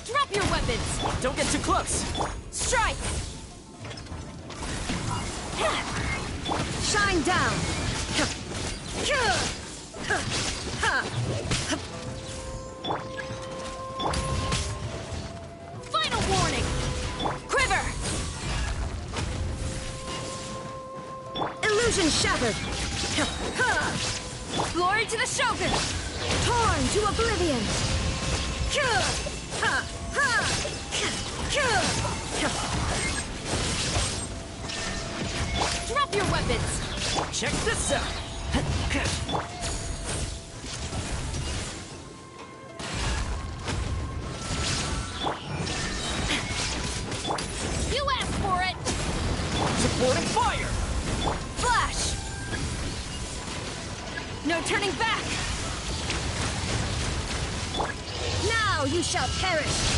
Drop your weapons! Don't get too close! Strike! Shine down! Final warning! Quiver! Illusion shattered! Glory to the Shogun! Torn to oblivion! Drop your weapons! Check this out! You asked for it! Supporting fire! Flash! No turning back! Now you shall perish!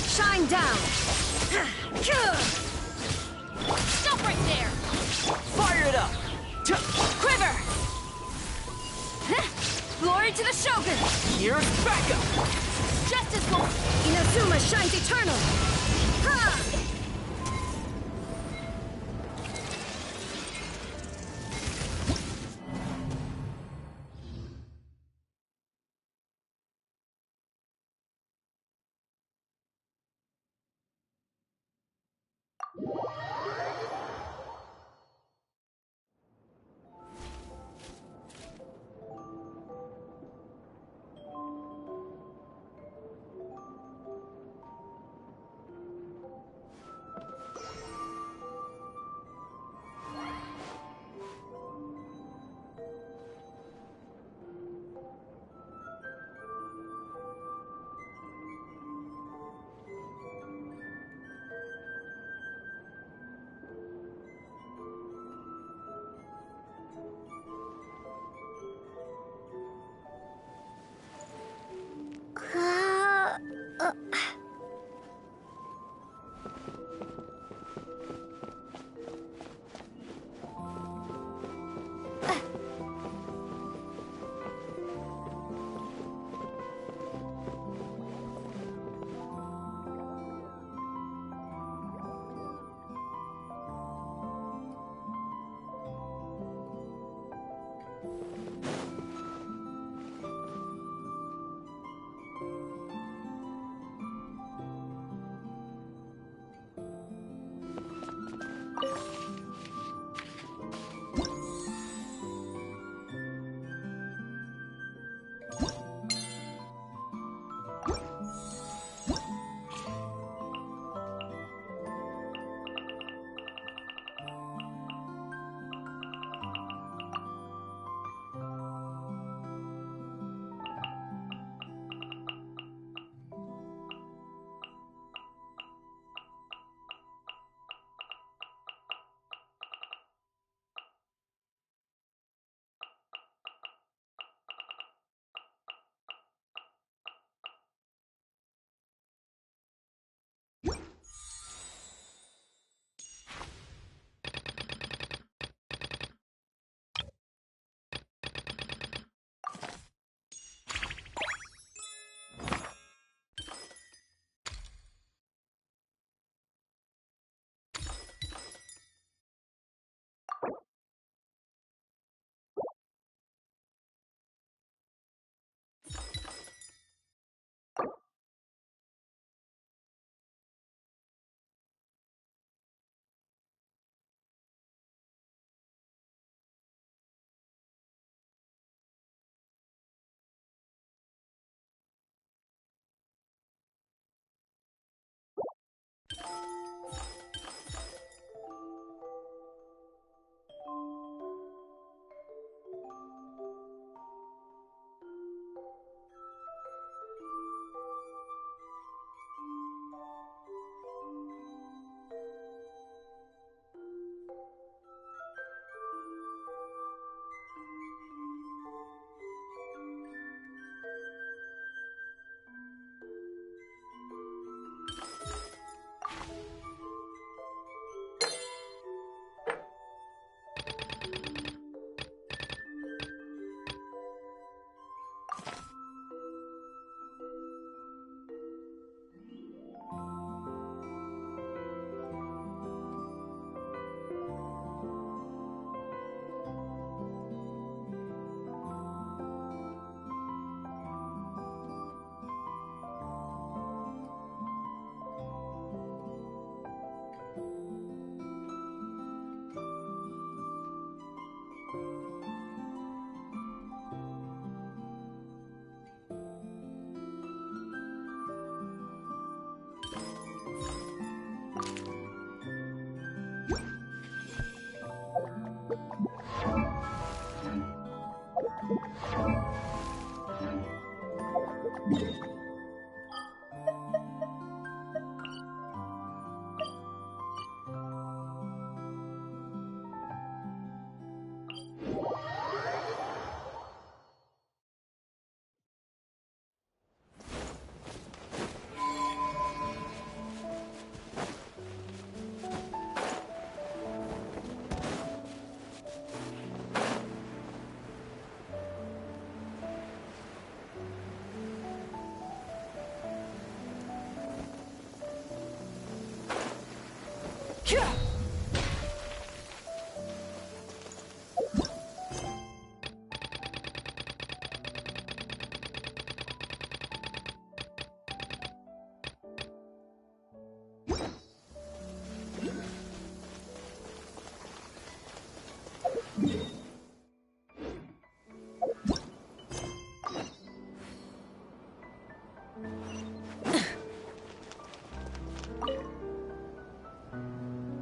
Shine down! Stop right there! Fire it up! Quiver! Glory to the Shogun! Here's backup! Justice will... Inazuma shines eternal!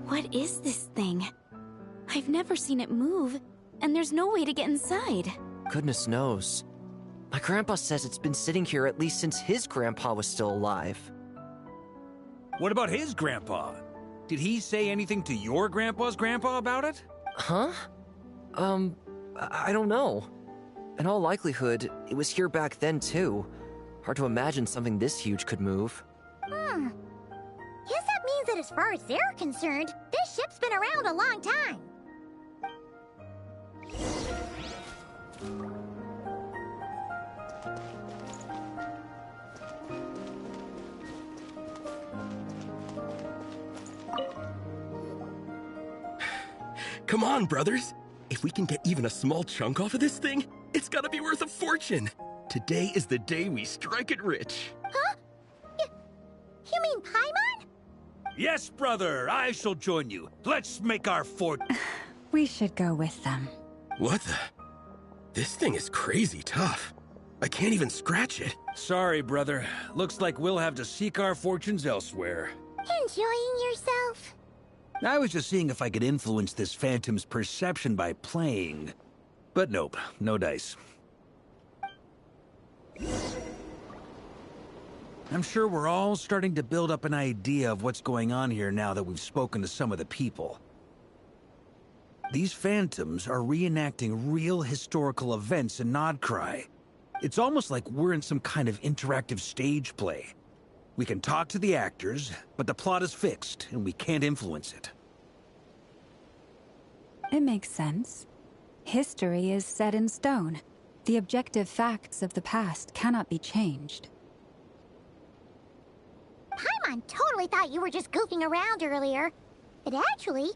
What is this thing? I've never seen it move, and there's no way to get inside. Goodness knows. My grandpa says it's been sitting here at least since his grandpa was still alive. What about his grandpa? Did he say anything to your grandpa's grandpa about it? Huh? I don't know. In all likelihood, it was here back then too. Hard to imagine something this huge could move. Guess that means that as far as they're concerned, this ship's been around a long time. Come on, brothers. If we can get even a small chunk off of this thing, it's gotta be worth a fortune. Today is the day we strike it rich. Huh? You mean Paimon? Yes, brother, I shall join you. Let's make our fort. We should go with them. What the? This thing is crazy tough. I can't even scratch it. Sorry, brother. Looks like we'll have to seek our fortunes elsewhere. Enjoying yourself? I was just seeing if I could influence this phantom's perception by playing. But nope, no dice. I'm sure we're all starting to build up an idea of what's going on here now that we've spoken to some of the people. These phantoms are reenacting real historical events in Nodcry. It's almost like we're in some kind of interactive stage play. We can talk to the actors, but the plot is fixed, and we can't influence it. It makes sense. History is set in stone. The objective facts of the past cannot be changed. Paimon totally thought you were just goofing around earlier. But actually,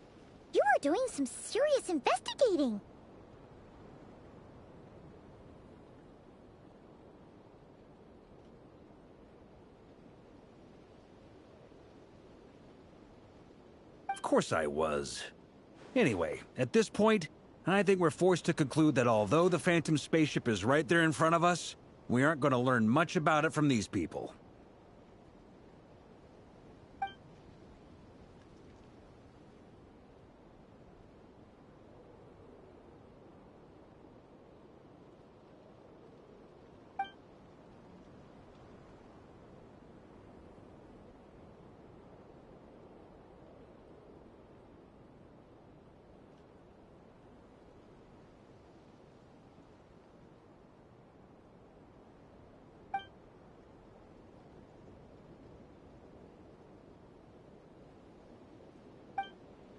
you were doing some serious investigating. Of course I was. Anyway, at this point, I think we're forced to conclude that although the Phantom spaceship is right there in front of us, we aren't going to learn much about it from these people.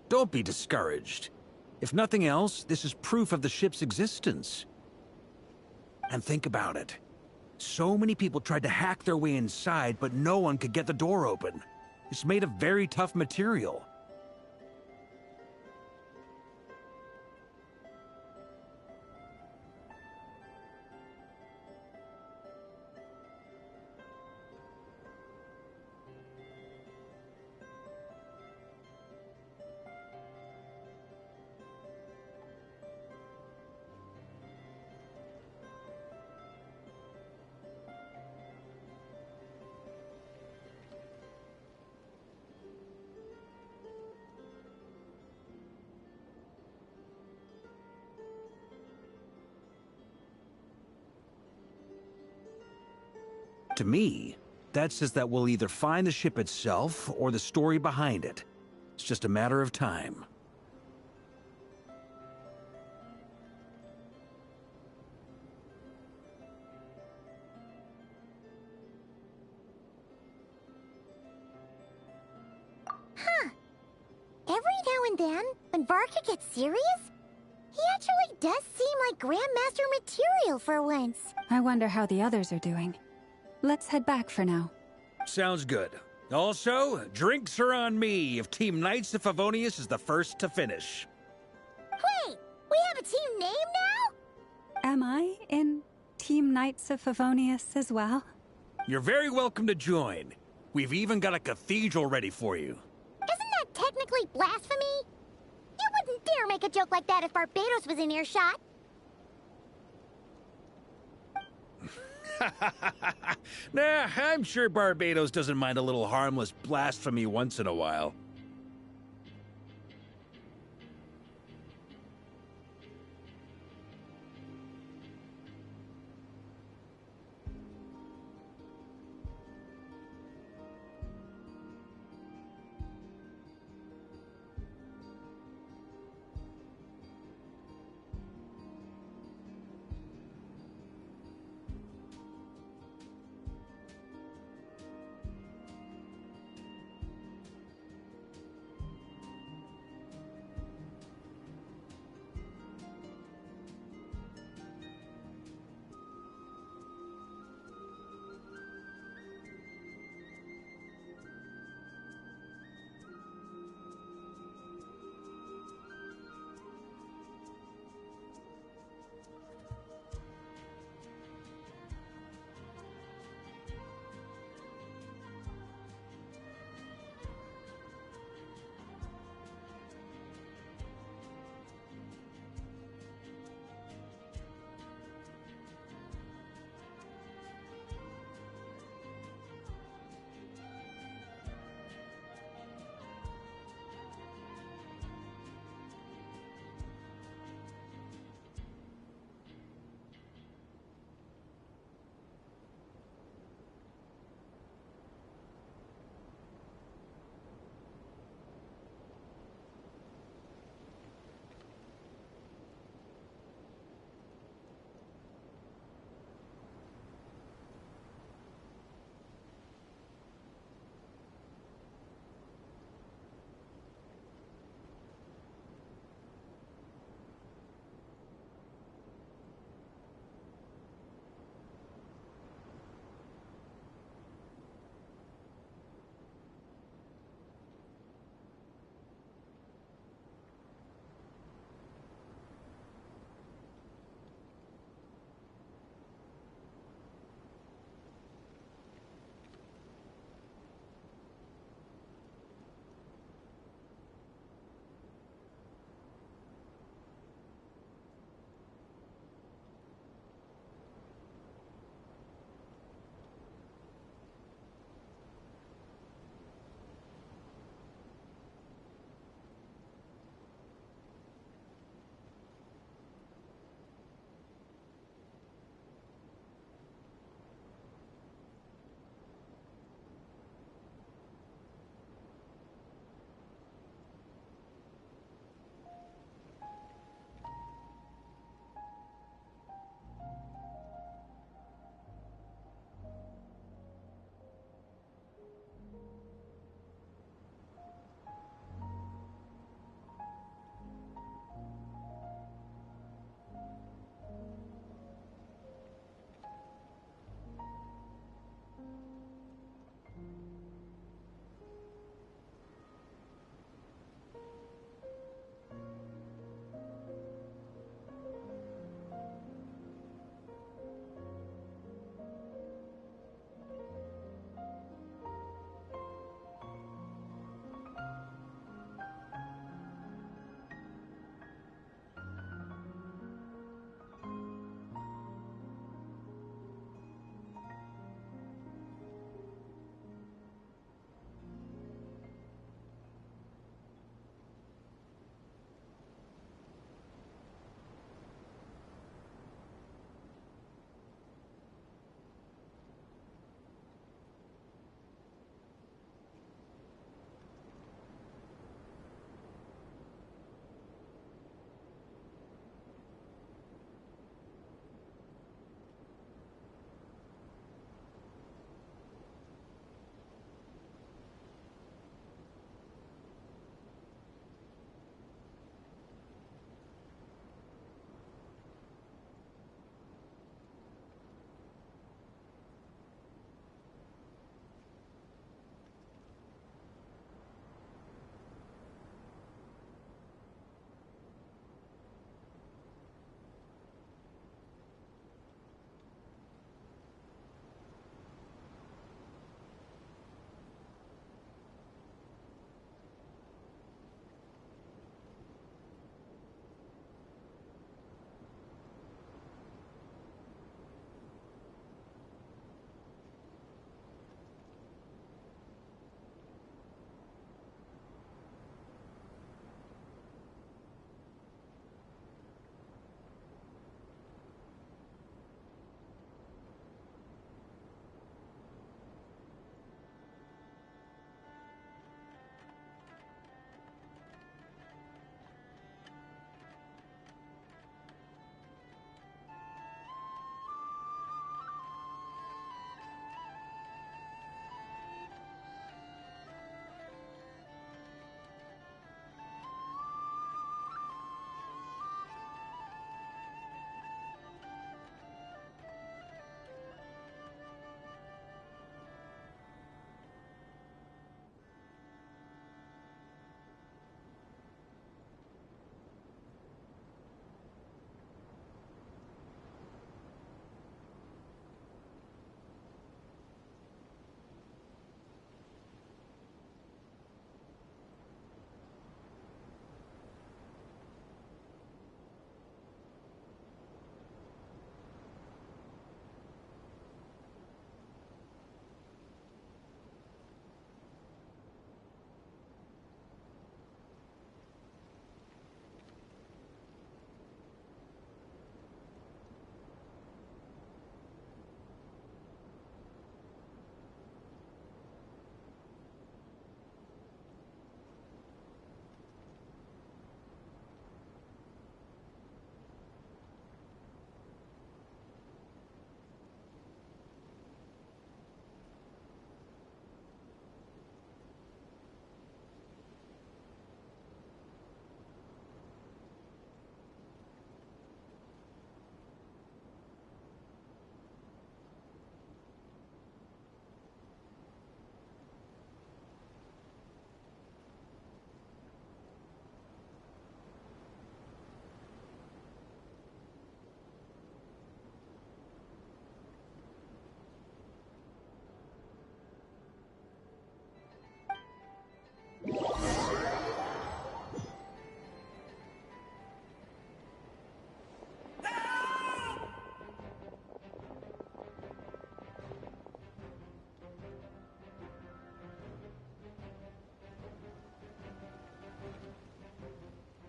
Don't be discouraged. If nothing else, this is proof of the ship's existence. And think about it. So many people tried to hack their way inside, but no one could get the door open. It's made of very tough material. To me, that says that we'll either find the ship itself or the story behind it. It's just a matter of time. Every now and then, when Varka gets serious, he actually does seem like Grandmaster material for once. I wonder how the others are doing. Let's head back for now. Sounds good. Also, drinks are on me if Team Knights of Favonius is the first to finish. Wait, we have a team name now? Am I in Team Knights of Favonius as well? You're very welcome to join. We've even got a cathedral ready for you. Isn't that technically blasphemy? You wouldn't dare make a joke like that if Barbados was in earshot. Nah, I'm sure Barbados doesn't mind a little harmless blasphemy once in a while.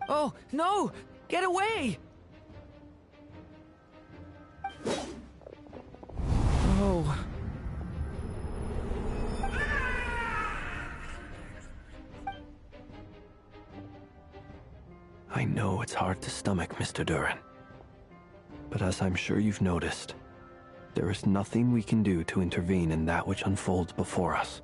Oh, no! Get away! Oh. I know it's hard to stomach, Mr. Duran. But as I'm sure you've noticed, there is nothing we can do to intervene in that which unfolds before us.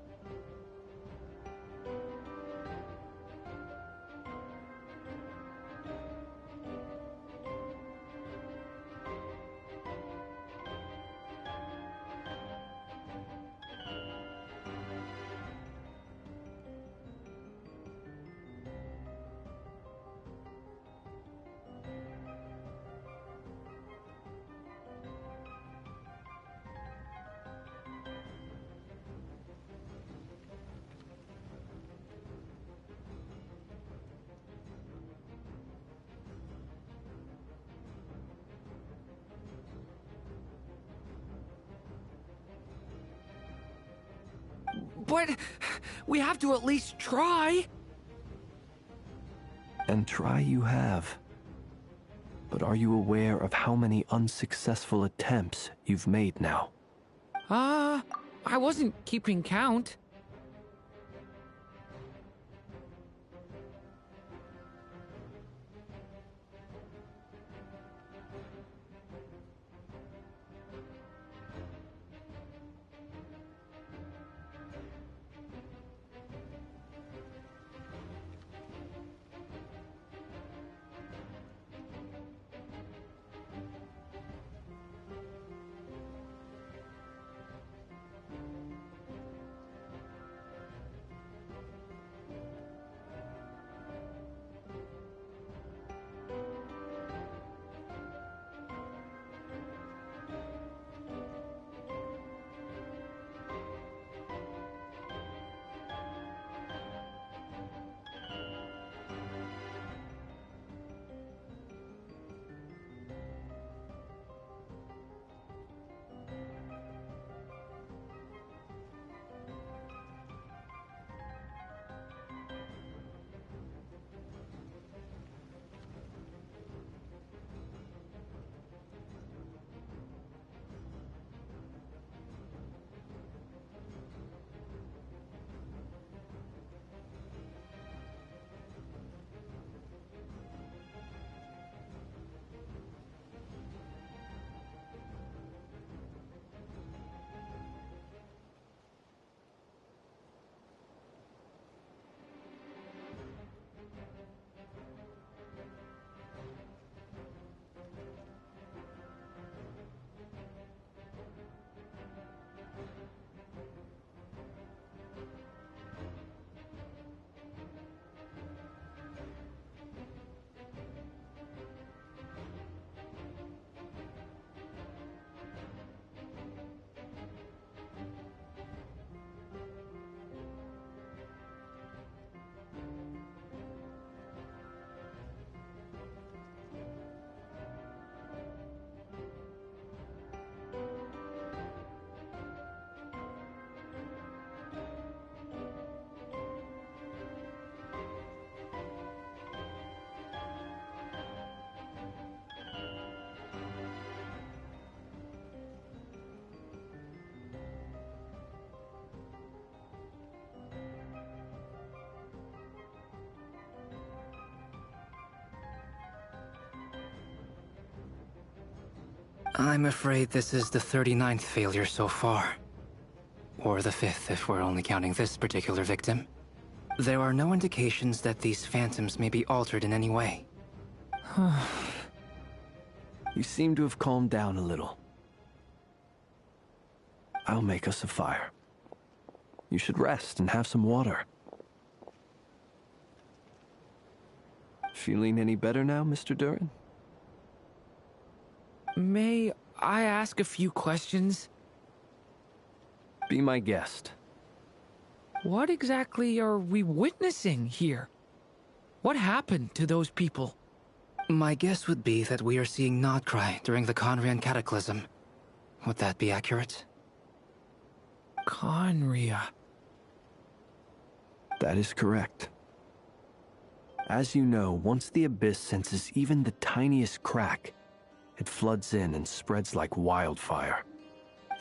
But we have to at least try. And try you have. But are you aware of how many unsuccessful attempts you've made now? I wasn't keeping count. I'm afraid this is the 39th failure so far. Or the 5th if we're only counting this particular victim. There are no indications that these phantoms may be altered in any way. You seem to have calmed down a little. I'll make us a fire. You should rest and have some water. Feeling any better now, Mr. Duran? May I ask a few questions? Be my guest. What exactly are we witnessing here? What happened to those people? My guess would be that we are seeing Nodcry during the Conrian Cataclysm. Would that be accurate? Conria. That is correct. As you know, once the abyss senses even the tiniest crack, it floods in and spreads like wildfire.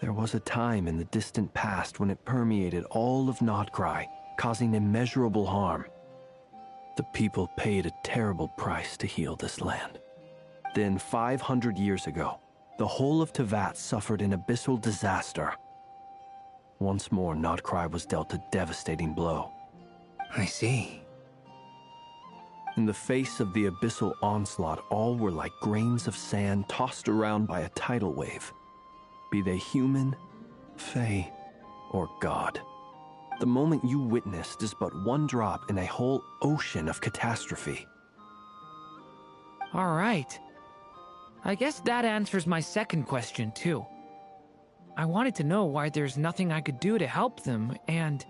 There was a time in the distant past when it permeated all of Notcry, causing immeasurable harm. The people paid a terrible price to heal this land. Then, 500 years ago, the whole of Teyvat suffered an abyssal disaster. Once more, Notcry was dealt a devastating blow. I see. In the face of the abyssal onslaught, all were like grains of sand tossed around by a tidal wave. Be they human, fae, or god. The moment you witnessed is but one drop in a whole ocean of catastrophe. All right. I guess that answers my second question, too. I wanted to know why there's nothing I could do to help them, and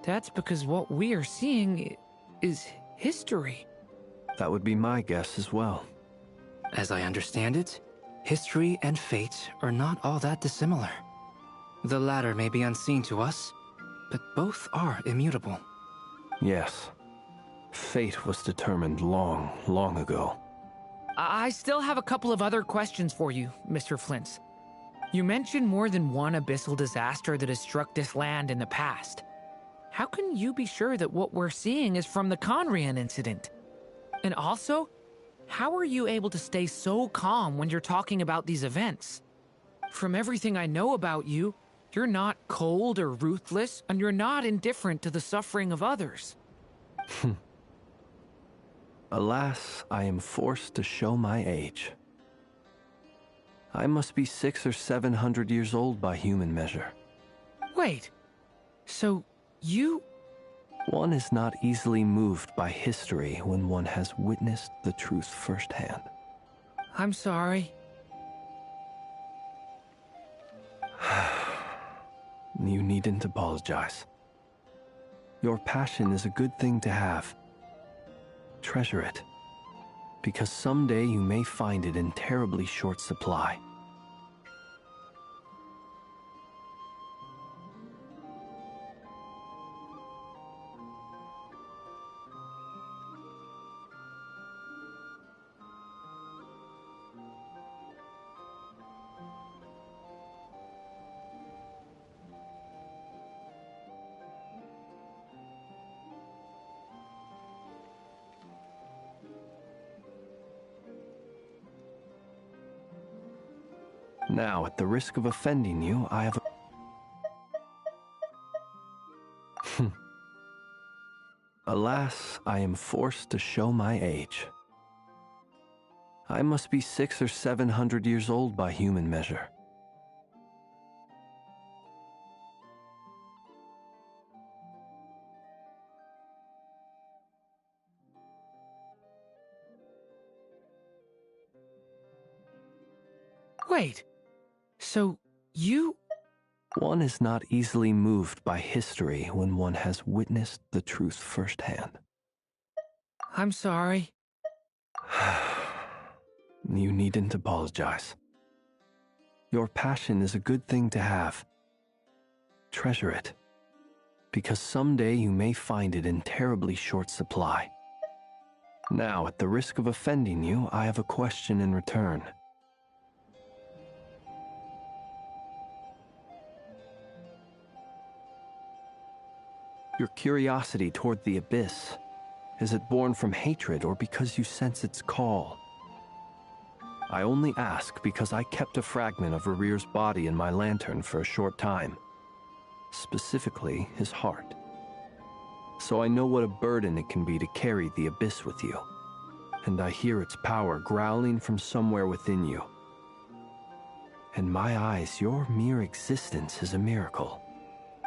that's because what we are seeing is history. That would be my guess as well. As I understand it, history and fate are not all that dissimilar. The latter may be unseen to us, but both are immutable. Yes. Fate was determined long, long ago. I still have a couple of other questions for you, Mr. Flint's. You mentioned more than one abyssal disaster that has struck this land in the past. How can you be sure that what we're seeing is from the Conrian incident? And also, how are you able to stay so calm when you're talking about these events? From everything I know about you, you're not cold or ruthless, and you're not indifferent to the suffering of others. Alas, I am forced to show my age. I must be 600 or 700 years old by human measure. Wait, so you... One is not easily moved by history when one has witnessed the truth firsthand. I'm sorry. You needn't apologize. Your passion is a good thing to have. Treasure it, because someday you may find it in terribly short supply. Now, at the risk of offending you, I have a... Alas, I am forced to show my age. I must be 600 or 700 years old by human measure. Wait, so you... One is not easily moved by history when one has witnessed the truth firsthand. I'm sorry. You needn't apologize. Your passion is a good thing to have. Treasure it, because someday you may find it in terribly short supply. Now, at the risk of offending you, I have a question in return. Your curiosity toward the abyss, is it born from hatred or because you sense its call? I only ask because I kept a fragment of Rere's body in my lantern for a short time. Specifically, his heart. So I know what a burden it can be to carry the abyss with you. And I hear its power growling from somewhere within you. In my eyes, your mere existence is a miracle.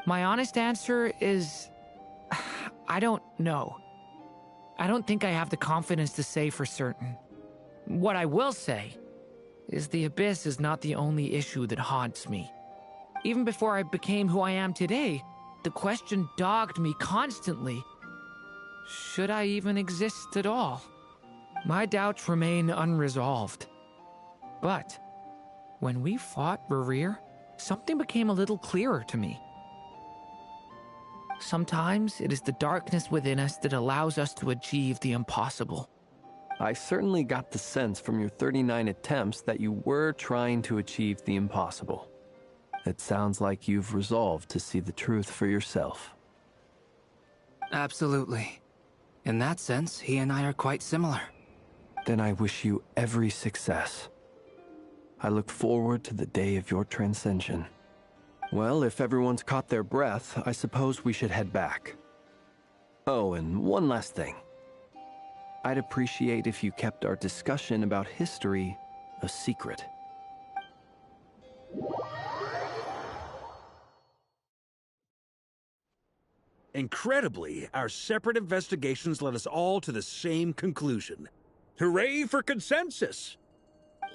My honest answer is... I don't know. I don't think I have the confidence to say for certain. What I will say is the abyss is not the only issue that haunts me. Even before I became who I am today, the question dogged me constantly. Should I even exist at all? My doubts remain unresolved. But when we fought Rerir, something became a little clearer to me. Sometimes it is the darkness within us that allows us to achieve the impossible. I certainly got the sense from your 39 attempts that you were trying to achieve the impossible. It sounds like you've resolved to see the truth for yourself. Absolutely. In that sense, he and I are quite similar. Then I wish you every success. I look forward to the day of your transcension. Well, if everyone's caught their breath, I suppose we should head back. Oh, and one last thing. I'd appreciate if you kept our discussion about history a secret. Incredibly, our separate investigations led us all to the same conclusion. Hooray for consensus!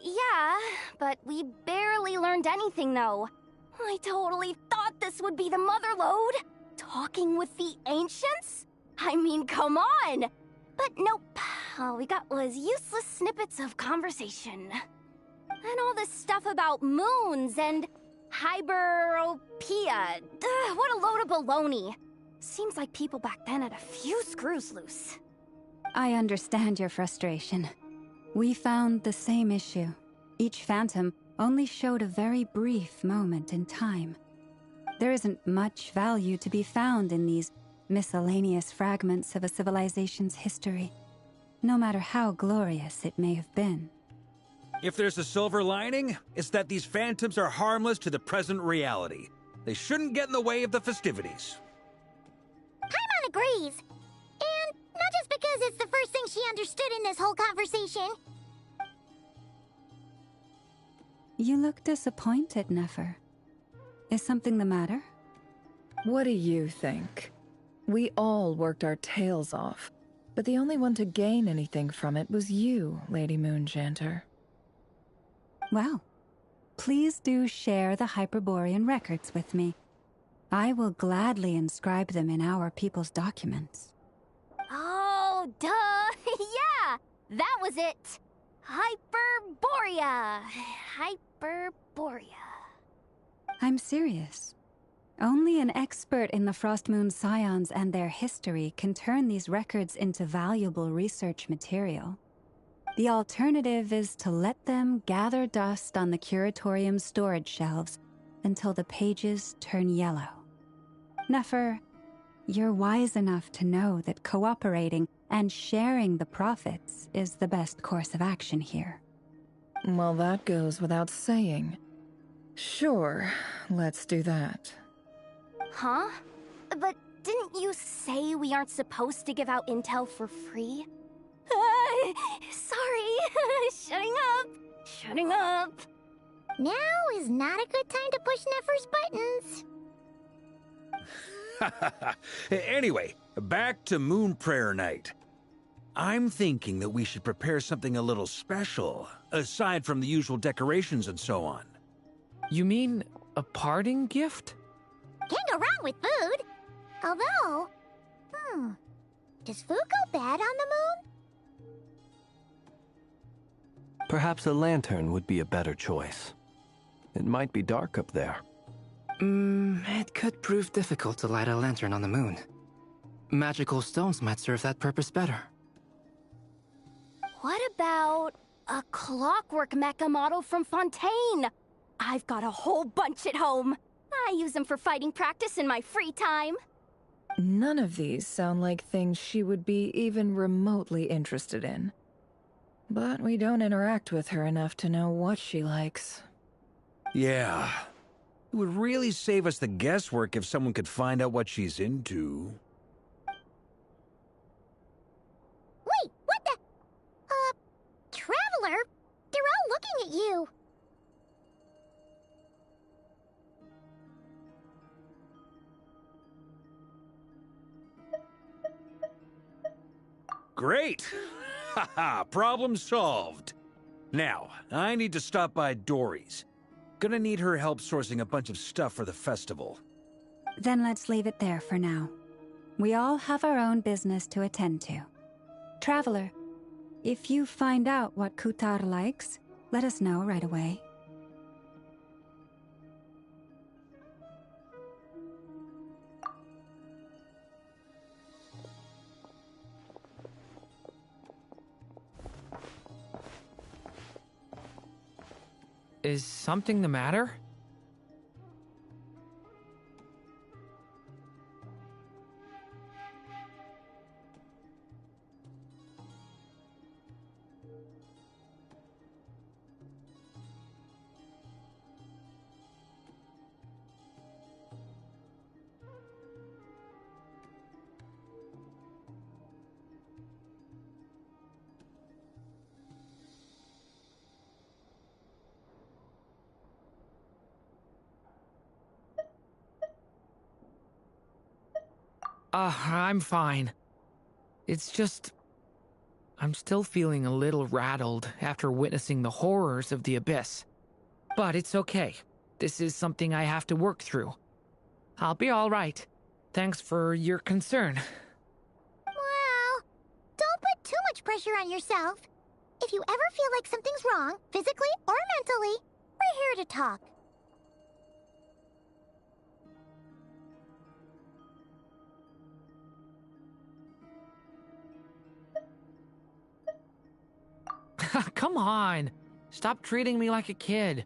Yeah, but we barely learned anything, though. I totally thought this would be the mother lode. Talking with the ancients? I mean, come on! But nope. All we got was useless snippets of conversation. And all this stuff about moons and hyperopia. What a load of baloney. Seems like people back then had a few screws loose. I understand your frustration. We found the same issue. Each phantom only showed a very brief moment in time. There isn't much value to be found in these miscellaneous fragments of a civilization's history, no matter how glorious it may have been. If there's a silver lining, it's that these phantoms are harmless to the present reality. They shouldn't get in the way of the festivities. Paimon agrees. And not just because it's the first thing she understood in this whole conversation. You look disappointed, Nefer. Is something the matter? What do you think? We all worked our tails off, but the only one to gain anything from it was you, Lady Moonjanter. Well, please do share the Hyperborean records with me. I will gladly inscribe them in our people's documents. Oh, duh! Yeah! That was it! Hyperborea! Hyperborea. I'm serious. Only an expert in the Frostmoon Scions and their history can turn these records into valuable research material. The alternative is to let them gather dust on the Curatorium's storage shelves until the pages turn yellow. Nefer, you're wise enough to know that cooperating and sharing the profits is the best course of action here. Well, that goes without saying. Sure, let's do that. Huh? But didn't you say we aren't supposed to give out intel for free? Sorry. Shutting up. Now is not a good time to push Nefer's buttons. Anyway, back to Moon Prayer Night. I'm thinking that we should prepare something a little special, aside from the usual decorations and so on. You mean a parting gift? Can't go wrong with food. Although, does food go bad on the moon? Perhaps a lantern would be a better choice. It might be dark up there. It could prove difficult to light a lantern on the moon. Magical stones might serve that purpose better. What about a clockwork mecha model from Fontaine? I've got a whole bunch at home. I use them for fighting practice in my free time. None of these sound like things she would be even remotely interested in. But we don't interact with her enough to know what she likes. Yeah. It would really save us the guesswork if someone could find out what she's into. Wait, what the? Traveler? They're all looking at you. Great! Haha, problem solved. Now, I need to stop by Dory's. Gonna need her help sourcing a bunch of stuff for the festival. Then let's leave it there for now. We all have our own business to attend to. Traveler, if you find out what Kutar likes, let us know right away. Is something the matter? I'm fine. It's just... I'm still feeling a little rattled after witnessing the horrors of the Abyss. But it's okay. This is something I have to work through. I'll be alright. Thanks for your concern. Well, don't put too much pressure on yourself. If you ever feel like something's wrong, physically or mentally, we're here to talk. Come on. Stop treating me like a kid.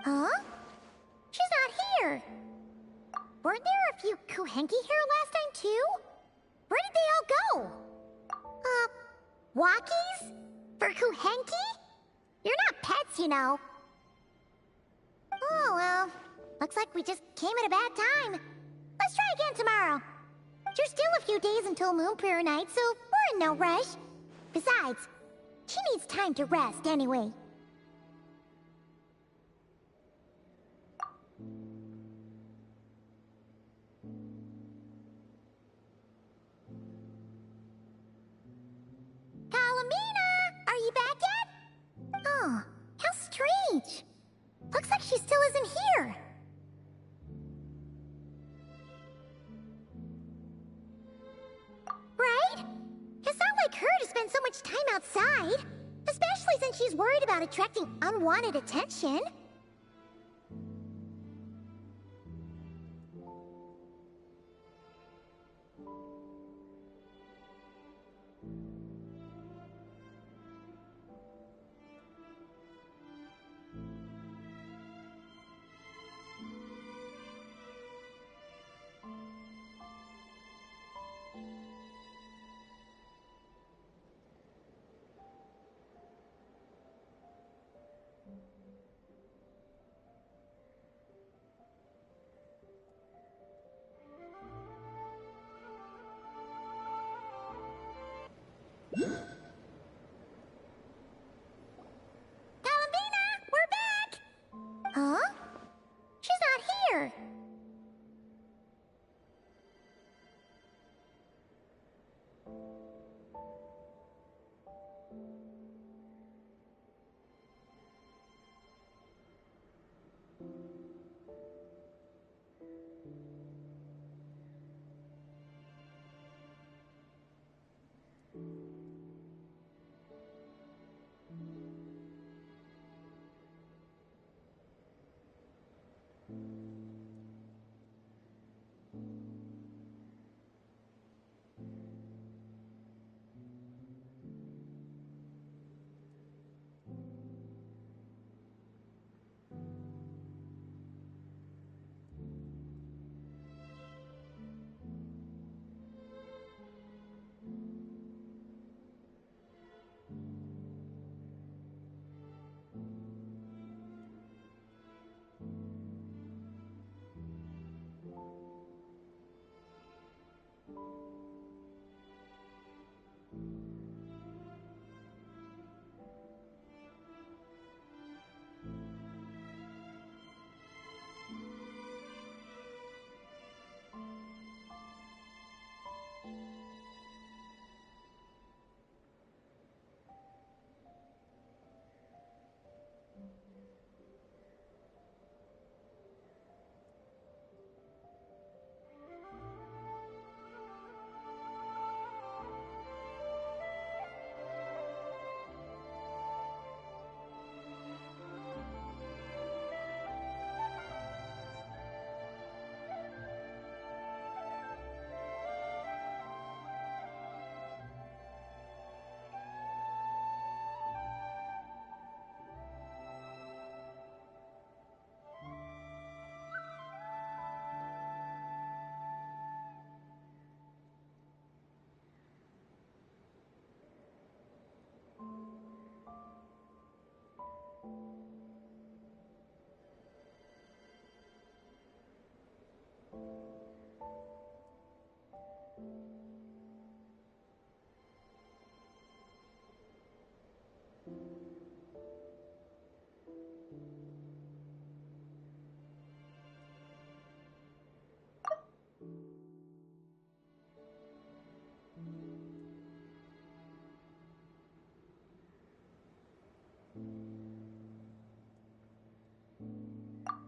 Huh? She's not here. Weren't there a few Kuhenki here last time, too? Where did they all go? Walkies? For Kuhenki? You're not pets, you know. Oh, well. Looks like we just came at a bad time. Let's try again tomorrow. There's still a few days until Moon Prayer Night, so we're in no rush. Besides, she needs time to rest anyway. Kalamina! Are you back yet? Oh, how strange. Looks like she still isn't here. Right? It's not like her to spend so much time outside. Especially since she's worried about attracting unwanted attention. Kalamina, we're back! Huh? She's not here.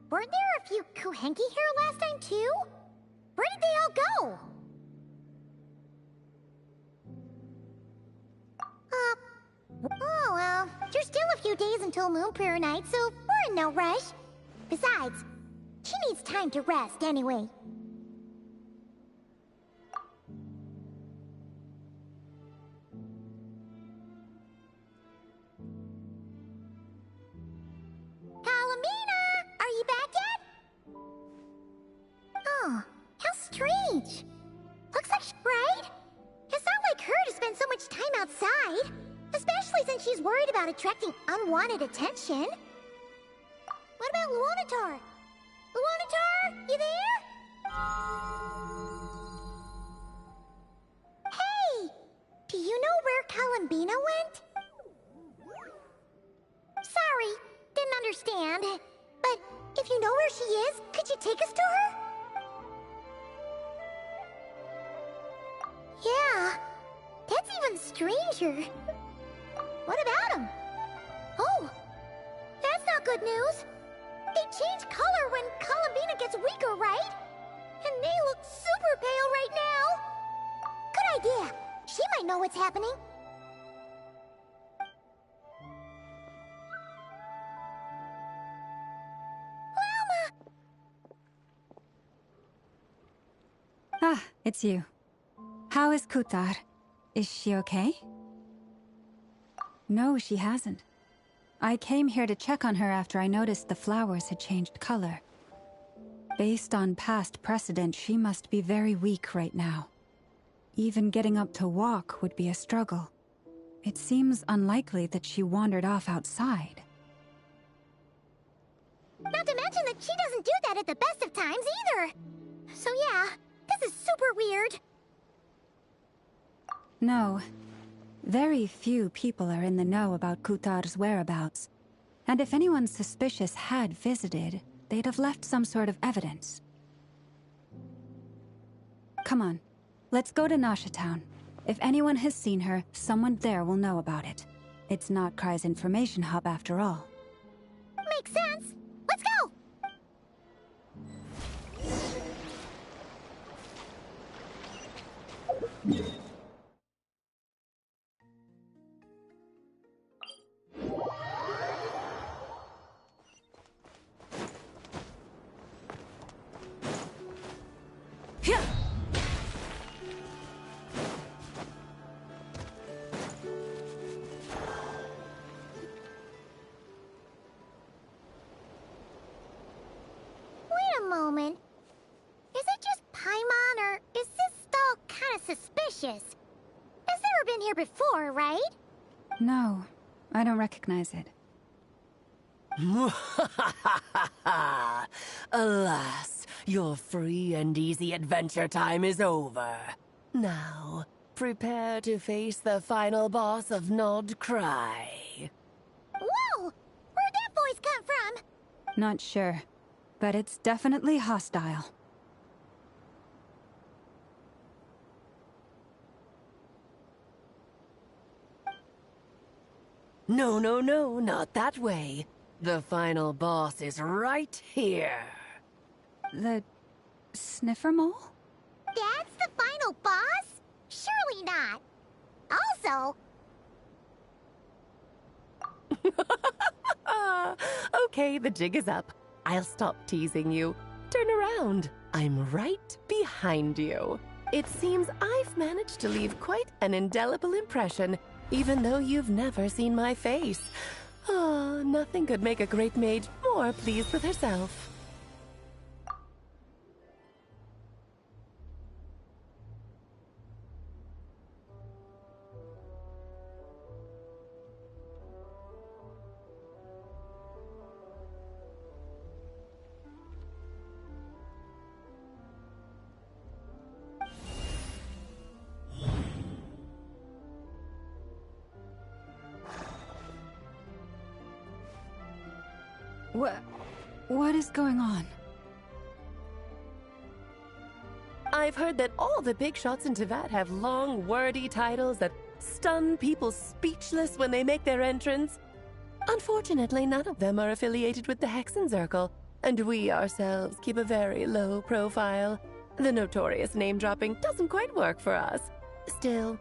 Weren't there a few Kuhenki here last time too? Where did they all go? Oh well, there's still a few days until Moon Prayer Night, so we're in no rush. Besides, she needs time to rest anyway. Calamina! Are you back yet? Oh, how strange. Looks like right? It's not like her to spend so much time outside. Especially since she's worried about attracting unwanted attention. What about Luonatar? Luonatar, you there? Hey! Do you know where Kalambina went? Sorry, didn't understand. But if you know where she is, could you take us to her? Yeah, that's even stranger. What about him? Oh, that's not good news. They change color when Kalambina gets weaker, right? And they look super pale right now. Good idea. She might know what's happening. Llama! Ah, it's you. How is Kutar? Is she okay? No, she hasn't. I came here to check on her after I noticed the flowers had changed color. Based on past precedent, she must be very weak right now. Even getting up to walk would be a struggle. It seems unlikely that she wandered off outside. Not to mention that she doesn't do that at the best of times either. So yeah, this is super weird. No. Very few people are in the know about Kutar's whereabouts. And if anyone suspicious had visited, they'd have left some sort of evidence. Come on, let's go to Nasha Town. If anyone has seen her, someone there will know about it. It's not Kai's information hub after all. Makes sense. Let's go! Wait a moment. Is it just Paimon, or is this stall kind of suspicious? It's never been here before, right? No, I don't recognize it. Alas, your free and easy adventure time is over. Now, prepare to face the final boss of Nod Cry. Whoa! Where'd that voice come from? Not sure, but it's definitely hostile. No, no, no, not that way. The final boss is right here. The sniffer mole? That's the final boss? Surely not. Also... Okay, the jig is up. I'll stop teasing you. Turn around. I'm right behind you. It seems I've managed to leave quite an indelible impression, even though you've never seen my face. Ah, nothing could make a great mage more pleased with herself. What is going on? I've heard that all the big shots in Tevat have long, wordy titles that stun people speechless when they make their entrance. Unfortunately, none of them are affiliated with the Hexen Circle, and we ourselves keep a very low profile. The notorious name-dropping doesn't quite work for us. Still,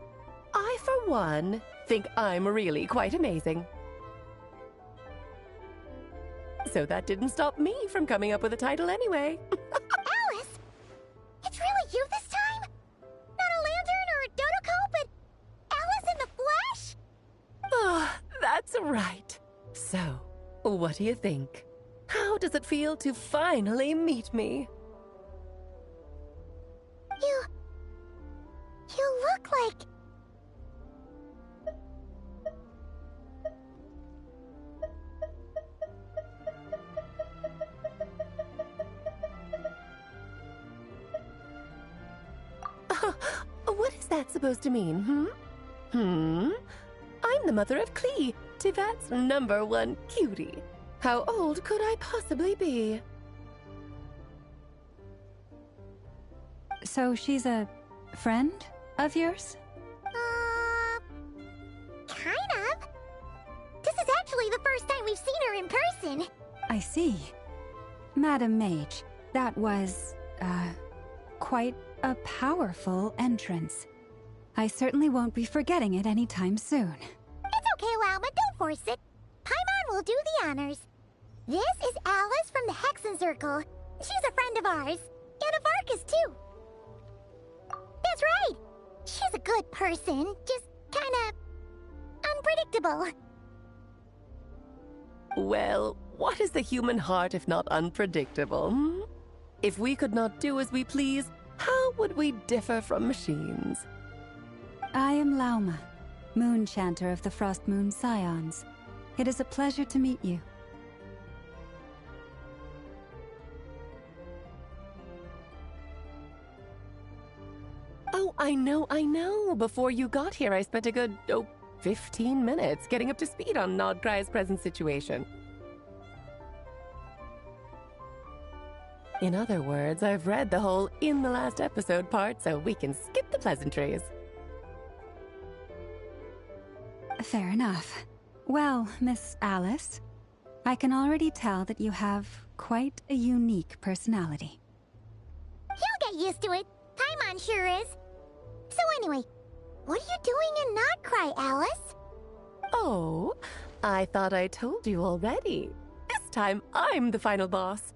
I, for one, think I'm really quite amazing. So that didn't stop me from coming up with a title anyway. Alice! It's really you this time? Not a lantern or a Dodoko, but Alice in the flesh? Oh, that's right. So, what do you think? How does it feel to finally meet me? You look like... What is that supposed to mean, I'm the mother of Klee, Tivat's #1 cutie. How old could I possibly be? So she's a friend of yours? Kind of. This is actually the first time we've seen her in person. I see. Madam Mage, that was, quite a powerful entrance. I certainly won't be forgetting it anytime soon. It's okay, Lauma, don't force it. Paimon will do the honors. This is Alice from the Hexen Circle. She's a friend of ours. And of Arcus, too. That's right. She's a good person, just kinda... unpredictable. Well, what is the human heart if not unpredictable, If we could not do as we please, how would we differ from machines? I am Lauma, Moon Chanter of the Frost Moon Scions. It is a pleasure to meet you. Oh, I know. Before you got here, I spent a good, 15 minutes getting up to speed on Nodcry's present situation. In other words, I've read the whole in the last episode part, so we can skip the pleasantries. Fair enough. Well, Miss Alice, I can already tell that you have quite a unique personality. He'll get used to it. Paimon sure is. So anyway, what are you doing in Nodcry, Alice? Oh, I thought I told you already. This time, I'm the final boss.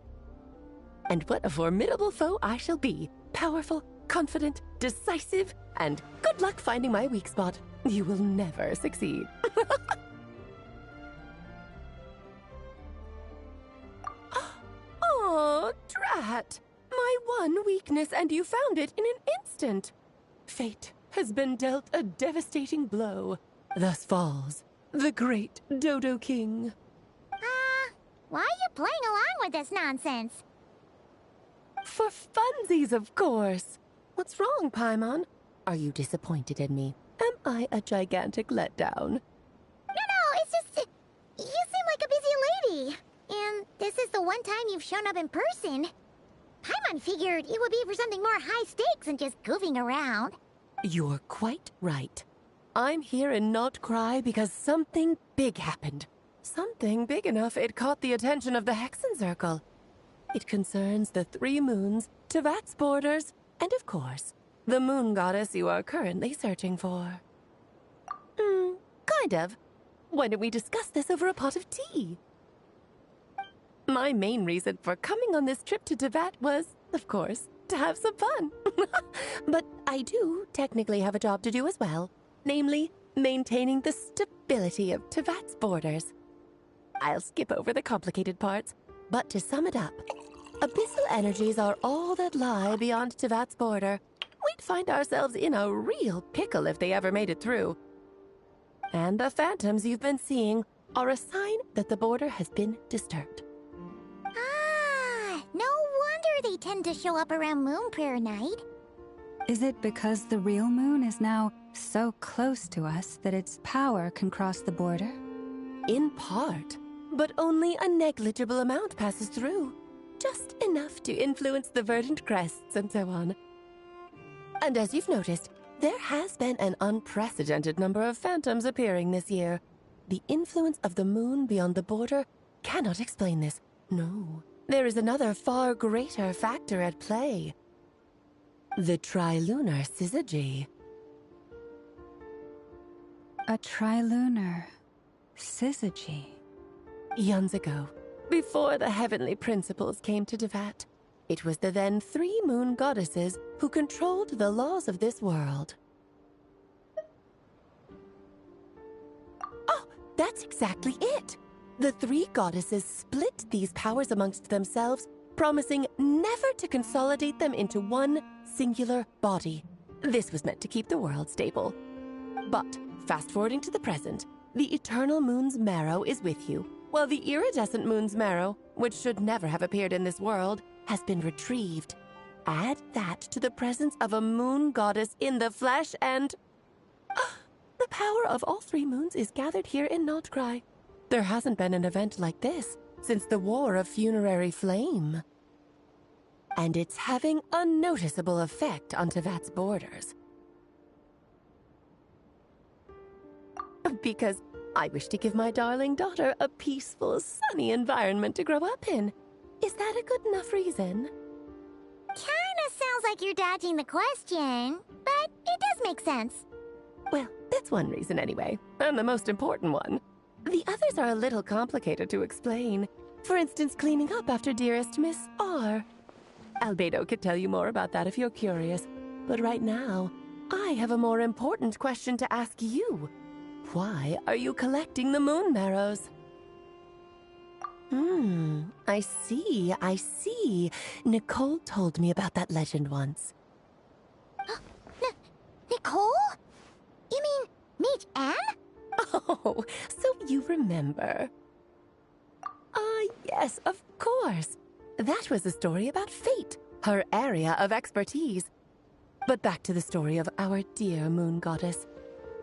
And what a formidable foe I shall be. Powerful, confident, decisive, and good luck finding my weak spot. You will never succeed. Oh, drat! My one weakness, and you found it in an instant. Fate has been dealt a devastating blow. Thus falls the great Dodo King. Why are you playing along with this nonsense? For funsies, of course. What's wrong, Paimon? Are you disappointed in me? Am I a gigantic letdown? No, it's just... you seem like a busy lady. And this is the one time you've shown up in person. Paimon figured it would be for something more high stakes than just goofing around. You're quite right. I'm here in Nodcry because something big happened. Something big enough it caught the attention of the Hexen Circle. It concerns the 3 moons, Tivat's borders, and of course, the moon goddess you are currently searching for. Kind of. Why don't we discuss this over a pot of tea? My main reason for coming on this trip to Tivat was, of course, to have some fun. But I do technically have a job to do as well, namely, maintaining the stability of Tivat's borders. I'll skip over the complicated parts, but to sum it up, abyssal energies are all that lie beyond Tivat's border. We'd find ourselves in a real pickle if they ever made it through. And the phantoms you've been seeing are a sign that the border has been disturbed. No wonder they tend to show up around Moon Prayer Night. Is it because the real moon is now so close to us that its power can cross the border? In part, but only a negligible amount passes through. Just enough to influence the verdant crests and so on. And as you've noticed, there has been an unprecedented number of phantoms appearing this year. The influence of the moon beyond the border cannot explain this. No, there is another far greater factor at play. The trilunar syzygy. A trilunar syzygy. Eons ago, before the heavenly principles came to Devat, it was the then 3 moon goddesses who controlled the laws of this world. Oh, that's exactly it! The 3 goddesses split these powers amongst themselves, promising never to consolidate them into one singular body. This was meant to keep the world stable. But, fast-forwarding to the present, the eternal moon's marrow is with you, while the iridescent moon's marrow, which should never have appeared in this world, has been retrieved. Add that to the presence of a moon goddess in the flesh and... the power of all 3 moons is gathered here in Notcry. There hasn't been an event like this since the War of Funerary Flame. And it's having a noticeable effect on Tevat's borders. Because I wish to give my darling daughter a peaceful, sunny environment to grow up in. Is that a good enough reason? Kinda sounds like you're dodging the question, but it does make sense. Well, that's one reason anyway, and the most important one. The others are a little complicated to explain. For instance, cleaning up after dearest Miss R. Albedo could tell you more about that if you're curious, but right now, I have a more important question to ask you. Why are you collecting the moon marrows? I see. Nicole told me about that legend once. Nicole? You mean Mage Anne? Oh, so you remember. Yes, of course. That was a story about fate, her area of expertise. But back to the story of our dear moon goddess.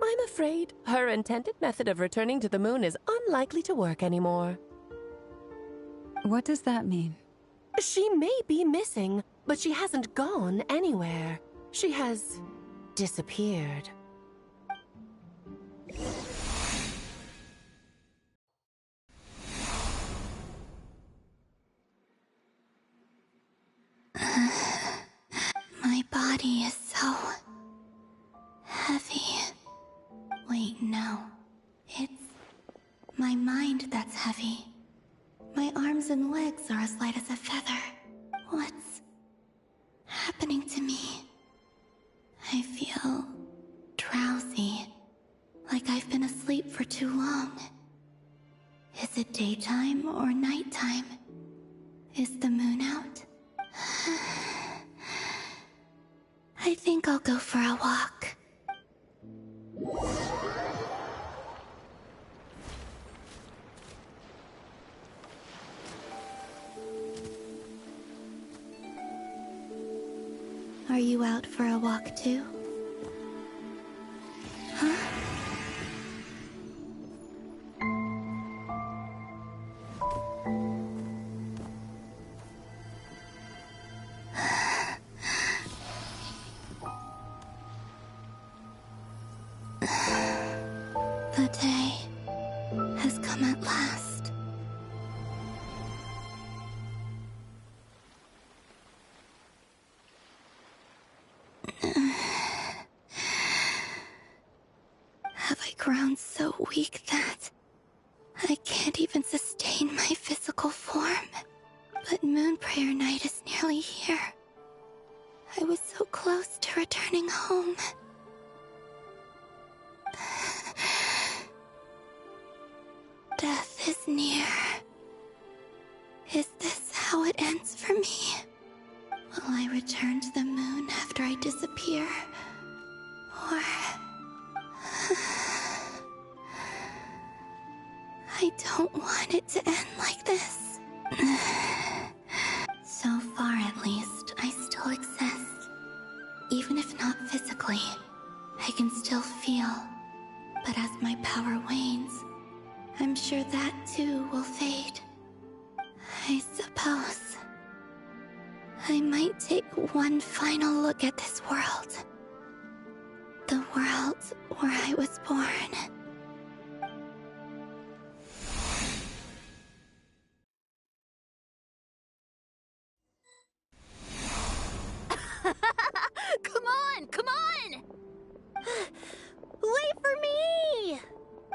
I'm afraid her intended method of returning to the moon is unlikely to work anymore. What does that mean? She may be missing, but she hasn't gone anywhere. She has disappeared. My body is so heavy. Wait, no. It's my mind that's heavy. My arms and legs are as light as a feather. What's happening to me? I feel drowsy, like I've been asleep for too long. Is it daytime or nighttime? Is the moon out? I think I'll go for a walk. Are you out for a walk too? Huh? The day has come at last. Have I grown so weak that I can't even sustain my physical form? But Moon Prayer Night is nearly here. I was so close to returning home. Death is near. Is this how it ends for me? Will I return to the moon after I disappear? Or... I don't want it to end like this. So far, at least, I still exist. Even if not physically, I can still feel. But as my power wanes, I'm sure that too will fade. I suppose I might take one final look at this world. The world where I was born.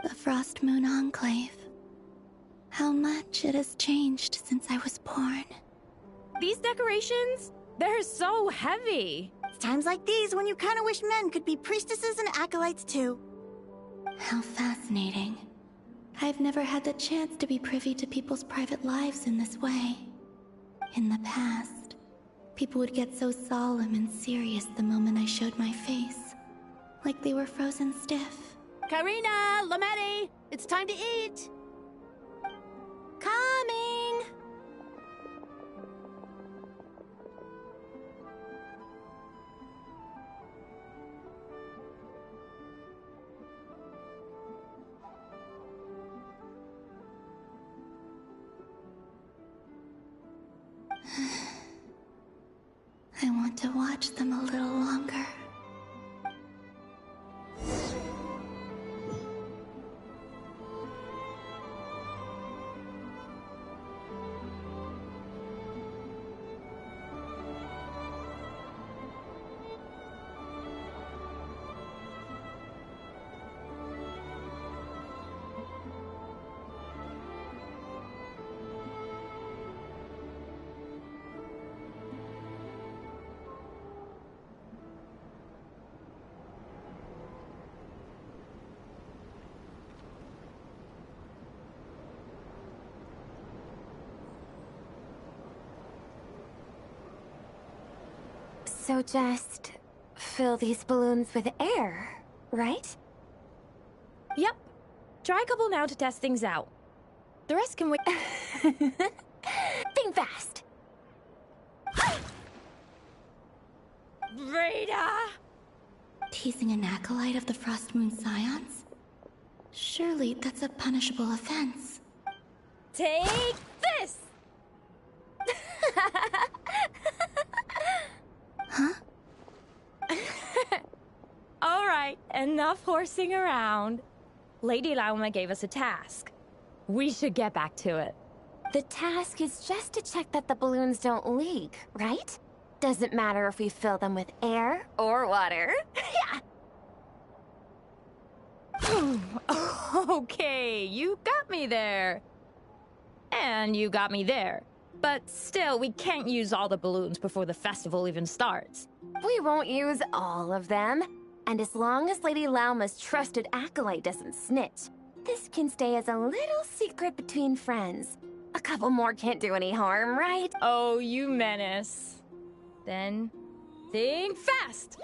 The Frost Moon Enclave. How much it has changed since I was born. These decorations, they're so heavy. It's times like these when you kind of wish men could be priestesses and acolytes too. How fascinating. I've never had the chance to be privy to people's private lives in this way. In the past, people would get so solemn and serious the moment I showed my face. Like they were frozen stiff. Karina, Lametti, it's time to eat. Coming. I want to watch them a little longer. So just fill these balloons with air, right? Yep. Try a couple now to test things out. The rest can wait. Think fast. Rita! Teasing an acolyte of the Frost Moon Scions? Surely that's a punishable offense. Take this! Huh? All right, enough horsing around. Lady Lauma gave us a task. We should get back to it. The task is just to check that the balloons don't leak, right? Doesn't matter if we fill them with air or water. Yeah. Okay, you got me there. And you got me there. But still, we can't use all the balloons before the festival even starts. We won't use all of them. And as long as Lady Lauma's trusted acolyte doesn't snitch, this can stay as a little secret between friends. A couple more can't do any harm, right? Oh, you menace. Then, think fast!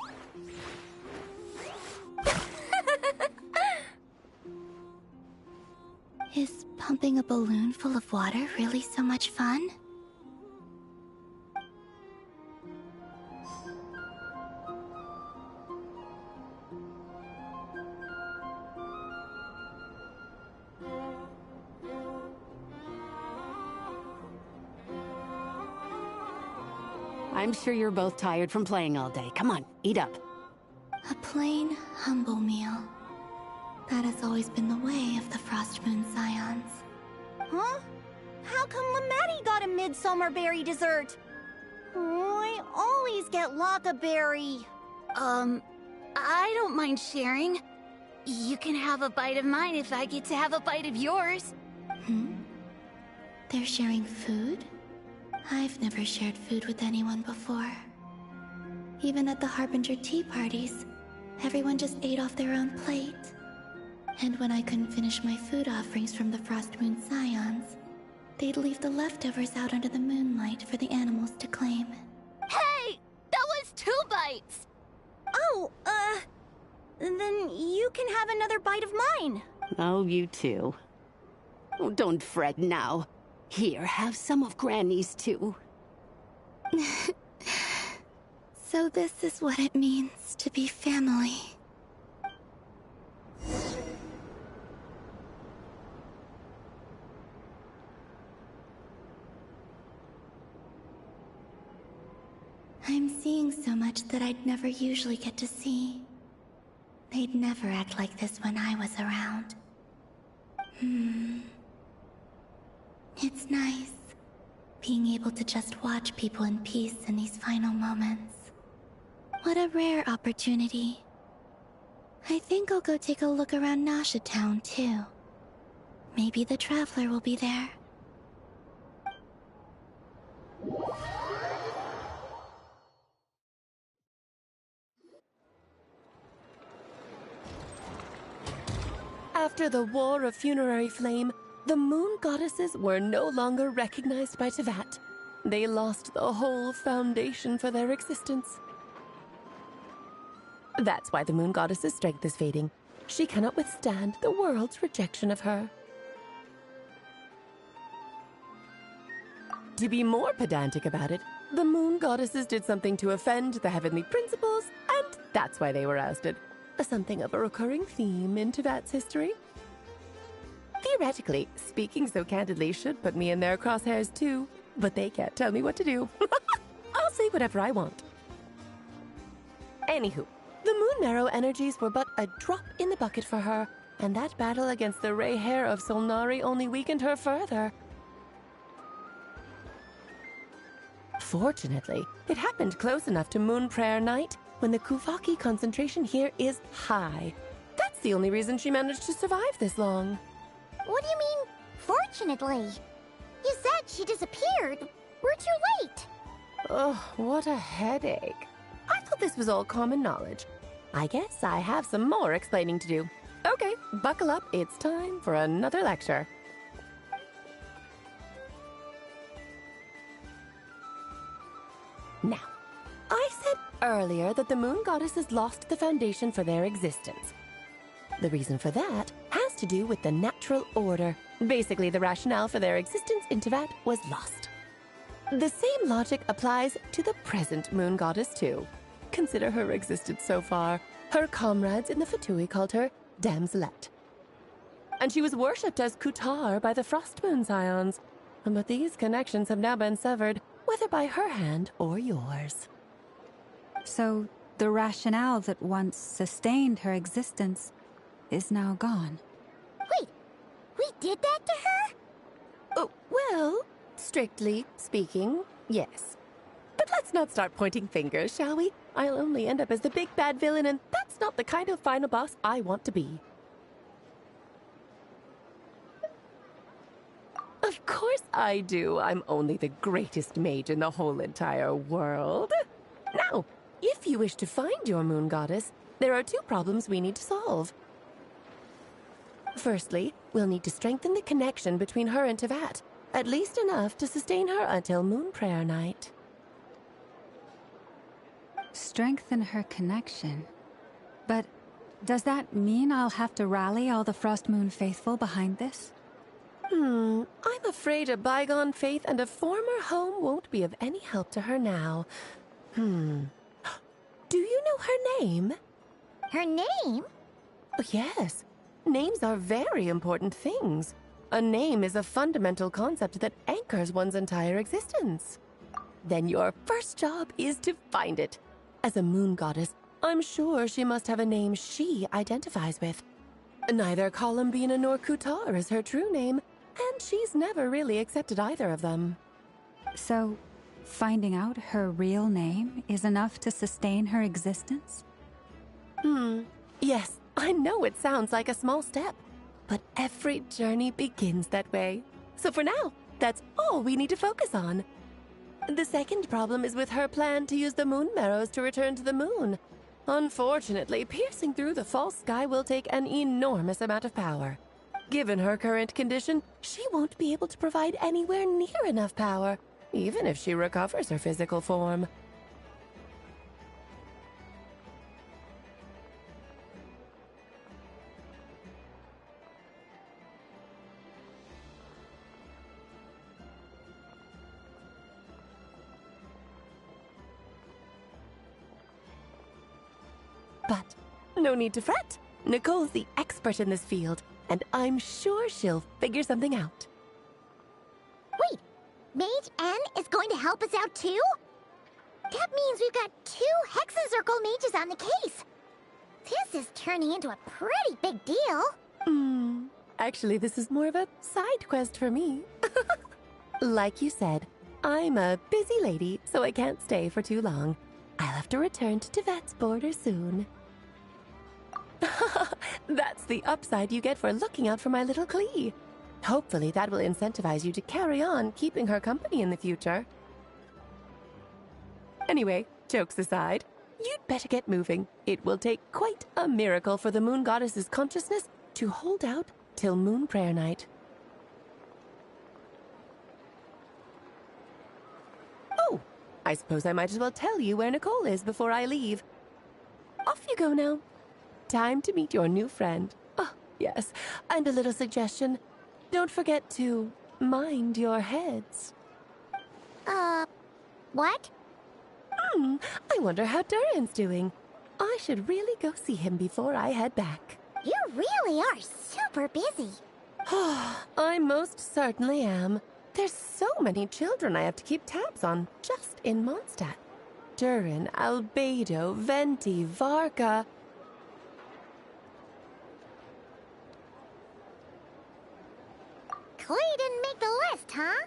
Is pumping a balloon full of water really so much fun? I'm sure you're both tired from playing all day. Come on, eat up. A plain, humble meal. That has always been the way of the Frost Moon Scions. Huh? How come Lametti got a midsummer berry dessert? Oh, I always get Lockaberry. I don't mind sharing. You can have a bite of mine if I get to have a bite of yours. They're sharing food? I've never shared food with anyone before. Even at the Harbinger tea parties, everyone just ate off their own plate. And when I couldn't finish my food offerings from the Frost Moon Scions, they'd leave the leftovers out under the moonlight for the animals to claim. Hey! That was 2 bites! Oh, then you can have another bite of mine. Oh, you too. Oh, don't fret now. Here, have some of Granny's too. So this is what it means to be family. I'm seeing so much that I'd never usually get to see. They'd never act like this when I was around. It's nice, being able to just watch people in peace in these final moments. What a rare opportunity. I think I'll go take a look around Nasha Town, too. Maybe the Traveler will be there. After the War of Funerary Flame, the Moon Goddesses were no longer recognized by Tevat. They lost the whole foundation for their existence. That's why the Moon Goddess's strength is fading. She cannot withstand the world's rejection of her. To be more pedantic about it, the Moon Goddesses did something to offend the heavenly principles, and that's why they were ousted. Something of a recurring theme in Tevat's history. Theoretically, speaking so candidly should put me in their crosshairs too, but they can't tell me what to do. I'll say whatever I want. Anywho, the Moon Marrow energies were but a drop in the bucket for her, and that battle against the Ray Hair of Solnari only weakened her further. Fortunately, it happened close enough to Moon Prayer Night when the Kuvaki concentration here is high. That's the only reason she managed to survive this long. What do you mean, fortunately? You said she disappeared. We're too late. Oh, what a headache. I thought this was all common knowledge. I guess I have some more explaining to do. Okay, buckle up. It's time for another lecture. Now, I said earlier that the Moon Goddesses lost the foundation for their existence. The reason for that has to do with the natural order. Basically, the rationale for their existence in Tevat was lost. The same logic applies to the present Moon Goddess too. Consider her existence so far. Her comrades in the Fatui called her Damselette. And she was worshipped as Kutar by the Frost Moon Scions. But these connections have now been severed, whether by her hand or yours. So, the rationale that once sustained her existence is now gone. Wait, we did that to her? Oh, well, strictly speaking, yes. But let's not start pointing fingers, shall we? I'll only end up as the big bad villain, and that's not the kind of final boss I want to be. Of course I do. I'm only the greatest mage in the whole entire world. Now, if you wish to find your Moon Goddess, there are two problems we need to solve. Firstly, we'll need to strengthen the connection between her and Tevat, at least enough to sustain her until Moon Prayer Night. Strengthen her connection? But does that mean I'll have to rally all the Frost Moon faithful behind this? I'm afraid a bygone faith and a former home won't be of any help to her now. Do you know her name? Her name? Oh, yes. Names are very important things. A name is a fundamental concept that anchors one's entire existence. Then your first job is to find it. As a moon goddess, I'm sure she must have a name she identifies with. Neither Columbina nor Kutar is her true name, and she's never really accepted either of them. So, finding out her real name is enough to sustain her existence? Yes, I know it sounds like a small step, but every journey begins that way. So for now, that's all we need to focus on. The second problem is with her plan to use the moon marrows to return to the moon. Unfortunately, piercing through the false sky will take an enormous amount of power. Given her current condition, she won't be able to provide anywhere near enough power, even if she recovers her physical form. But no need to fret. Nicole's the expert in this field, and I'm sure she'll figure something out. Wait, Mage N is going to help us out too? That means we've got 2 Hexacircle mages on the case. This is turning into a pretty big deal. Actually, this is more of a side quest for me. Like you said, I'm a busy lady, so I can't stay for too long. I'll have to return to Tevat's border soon. That's the upside you get for looking out for my little Klee. Hopefully that will incentivize you to carry on keeping her company in the future. Anyway, jokes aside, you'd better get moving. It will take quite a miracle for the Moon Goddess's consciousness to hold out till Moon Prayer Night. Oh, I suppose I might as well tell you where Nicole is before I leave. Off you go now. Time to meet your new friend. Oh, yes, and a little suggestion. Don't forget to mind your heads. What? I wonder how Durin's doing. I should really go see him before I head back. You really are super busy. I most certainly am. There's so many children I have to keep tabs on just in Mondstadt. Durin, Albedo, Venti, Varka. Klee didn't make the list, huh?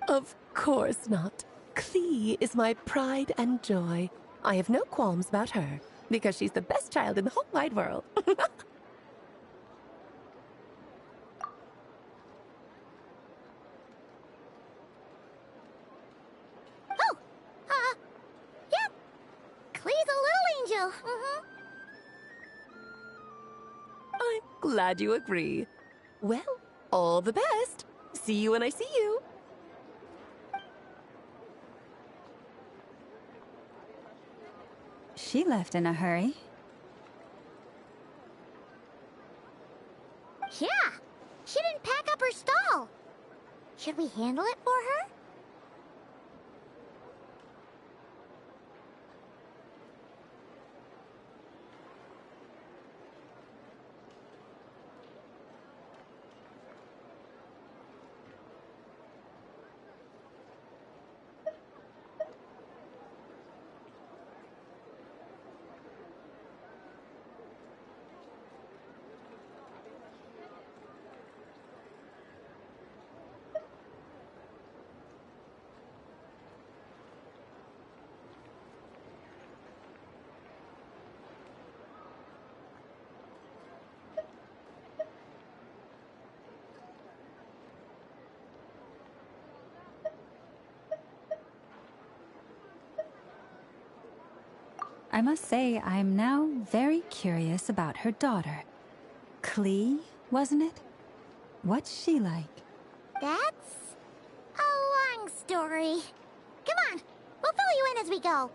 Of course not. Klee is my pride and joy. I have no qualms about her, because she's the best child in the whole wide world. Yep. Klee's a little angel. I'm glad you agree. Well, all the best. See you when I see you. She left in a hurry. Yeah, she didn't pack up her stall. Should we handle it for her? I must say, I'm now very curious about her daughter. Klee, wasn't it? What's she like? That's a long story. Come on, we'll fill you in as we go.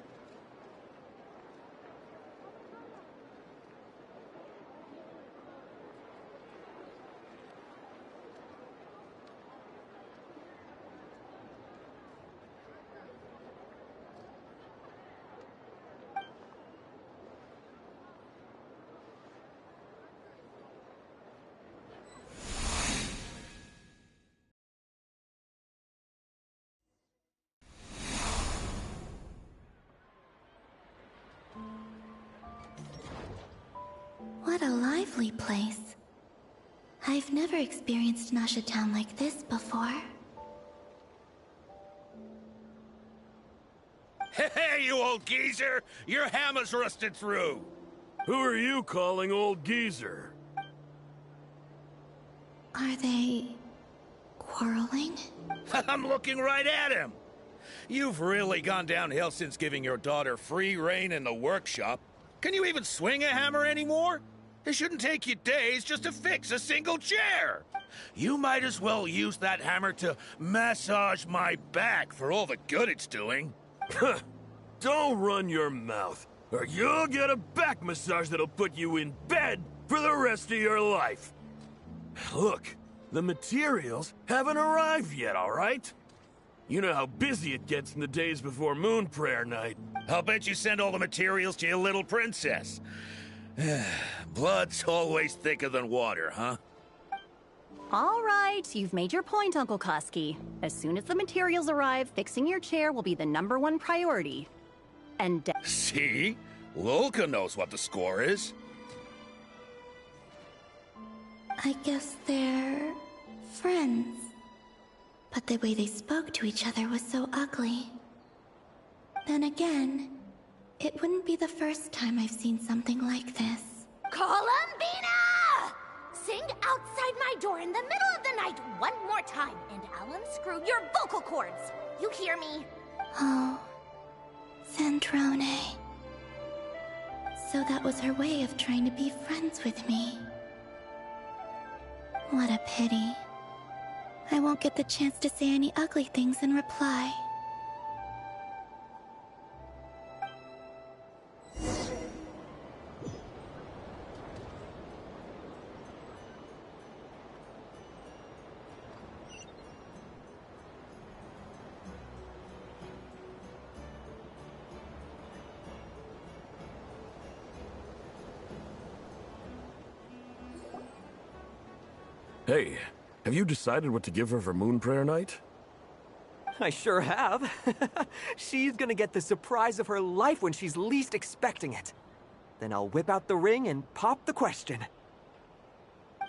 What a lively place. I've never experienced Nasha Town like this before. Hey, you old geezer! Your hammer's rusted through! Who are you calling old geezer? Are they quarreling? I'm looking right at him! You've really gone downhill since giving your daughter free rein in the workshop. Can you even swing a hammer anymore? It shouldn't take you days just to fix a single chair. You might as well use that hammer to massage my back for all the good it's doing. Don't run your mouth, or you'll get a back massage that'll put you in bed for the rest of your life. Look, the materials haven't arrived yet, all right? You know how busy it gets in the days before Moon Prayer Night. I'll bet you send all the materials to your little princess. Blood's always thicker than water, huh? All right, you've made your point, Uncle Koski. As soon as the materials arrive, fixing your chair will be the #1 priority. And see? Lolka knows what the score is. I guess they're friends. But the way they spoke to each other was so ugly. Then again, it wouldn't be the first time I've seen something like this. Columbina! sing outside my door in the middle of the night one more time, and I'll unscrew your vocal cords. You hear me? Oh, Zandrone. So that was her way of trying to be friends with me. What a pity. I won't get the chance to say any ugly things in reply. Hey, have you decided what to give her for Moon Prayer Night? I sure have. She's gonna get the surprise of her life when she's least expecting it. Then I'll whip out the ring and pop the question.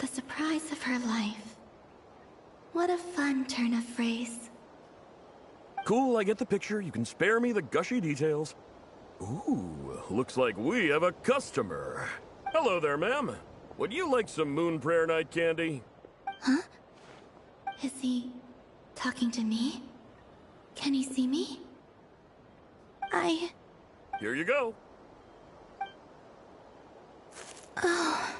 The surprise of her life. What a fun turn of phrase. Cool, I get the picture. You can spare me the gushy details. Ooh, looks like we have a customer. Hello there, ma'am. Would you like some Moon Prayer Night candy? Huh? Is he talking to me? Can he see me? Here you go. Oh.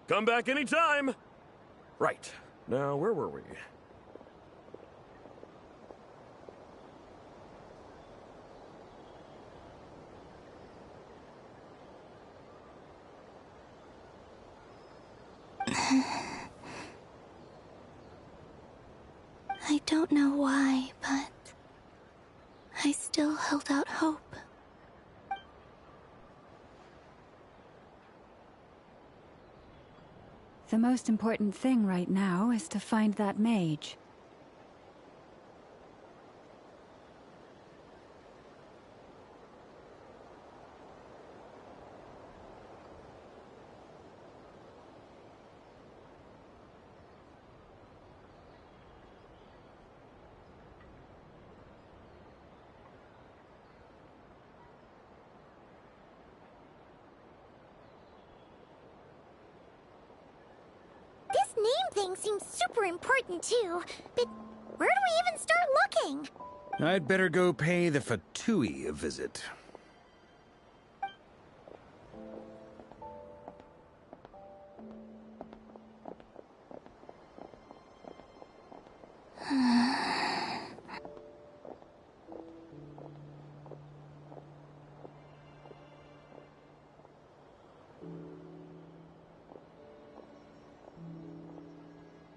Come back anytime. Right. Now, where were we? I don't know why, but I still held out hope. The most important thing right now is to find that mage. This name thing seems super important too, but where do we even start looking? I'd better go pay the Fatui a visit.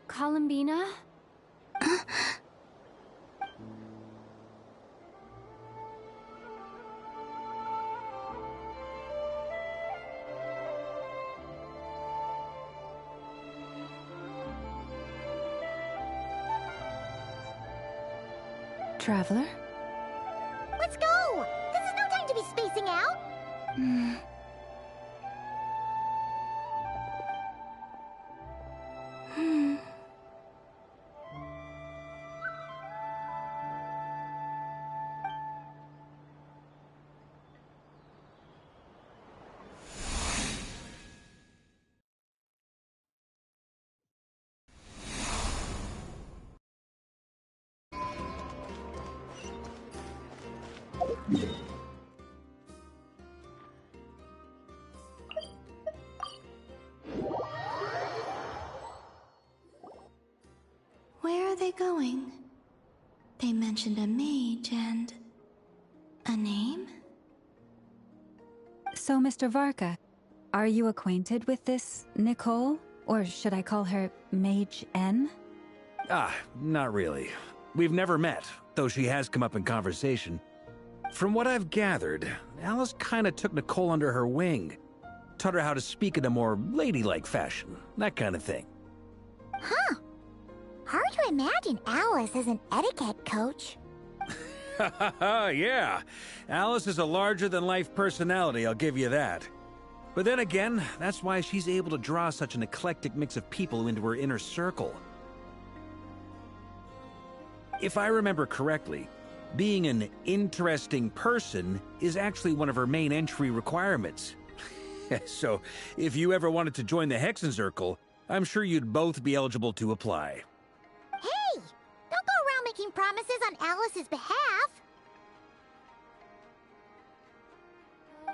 Columbina? Traveler? Let's go! This is no time to be spacing out! Where are they going? They mentioned a mage and... a name? So, Mr. Varka, are you acquainted with this Nicole? Or should I call her Mage N? Not really. We've never met, though she has come up in conversation. From what I've gathered, Alice kinda took Nicole under her wing. Taught her how to speak in a more ladylike fashion, that kind of thing. Huh. Hard to imagine Alice as an etiquette coach. Yeah. Alice is a larger-than-life personality, I'll give you that. But then again, that's why she's able to draw such an eclectic mix of people into her inner circle. If I remember correctly, being an interesting person is actually one of her main entry requirements. So, if you ever wanted to join the Hexenzirkel, I'm sure you'd both be eligible to apply. Hey! Don't go around making promises on Alice's behalf.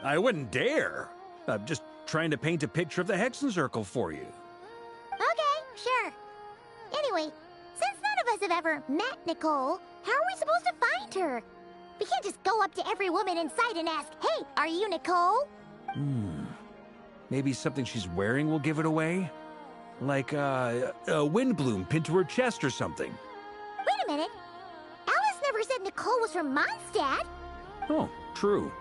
I wouldn't dare. I'm just trying to paint a picture of the Hexenzirkel for you. Okay, sure. Anyway, since none of us have ever met Nicole, how are we supposed to find her? We can't just go up to every woman in sight and ask, "Hey, are you Nicole?" Maybe something she's wearing will give it away? Like, a windbloom pinned to her chest or something. Wait a minute. Alice never said Nicole was from Mondstadt. Oh, true.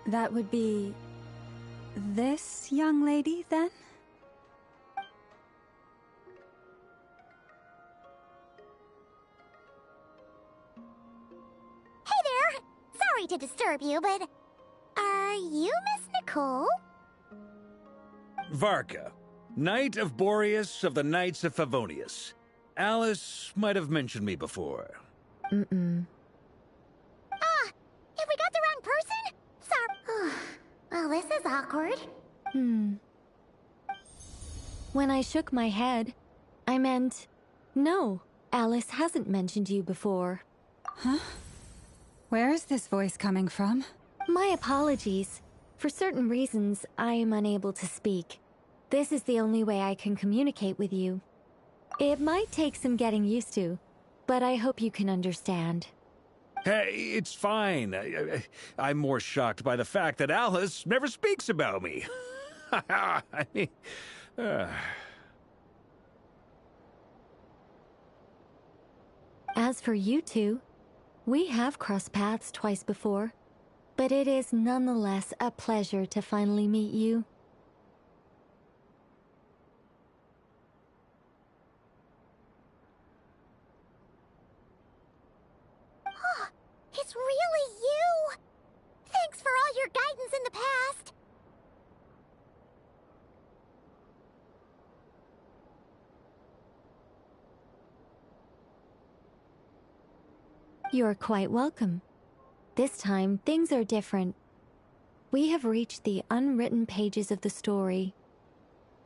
That would be this young lady, then? Hey there! Sorry to disturb you, but are you Miss Nicole? Varka, Knight of Boreas of the Knights of Favonius. Alice might have mentioned me before. Mm-mm. Have we got the wrong person? Sorry. Well, this is awkward. When I shook my head, I meant, no, Alice hasn't mentioned you before. Huh? Where is this voice coming from? My apologies. For certain reasons, I am unable to speak. This is the only way I can communicate with you. It might take some getting used to, but I hope you can understand. Hey, it's fine. I'm more shocked by the fact that Alice never speaks about me. I mean, As for you two, we have crossed paths twice before, but it is nonetheless a pleasure to finally meet you. It's really you! Thanks for all your guidance in the past! You're quite welcome. This time, things are different. We have reached the unwritten pages of the story.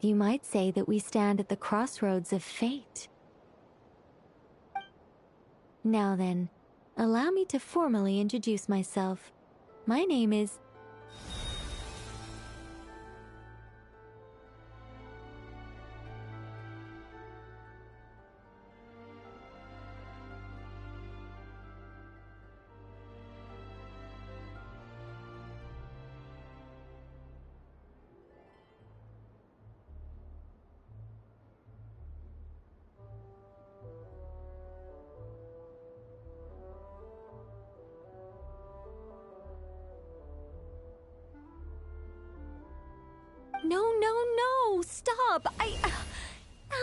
You might say that we stand at the crossroads of fate. Now then, allow me to formally introduce myself. My name is... No, stop!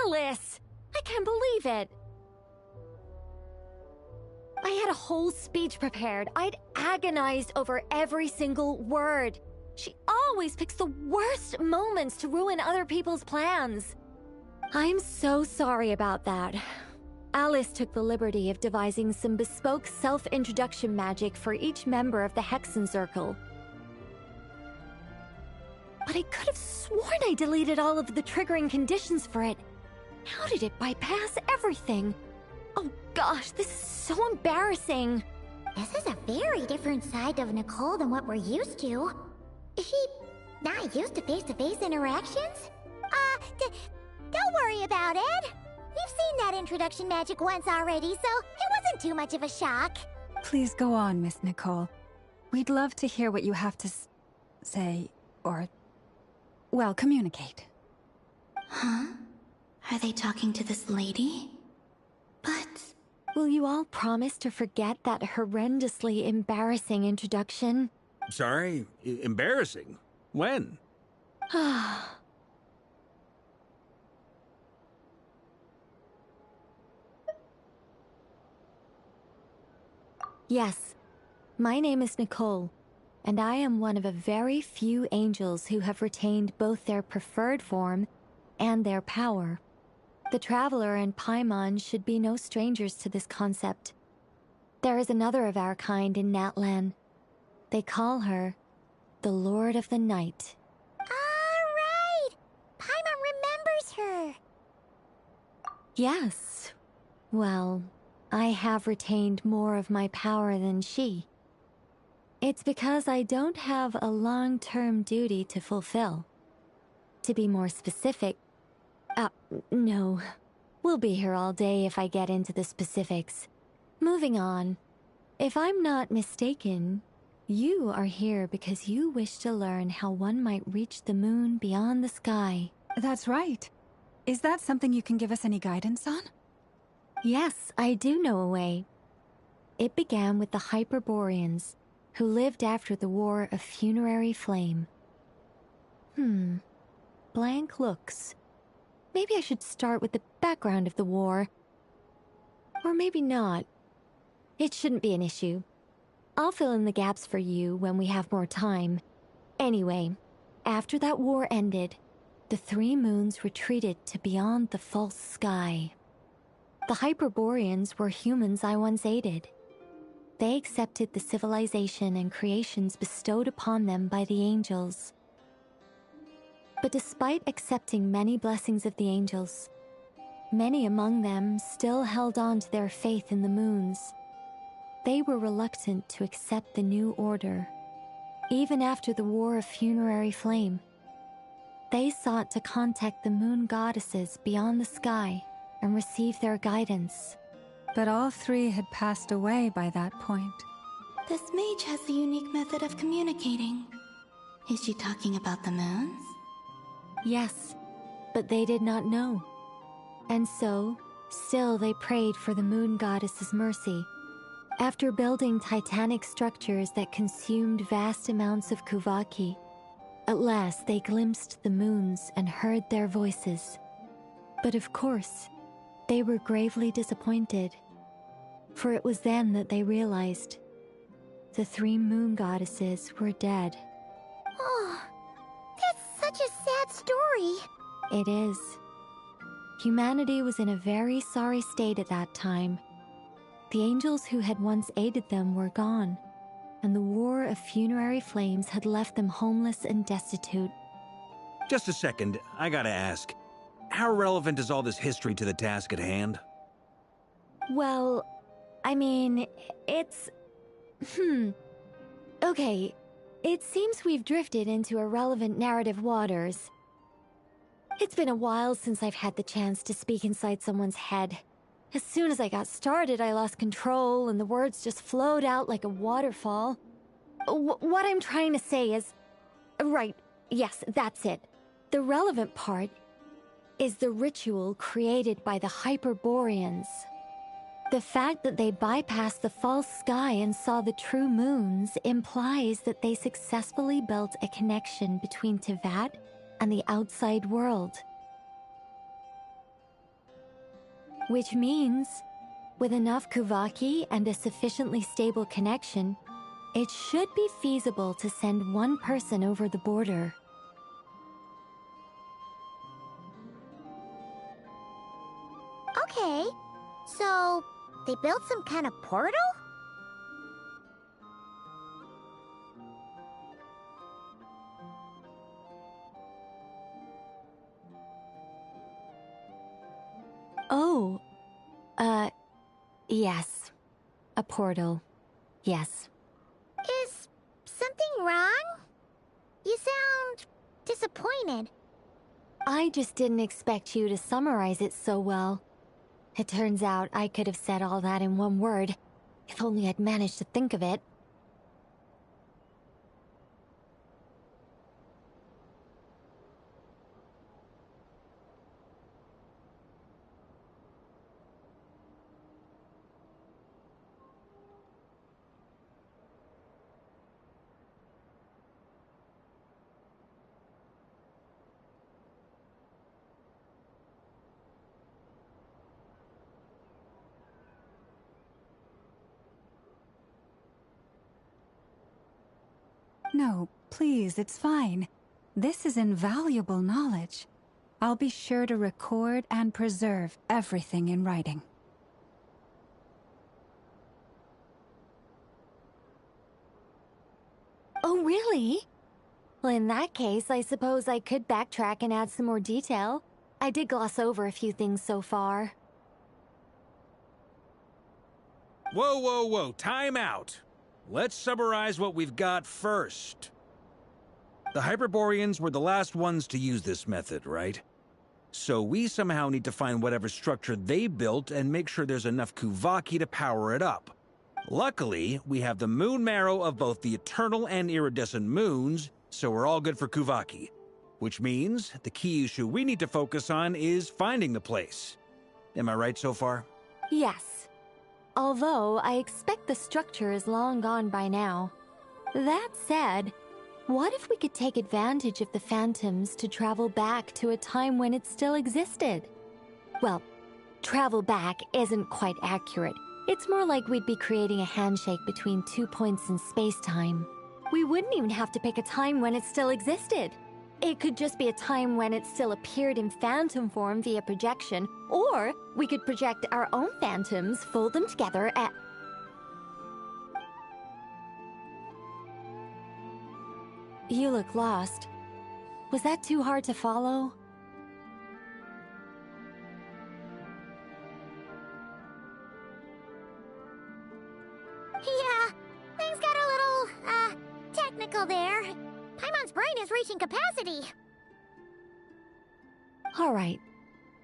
Alice! I can't believe it! I had a whole speech prepared. I'd agonized over every single word. She always picks the worst moments to ruin other people's plans. I'm so sorry about that. Alice took the liberty of devising some bespoke self-introduction magic for each member of the Hexenzirkel. But I could have sworn I deleted all of the triggering conditions for it. How did it bypass everything? Oh gosh, this is so embarrassing. This is a very different side of Nicole than what we're used to. Is she not used to face-to-face interactions? Don't worry about it. We've seen that introduction magic once already, so it wasn't too much of a shock. Please go on, Miss Nicole. We'd love to hear what you have to say, or... well, communicate. Huh? Are they talking to this lady? But... will you all promise to forget that horrendously embarrassing introduction? sorry, embarrassing. When? Yes, my name is Nicole, and I am one of a very few angels who have retained both their preferred form and their power. The Traveler and Paimon should be no strangers to this concept. There is another of our kind in Natlan. They call her the Lord of the Night. Alright! Paimon remembers her! Yes. Well, I have retained more of my power than she. It's because I don't have a long-term duty to fulfill. To be more specific... no. We'll be here all day if I get into the specifics. Moving on. If I'm not mistaken, you are here because you wish to learn how one might reach the moon beyond the sky. That's right. Is that something you can give us any guidance on? Yes, I do know a way. It began with the Hyperboreans, who lived after the War of Funerary Flame. Blank looks. Maybe I should start with the background of the war. Or maybe not. It shouldn't be an issue. I'll fill in the gaps for you when we have more time. Anyway, after that war ended, the three moons retreated to beyond the false sky. The Hyperboreans were humans I once aided. They accepted the civilization and creations bestowed upon them by the angels. But despite accepting many blessings of the angels, many among them still held on to their faith in the moons. They were reluctant to accept the new order. Even after the War of Funerary Flame, they sought to contact the moon goddesses beyond the sky and receive their guidance. But all three had passed away by that point. This mage has a unique method of communicating. Is she talking about the moons? Yes, but they did not know. And so, still they prayed for the moon goddess's mercy. After building titanic structures that consumed vast amounts of Kuvaki, at last they glimpsed the moons and heard their voices. But of course, they were gravely disappointed, for it was then that they realized the three moon goddesses were dead. Oh, that's such a sad story. It is. Humanity was in a very sorry state at that time. The angels who had once aided them were gone, and the War of Funerary Flames had left them homeless and destitute. Just a second, I gotta ask. How relevant is all this history to the task at hand? Well, I mean, it's... Okay, it seems we've drifted into irrelevant narrative waters. It's been a while since I've had the chance to speak inside someone's head. As soon as I got started, I lost control and the words just flowed out like a waterfall. What I'm trying to say is... Right, yes, that's it. The relevant part is the ritual created by the Hyperboreans. The fact that they bypassed the false sky and saw the true moons implies that they successfully built a connection between Teyvat and the outside world. Which means, with enough Kuvaki and a sufficiently stable connection, it should be feasible to send one person over the border. Okay, so they built some kind of portal? Oh, yes. A portal. Yes. Is something wrong? You sound disappointed. I just didn't expect you to summarize it so well. It turns out I could have said all that in one word, if only I'd managed to think of it. No, please, it's fine. This is invaluable knowledge. I'll be sure to record and preserve everything in writing. Oh, really? Well, in that case, I suppose I could backtrack and add some more detail. I did gloss over a few things so far. Whoa, whoa, whoa, time out. Let's summarize what we've got first. The Hyperboreans were the last ones to use this method, right? So we somehow need to find whatever structure they built and make sure there's enough Kuvaki to power it up. Luckily, we have the moon marrow of both the eternal and iridescent moons, so we're all good for Kuvaki. Which means the key issue we need to focus on is finding the place. Am I right so far? Yes. Although, I expect the structure is long gone by now. That said, what if we could take advantage of the phantoms to travel back to a time when it still existed? Well, travel back isn't quite accurate. It's more like we'd be creating a handshake between 2 points in space-time. We wouldn't even have to pick a time when it still existed. It could just be a time when it still appeared in phantom form via projection, or we could project our own phantoms, fold them together, and... You look lost. Was that too hard to follow? Yeah, things got a little, technical there. Paimon's brain is reaching capacity. Alright,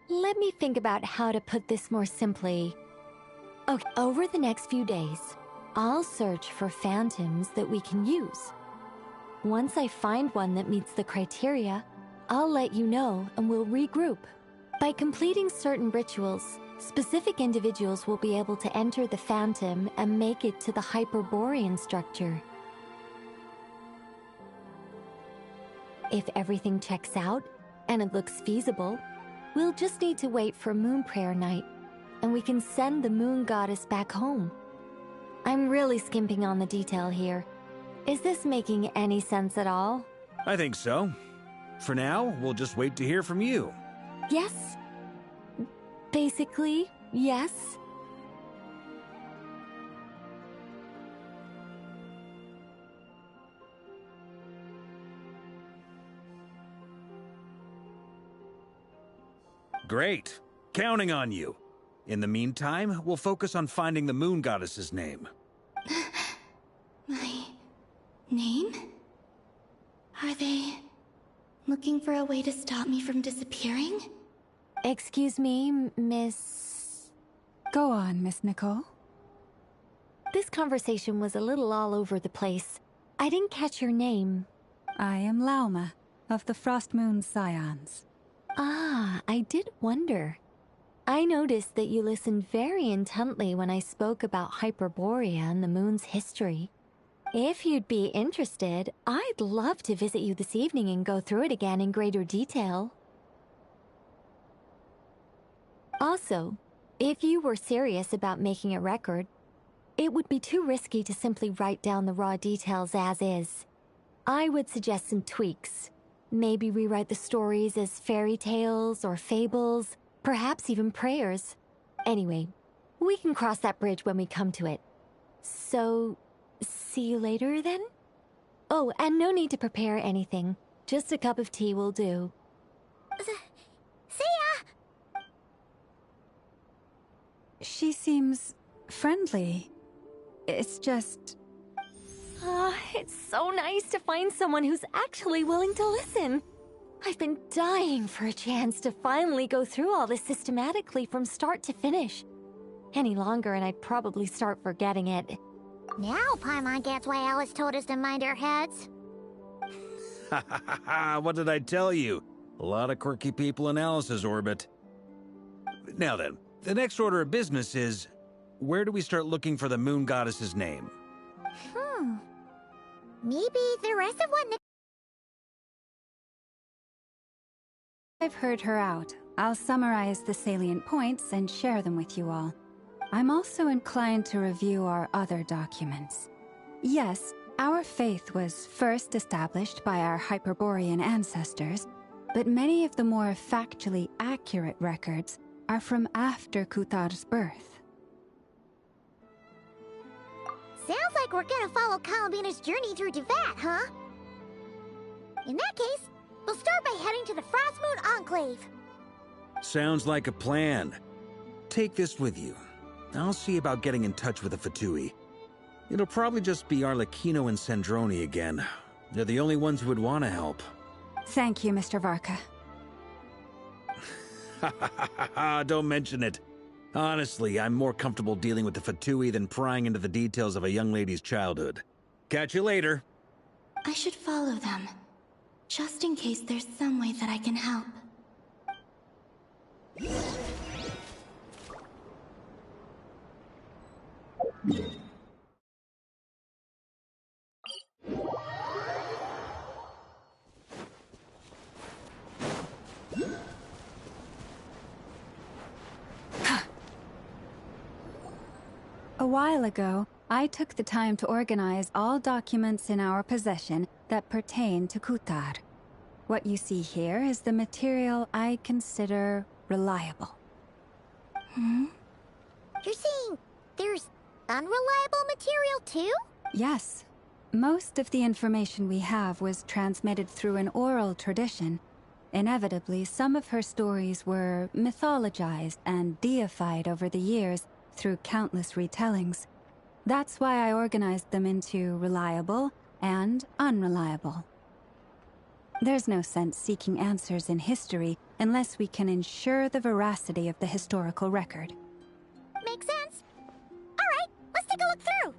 let me think about how to put this more simply. Okay, over the next few days, I'll search for phantoms that we can use. Once I find one that meets the criteria, I'll let you know and we'll regroup. By completing certain rituals, specific individuals will be able to enter the phantom and make it to the Hyperborean structure. If everything checks out, and it looks feasible, we'll just need to wait for Moon Prayer Night, and we can send the Moon Goddess back home. I'm really skimping on the detail here. Is this making any sense at all? I think so. For now, we'll just wait to hear from you. Yes. Basically, yes. Great. Counting on you. In the meantime, we'll focus on finding the Moon Goddess's name. My name? Are they looking for a way to stop me from disappearing? Excuse me, Miss... Go on, Miss Nicole. This conversation was a little all over the place. I didn't catch your name. I am Lauma, of the Frost Moon Scions. Ah, I did wonder. I noticed that you listened very intently when I spoke about Hyperborea and the moon's history. If you'd be interested, I'd love to visit you this evening and go through it again in greater detail. Also, if you were serious about making a record, it would be too risky to simply write down the raw details as is. I would suggest some tweaks. Maybe rewrite the stories as fairy tales or fables, perhaps even prayers. Anyway, we can cross that bridge when we come to it. So, see you later then? Oh, and no need to prepare anything. Just a cup of tea will do. See ya! She seems friendly. It's just... It's so nice to find someone who's actually willing to listen. I've been dying for a chance to finally go through all this systematically from start to finish. Any longer and I'd probably start forgetting it. Now Paimon gets why Alice told us to mind our heads. Ha ha ha ha, what did I tell you? A lot of quirky people in Alice's orbit. Now then, the next order of business is, where do we start looking for the Moon Goddess's name? Maybe the rest of what I've heard her out. I'll summarize the salient points and share them with you all. I'm also inclined to review our other documents. Yes, our faith was first established by our Hyperborean ancestors, but many of the more factually accurate records are from after Kuthar's birth. Sounds like we're gonna follow Columbina's journey through Devat, huh? In that case, we'll start by heading to the Frostmoon Enclave. Sounds like a plan. Take this with you. I'll see about getting in touch with the Fatui. It'll probably just be Arlecchino and Sandroni again. They're the only ones who would want to help. Thank you, Mr. Varka. Don't mention it. Honestly, I'm more comfortable dealing with the Fatui than prying into the details of a young lady's childhood. Catch you later. I should follow them, just in case there's some way that I can help. A while ago, I took the time to organize all documents in our possession that pertain to Kutar. What you see here is the material I consider reliable. You're saying there's unreliable material too? Yes. Most of the information we have was transmitted through an oral tradition. Inevitably, some of her stories were mythologized and deified over the years through countless retellings. That's why I organized them into reliable and unreliable. There's no sense seeking answers in history unless we can ensure the veracity of the historical record. Makes sense. Alright, let's take a look through.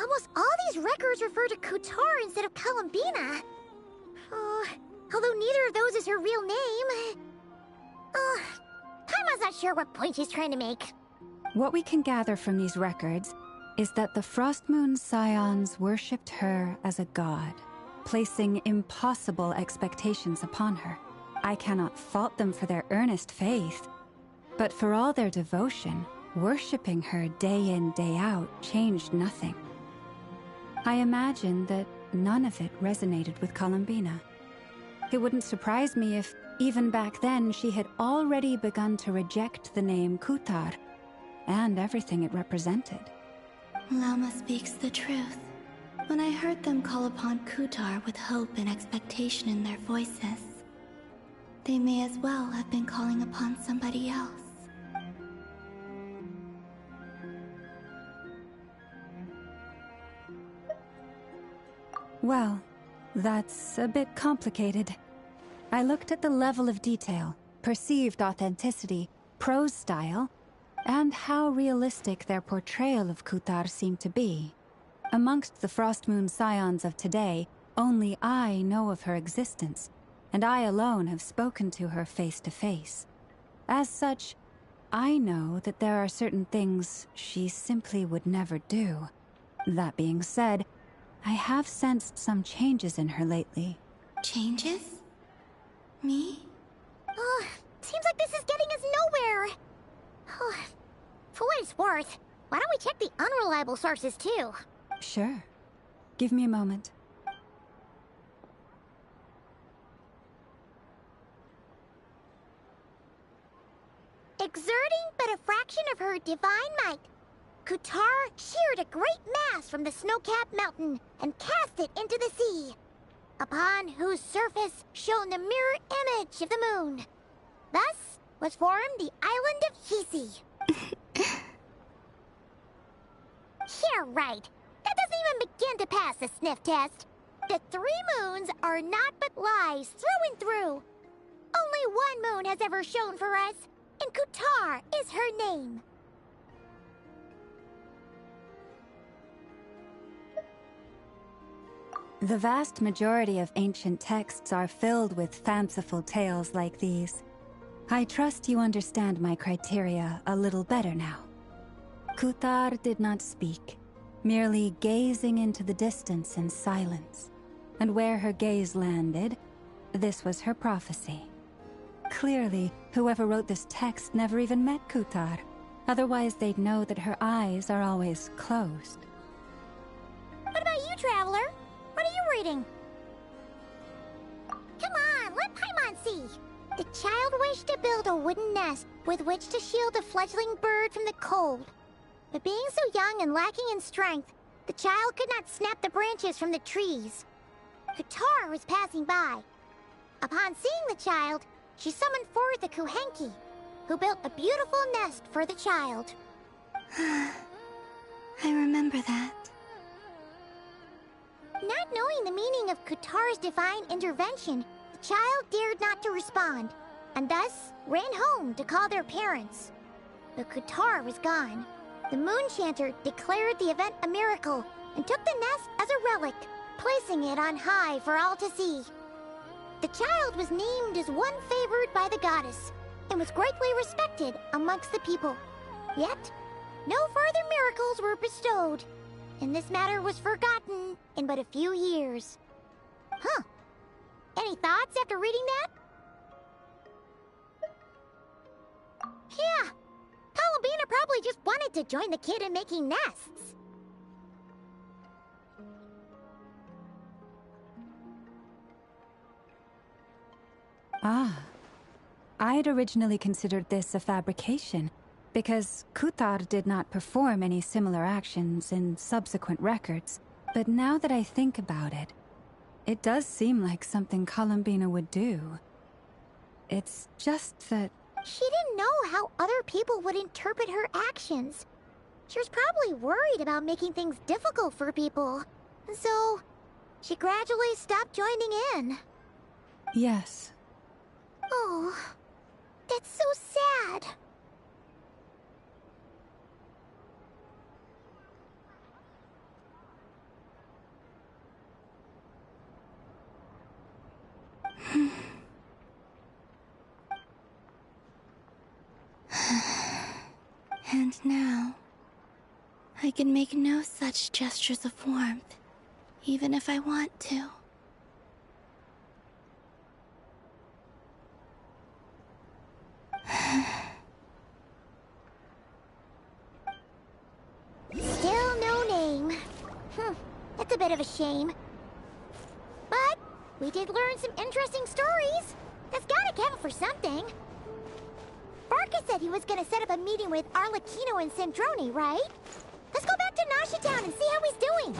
Almost all these records refer to Kutar instead of Columbina. Although neither of those is her real name. Taima's not sure what point she's trying to make. What we can gather from these records is that the Frostmoon Scions worshipped her as a god, placing impossible expectations upon her. I cannot fault them for their earnest faith, but for all their devotion, worshipping her day in, day out changed nothing. I imagine that none of it resonated with Columbina. It wouldn't surprise me if, even back then, she had already begun to reject the name Kutar and everything it represented. Lama speaks the truth. When I heard them call upon Kutar with hope and expectation in their voices, they may as well have been calling upon somebody else. Well, that's a bit complicated. I looked at the level of detail, perceived authenticity, prose style, and how realistic their portrayal of Kutar seemed to be. Amongst the Frostmoon Scions of today, only I know of her existence, and I alone have spoken to her face to face. As such, I know that there are certain things she simply would never do. That being said, I have sensed some changes in her lately. Changes? Me? Seems like this is getting us nowhere. For what it's worth, why don't we check the unreliable sources too? Sure. Give me a moment. Exerting but a fraction of her divine might, Kutar sheared a great mass from the snow-capped mountain and cast it into the sea, upon whose surface shone the mirror image of the moon. Thus was formed the island of Hisi. Yeah, right. That doesn't even begin to pass the sniff test. The 3 moons are not but lies through and through. Only one moon has ever shone for us, and Kutar is her name. The vast majority of ancient texts are filled with fanciful tales like these. I trust you understand my criteria a little better now. Kutar did not speak, merely gazing into the distance in silence. And where her gaze landed, this was her prophecy. Clearly, whoever wrote this text never even met Kutar. Otherwise, they'd know that her eyes are always closed. What about you, Traveler? What are you reading? Come on, let Paimon see. The child wished to build a wooden nest with which to shield the fledgling bird from the cold. But being so young and lacking in strength, the child could not snap the branches from the trees. Kutar was passing by. Upon seeing the child, she summoned forth the Kuhenki, who built a beautiful nest for the child. I remember that. Not knowing the meaning of Kutar's divine intervention, the child dared not to respond, and thus ran home to call their parents. But Kutar was gone. The Moon Chanter declared the event a miracle and took the nest as a relic, placing it on high for all to see. The child was named as one favored by the goddess, and was greatly respected amongst the people. Yet, no further miracles were bestowed, and this matter was forgotten in but a few years. Huh. Any thoughts after reading that? Yeah. Columbina probably just wanted to join the kid in making nests. Ah. I'd originally considered this a fabrication, because Kutar did not perform any similar actions in subsequent records. But now that I think about it, it does seem like something Columbina would do. It's just that... She didn't know how other people would interpret her actions. She was probably worried about making things difficult for people. So, she gradually stopped joining in. Yes. Oh, that's so sad. And now, I can make no such gestures of warmth, even if I want to. Still no name. That's a bit of a shame. But we did learn some interesting stories. That's gotta count for something. Barca said he was gonna set up a meeting with Arlecchino and Sandrone, right? Let's go back to Nasha Town and see how he's doing.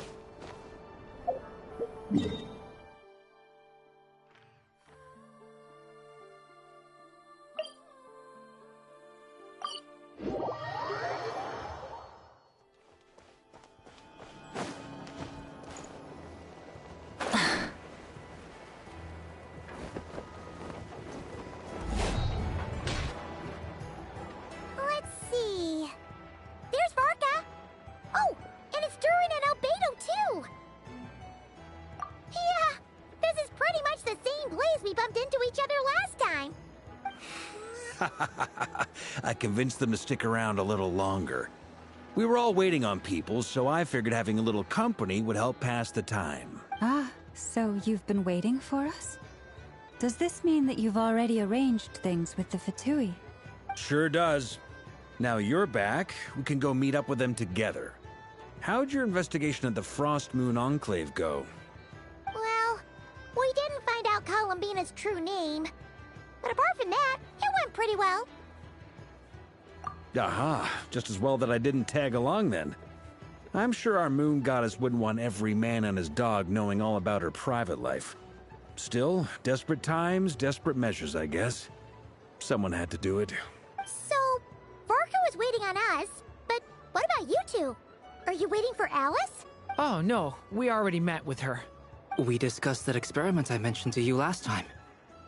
Let's see. There's Varka. Oh, and it's Durin and Albedo too. Yeah, this is pretty much the same place we bumped into each other last time. I convinced them to stick around a little longer. We were all waiting on people, so I figured having a little company would help pass the time. Ah, so you've been waiting for us? Does this mean that you've already arranged things with the Fatui? Sure does. Now you're back, we can go meet up with them together. How'd your investigation at the Frost Moon Enclave go? Well, we didn't find out Columbina's true name. But apart from that, it went pretty well. Aha, just as well that I didn't tag along then. I'm sure our moon goddess wouldn't want every man and his dog knowing all about her private life. Still, desperate times, desperate measures, I guess. Someone had to do it. So, Varka was waiting on us, but what about you two? Are you waiting for Alice? Oh, no. We already met with her. We discussed that experiment I mentioned to you last time.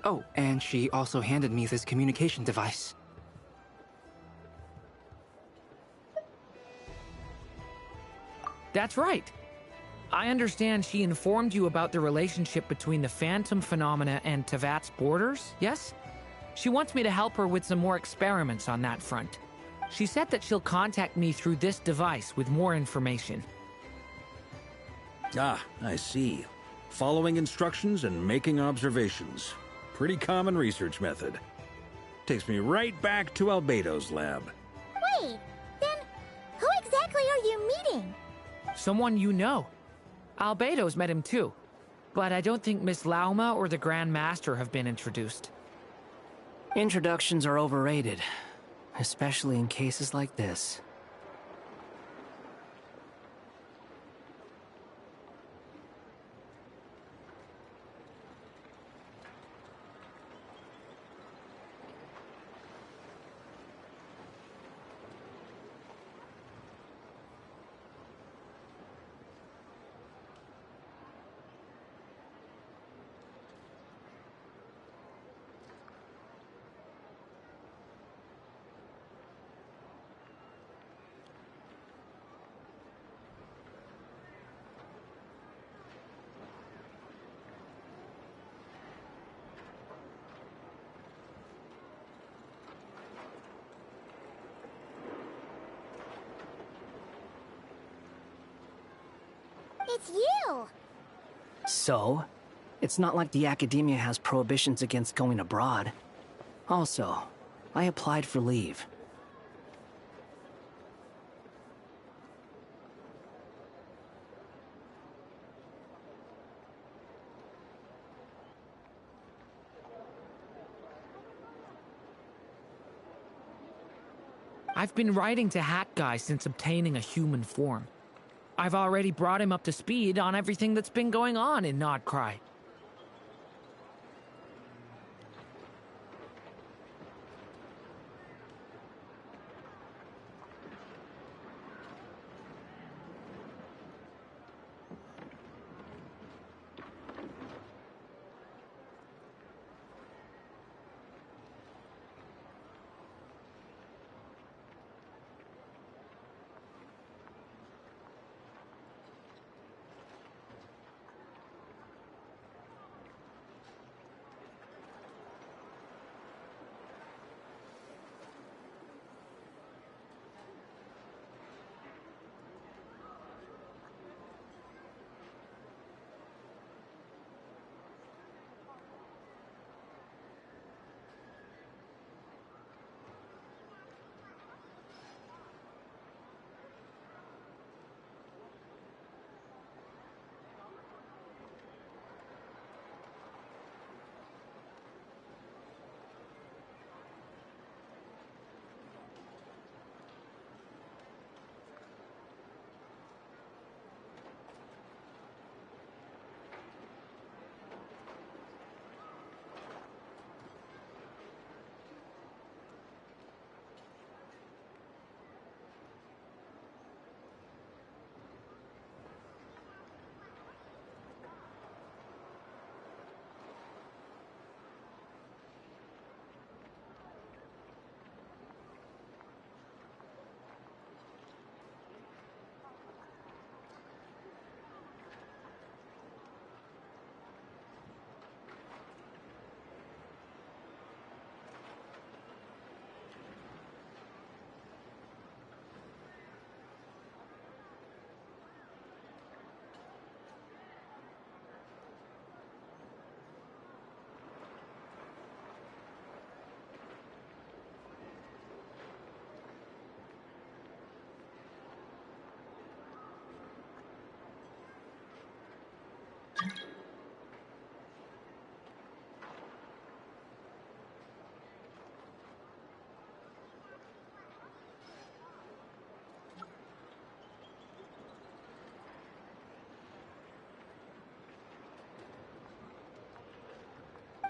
Oh, and she also handed me this communication device. That's right. I understand she informed you about the relationship between the phantom phenomena and Tevat's borders, yes? She wants me to help her with some more experiments on that front. She said that she'll contact me through this device with more information. Ah, I see. Following instructions and making observations. Pretty common research method. Takes me right back to Albedo's lab. Wait, then who exactly are you meeting? Someone you know. Albedo's met him too. But I don't think Miss Lauma or the Grand Master have been introduced. Introductions are overrated, especially in cases like this. It's you! So? It's not like the Academia has prohibitions against going abroad. Also, I applied for leave. I've been writing to Hat Guy since obtaining a human form. I've already brought him up to speed on everything that's been going on in Nodcry.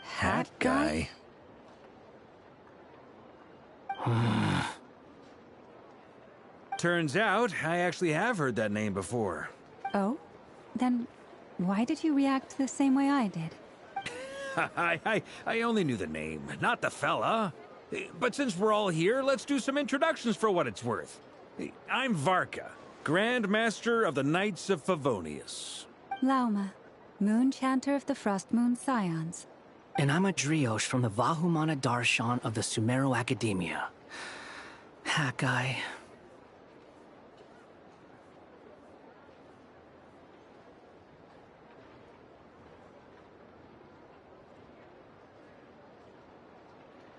Hat Guy? Turns out, I actually have heard that name before. Oh? Then why did you react the same way I did? I only knew the name, not the fella. But since we're all here, let's do some introductions for what it's worth. I'm Varka, Grand Master of the Knights of Favonius. Lauma, Moon Chanter of the Frost Moon Scions. And I'm a Driosh from the Vahumana Darshan of the Sumero Academia. Hat Guy.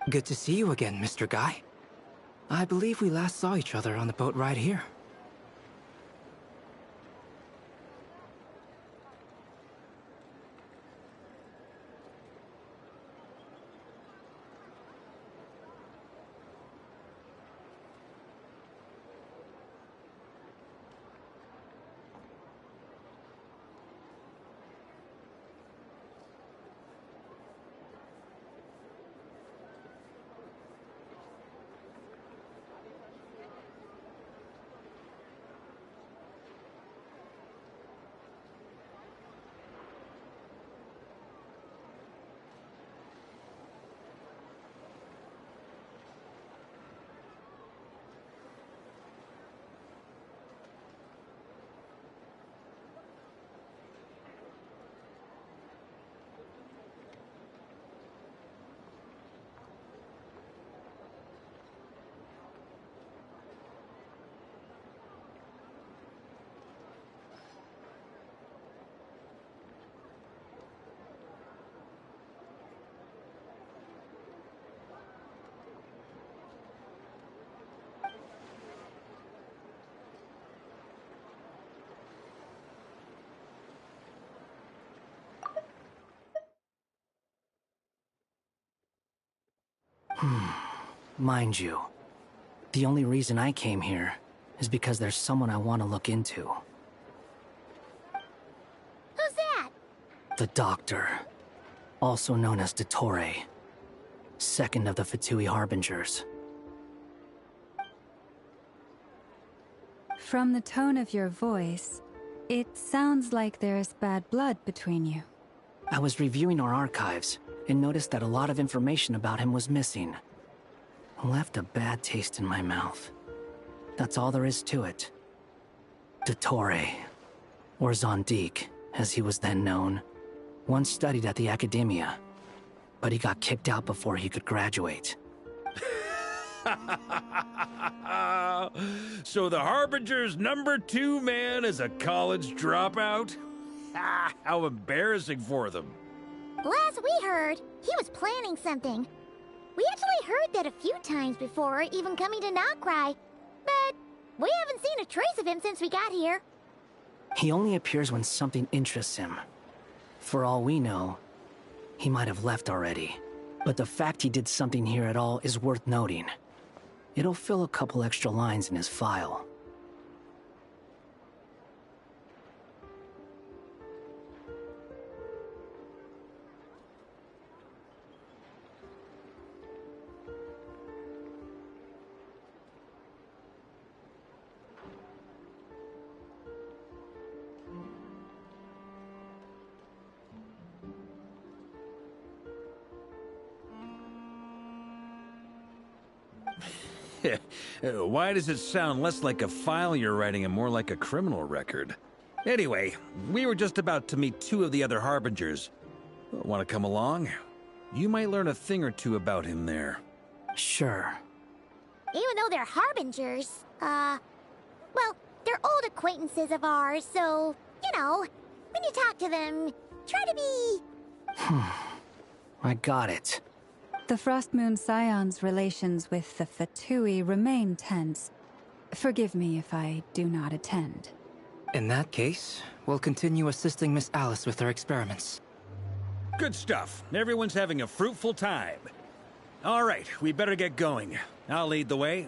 Good to see you again, Mr. Guy. I believe we last saw each other on the boat ride here. Mind you, the only reason I came here is because there's someone I want to look into. Who's that? The Doctor, also known as Dottore, second of the Fatui Harbingers. From the tone of your voice, it sounds like there's bad blood between you. I was reviewing our archives and noticed that a lot of information about him was missing. Left a bad taste in my mouth. That's all there is to it. Dottore, or Zondique, as he was then known, once studied at the Academia, but he got kicked out before he could graduate. So the Harbinger's #2 man is a college dropout? How embarrassing for them. Last we heard, he was planning something. We actually heard that a few times before, even coming to Noctri. But we haven't seen a trace of him since we got here. He only appears when something interests him. For all we know, he might have left already. But the fact he did something here at all is worth noting. It'll fill a couple extra lines in his file. Why does it sound less like a file you're writing and more like a criminal record? Anyway, we were just about to meet 2 of the other Harbingers. Want to come along? You might learn a thing or two about him there. Sure. Even though they're Harbingers, well, they're old acquaintances of ours, so, you know, when you talk to them, try to be... I got it. The Frostmoon Scion's relations with the Fatui remain tense. Forgive me if I do not attend. In that case, we'll continue assisting Miss Alice with her experiments. Good stuff. Everyone's having a fruitful time. All right, we better get going. I'll lead the way.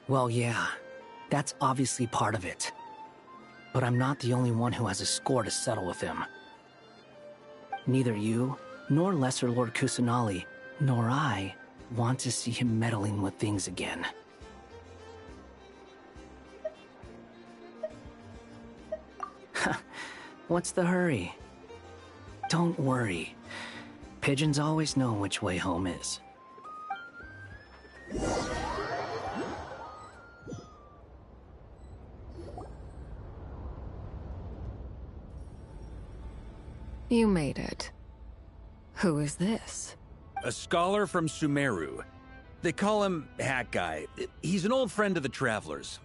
Well, yeah, that's obviously part of it. But I'm not the only one who has a score to settle with him. Neither you, nor Lesser Lord Kusanali, nor I want to see him meddling with things again. What's the hurry? Don't worry. Pigeons always know which way home is. You made it. Who is this? A scholar from Sumeru. They call him Hat Guy. He's an old friend of the Travelers.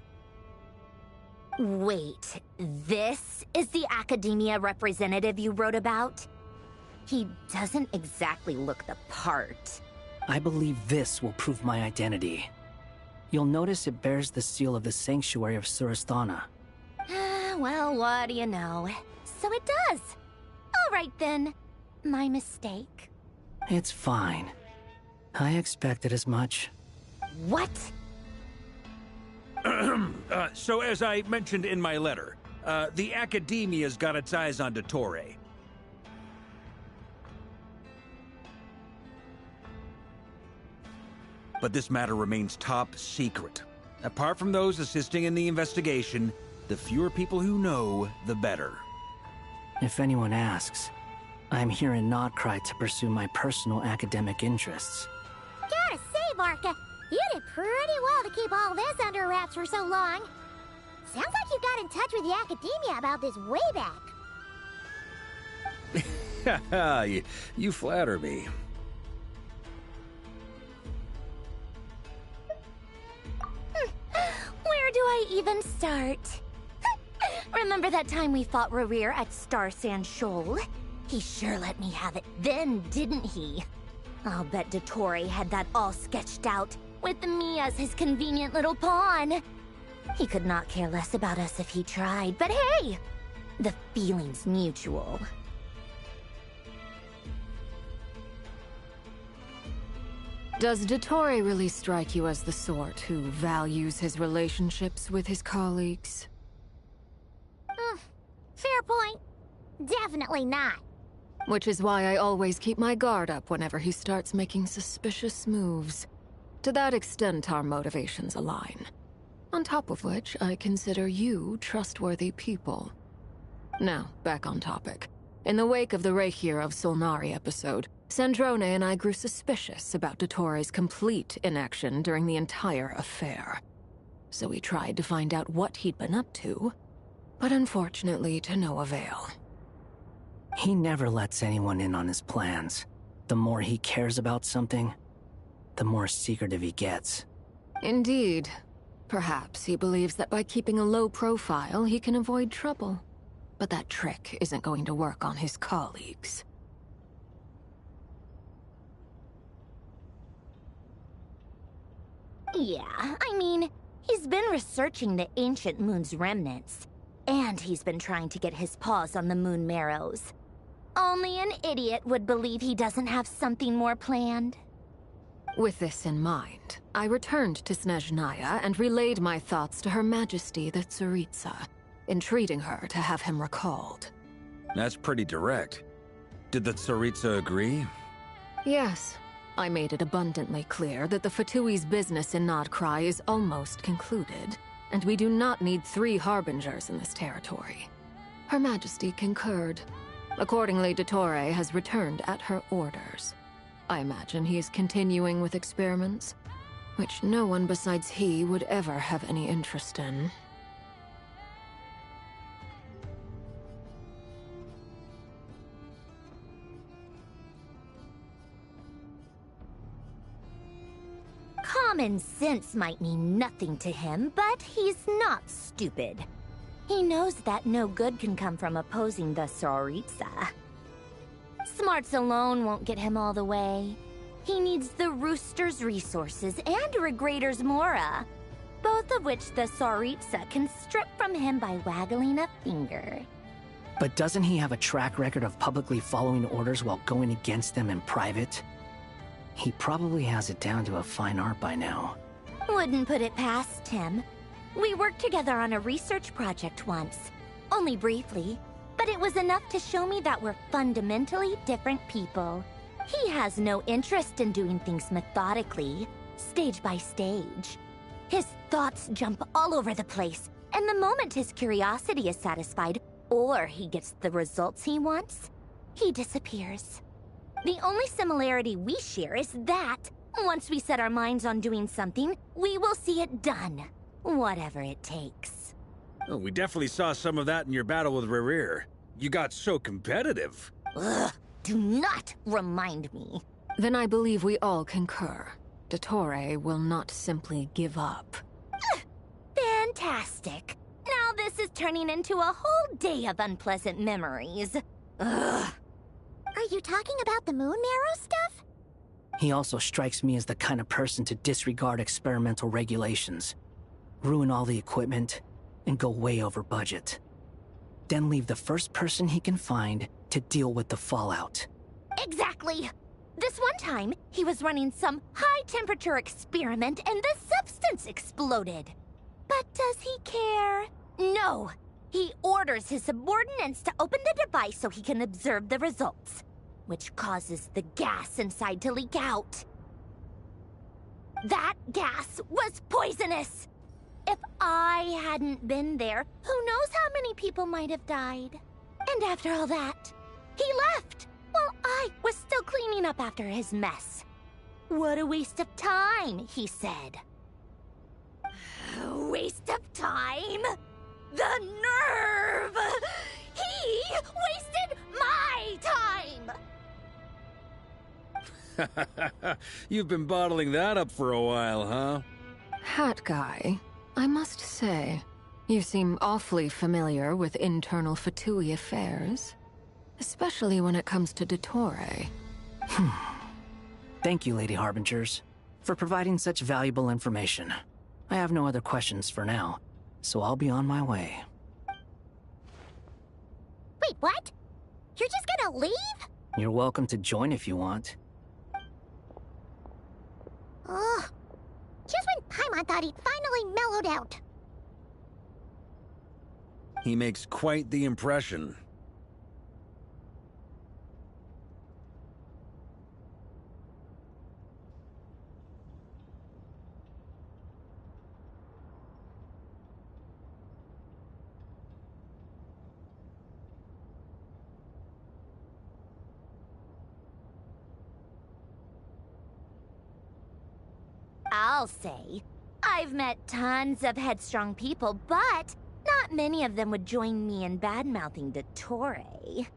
Wait, this is the academia representative you wrote about? He doesn't exactly look the part. I believe this will prove my identity. You'll notice it bears the seal of the Sanctuary of Surasthana. Well, what do you know? So it does. All right then. My mistake. It's fine. I expected as much. What? So as I mentioned in my letter, the Academia's got its eyes on Dottore. But this matter remains top secret. Apart from those assisting in the investigation, the fewer people who know, the better. If anyone asks, I'm here in Nodcry to pursue my personal academic interests. Gotta say, Varka, you did pretty well to keep all this under wraps for so long. Sounds like you got in touch with the Academia about this way back. You flatter me. Where do I even start? Remember that time we fought Rerir at Star Sand Shoal? He sure let me have it then, didn't he? I'll bet Dottore had that all sketched out, with me as his convenient little pawn. He could not care less about us if he tried, but hey! The feeling's mutual. Does Dottore really strike you as the sort who values his relationships with his colleagues? Fair point. Definitely not. Which is why I always keep my guard up whenever he starts making suspicious moves. To that extent, our motivations align. On top of which, I consider you trustworthy people. Now, back on topic. In the wake of the Reikir of Solnari episode, Sandrone and I grew suspicious about Dottore's complete inaction during the entire affair. So we tried to find out what he'd been up to, but unfortunately to no avail. He never lets anyone in on his plans. The more he cares about something, the more secretive he gets. Indeed. Perhaps he believes that by keeping a low profile, he can avoid trouble. But that trick isn't going to work on his colleagues. Yeah, I mean, he's been researching the ancient moon's remnants. And he's been trying to get his paws on the moon marrows. Only an idiot would believe he doesn't have something more planned. With this in mind, I returned to Snezhnaya and relayed my thoughts to Her Majesty the Tsaritsa, entreating her to have him recalled. That's pretty direct. Did the Tsaritsa agree? Yes. I made it abundantly clear that the Fatui's business in Nodcry is almost concluded, and we do not need 3 harbingers in this territory. Her Majesty concurred. Accordingly, Dottore has returned at her orders. I imagine he is continuing with experiments, which no one besides he would ever have any interest in. Common sense might mean nothing to him, but he's not stupid. He knows that no good can come from opposing the Tsaritsa. Smarts alone won't get him all the way. He needs the Rooster's resources and Regrator's Mora, both of which the Tsaritsa can strip from him by waggling a finger. But doesn't he have a track record of publicly following orders while going against them in private? He probably has it down to a fine art by now. Wouldn't put it past him. We worked together on a research project once. Only briefly, but it was enough to show me that we're fundamentally different people. He has no interest in doing things methodically, stage by stage. His thoughts jump all over the place, and the moment his curiosity is satisfied, or he gets the results he wants, he disappears. The only similarity we share is that, once we set our minds on doing something, we will see it done. Whatever it takes. Oh, we definitely saw some of that in your battle with Rerir. You got so competitive. Ugh, do not remind me. Then I believe we all concur. Dottore will not simply give up. Fantastic. Now this is turning into a whole day of unpleasant memories. Ugh. Are you talking about the moon marrow stuff? He also strikes me as the kind of person to disregard experimental regulations, ruin all the equipment, and go way over budget. Then leave the first person he can find to deal with the fallout. Exactly. This one time, he was running some high-temperature experiment and the substance exploded. But does he care? No. He orders his subordinates to open the device so he can observe the results, which causes the gas inside to leak out. That gas was poisonous. If I hadn't been there, who knows how many people might have died. And after all that, he left while I was still cleaning up after his mess. What a waste of time, he said. Waste of time? The nerve! He wasted my time! You've been bottling that up for a while, huh? Hat guy, I must say, you seem awfully familiar with internal Fatui affairs. Especially when it comes to Dottore. Thank you, Lady Harbingers, for providing such valuable information. I have no other questions for now, so I'll be on my way. Wait, what? You're just gonna leave? You're welcome to join if you want. Ugh. Just when Paimon thought he'd finally mellowed out. He makes quite the impression. I'll say, I've met tons of headstrong people, but not many of them would join me in bad-mouthing Dottore.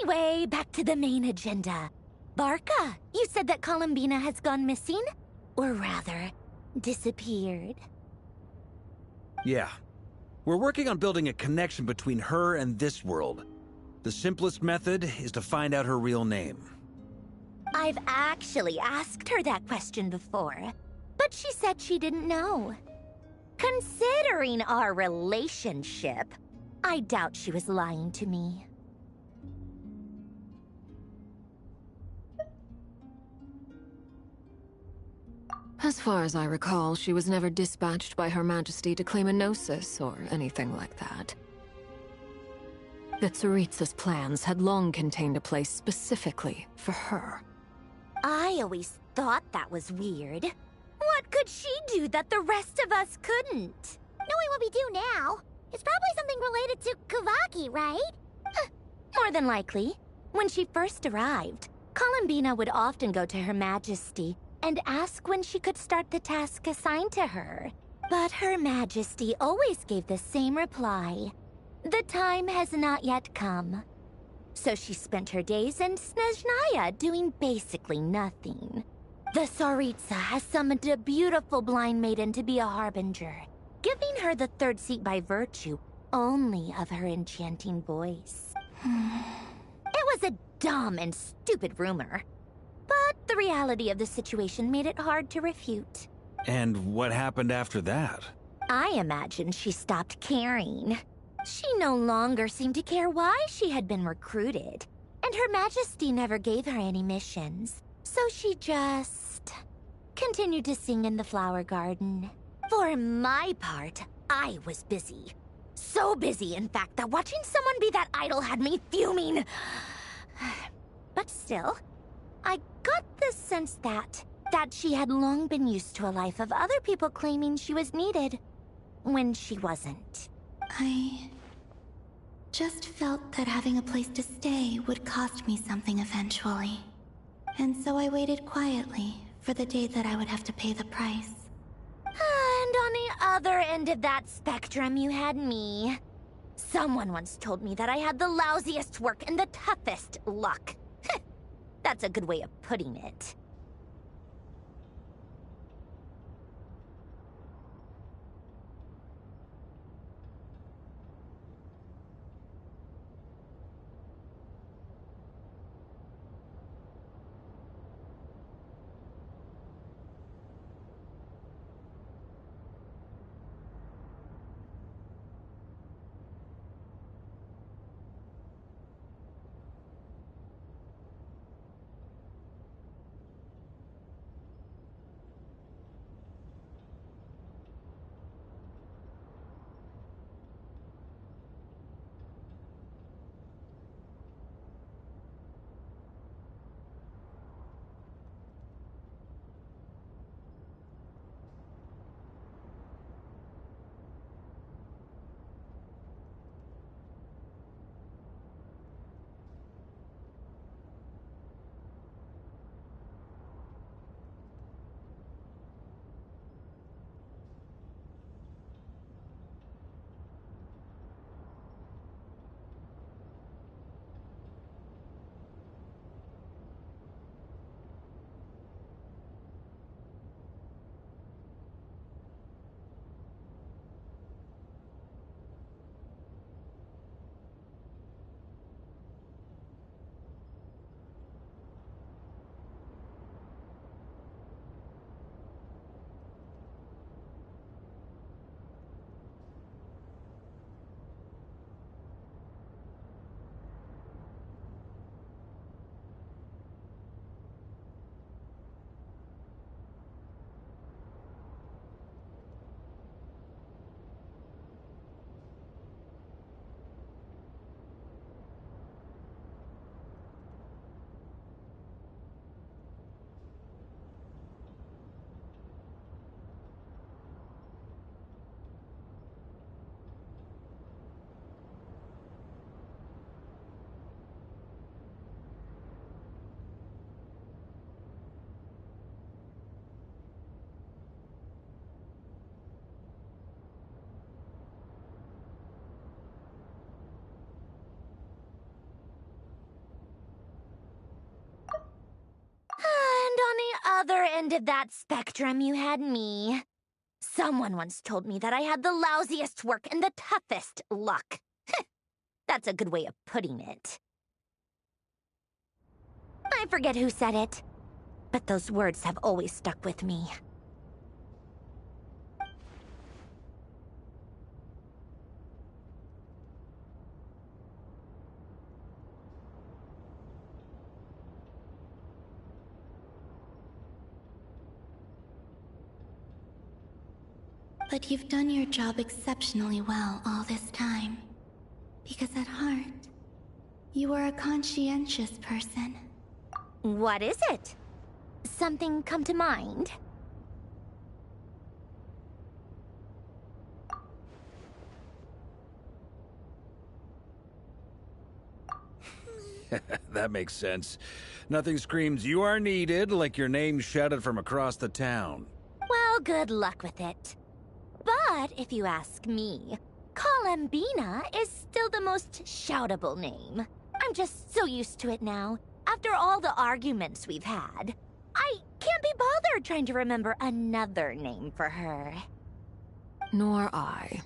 Anyway, back to the main agenda. Barca, you said that Columbina has gone missing? Or rather, disappeared. Yeah. We're working on building a connection between her and this world. The simplest method is to find out her real name. I've actually asked her that question before, but she said she didn't know. Considering our relationship, I doubt she was lying to me. As far as I recall, she was never dispatched by Her Majesty to claim a gnosis or anything like that. The Tsaritsa's plans had long contained a place specifically for her. I always thought that was weird. What could she do that the rest of us couldn't? Knowing what we do now, it's probably something related to Kavaki, right? More than likely. When she first arrived, Columbina would often go to Her Majesty and ask when she could start the task assigned to her. But Her Majesty always gave the same reply. The time has not yet come. So she spent her days in Snezhnaya doing basically nothing. The Tsaritsa has summoned a beautiful blind maiden to be a harbinger, giving her the third seat by virtue only of her enchanting voice. It was a dumb and stupid rumor, but the reality of the situation made it hard to refute. And what happened after that? I imagine she stopped caring. She no longer seemed to care why she had been recruited, and Her Majesty never gave her any missions. So she just continued to sing in the flower garden. For my part, I was busy. So busy, in fact, that watching someone be that idol had me fuming. But still, I got the sense that she had long been used to a life of other people claiming she was needed when she wasn't. I just felt that having a place to stay would cost me something eventually. And so I waited quietly for the day that I would have to pay the price. And on the other end of that spectrum, you had me. Someone once told me that I had the lousiest work and the toughest luck. That's a good way of putting it. other end of that spectrum, you had me. Someone once told me that I had the lousiest work and the toughest luck. That's a good way of putting it. I forget who said it, but those words have always stuck with me. But you've done your job exceptionally well all this time. Because at heart, you are a conscientious person. What is it? Something come to mind? That makes sense. Nothing screams you are needed like your name shouted from across the town. Well, good luck with it. But if you ask me, Colambina is still the most shoutable name. I'm just so used to it now. After all the arguments we've had, I can't be bothered trying to remember another name for her. Nor I.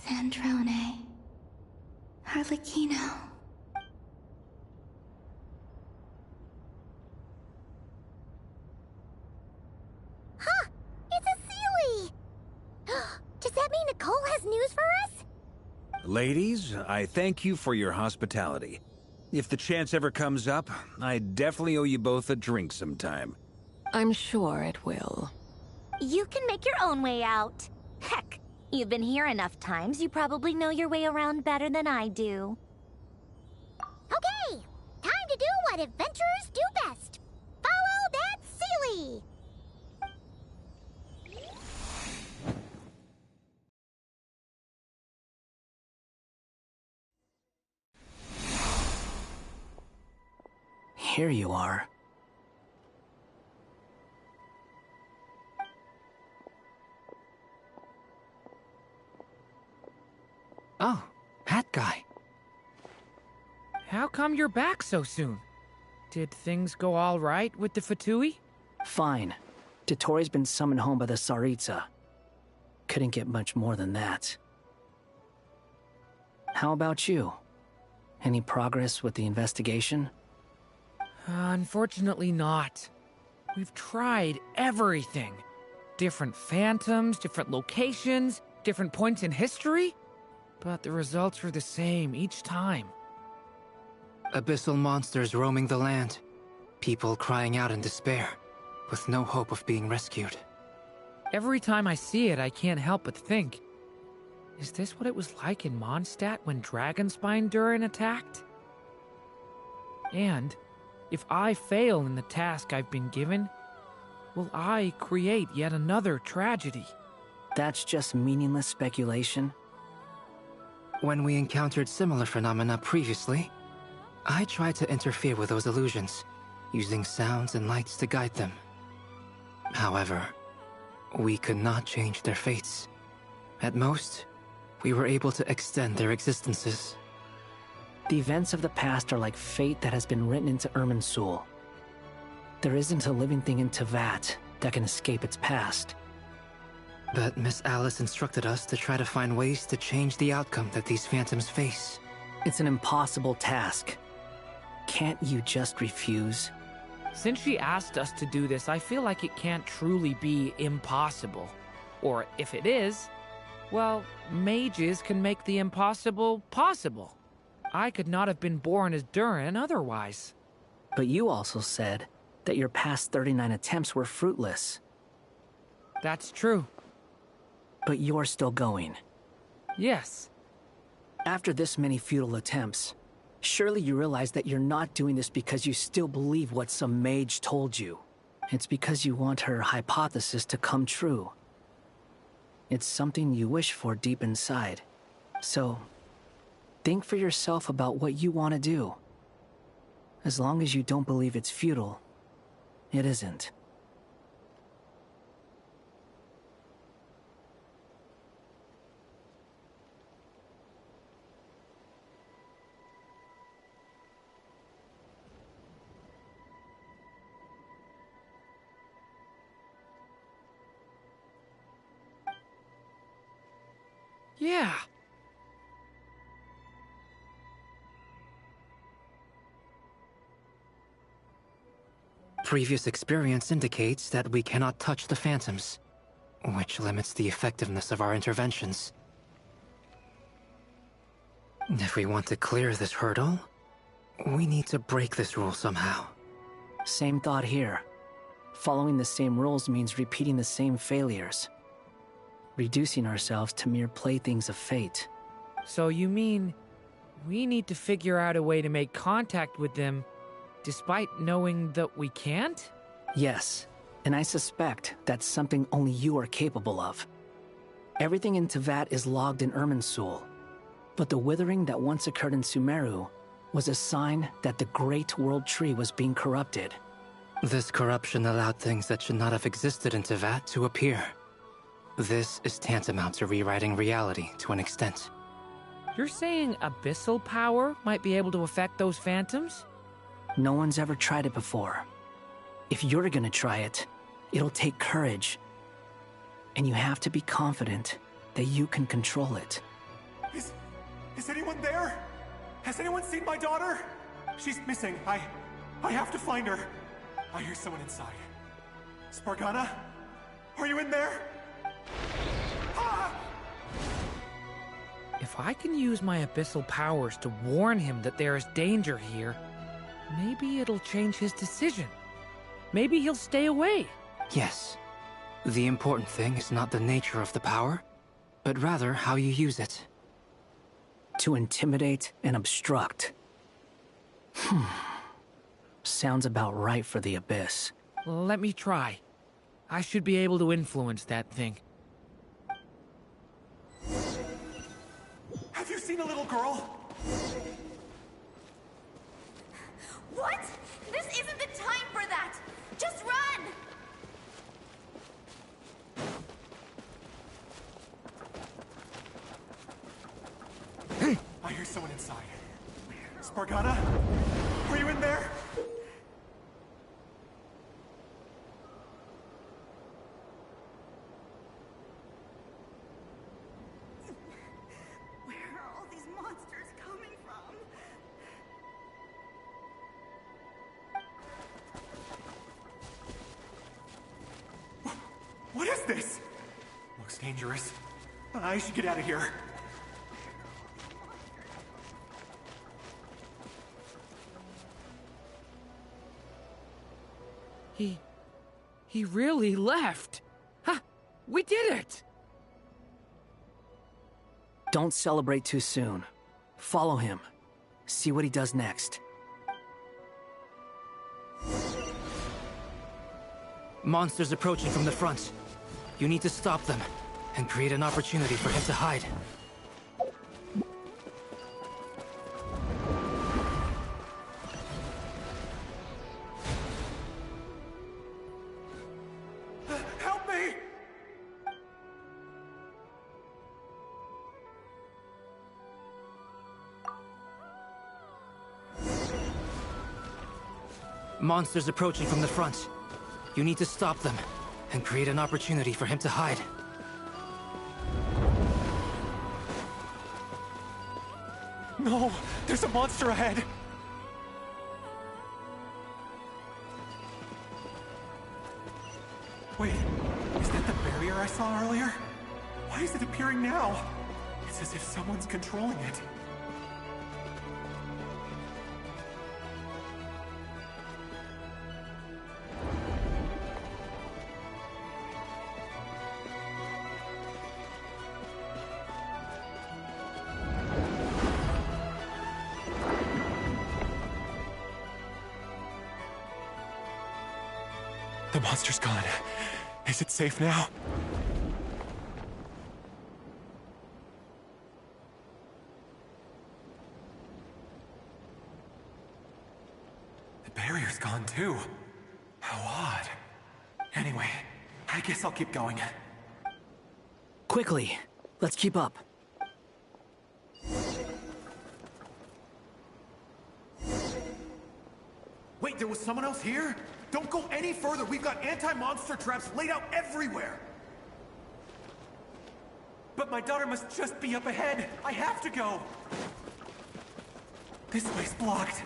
Sandrone. Harlequino. Huh! It's a Sealy! Does that mean Nicole has news for us? Ladies, I thank you for your hospitality. If the chance ever comes up, I definitely owe you both a drink sometime. I'm sure it will. You can make your own way out. Heck, you've been here enough times, you probably know your way around better than I do. Okay! Time to do what adventurers do best. Follow that Sealy! Here you are. Oh, that guy. How come you're back so soon? Did things go all right with the Fatui? Fine. Dotori's been summoned home by the Tsaritsa. Couldn't get much more than that. How about you? Any progress with the investigation? Unfortunately not. We've tried everything. Different phantoms, different locations, different points in history. But the results are the same each time. Abyssal monsters roaming the land. People crying out in despair, with no hope of being rescued. Every time I see it, I can't help but think, is this what it was like in Mondstadt when Dragonspine Durin attacked? And if I fail in the task I've been given, will I create yet another tragedy? That's just meaningless speculation. When we encountered similar phenomena previously, I tried to interfere with those illusions, using sounds and lights to guide them. However, we could not change their fates. At most, we were able to extend their existences. The events of the past are like fate that has been written into Irminsul. There isn't a living thing in Teyvat that can escape its past. But Miss Alice instructed us to try to find ways to change the outcome that these phantoms face. It's an impossible task. Can't you just refuse? Since she asked us to do this, I feel like it can't truly be impossible. Or if it is, well, mages can make the impossible possible. I could not have been born as Durin otherwise. But you also said that your past 39 attempts were fruitless. That's true. But you're still going. Yes. After this many futile attempts, surely you realize that you're not doing this because you still believe what some mage told you. It's because you want her hypothesis to come true. It's something you wish for deep inside. So, think for yourself about what you want to do. As long as you don't believe it's futile, it isn't. Yeah. Previous experience indicates that we cannot touch the phantoms, which limits the effectiveness of our interventions. If we want to clear this hurdle, we need to break this rule somehow. Same thought here. Following the same rules means repeating the same failures. Reducing ourselves to mere playthings of fate. So you mean we need to figure out a way to make contact with them despite knowing that we can't? Yes, and I suspect that's something only you are capable of. Everything in Tevat is logged in Irminsul, but the withering that once occurred in Sumeru was a sign that the Great World Tree was being corrupted. This corruption allowed things that should not have existed in Tevat to appear. This is tantamount to rewriting reality to an extent. You're saying abyssal power might be able to affect those phantoms? No one's ever tried it before. If you're gonna try it, it'll take courage. And you have to be confident that you can control it. Is anyone there? Has anyone seen my daughter? She's missing. I have to find her. I hear someone inside. Spargana? Are you in there? If I can use my abyssal powers to warn him that there is danger here, maybe it'll change his decision. Maybe he'll stay away. Yes. The important thing is not the nature of the power, but rather how you use it. To intimidate and obstruct. Sounds about right for the Abyss. Let me try. I should be able to influence that thing. Have you seen a little girl? What? This isn't the time for that! Just run! I hear someone inside. Spargana? Are you in there? Where are all these monsters coming from? What is this? Looks dangerous. I should get out of here. He really left. Ha! We did it! Don't celebrate too soon. Follow him. See what he does next. Monsters approaching from the front. You need to stop them and create an opportunity for him to hide. Help me! Monsters approaching from the front. You need to stop them and create an opportunity for him to hide. No! There's a monster ahead! Wait, is that the barrier I saw earlier? Why is it appearing now? It's as if someone's controlling it. The monster's gone. Is it safe now? The barrier's gone too. How odd. Anyway, I guess I'll keep going. Quickly, let's keep up. Wait, there was someone else here? Don't go any further. We've got anti-monster traps laid out everywhere. But my daughter must just be up ahead. I have to go. This way's blocked.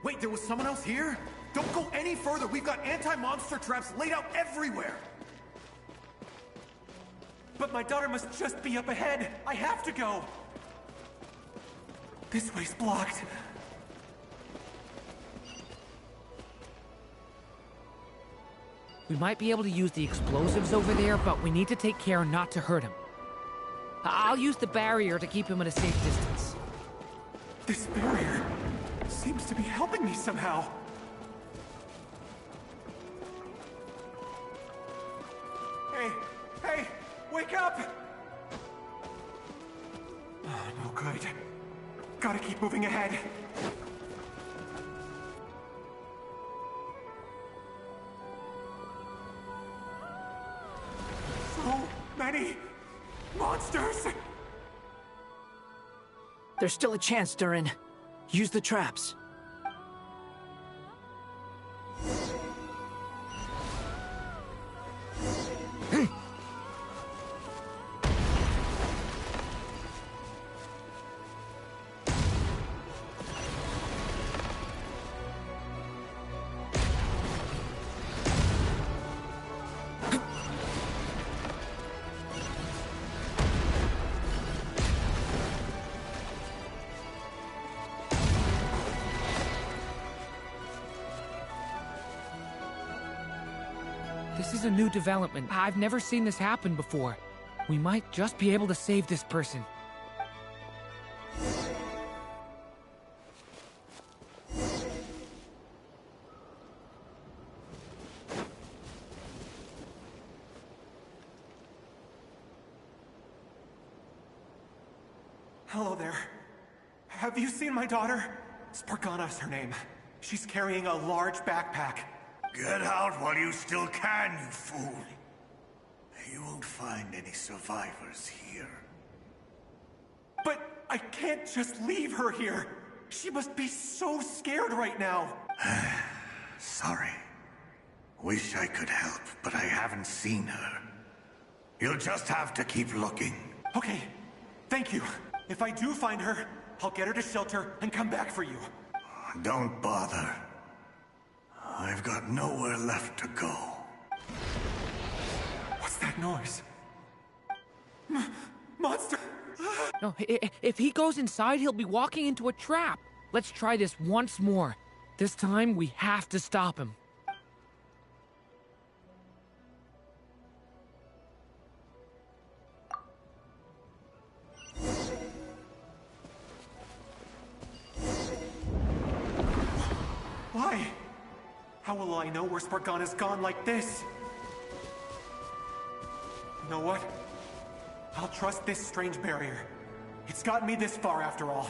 Wait, there was someone else here? Don't go any further. We've got anti-monster traps laid out everywhere. But my daughter must just be up ahead. I have to go. This way's blocked. We might be able to use the explosives over there, but we need to take care not to hurt him. I'll use the barrier to keep him at a safe distance. This barrier seems to be helping me somehow. Hey, wake up! Oh, no good. Gotta keep moving ahead. So many monsters! There's still a chance, Durin. Use the traps. This is a new development. I've never seen this happen before. We might just be able to save this person. Hello there. Have you seen my daughter? Spargana's her name. She's carrying a large backpack. Get out while you still can, you fool. You won't find any survivors here. But I can't just leave her here. She must be so scared right now. Sorry. Wish I could help, but I haven't seen her. You'll just have to keep looking. Okay, thank you. If I do find her, I'll get her to shelter and come back for you. Don't bother. I've got nowhere left to go. What's that noise? Monster! No, if he goes inside, he'll be walking into a trap. Let's try this once more. This time, we have to stop him. Why? How will I know where Spargana's gone like this? You know what? I'll trust this strange barrier. It's gotten me this far after all.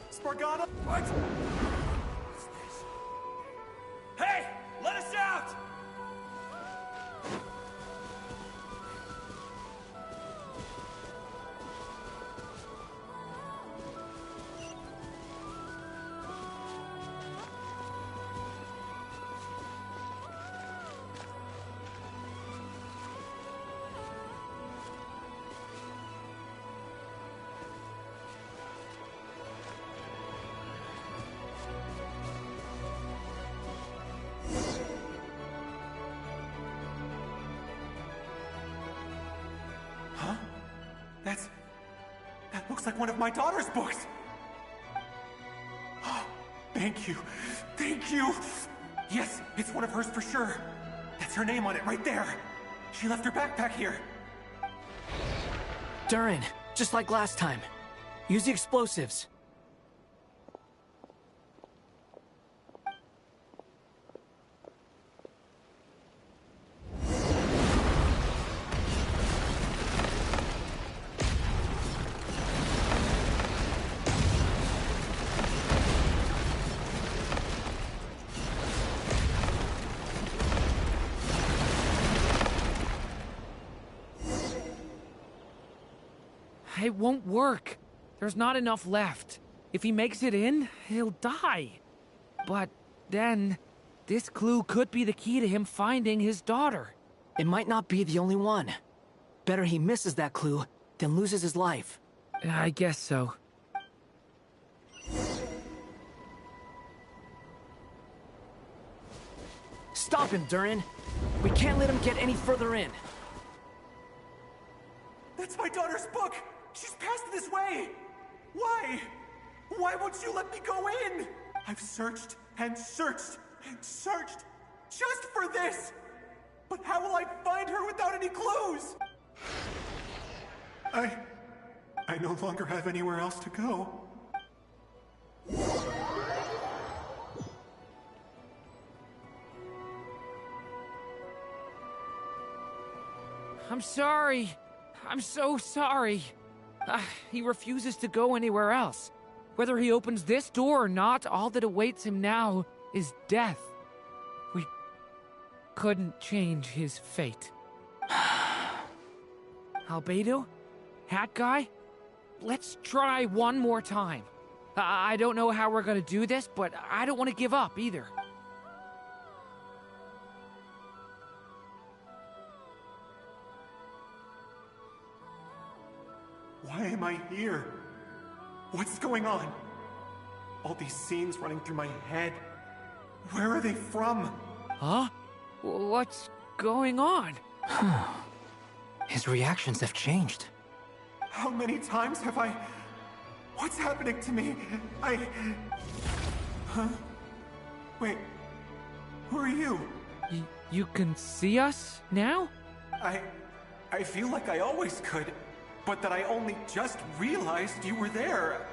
Spargana? What? What's this? Hey! Let us out! That looks like one of my daughter's books! Oh, thank you. Thank you! Yes, it's one of hers for sure. That's her name on it right there. She left her backpack here. Durin, just like last time. Use the explosives. It won't work. There's not enough left. If he makes it in, he'll die. But then, this clue could be the key to him finding his daughter. It might not be the only one. Better he misses that clue than loses his life. I guess so. Stop him, Durin. We can't let him get any further in. That's my daughter's book! She's passed this way! Why? Why won't you let me go in? I've searched and searched and searched just for this! But how will I find her without any clues? I no longer have anywhere else to go. I'm sorry. I'm so sorry. He refuses to go anywhere else. Whether he opens this door or not, all that awaits him now is death. We couldn't change his fate. Albedo? Hat Guy? Let's try one more time. I don't know how we're gonna do this, but I don't want to give up either. Why am I here? What's going on? All these scenes running through my head. Where are they from? Huh? What's going on? His reactions have changed. How many times have I... What's happening to me? Huh? Wait. Who are you? You can see us now? I feel like I always could, but that I only just realized you were there.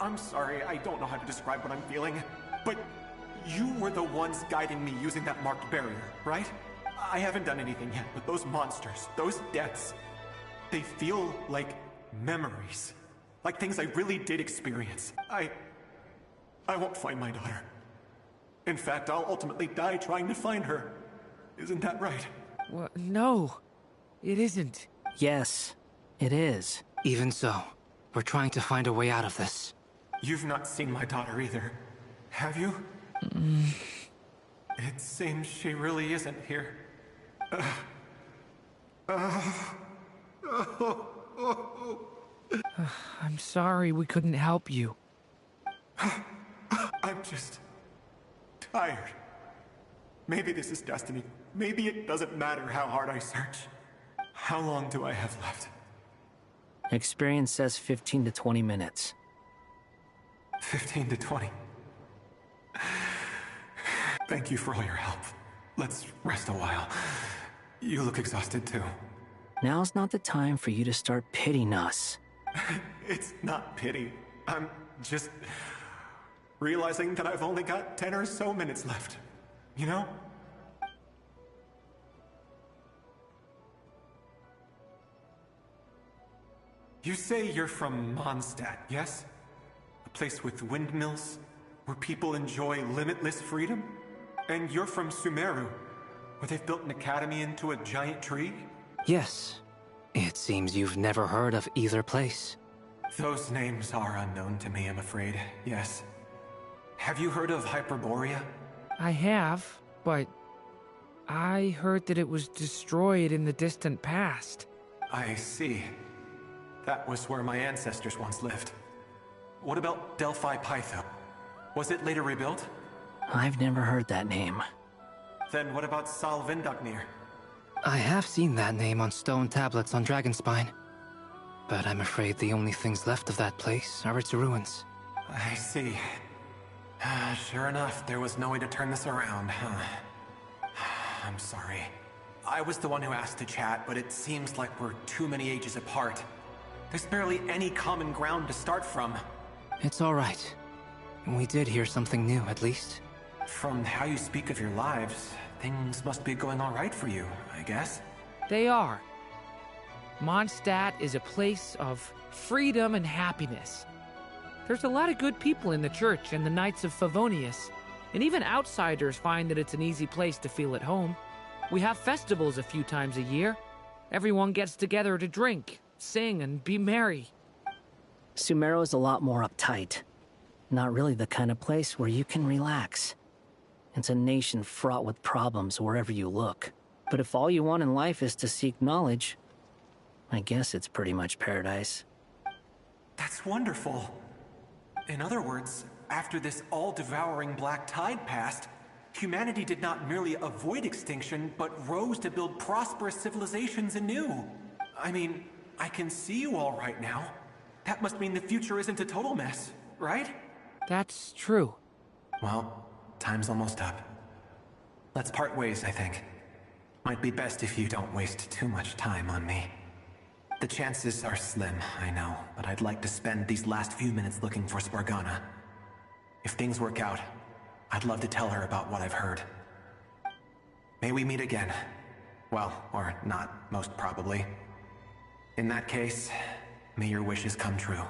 I'm sorry, I don't know how to describe what I'm feeling, but you were the ones guiding me using that marked barrier, right? I haven't done anything yet, but those monsters, those deaths, they feel like memories. Like things I really did experience. I won't find my daughter. In fact, I'll ultimately die trying to find her. Isn't that right? Well, no, it isn't. Yes, it is. Even so, we're trying to find a way out of this. You've not seen my daughter either, have you? It seems she really isn't here. I'm sorry we couldn't help you. I'm just... tired. Maybe this is destiny. Maybe it doesn't matter how hard I search. How long do I have left? Experience says 15 to 20 minutes. 15 to 20. Thank you for all your help. Let's rest a while. You look exhausted too. Now's not the time for you to start pitying us. It's not pity. I'm just realizing that I've only got 10 or so minutes left. You know? You say you're from Mondstadt, yes? A place with windmills, where people enjoy limitless freedom? And you're from Sumeru, where they've built an academy into a giant tree? Yes. It seems you've never heard of either place. Those names are unknown to me, I'm afraid, yes. Have you heard of Hyperborea? I have, but I heard that it was destroyed in the distant past. I see. That was where my ancestors once lived. What about Delphi Pytho? Was it later rebuilt? I've never heard that name. Then what about Sal Vindagnir? I have seen that name on stone tablets on Dragonspine. But I'm afraid the only things left of that place are its ruins. I see. Sure enough, there was no way to turn this around, huh? I'm sorry. I was the one who asked to chat, but it seems like we're too many ages apart. There's barely any common ground to start from. It's all right. We did hear something new, at least. From how you speak of your lives, things must be going all right for you, I guess. They are. Mondstadt is a place of freedom and happiness. There's a lot of good people in the church and the Knights of Favonius, and even outsiders find that it's an easy place to feel at home. We have festivals a few times a year. Everyone gets together to drink, sing, and be merry. Sumeru is a lot more uptight. Not really the kind of place where you can relax. It's a nation fraught with problems wherever you look. But if all you want in life is to seek knowledge, I guess it's pretty much paradise. That's wonderful. In other words, after this all-devouring black tide passed, humanity did not merely avoid extinction, but rose to build prosperous civilizations anew. I mean, I can see you all right now. That must mean the future isn't a total mess, right? That's true. Well, time's almost up. Let's part ways, I think. Might be best if you don't waste too much time on me. The chances are slim, I know, but I'd like to spend these last few minutes looking for Spargana. If things work out, I'd love to tell her about what I've heard. May we meet again. Well, or not, most probably. In that case, may your wishes come true.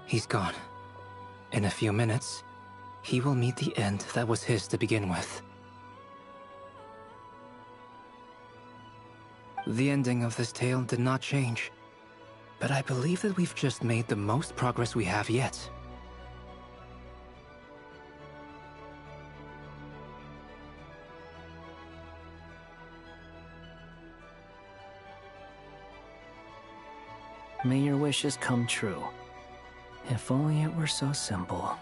He's gone. In a few minutes, he will meet the end that was his to begin with. The ending of this tale did not change, but I believe that we've just made the most progress we have yet. May your wishes come true. If only it were so simple.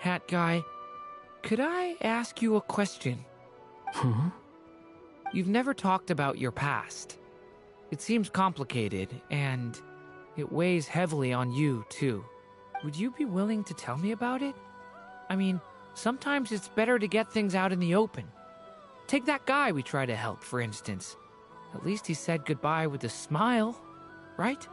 Hat Guy, could I ask you a question? Hmm? You've never talked about your past. It seems complicated, and it weighs heavily on you, too. Would you be willing to tell me about it? I mean, sometimes it's better to get things out in the open. Take that guy we try to help, for instance. At least he said goodbye with a smile, right?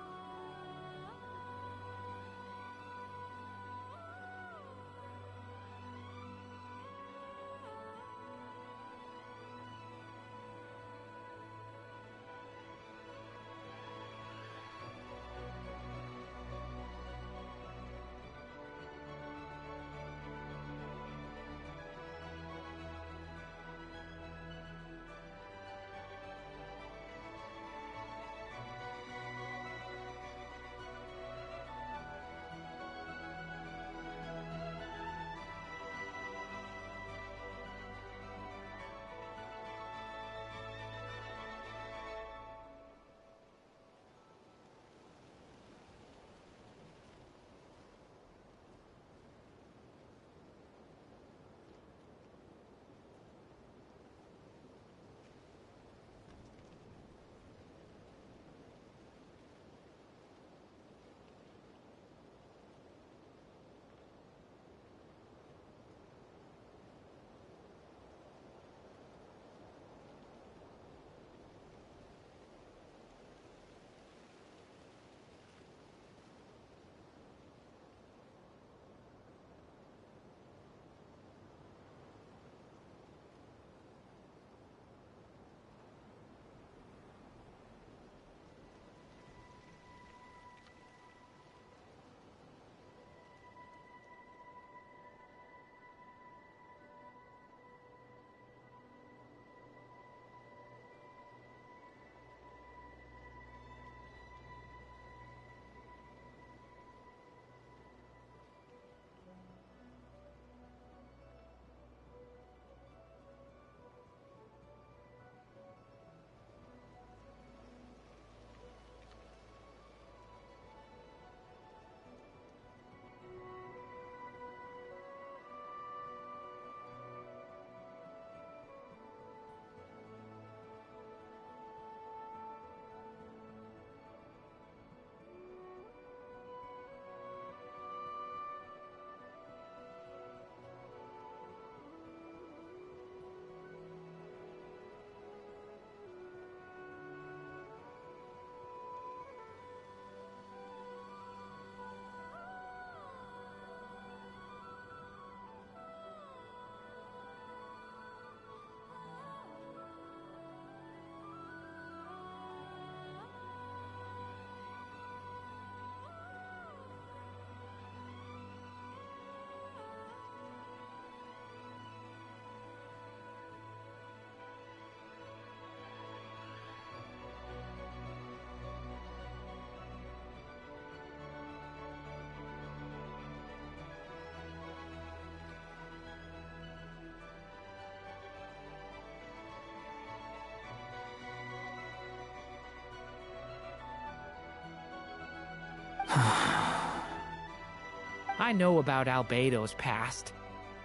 I know about Albedo's past.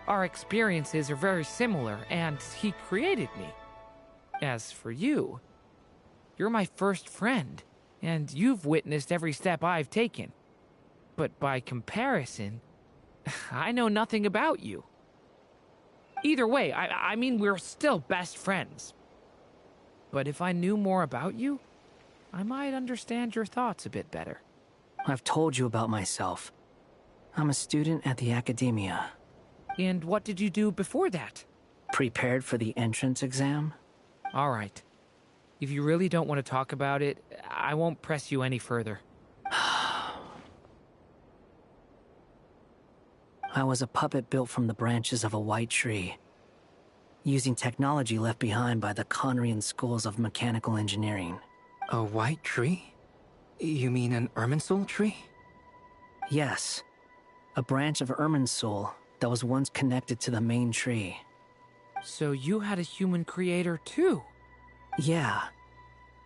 Our experiences are very similar, and he created me. As for you, you're my first friend, and you've witnessed every step I've taken. But by comparison, I know nothing about you. Either way, I mean, we're still best friends. But if I knew more about you, I might understand your thoughts a bit better. I've told you about myself. I'm a student at the academia. And what did you do before that? Prepared for the entrance exam? All right. If you really don't want to talk about it, I won't press you any further. I was a puppet built from the branches of a white tree, using technology left behind by the Conrian schools of mechanical engineering. A white tree? You mean an Irminsul tree? Yes. A branch of Irminsul that was once connected to the main tree. So you had a human creator too? Yeah.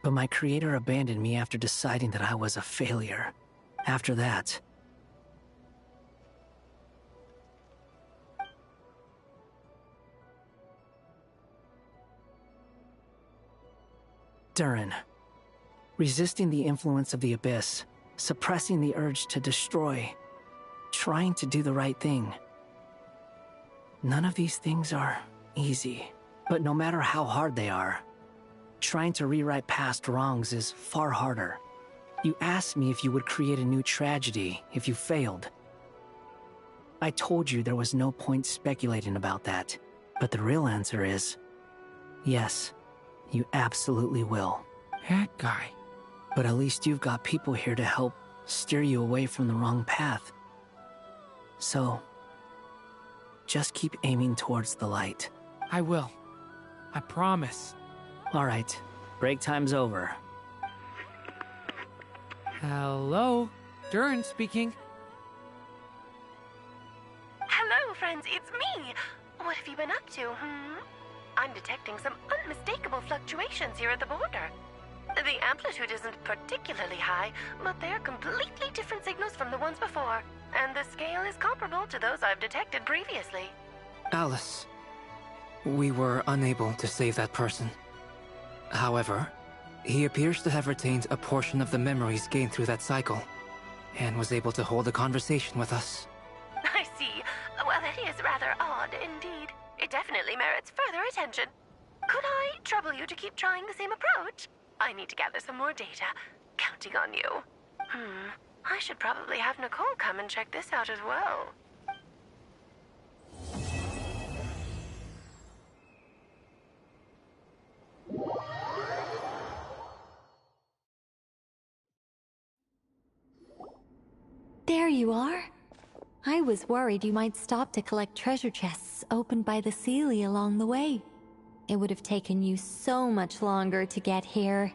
But my creator abandoned me after deciding that I was a failure. After that, Durin. Resisting the influence of the Abyss, suppressing the urge to destroy, trying to do the right thing. None of these things are easy, but no matter how hard they are, trying to rewrite past wrongs is far harder. You asked me if you would create a new tragedy if you failed. I told you there was no point speculating about that, but the real answer is, yes, you absolutely will. That guy. But at least you've got people here to help steer you away from the wrong path. So, just keep aiming towards the light. I will. I promise. All right, break time's over. Hello? Durin speaking. Hello, friends, it's me! What have you been up to, I'm detecting some unmistakable fluctuations here at the border. The amplitude isn't particularly high, but they're completely different signals from the ones before, and the scale is comparable to those I've detected previously. Alice, we were unable to save that person. However, he appears to have retained a portion of the memories gained through that cycle, and was able to hold a conversation with us. I see. Well, that is rather odd indeed. It definitely merits further attention. Could I trouble you to keep trying the same approach? I need to gather some more data. Counting on you. I should probably have Nicole come and check this out as well. There you are. I was worried you might stop to collect treasure chests opened by the Seelie along the way. It would have taken you so much longer to get here.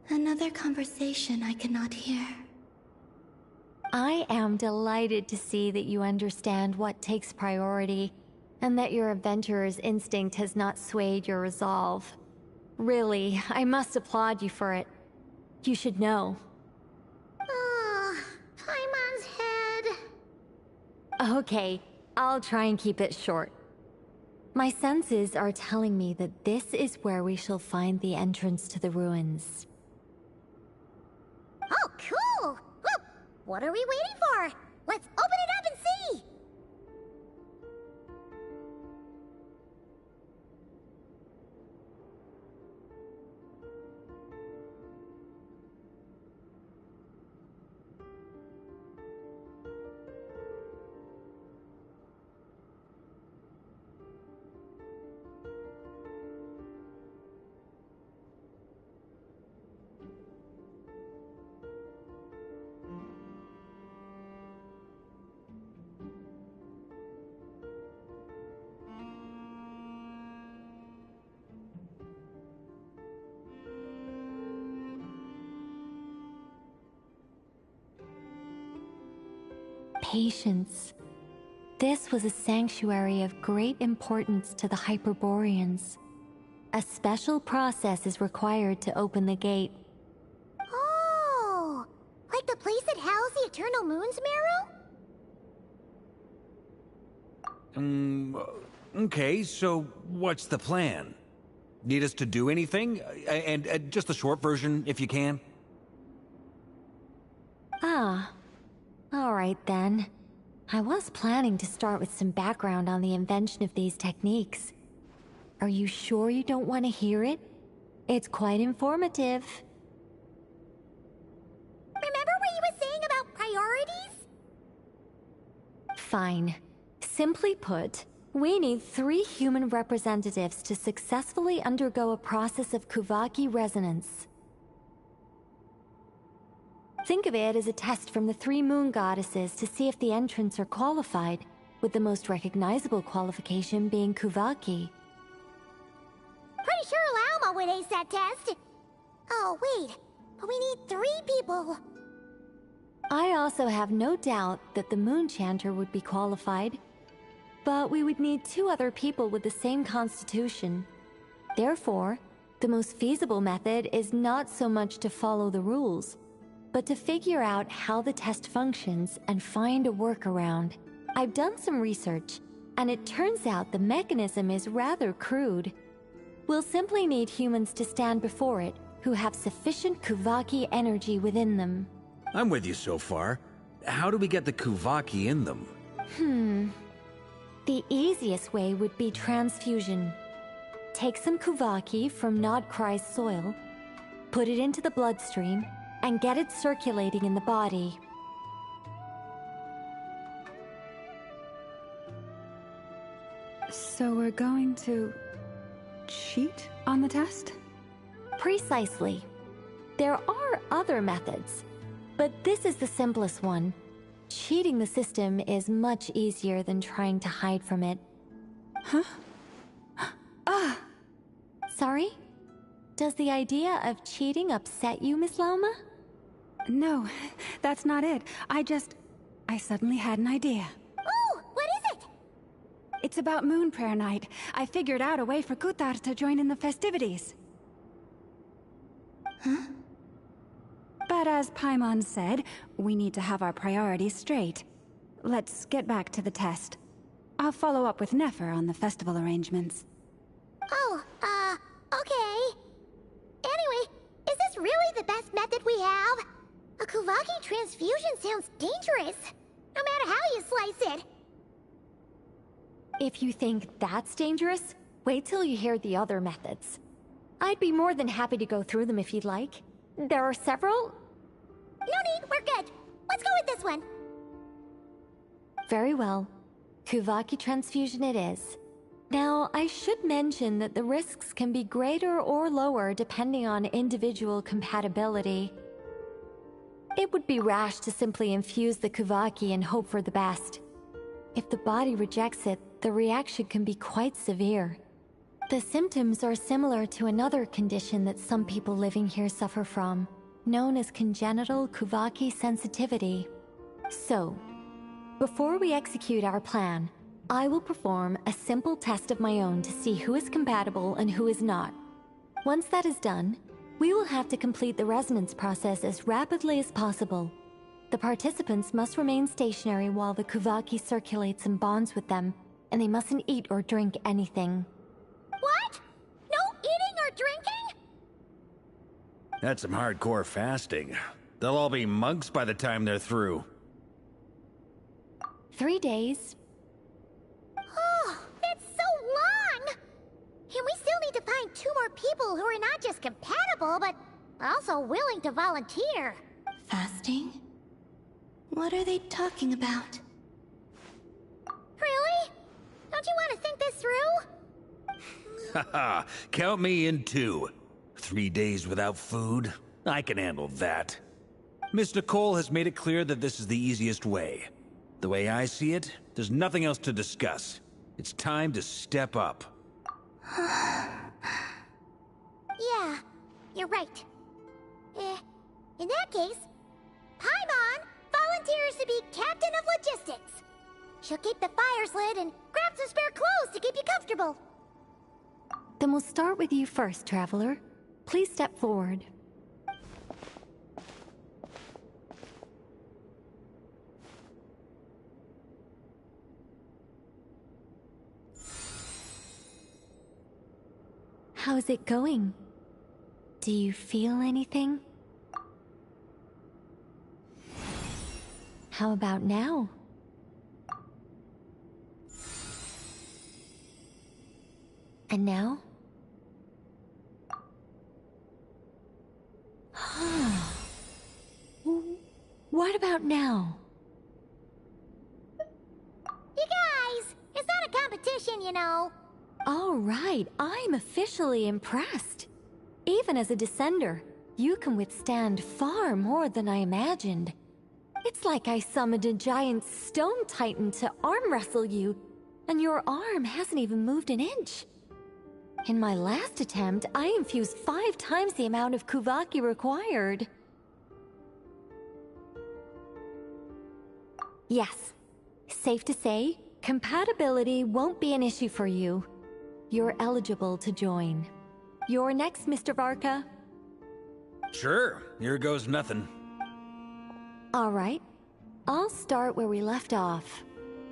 Another conversation I cannot hear. I am delighted to see that you understand what takes priority, and that your adventurer's instinct has not swayed your resolve. Really, I must applaud you for it. You should know. Paimon's head. Okay, I'll try and keep it short. My senses are telling me that this is where we shall find the entrance to the ruins. Oh, cool! Well, what are we waiting for? Let's open it up and see! Patience. This was a sanctuary of great importance to the Hyperboreans. A special process is required to open the gate. Oh! Like the place that housed the Eternal Moon's marrow? Okay, so what's the plan? Need us to do anything? And just the short version, if you can. All right then. I was planning to start with some background on the invention of these techniques. Are you sure you don't want to hear it? It's quite informative. Remember what you were saying about priorities? Fine. Simply put, we need 3 human representatives to successfully undergo a process of Kuvaki resonance. Think of it as a test from the 3 moon goddesses to see if the entrants are qualified, with the most recognizable qualification being Kuvaki. Pretty sure Lauma would ace that test. Oh, wait. But we need 3 people. I also have no doubt that the Moon Chanter would be qualified. But we would need 2 other people with the same constitution. Therefore, the most feasible method is not so much to follow the rules, but to figure out how the test functions and find a workaround. I've done some research, and it turns out the mechanism is rather crude. We'll simply need humans to stand before it who have sufficient Kuvaki energy within them. I'm with you so far. How do we get the Kuvaki in them? The easiest way would be transfusion. Take some Kuvaki from Nodkrai's soil, put it into the bloodstream, and get it circulating in the body. So we're going to cheat on the test? Precisely. There are other methods, but this is the simplest one. Cheating the system is much easier than trying to hide from it. Huh? Sorry? Does the idea of cheating upset you, Miss Lauma? No, that's not it. I suddenly had an idea. Oh, what is it? It's about Moon Prayer Night. I figured out a way for Kutar to join in the festivities. Huh? But as Paimon said, we need to have our priorities straight. Let's get back to the test. I'll follow up with Nefer on the festival arrangements. Oh, okay. Anyway, is this really the best method we have? A Kuvaki transfusion sounds dangerous, no matter how you slice it. If you think that's dangerous, wait till you hear the other methods. I'd be more than happy to go through them if you'd like. There are several. No need, we're good. Let's go with this one. Very well. Kuvaki transfusion it is. Now, I should mention that the risks can be greater or lower depending on individual compatibility. It would be rash to simply infuse the Kuvaki and hope for the best. If the body rejects it, the reaction can be quite severe. The symptoms are similar to another condition that some people living here suffer from, known as congenital Kuvaki sensitivity. So, before we execute our plan, I will perform a simple test of my own to see who is compatible and who is not. Once that is done, we will have to complete the resonance process as rapidly as possible. The participants must remain stationary while the Kuvaki circulates and bonds with them, and they mustn't eat or drink anything. What? No eating or drinking? That's some hardcore fasting. They'll all be monks by the time they're through. 3 days. Oh, that's so long! And we still need to find 2 more people who are not just compatible, but also willing to volunteer. Fasting? What are they talking about? Really? Don't you want to think this through? Haha, count me in too. 3 days without food? I can handle that. Miss Nicole has made it clear that this is the easiest way. The way I see it, there's nothing else to discuss. It's time to step up. Yeah, you're right. In that case, Paimon volunteers to be Captain of Logistics. She'll keep the fires lit and grab some spare clothes to keep you comfortable. Then we'll start with you first, Traveler. Please step forward. How's it going? Do you feel anything? How about now? And now? What about now? You guys, it's not a competition, you know. All right, I'm officially impressed. Even as a descender, you can withstand far more than I imagined. It's like I summoned a giant stone titan to arm wrestle you, and your arm hasn't even moved an inch. In my last attempt, I infused 5 times the amount of Kuvaki required. Yes, safe to say, compatibility won't be an issue for you. You're eligible to join. You're next, Mr. Varka. Sure, here goes nothing. All right, I'll start where we left off.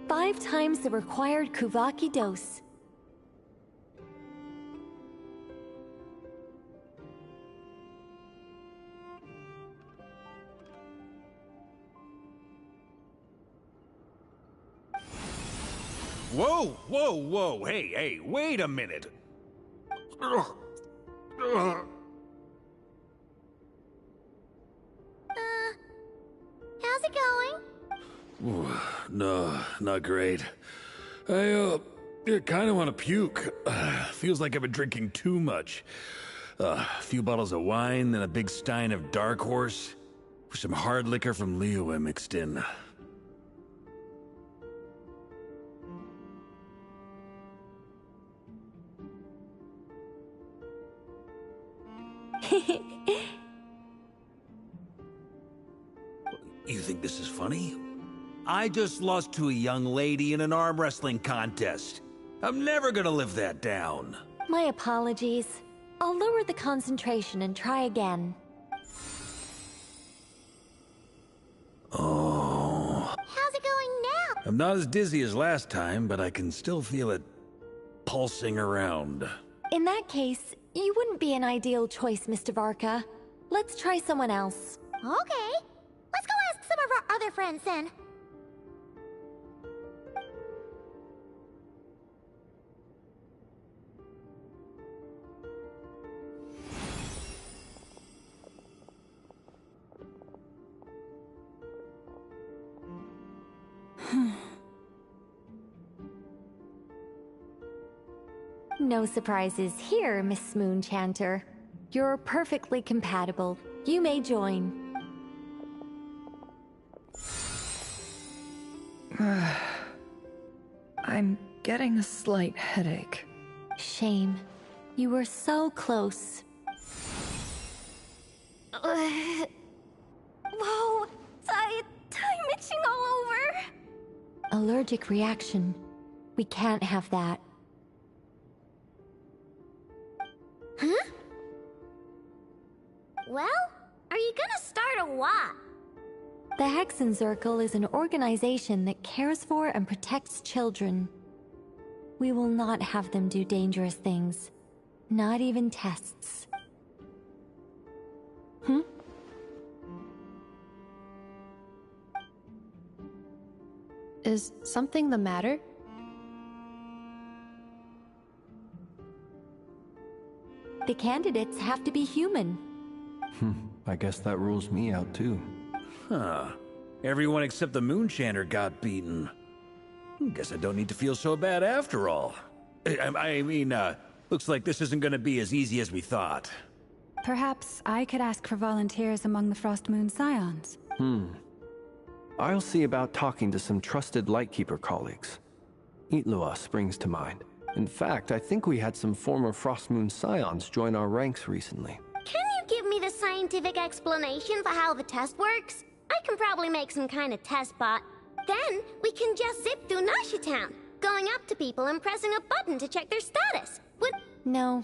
5 times the required Kuvaki dose. Whoa, whoa, whoa, hey, wait a minute. How's it going? No, not great. I kind of want to puke. Feels like I've been drinking too much. A few bottles of wine, then a big stein of Dark Horse. With some hard liquor from Liyue mixed in. You think this is funny? I just lost to a young lady in an arm wrestling contest. I'm never gonna live that down. My apologies. I'll lower the concentration and try again. Oh. How's it going now? I'm not as dizzy as last time, but I can still feel it pulsing around. In that case, you wouldn't be an ideal choice, Mr. Varka. Let's try someone else. Okay. Let's go ask some of our other friends then. No surprises here, Miss Moonchanter. You're perfectly compatible. You may join. I'm getting a slight headache. Shame. You were so close. Whoa! I'm itching all over! Allergic reaction. We can't have that. Huh? Well, are you gonna start a what? The Hexen Circle is an organization that cares for and protects children. We will not have them do dangerous things. Not even tests. Is something the matter? The candidates have to be human. I guess that rules me out too. Huh. Everyone except the Moonchander got beaten. Guess I don't need to feel so bad after all. I mean, looks like this isn't gonna be as easy as we thought. Perhaps I could ask for volunteers among the Frost Moon Scions. I'll see about talking to some trusted Lightkeeper colleagues. Itlua springs to mind. In fact, I think we had some former Frostmoon Scions join our ranks recently. Can you give me the scientific explanation for how the test works? I can probably make some kind of test bot. Then we can just zip through Nasha Town, going up to people and pressing a button to check their status. No.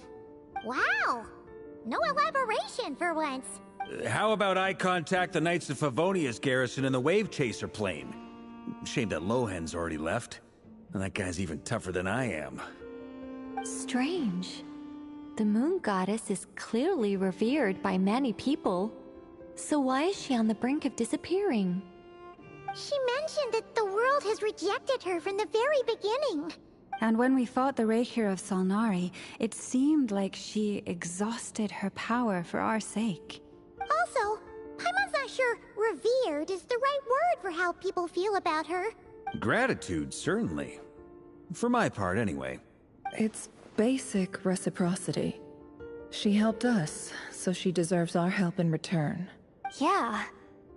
Wow! No elaboration for once. How about I contact the Knights of Favonia's garrison in the Wave Chaser plane? Shame that Lohan's already left. And that guy's even tougher than I am. Strange. The Moon Goddess is clearly revered by many people. So why is she on the brink of disappearing? She mentioned that the world has rejected her from the very beginning. And when we fought the Raikir of Salnari, it seemed like she exhausted her power for our sake. Also, Paimon's not sure revered is the right word for how people feel about her. Gratitude, certainly. For my part, anyway. It's basic reciprocity. She helped us, so she deserves our help in return. Yeah.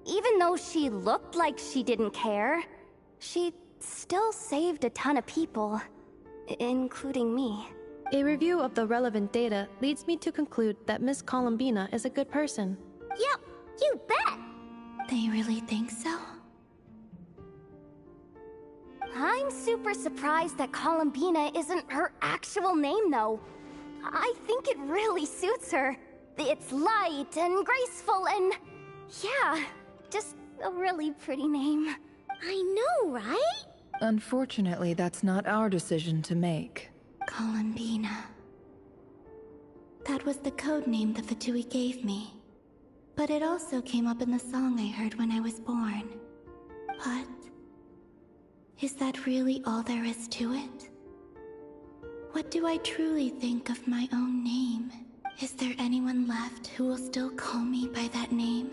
Even though she looked like she didn't care, she still saved a ton of people, including me. A review of the relevant data leads me to conclude that Miss Columbina is a good person. Yep, you bet! They really think so? I'm super surprised that Columbina isn't her actual name, though. I think it really suits her. It's light and graceful and... yeah, just a really pretty name. I know, right? Unfortunately, that's not our decision to make. Columbina. That was the code name the Fatui gave me. But it also came up in the song I heard when I was born. But... is that really all there is to it? What do I truly think of my own name? Is there anyone left who will still call me by that name?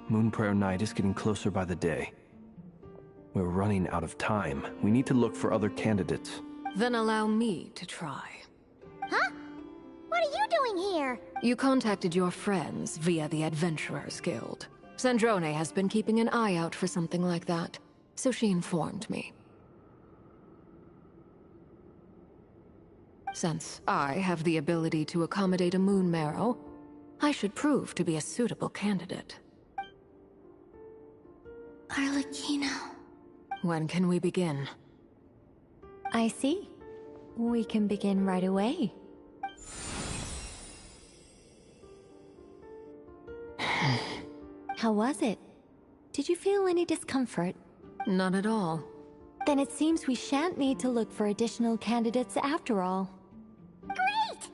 Moonprayer Night is getting closer by the day. We're running out of time. We need to look for other candidates. Then allow me to try. Huh? What are you doing here? You contacted your friends via the Adventurers Guild. Sandrone has been keeping an eye out for something like that, so she informed me. Since I have the ability to accommodate a moon marrow, I should prove to be a suitable candidate. Arlecchino. When can we begin? I see. We can begin right away. How was it? Did you feel any discomfort? Not at all. Then it seems we shan't need to look for additional candidates after all. Great!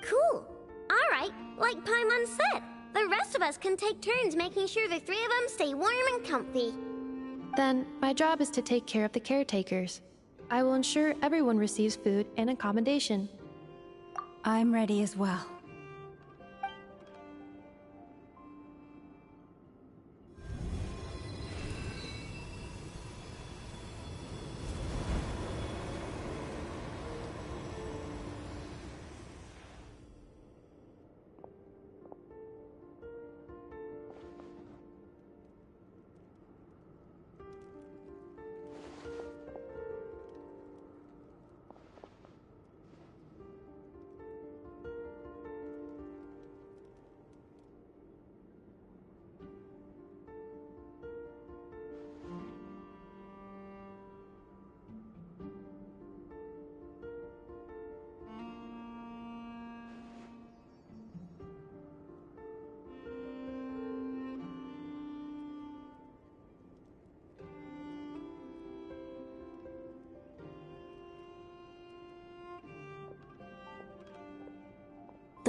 Cool. Alright, like Paimon said, the rest of us can take turns making sure the three of them stay warm and comfy. Then, my job is to take care of the caretakers. I will ensure everyone receives food and accommodation. I'm ready as well.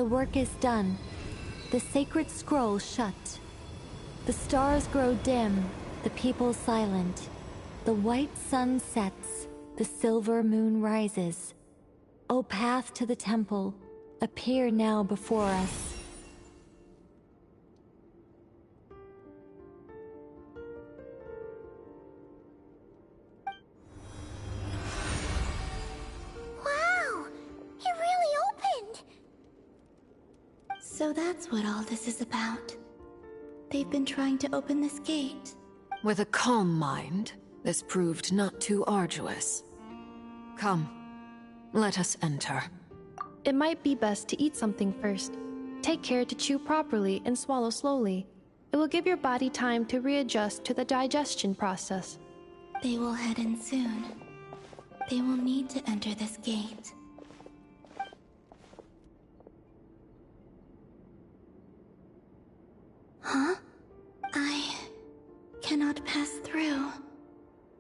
The work is done. The sacred scroll shut. The stars grow dim, the people silent. The white sun sets, the silver moon rises. O path to the temple, appear now before us. Wow! It really opened! So that's what all this is about. They've been trying to open this gate. With a calm mind, this proved not too arduous. Come, let us enter. It might be best to eat something first. Take care to chew properly and swallow slowly. It will give your body time to readjust to the digestion process. They will head in soon. They will need to enter this gate. Huh? I cannot pass through.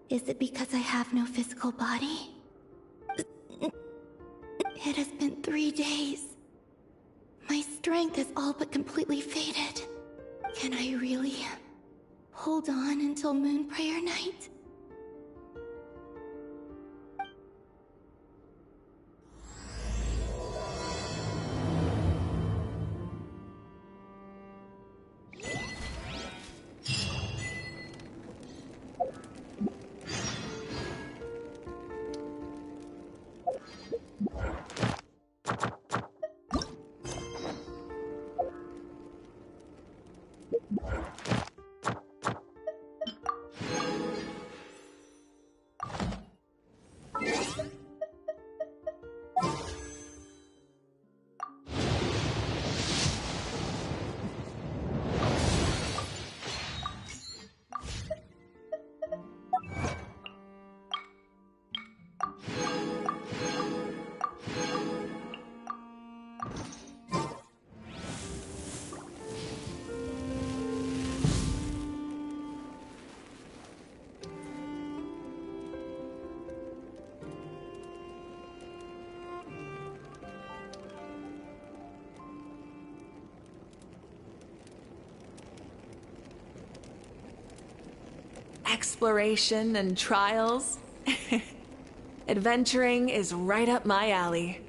Is it because I have no physical body? It has been 3 days. My strength has all but completely faded. Can I really hold on until Moon Prayer Night? Exploration and trials. Adventuring is right up my alley.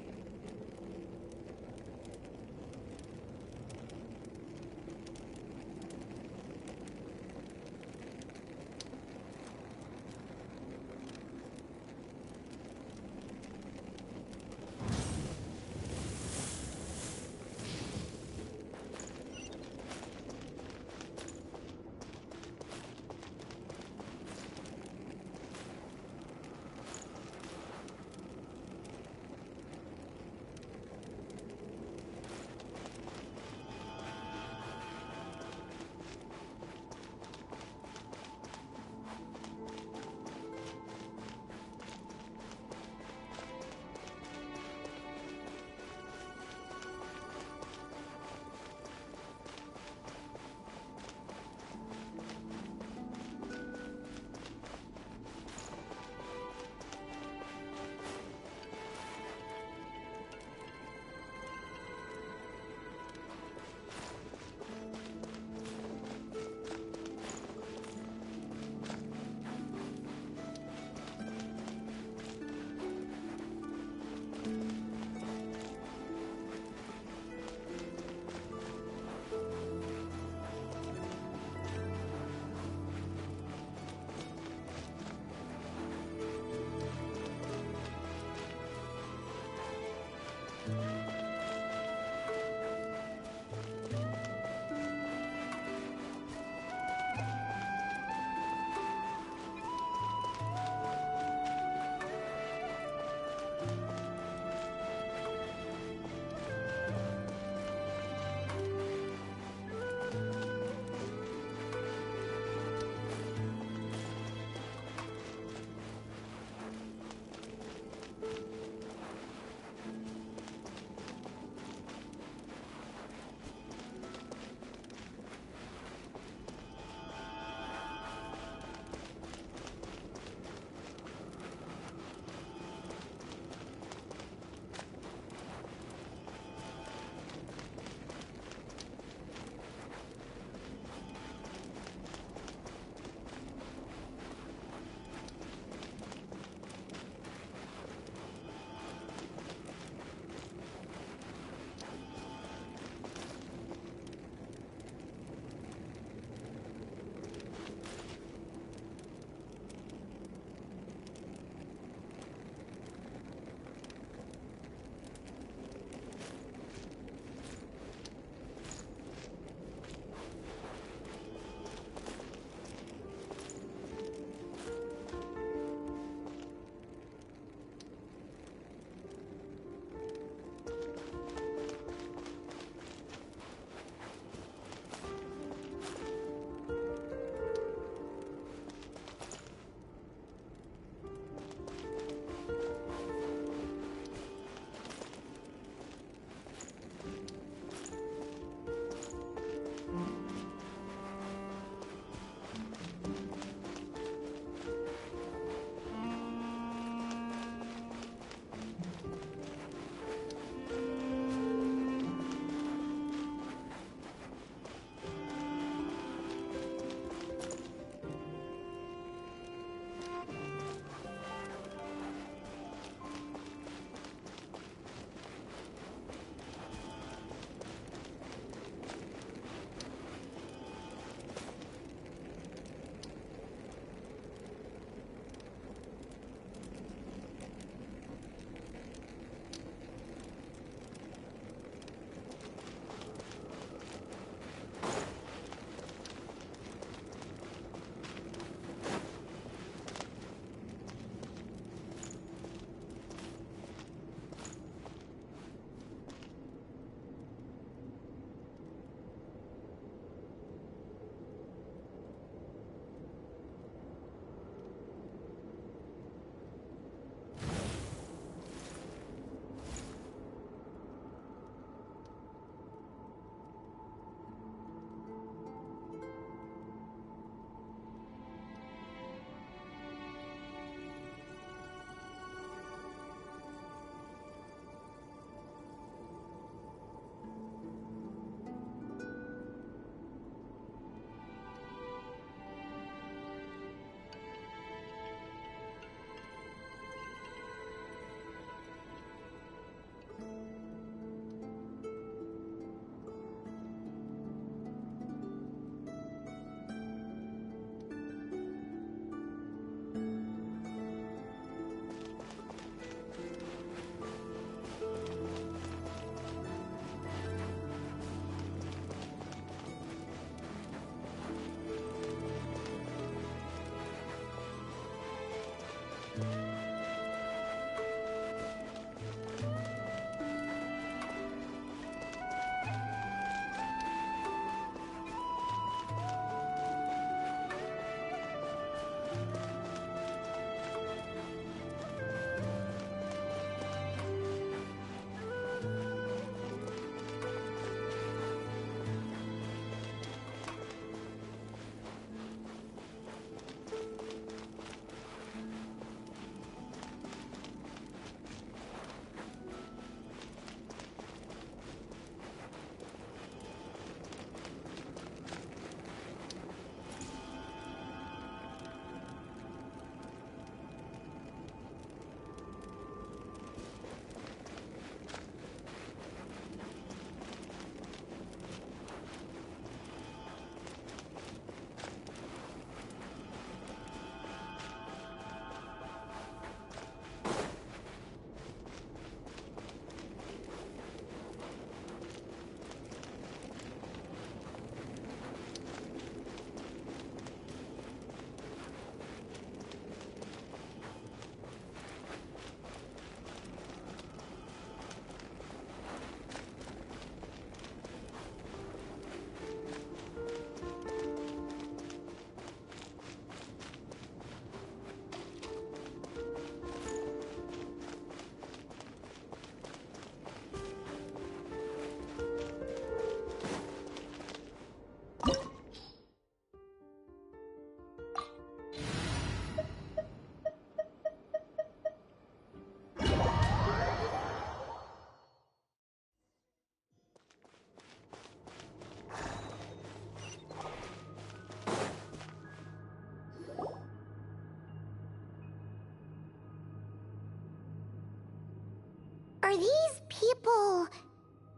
Are these people...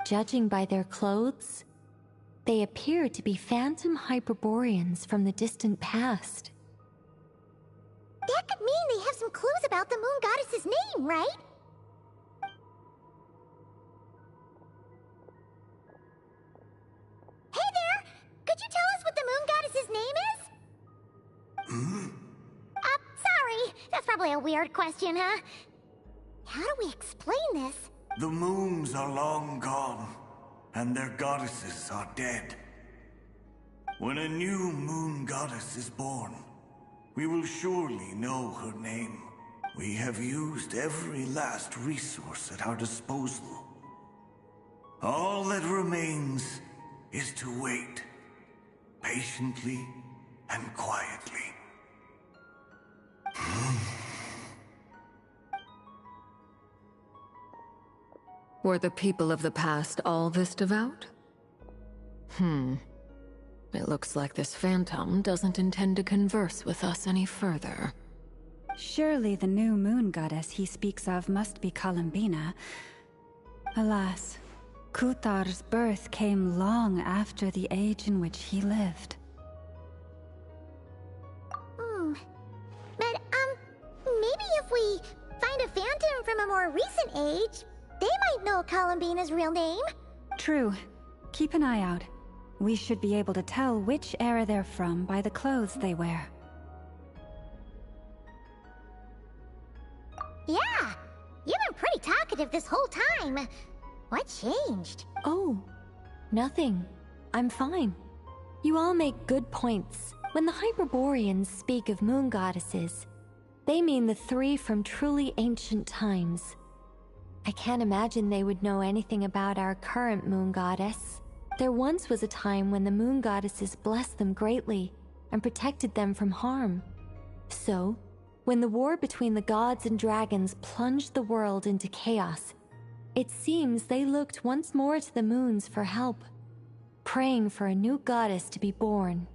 Judging by their clothes, they appear to be phantom Hyperboreans from the distant past. That could mean they have some clues about the moon goddess's name, right? Hey there! Could you tell us what the moon goddess's name is? Sorry. That's probably a weird question, huh? How do we explain this? The moons are long gone, and their goddesses are dead. When a new moon goddess is born, we will surely know her name. We have used every last resource at our disposal. All that remains is to wait, patiently and quietly. Were the people of the past all this devout? It looks like this phantom doesn't intend to converse with us any further. Surely the new moon goddess he speaks of must be Columbina. Alas, Kutar's birth came long after the age in which he lived. But, maybe if we find a phantom from a more recent age, they might know Columbina's real name. True. Keep an eye out. We should be able to tell which era they're from by the clothes they wear. Yeah, you've been pretty talkative this whole time. What changed? Oh, nothing. I'm fine. You all make good points. When the Hyperboreans speak of moon goddesses, they mean the three from truly ancient times. I can't imagine they would know anything about our current moon goddess. There once was a time when the moon goddesses blessed them greatly and protected them from harm. So, when the war between the gods and dragons plunged the world into chaos, it seems they looked once more to the moons for help, praying for a new goddess to be born.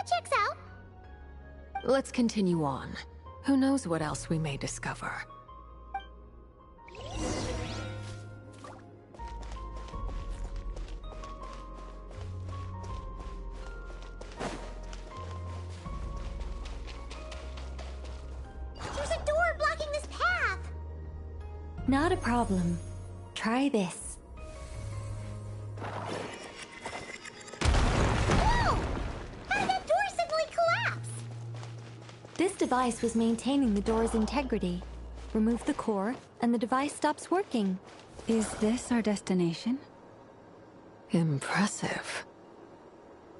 Checks out. Let's continue on. Who knows what else we may discover. There's a door blocking this path. Not a problem. Try this. Whoa! device was maintaining the door's integrity. Remove the core, and the device stops working. Is this our destination? Impressive.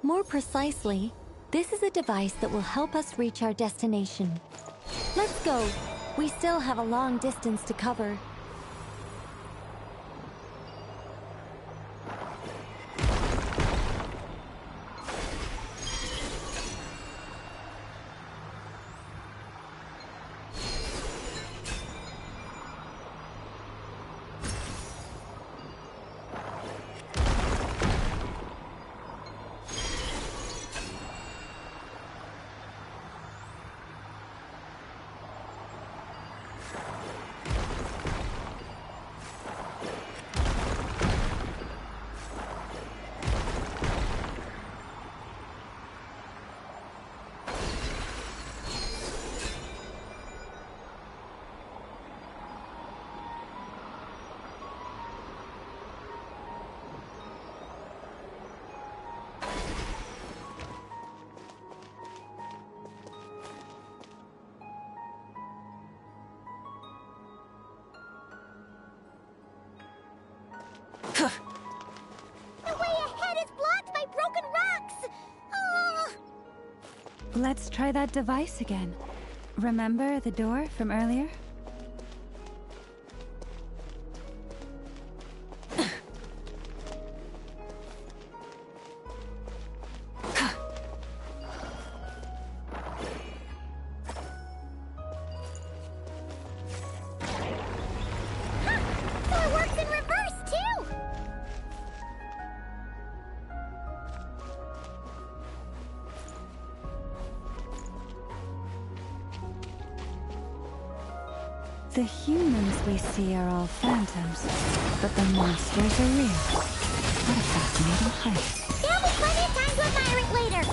More precisely, this is a device that will help us reach our destination. Let's go. We still have a long distance to cover. The way ahead is blocked by broken rocks! Oh. Let's try that device again. Remember the door from earlier? So it works in reverse, too! The humans we see are all phantoms, but the monsters are real. What a fascinating place. There'll be plenty of time to admire it later!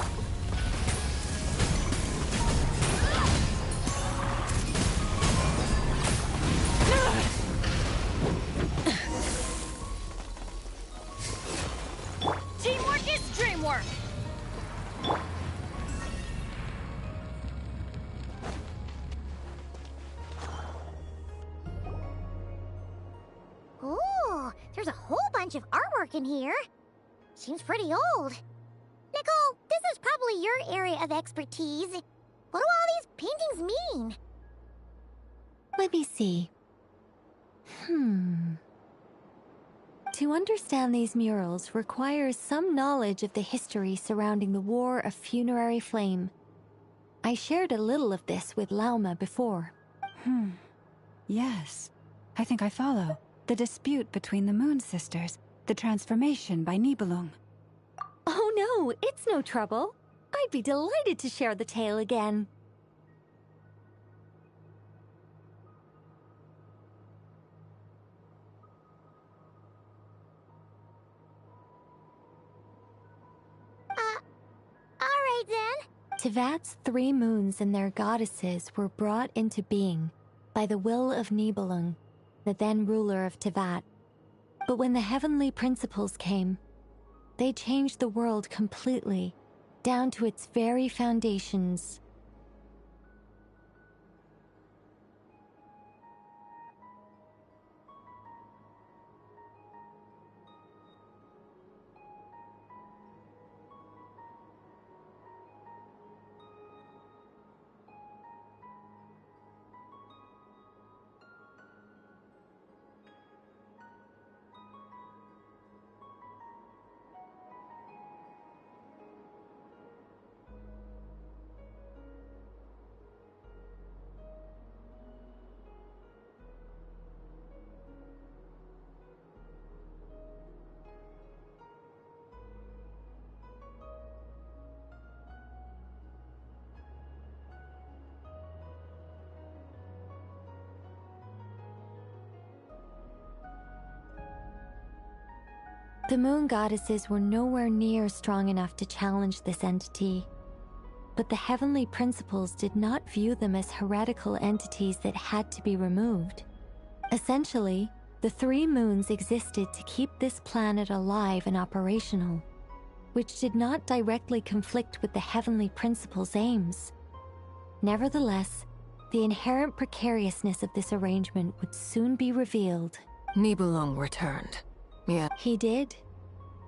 Teamwork is dreamwork! Ooh, there's a whole bunch of artwork in here. Seems pretty old. Nicole, this is probably your area of expertise. What do all these paintings mean? Let me see. To understand these murals requires some knowledge of the history surrounding the War of Funerary Flame. I shared a little of this with Lauma before. Yes. I think I follow. The dispute between the Moon Sisters. The transformation by Nibelung. Oh no, it's no trouble. I'd be delighted to share the tale again. Alright then. Tevat's 3 moons and their goddesses were brought into being by the will of Nibelung, the then ruler of Tevat. But when the heavenly principles came, they changed the world completely, down to its very foundations. The moon goddesses were nowhere near strong enough to challenge this entity. But the heavenly principles did not view them as heretical entities that had to be removed. Essentially, the 3 moons existed to keep this planet alive and operational, which did not directly conflict with the heavenly principles' aims. Nevertheless, the inherent precariousness of this arrangement would soon be revealed. Nibelung returned. Yeah. He did,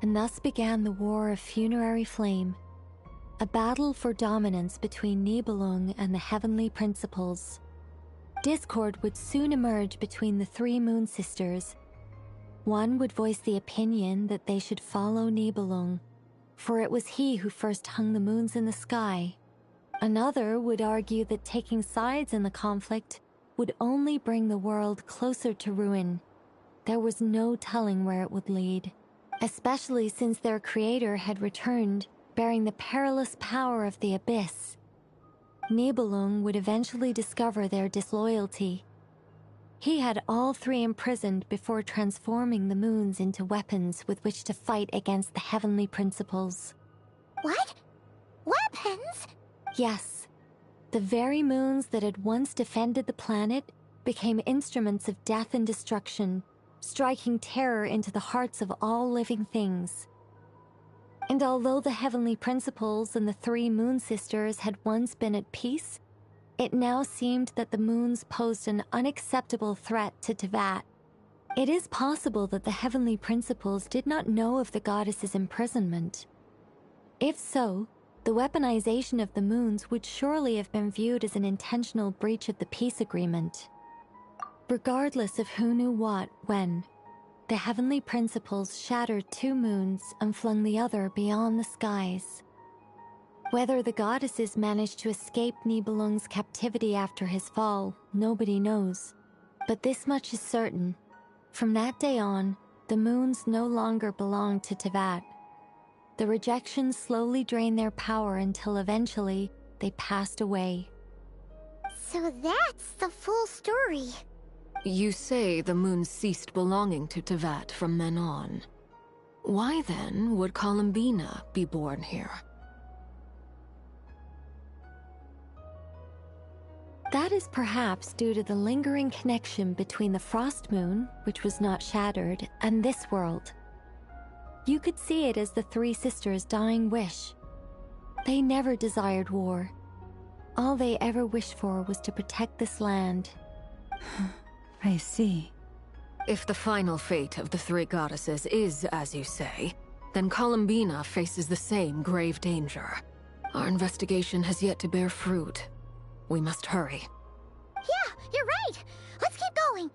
and thus began the War of Funerary Flame, a battle for dominance between Nibelung and the Heavenly Principles. Discord would soon emerge between the three Moon Sisters. One would voice the opinion that they should follow Nibelung, for it was he who first hung the moons in the sky. Another would argue that taking sides in the conflict would only bring the world closer to ruin. There was no telling where it would lead, especially since their creator had returned, bearing the perilous power of the Abyss. Nibelung would eventually discover their disloyalty. He had all three imprisoned before transforming the moons into weapons with which to fight against the Heavenly Principles. What? Weapons? Yes. The very moons that had once defended the planet became instruments of death and destruction, striking terror into the hearts of all living things. And although the Heavenly Principles and the three Moon Sisters had once been at peace, it now seemed that the moons posed an unacceptable threat to Teyvat. It is possible that the Heavenly Principles did not know of the goddess's imprisonment. If so, the weaponization of the moons would surely have been viewed as an intentional breach of the peace agreement. Regardless of who knew what, when, the Heavenly Principles shattered two moons and flung the other beyond the skies. Whether the goddesses managed to escape Nibelung's captivity after his fall, nobody knows. But this much is certain. From that day on, the moons no longer belonged to Teyvat. The rejection slowly drained their power until eventually they passed away. So that's the full story. You say the moons ceased belonging to Teyvat from then on. Why then would Columbina be born here? That is perhaps due to the lingering connection between the Frost Moon, which was not shattered, and this world. You could see it as the three sisters' dying wish. They never desired war. All they ever wished for was to protect this land. I see. If the final fate of the three goddesses is as you say, then Columbina faces the same grave danger. Our investigation has yet to bear fruit. We must hurry. Yeah, you're right. Let's keep going.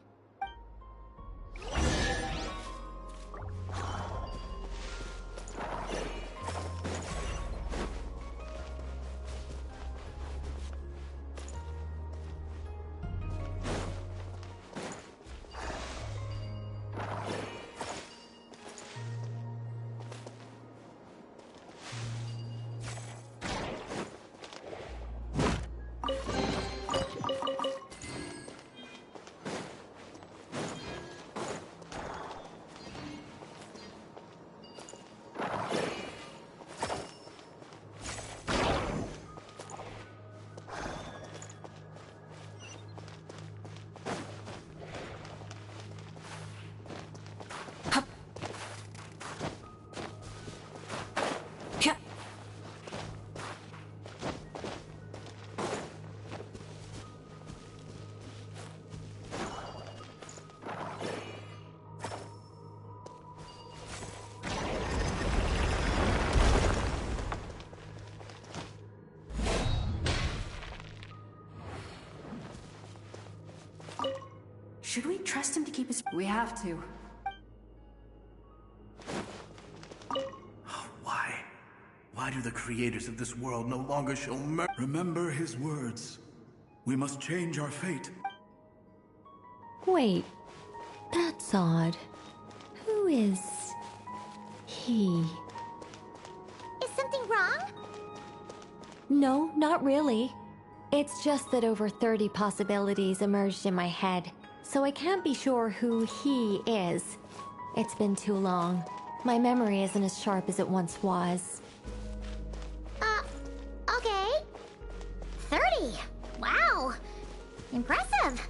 Should we trust him to keep his... We have to. Why? Why do the creators of this world no longer show mercy? Remember his words. We must change our fate. Wait, that's odd. Who is... he? Is something wrong? No, not really. It's just that over 30 possibilities emerged in my head, so I can't be sure who he is. It's been too long. My memory isn't as sharp as it once was. Okay. 30. Wow. Impressive.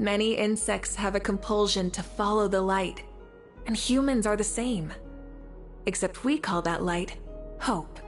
Many insects have a compulsion to follow the light, and humans are the same. Except we call that light hope.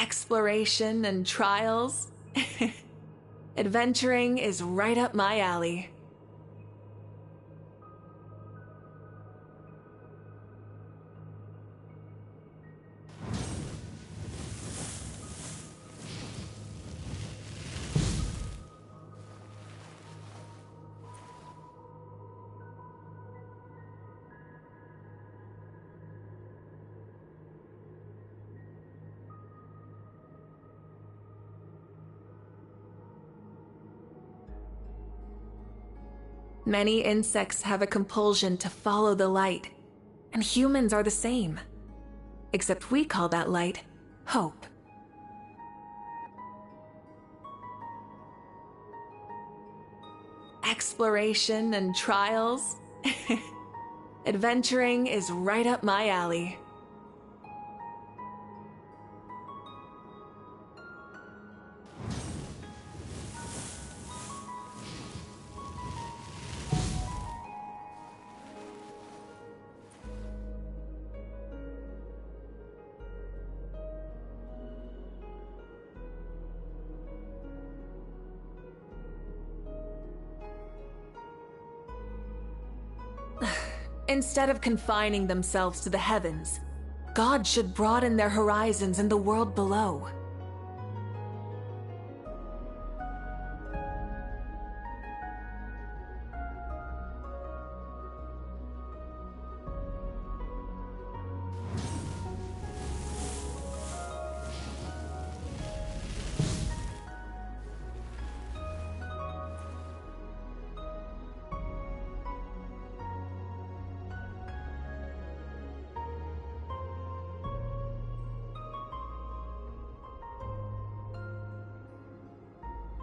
Exploration and trials. Adventuring is right up my alley. Many insects have a compulsion to follow the light, and humans are the same. Except we call that light hope. Exploration and trials. Adventuring is right up my alley. Instead of confining themselves to the heavens, God should broaden their horizons in the world below.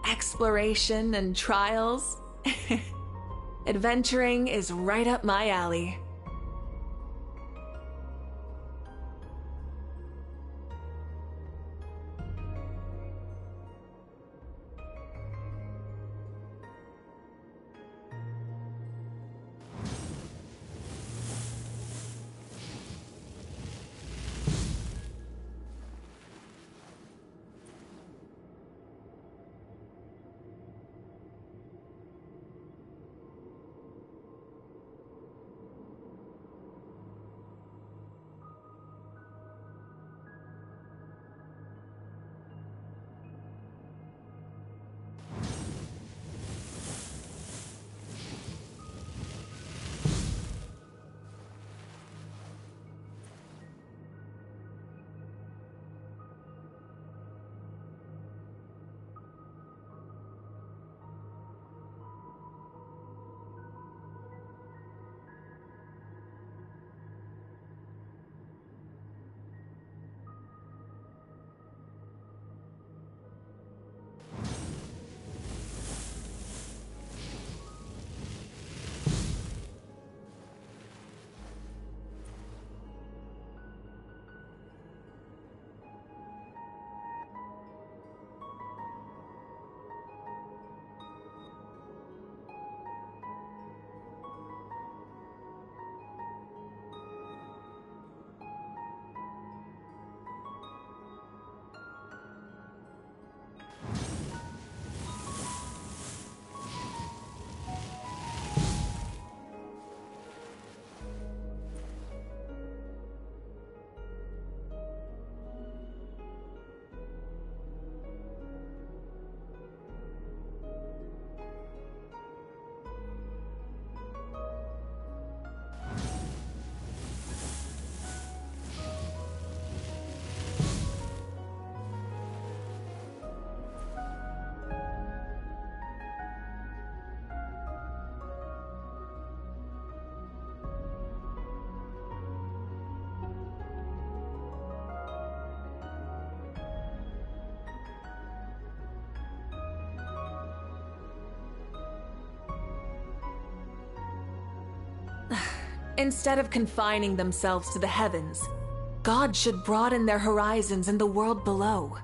Exploration and trials. Adventuring is right up my alley. Instead of confining themselves to the heavens, gods should broaden their horizons in the world below.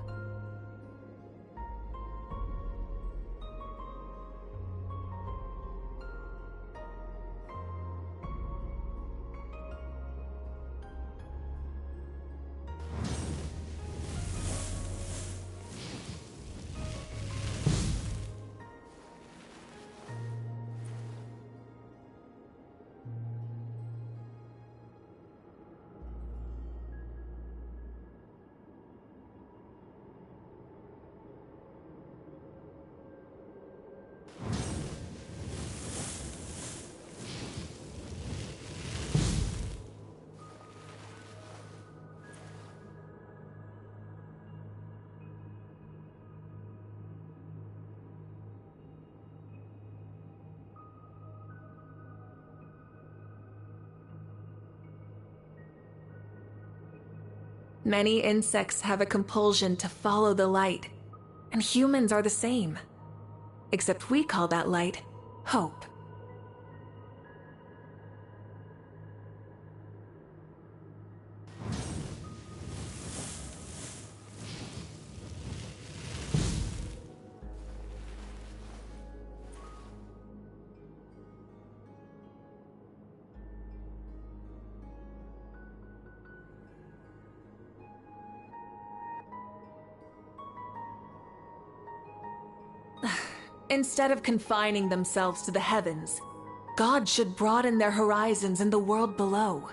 Many insects have a compulsion to follow the light, and humans are the same. Except we call that light hope. Instead of confining themselves to the heavens, gods should broaden their horizons in the world below.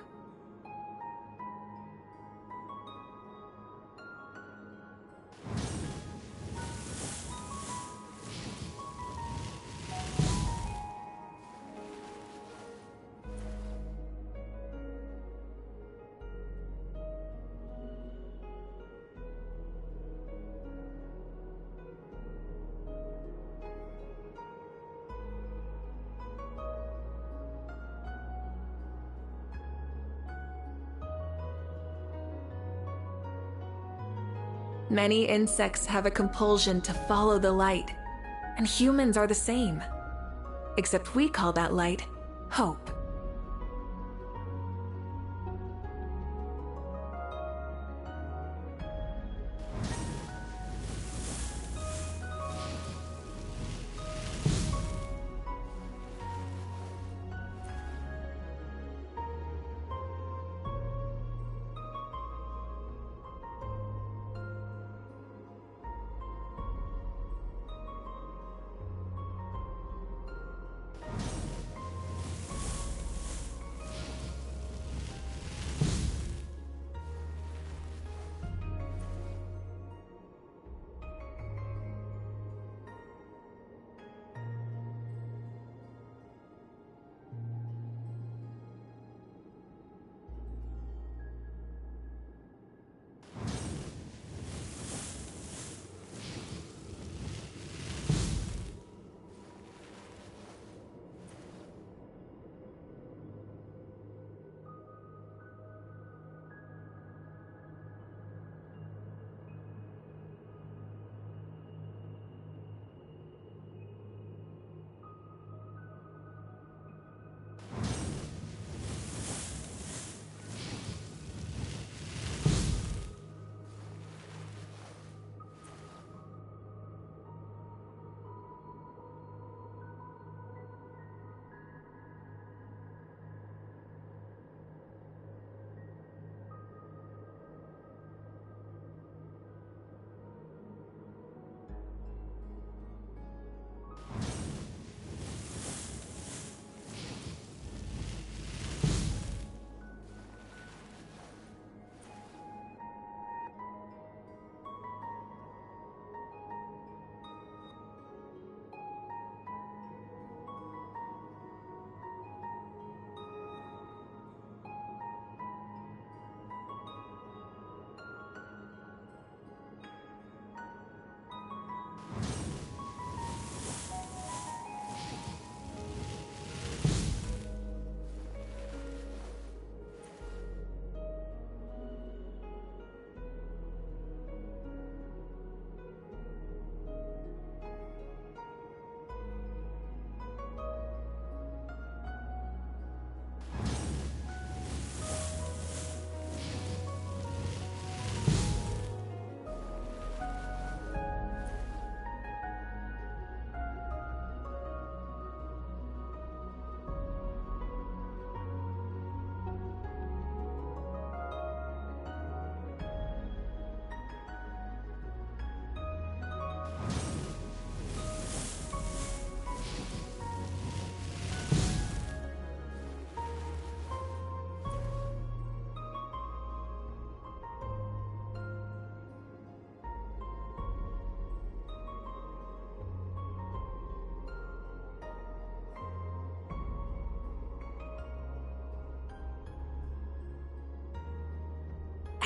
Many insects have a compulsion to follow the light, and humans are the same. Except we call that light hope.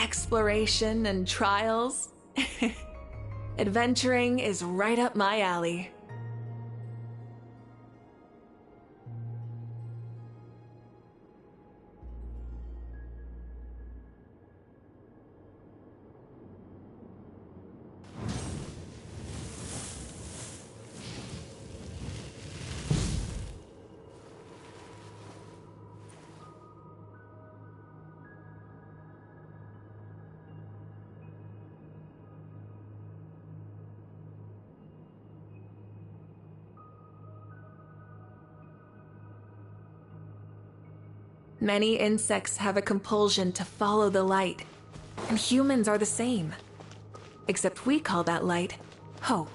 exploration and trials. Adventuring is right up my alley. Many insects have a compulsion to follow the light, and humans are the same. Except we call that light hope.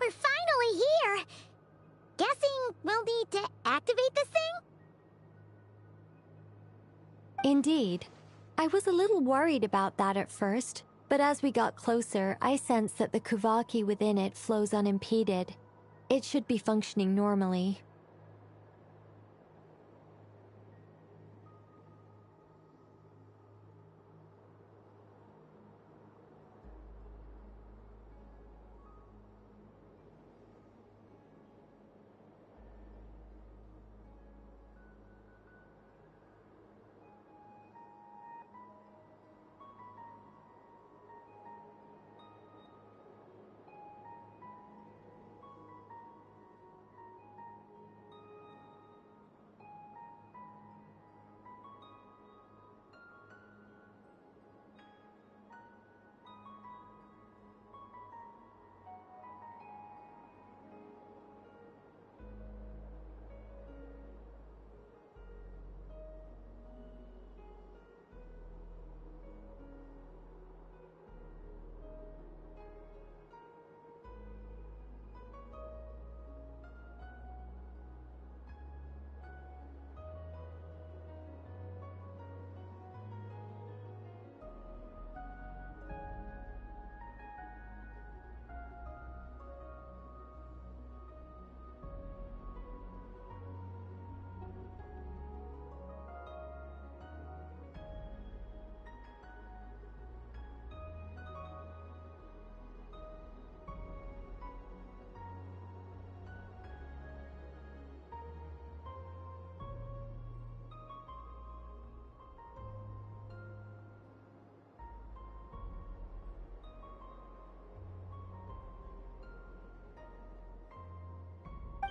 We're finally here. Guessing we'll need to activate this thing? Indeed. I was a little worried about that at first, but as we got closer, I sensed that the Kuvaki within it flows unimpeded. It should be functioning normally.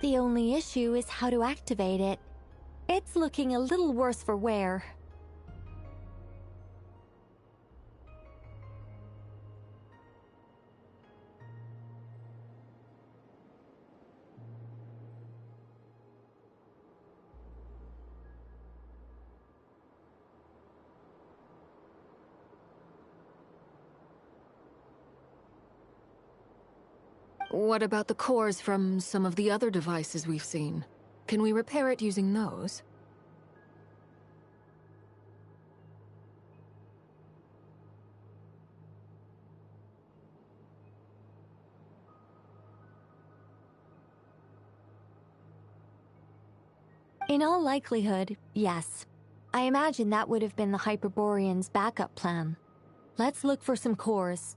The only issue is how to activate it. It's looking a little worse for wear. What about the cores from some of the other devices we've seen? Can we repair it using those? In all likelihood, yes. I imagine that would have been the Hyperborean's backup plan. Let's look for some cores.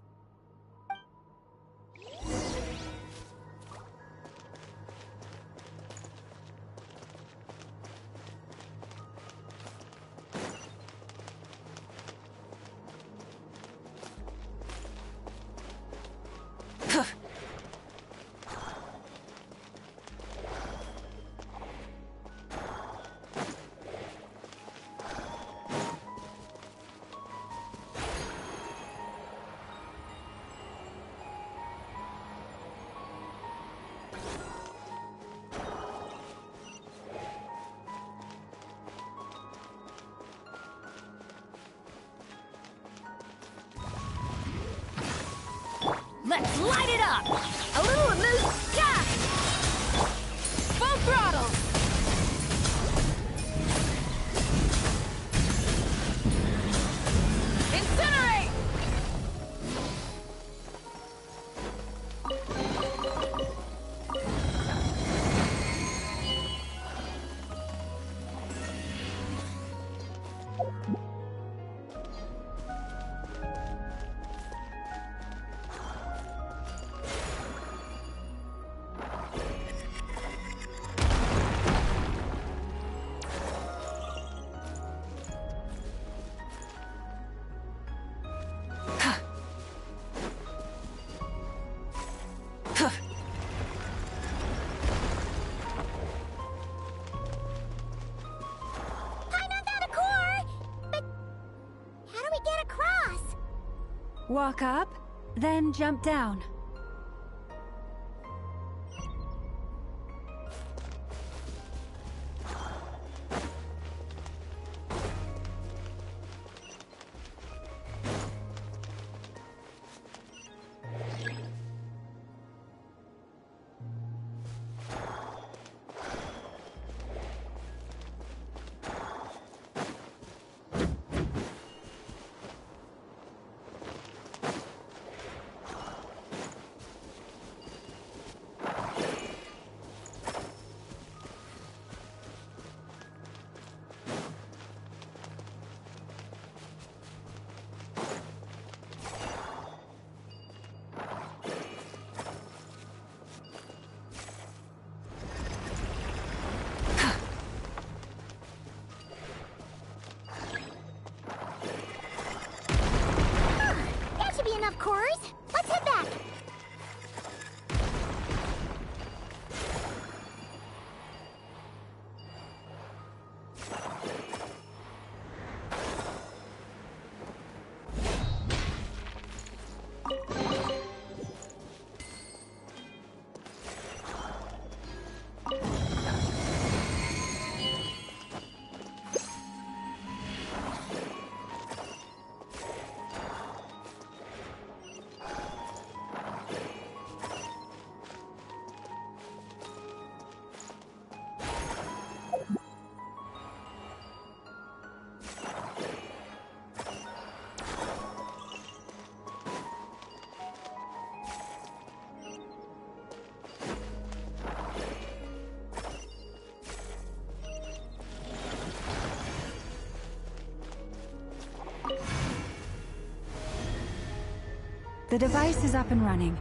Let's light it up! A little loose, yeah! Full throttle! Incinerate! Walk up, then jump down. Enough cores. Let's head back. The device is up and running.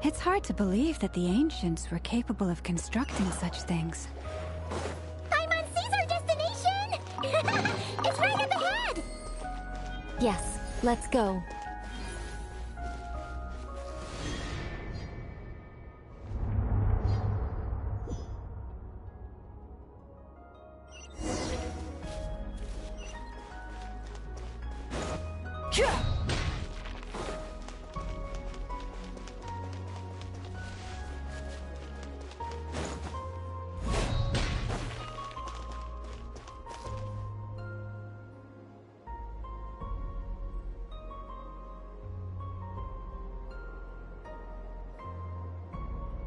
It's hard to believe that the ancients were capable of constructing such things. I'm on Caesar destination! It's right up ahead! Yes, let's go.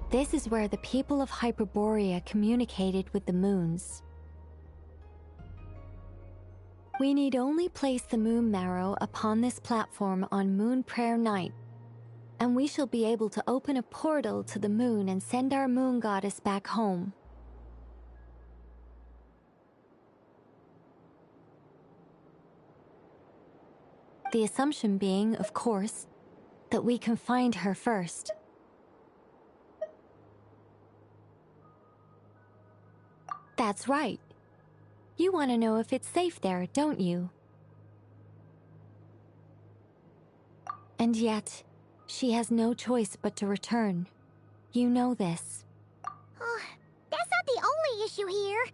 This is where the people of Hyperborea communicated with the moons. We need only place the moon marrow upon this platform on Moon Prayer Night, and we shall be able to open a portal to the moon and send our moon goddess back home. The assumption being, of course, that we can find her first. That's right. You want to know if it's safe there, don't you? And yet, she has no choice but to return. You know this. Oh, that's not the only issue here.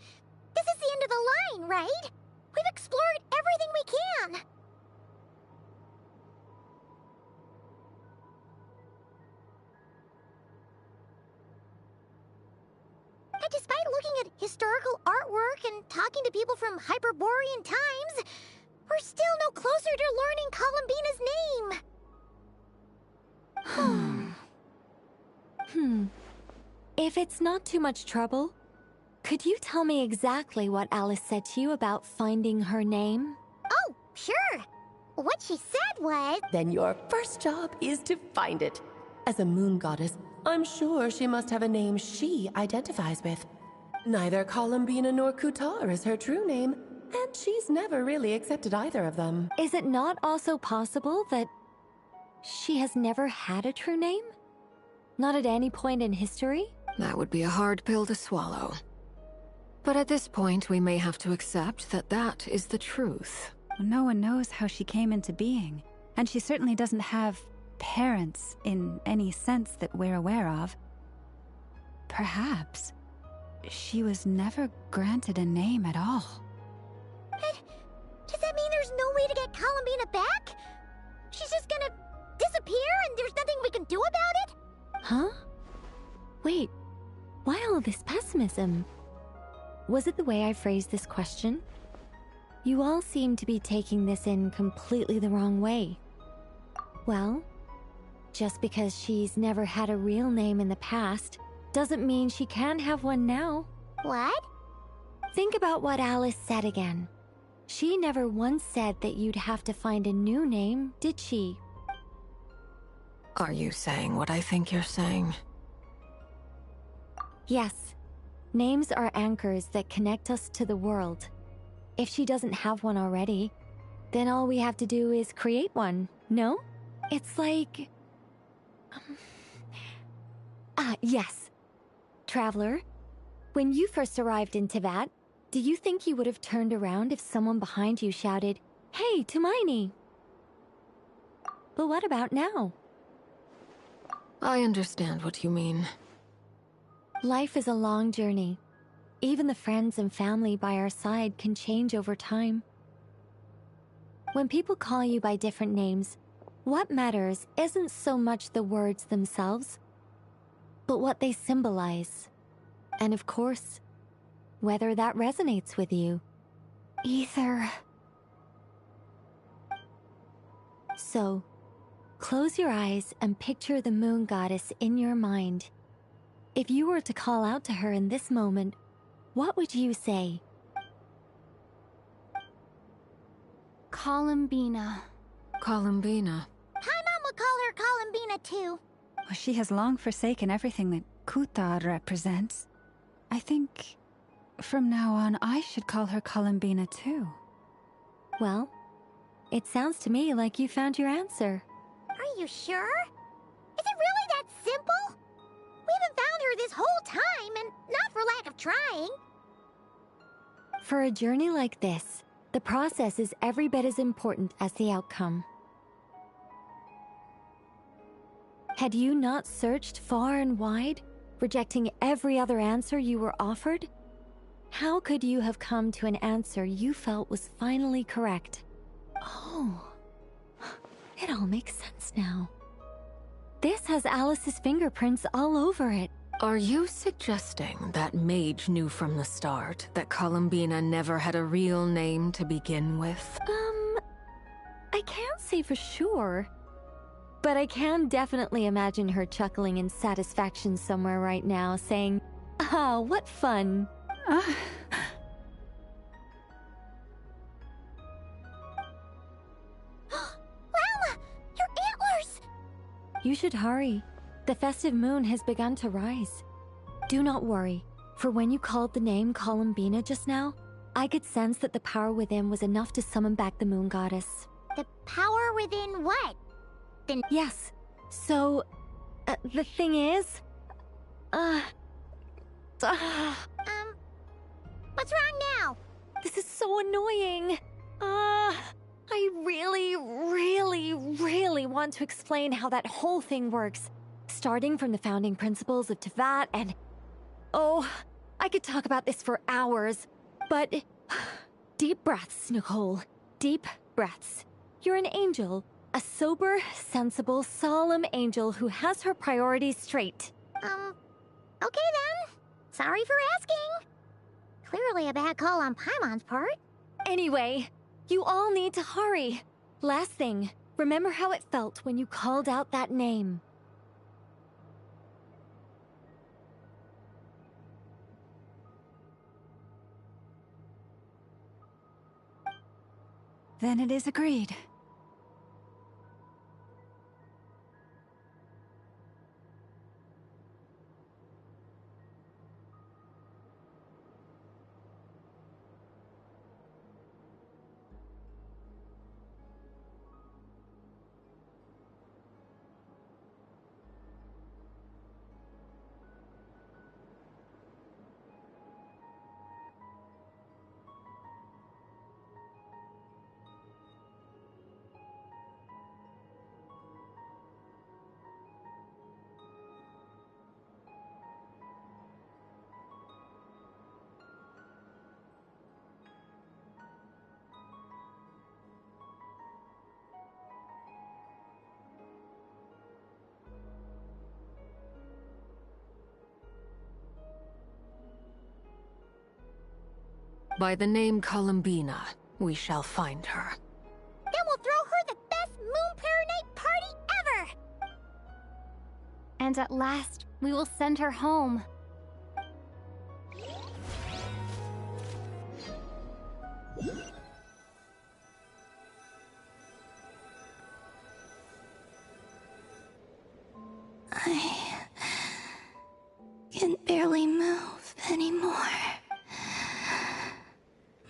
This is the end of the line, right? We've explored everything we can. And despite looking at historical artwork and talking to people from Hyperborean times, we're still no closer to learning Columbina's name. If it's not too much trouble, could you tell me exactly what Alice said to you about finding her name? Oh, sure. What she said was... Then your first job is to find it. As a moon goddess, I'm sure she must have a name she identifies with. Neither Columbina nor Kutar is her true name, and she's never really accepted either of them. Is it not also possible that she has never had a true name? Not at any point in history? That would be a hard pill to swallow. But at this point, we may have to accept that that is the truth. No one knows how she came into being, and she certainly doesn't have parents in any sense that we're aware of. Perhaps she was never granted a name at all. But does that mean there's no way to get Columbina back? She's just gonna disappear and there's nothing we can do about it? Huh? Wait, why all this pessimism? Was it the way I phrased this question? You all seem to be taking this in completely the wrong way. Well, just because she's never had a real name in the past doesn't mean she can't have one now. What? Think about what Alice said again. She never once said that you'd have to find a new name, did she? Are you saying what I think you're saying? Yes. Names are anchors that connect us to the world. If she doesn't have one already, then all we have to do is create one, no? It's like... yes. Traveler, when you first arrived in Teyvat, do you think you would have turned around if someone behind you shouted, "Hey, Tumaini"? But what about now? I understand what you mean. Life is a long journey. Even the friends and family by our side can change over time. When people call you by different names, what matters isn't so much the words themselves, but what they symbolize. And of course, whether that resonates with you. Ether. So, close your eyes and picture the moon goddess in your mind. If you were to call out to her in this moment, what would you say? Columbina. Columbina. Paimon would call her Columbina too. Well, she has long forsaken everything that Kutar represents. I think from now on I should call her Columbina too. Well, it sounds to me like you found your answer. Are you sure? Is it really that simple? We haven't found her this whole time, and not for lack of trying. For a journey like this, the process is every bit as important as the outcome. Had you not searched far and wide, rejecting every other answer you were offered, how could you have come to an answer you felt was finally correct? Oh, it all makes sense now. This has Alice's fingerprints all over it. Are you suggesting that Mage knew from the start that Columbina never had a real name to begin with? I can't say for sure. But I can definitely imagine her chuckling in satisfaction somewhere right now, saying, "Ah, what fun." Well, your antlers! You should hurry. The festive moon has begun to rise. Do not worry, for when you called the name Columbina just now, I could sense that the power within was enough to summon back the moon goddess. The power within what? Yes. So, the thing is... What's wrong now? This is so annoying. I really want to explain how that whole thing works. Starting from the founding principles of Tevat and... Oh, I could talk about this for hours, but... Deep breaths, Nicole. Deep breaths. You're an angel. A sober, sensible, solemn angel who has her priorities straight. Okay then. Sorry for asking. Clearly a bad call on Paimon's part. Anyway, you all need to hurry. Last thing, remember how it felt when you called out that name. Then it is agreed. By the name Columbina, we shall find her. Then we'll throw her the best Moon Pair Night party ever! And at last, we will send her home. I can barely move anymore.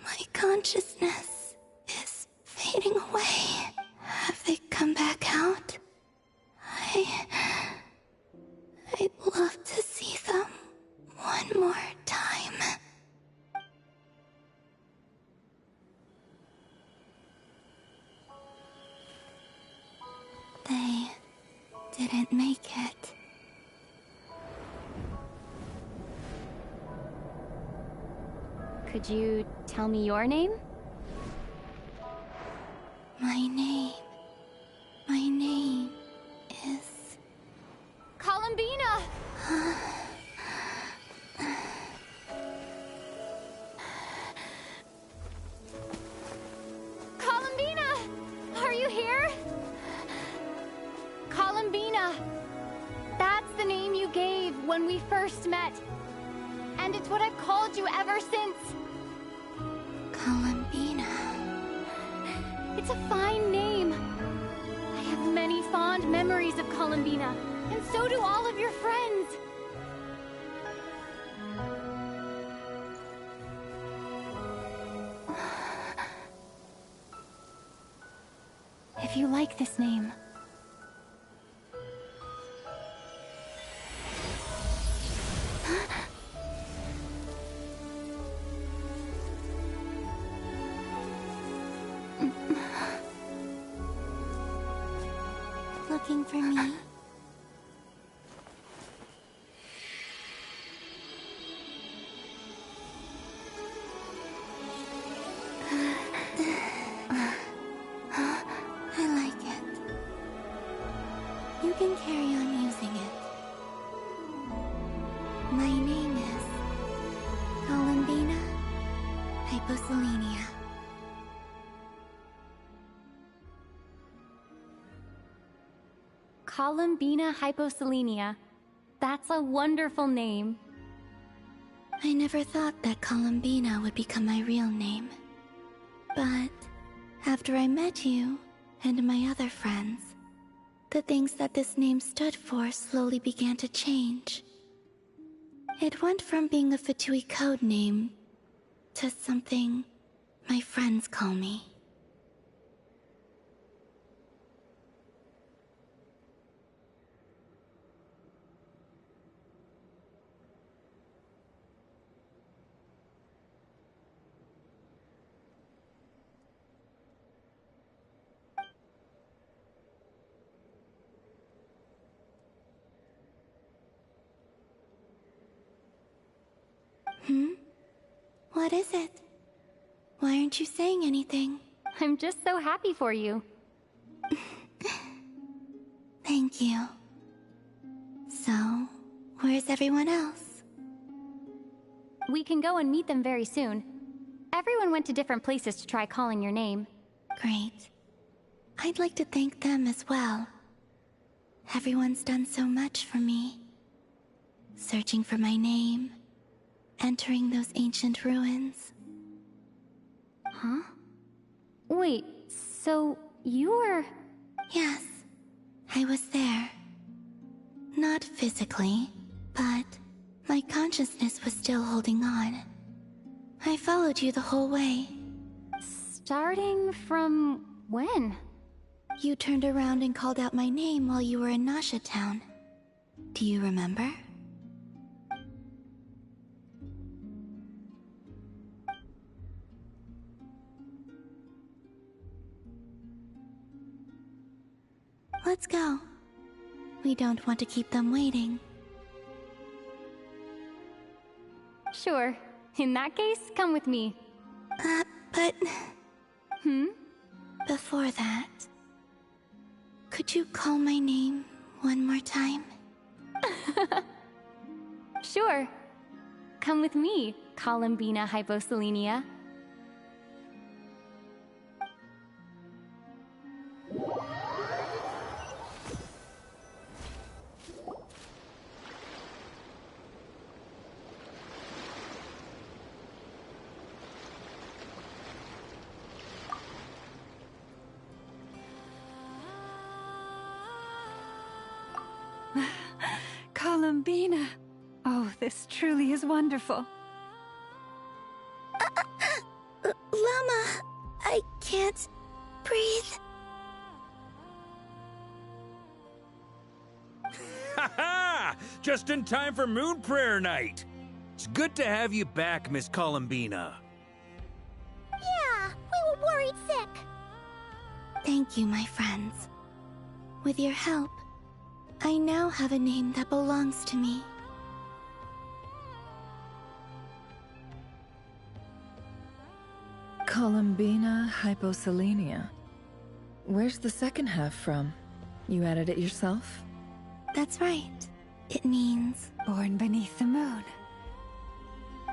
My consciousness is fading away. Have they come back out? I'd love to see them one more time. They didn't make it. Could you tell me your name? My name is... Columbina! Columbina! Are you here? Columbina! That's the name you gave when we first met. And it's what I've called you ever since. Columbina. It's a fine name. I have many fond memories of Columbina, and so do all of your friends. If you like this name... Looking for me? I like it. You can carry on using it. My name is Columbina Hyposelenia. Columbina hyposelenia. That's a wonderful name. I never thought that Columbina would become my real name. But after I met you and my other friends, the things that this name stood for slowly began to change. It went from being a Fatui code name to something my friends call me. What is it? Why aren't you saying anything? I'm just so happy for you. Thank you. So, where's everyone else? We can go and meet them very soon. Everyone went to different places to try calling your name. Great. I'd like to thank them as well. Everyone's done so much for me. Searching for my name, entering those ancient ruins. Huh? Wait, so you were... Yes, I was there. Not physically, but my consciousness was still holding on. I followed you the whole way. Starting from when? You turned around and called out my name while you were in Nasha Town. Do you remember? Let's go. We don't want to keep them waiting. Sure. In that case, come with me. But... Hmm? Before that... Could you call my name one more time? Sure. Come with me, Columbina hyposelenia. Columbina. Oh, this truly is wonderful. Llama, I can't breathe. Ha ha! Just in time for Moon Prayer Night. It's good to have you back, Miss Columbina. Yeah, we were worried sick. Thank you, my friends. With your help, I now have a name that belongs to me. Columbina hyposelenia. Where's the second half from? You added it yourself? That's right. It means... Born beneath the moon.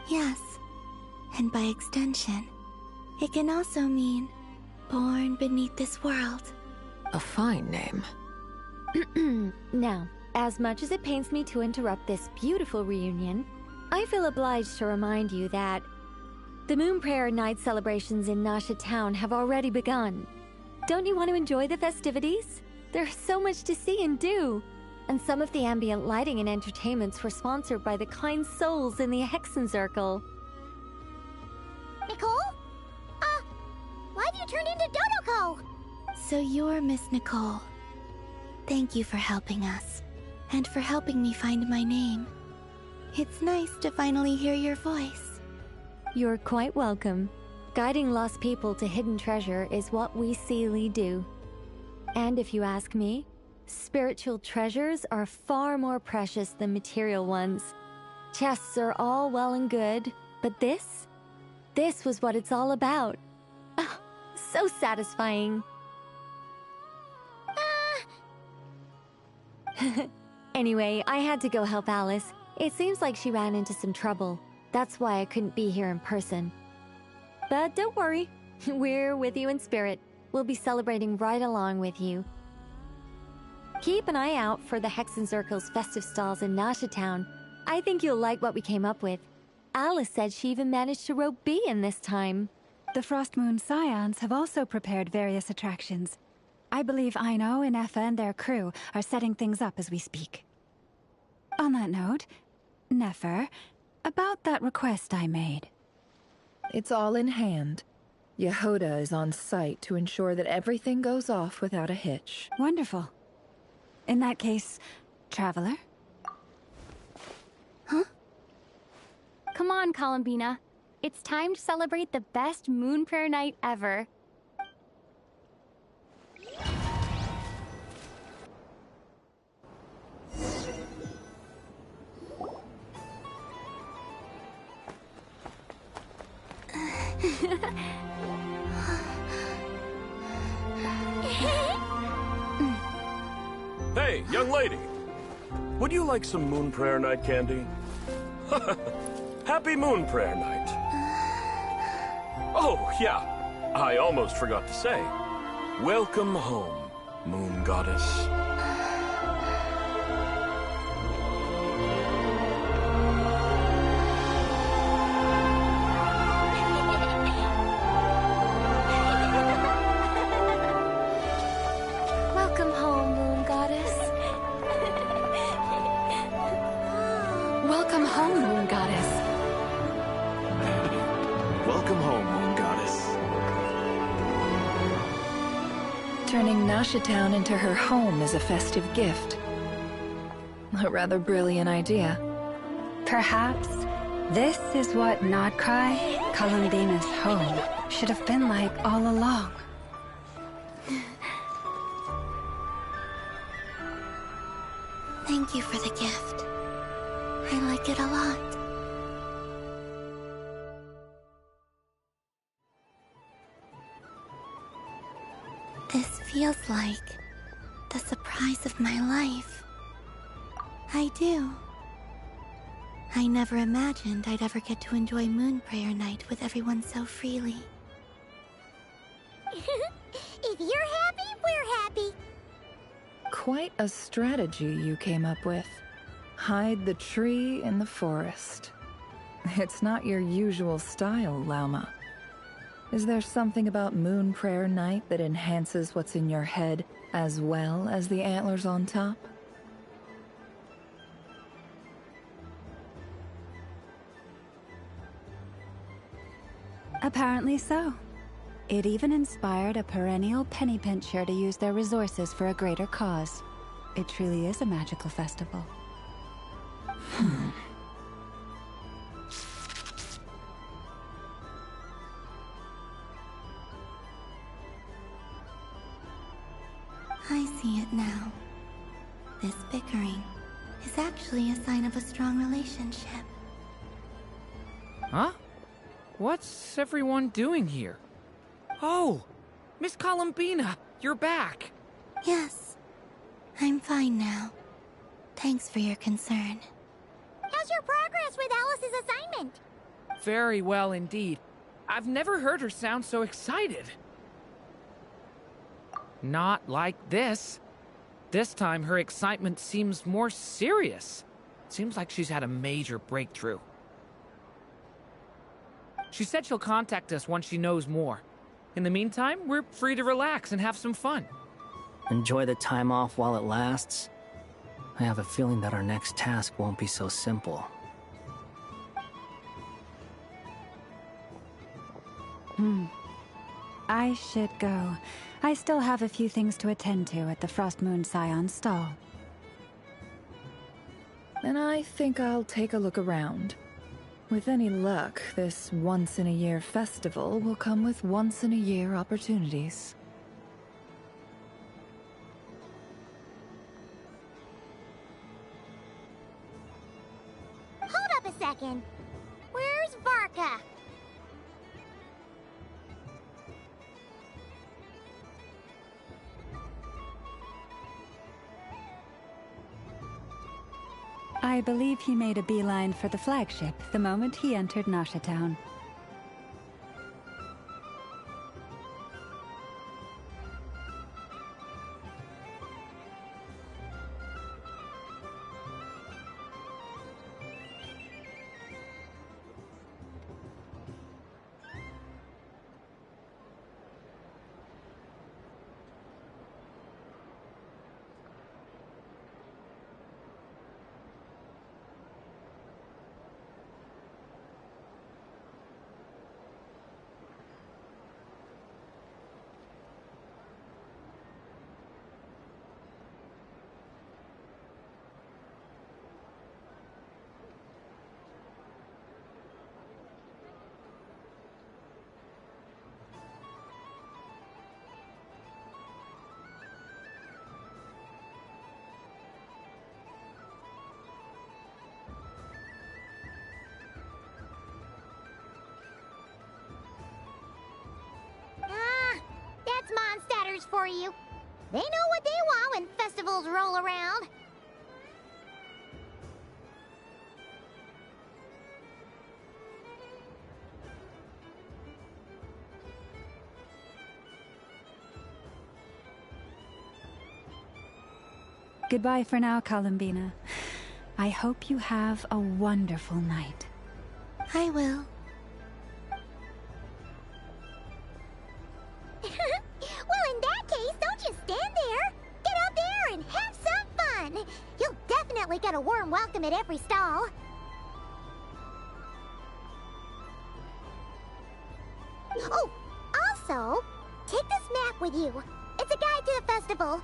Yes. And by extension, it can also mean born beneath this world. A fine name. Now, as much as it pains me to interrupt this beautiful reunion, I feel obliged to remind you that the Moon Prayer Night celebrations in Nasha Town have already begun. Don't you want to enjoy the festivities? There's so much to see and do. And some of the ambient lighting and entertainments were sponsored by the kind souls in the Hexen Circle. Nicole? Why have you turned into Dodoko? So you're Miss Nicole. Thank you for helping us, and for helping me find my name. It's nice to finally hear your voice. You're quite welcome. Guiding lost people to hidden treasure is what we Seelie do. And if you ask me, spiritual treasures are far more precious than material ones. Chests are all well and good, but this was what it's all about. Oh, so satisfying. Anyway, I had to go help Alice. It seems like she ran into some trouble. That's why I couldn't be here in person. But don't worry, we're with you in spirit. We'll be celebrating right along with you. Keep an eye out for the Hexen Circle's festive stalls in Nasha Town. I think you'll like what we came up with. Alice said she even managed to rope B in this time. The Frost Moon Scions have also prepared various attractions. I believe Aino, Ineffa, and their crew are setting things up as we speak. On that note, Nefer, about that request I made. It's all in hand. Yehoda is on site to ensure that everything goes off without a hitch. Wonderful. In that case, Traveler? Huh? Come on, Columbina. It's time to celebrate the best Moon Prayer Night ever. Hey, young lady. Would you like some Moon Prayer Night candy? Happy Moon Prayer Night. Oh, yeah. I almost forgot to say. Welcome home, Moon Goddess. Welcome home, Moon Goddess. Welcome home, Moon Goddess. Welcome home, Moon Goddess. Turning Nasha Town into her home is a festive gift. A rather brilliant idea. Perhaps this is what Nodcry, Columbina's home, should have been like all along. Thank you for the gift. I like it a lot. This feels like the surprise of my life. I do. I never imagined I'd ever get to enjoy Moon Prayer Night with everyone so freely. If you're happy, we're happy. Quite a strategy you came up with. Hide the tree in the forest. It's not your usual style, Lauma. Is there something about Moon Prayer Night that enhances what's in your head as well as the antlers on top? Apparently so. It even inspired a perennial penny pincher to use their resources for a greater cause. It truly is a magical festival. I see it now. This bickering is actually a sign of a strong relationship. Huh? What's everyone doing here? Oh, Miss Columbina, you're back. Yes, I'm fine now. Thanks for your concern. How's your progress with Alice's assignment? Very well indeed. I've never heard her sound so excited. Not like this. This time her excitement seems more serious. Seems like she's had a major breakthrough. She said she'll contact us once she knows more. In the meantime, we're free to relax and have some fun. Enjoy the time off while it lasts. I have a feeling that our next task won't be so simple. I should go. I still have a few things to attend to at the Frost Moon Scion stall. And I think I'll take a look around. With any luck, this once-in-a-year festival will come with once-in-a-year opportunities. Hold up a second. Where's Varka? I believe he made a beeline for the flagship the moment he entered Nasha Town. flowers for you. They know what they want when festivals roll around. Goodbye for now, Columbina. I hope you have a wonderful night. I will. Well, in that case, don't just stand there. Get out there and have some fun. You'll definitely get a warm welcome at every stall. Oh, also, take this map with you. It's a guide to the festival.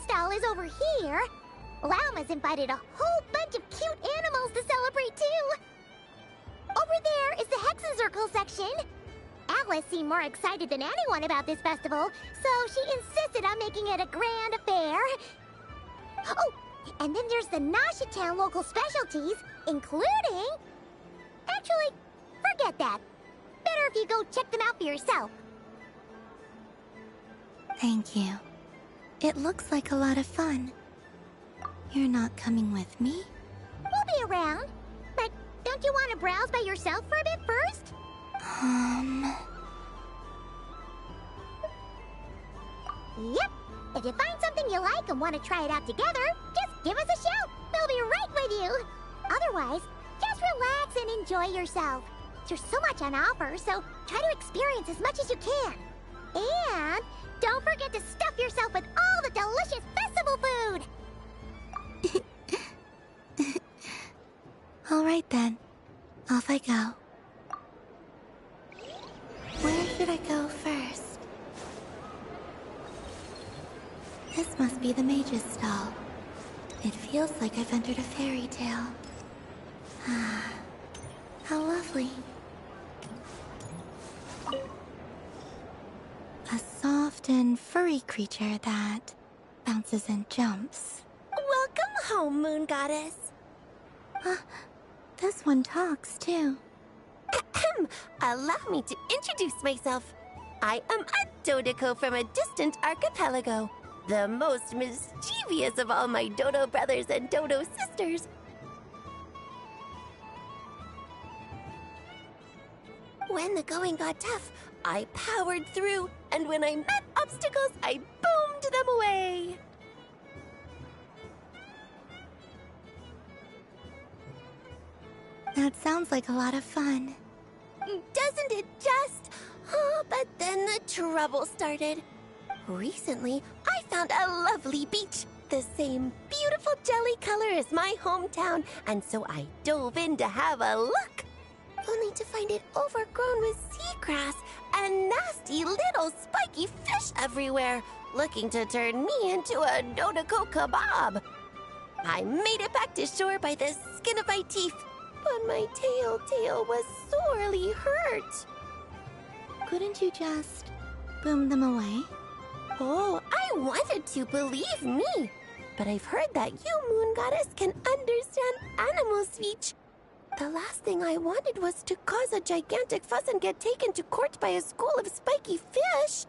Stall is over here. Lauma's invited a whole bunch of cute animals to celebrate too. Over there is the Hexencircle section. Alice seemed more excited than anyone about this festival, so she insisted on making it a grand affair. Oh, and then there's the Nasha Town local specialties, including... Actually, forget that. Better if you go check them out for yourself. Thank you. It looks like a lot of fun. You're not coming with me? We'll be around. But don't you want to browse by yourself for a bit first? Yep. If you find something you like and want to try it out together, just give us a shout. We'll be right with you. Otherwise, just relax and enjoy yourself. There's so much on offer, so try to experience as much as you can. And don't forget to stuff yourself with all the delicious festival food! All right then. Off I go. Where should I go first? This must be the mage's stall. It feels like I've entered a fairy tale. Ah, how lovely. A soft and furry creature that bounces and jumps. Welcome home, Moon Goddess. This one talks too. Allow me to introduce myself. I am a Dodoko from a distant archipelago, the most mischievous of all my Dodo brothers and Dodo sisters. When the going got tough, I powered through, and when I met obstacles, I boomed them away. That sounds like a lot of fun. Doesn't it just? Oh, but then the trouble started. Recently, I found a lovely beach, the same beautiful jelly color as my hometown, and so I dove in to have a look. Only to find it overgrown with seagrass and nasty little spiky fish everywhere, looking to turn me into a Dodoko kebab. I made it back to shore by the skin of my teeth, but my tail was sorely hurt. Couldn't you just boom them away? Oh, I wanted to, believe me. But I've heard that you, Moon Goddess, can understand animal speech. The last thing I wanted was to cause a gigantic fuss and get taken to court by a school of spiky fish.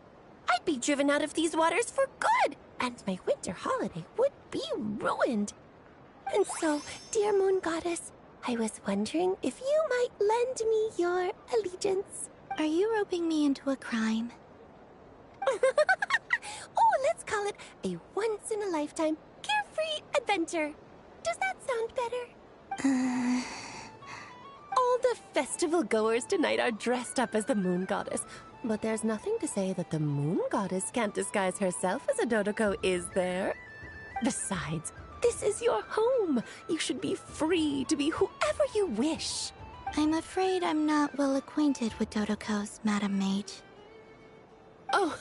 I'd be driven out of these waters for good, and my winter holiday would be ruined. And so, dear Moon Goddess, I was wondering if you might lend me your allegiance. Are you roping me into a crime? Oh, let's call it a once-in-a-lifetime carefree adventure. Does that sound better? All the festival goers tonight are dressed up as the Moon Goddess. But there's nothing to say that the Moon Goddess can't disguise herself as a Dodoko, is there? Besides, this is your home. You should be free to be whoever you wish. I'm afraid I'm not well acquainted with Dodokos, Madam Mage. Oh,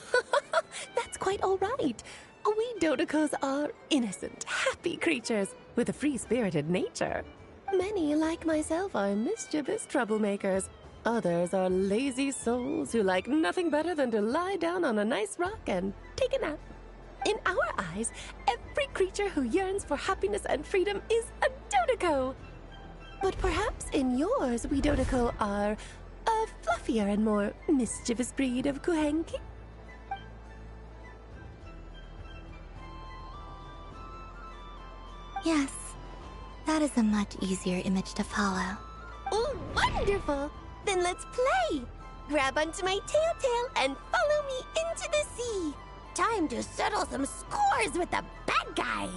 that's quite all right. We Dodicos are innocent, happy creatures with a free-spirited nature. Many, like myself, are mischievous troublemakers. Others are lazy souls who like nothing better than to lie down on a nice rock and take a nap. In our eyes, every creature who yearns for happiness and freedom is a Dodico. But perhaps in yours, we Dodico are a fluffier and more mischievous breed of Kuhenki? Yes, that is a much easier image to follow. Oh, wonderful! Then let's play! Grab onto my tail and follow me into the sea! Time to settle some scores with the bad guys!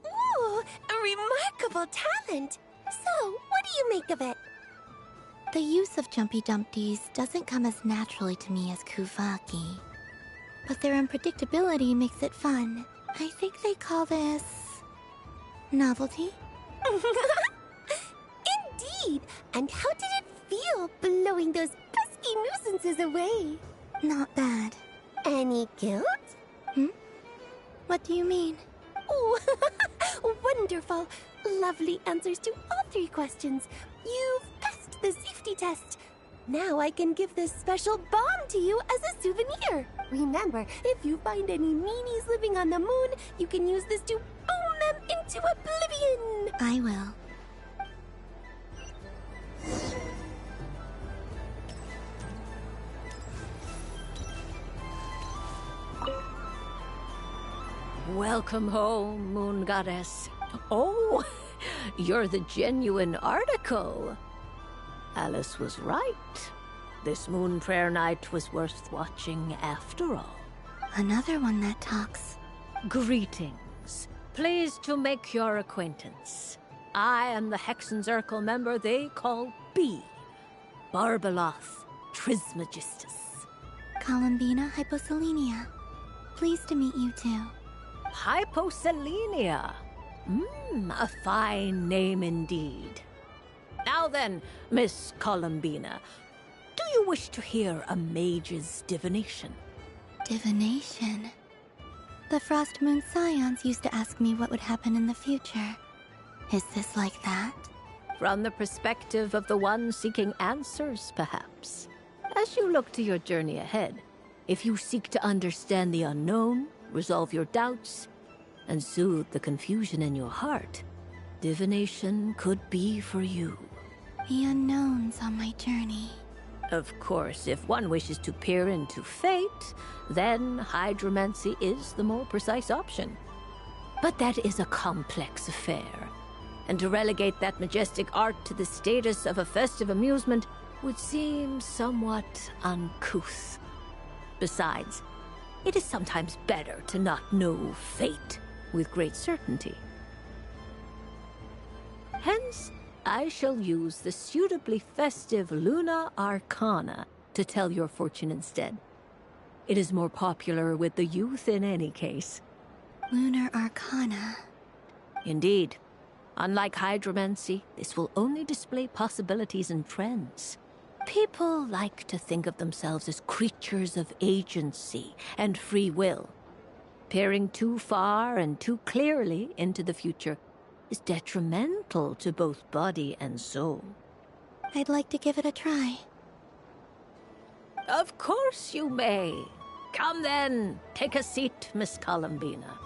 Ooh, a remarkable talent! So, what do you make of it? The use of Jumpy Dumpties doesn't come as naturally to me as Kuvaki. But their unpredictability makes it fun. I think they call this... novelty? Indeed! And how did it feel blowing those pesky nuisances away? Not bad. Any guilt? What do you mean? Oh, wonderful! Lovely answers to all 3 questions. You've passed the safety test. Now I can give this special bomb to you as a souvenir. Remember, if you find any meanies living on the moon, you can use this to boom them into oblivion. I will. Welcome home, Moon Goddess. Oh, you're the genuine article. Alice was right. This Moon Prayer Night was worth watching after all. Another one that talks. Greetings. Pleased to make your acquaintance. I am the Hexenzirkel member they call B. Barbeloth Trismegistus. Columbina Hyposelenia. Pleased to meet you too. Hyposelenia. A fine name indeed. Now then, Miss Columbina, do you wish to hear a mage's divination? Divination? The Frost Moon Scions used to ask me what would happen in the future. Is this like that? From the perspective of the one seeking answers, perhaps. As you look to your journey ahead, if you seek to understand the unknown, resolve your doubts, and soothe the confusion in your heart, divination could be for you. The unknowns on my journey. Of course, if one wishes to peer into fate, then hydromancy is the more precise option. But that is a complex affair, and to relegate that majestic art to the status of a festive amusement would seem somewhat uncouth. Besides, it is sometimes better to not know fate with great certainty. Hence, I shall use the suitably festive Luna Arcana to tell your fortune instead. It is more popular with the youth in any case. Lunar Arcana. Indeed. Unlike hydromancy, this will only display possibilities and trends. People like to think of themselves as creatures of agency and free will. Peering too far and too clearly into the future is detrimental to both body and soul. I'd like to give it a try. Of course you may. Come then, take a seat, Miss Columbina.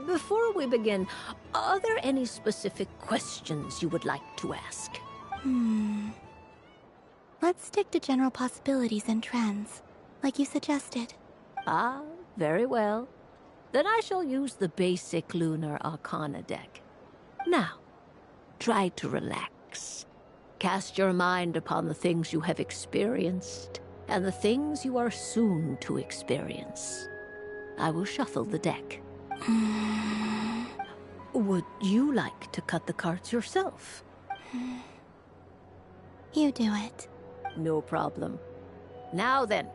Before we begin, are there any specific questions you would like to ask? Let's stick to general possibilities and trends, like you suggested. Ah, very well. Then I shall use the basic Lunar Arcana deck. Now, try to relax. Cast your mind upon the things you have experienced and the things you are soon to experience. I will shuffle the deck. Would you like to cut the cards yourself? You do it. No problem. Now then,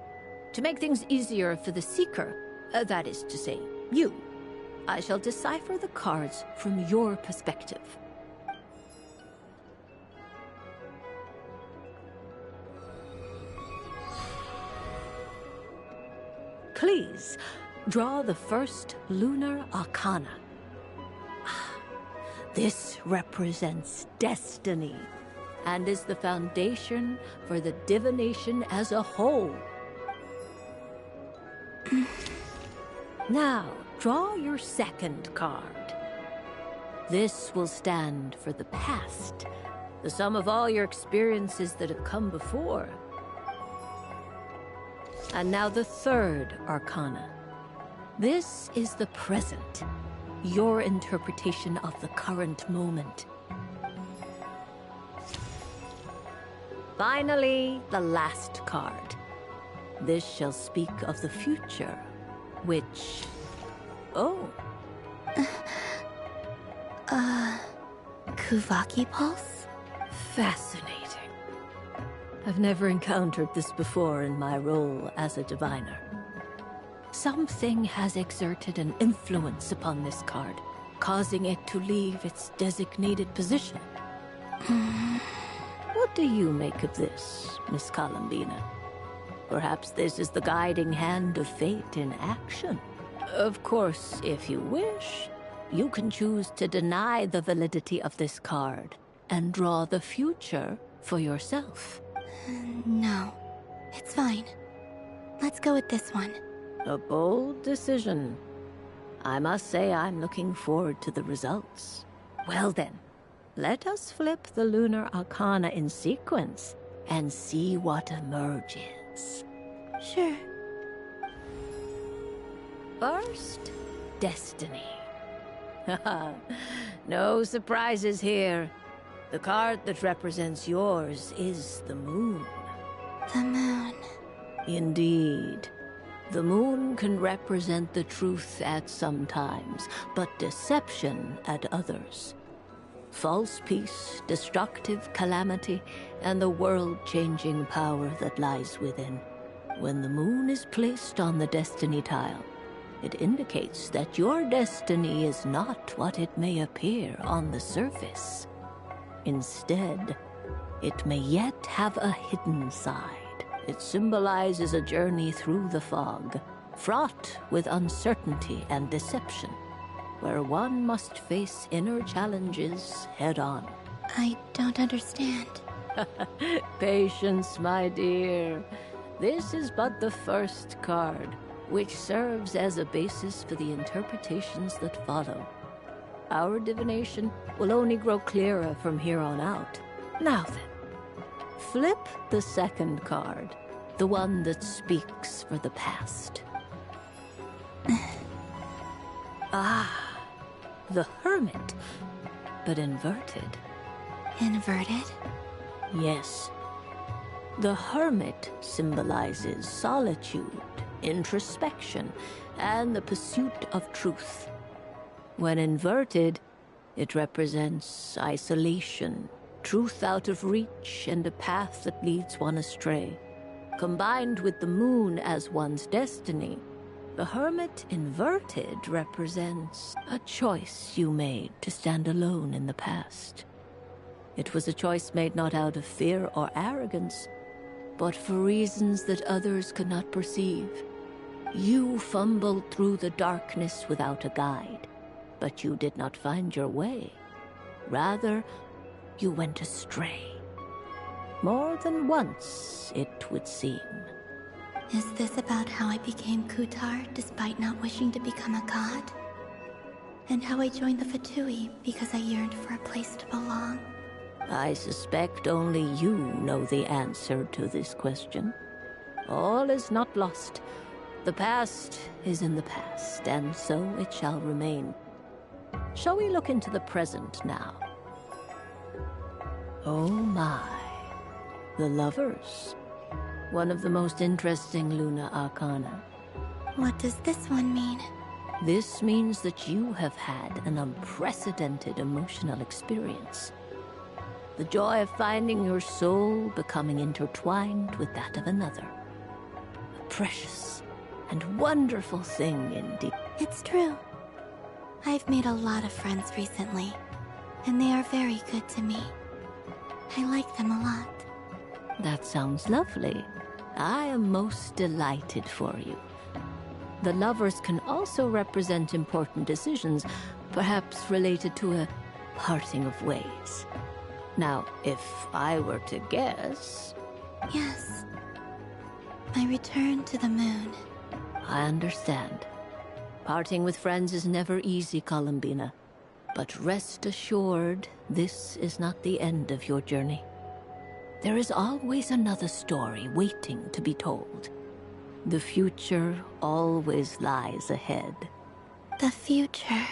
to make things easier for the seeker, that is to say, you, I shall decipher the cards from your perspective. Please, draw the first Lunar Arcana. This represents destiny and is the foundation for the divination as a whole. Now, draw your second card. This will stand for the past, the sum of all your experiences that have come before. And now the third Arcana. This is the present, your interpretation of the current moment. Finally, the last card. This shall speak of the future, which... Oh. Kuvaki Pulse? Fascinating. I've never encountered this before in my role as a diviner. Something has exerted an influence upon this card, causing it to leave its designated position. What do you make of this, Miss Columbina? Perhaps this is the guiding hand of fate in action. Of course, if you wish, you can choose to deny the validity of this card and draw the future for yourself. No, it's fine. Let's go with this one. A bold decision. I must say I'm looking forward to the results. Well then, let us flip the Lunar Arcana in sequence and see what emerges. Sure. First, Destiny. No surprises here. The card that represents yours is the moon. The moon. Indeed. The moon can represent the truth at some times, but deception at others. False peace, destructive calamity, and the world-changing power that lies within. When the moon is placed on the destiny tile, it indicates that your destiny is not what it may appear on the surface. Instead, it may yet have a hidden side. It symbolizes a journey through the fog, fraught with uncertainty and deception, where one must face inner challenges head-on. I don't understand. Patience, my dear. This is but the first card, which serves as a basis for the interpretations that follow. Our divination will only grow clearer from here on out. Now then, flip the second card, the one that speaks for the past. Ah, the hermit, but inverted. Inverted? Yes. The hermit symbolizes solitude, introspection, and the pursuit of truth. When inverted, it represents isolation, truth out of reach, and a path that leads one astray. Combined with the moon as one's destiny, the hermit inverted represents a choice you made to stand alone in the past. It was a choice made not out of fear or arrogance, but for reasons that others could not perceive. You fumbled through the darkness without a guide, but you did not find your way. Rather, you went astray. More than once, it would seem. Is this about how I became Kutar despite not wishing to become a god? And how I joined the Fatui because I yearned for a place to belong? I suspect only you know the answer to this question. All is not lost. The past is in the past, and so it shall remain. Shall we look into the present now? Oh my. The lovers. One of the most interesting Luna Arcana. What does this one mean? This means that you have had an unprecedented emotional experience. The joy of finding your soul becoming intertwined with that of another. A precious and wonderful thing indeed. It's true. I've made a lot of friends recently, and they are very good to me. I like them a lot. That sounds lovely. I am most delighted for you. The lovers can also represent important decisions, perhaps related to a parting of ways. Now, if I were to guess... Yes. My return to the moon. I understand. Parting with friends is never easy, Columbina. But rest assured, this is not the end of your journey. There is always another story waiting to be told. The future always lies ahead. The future...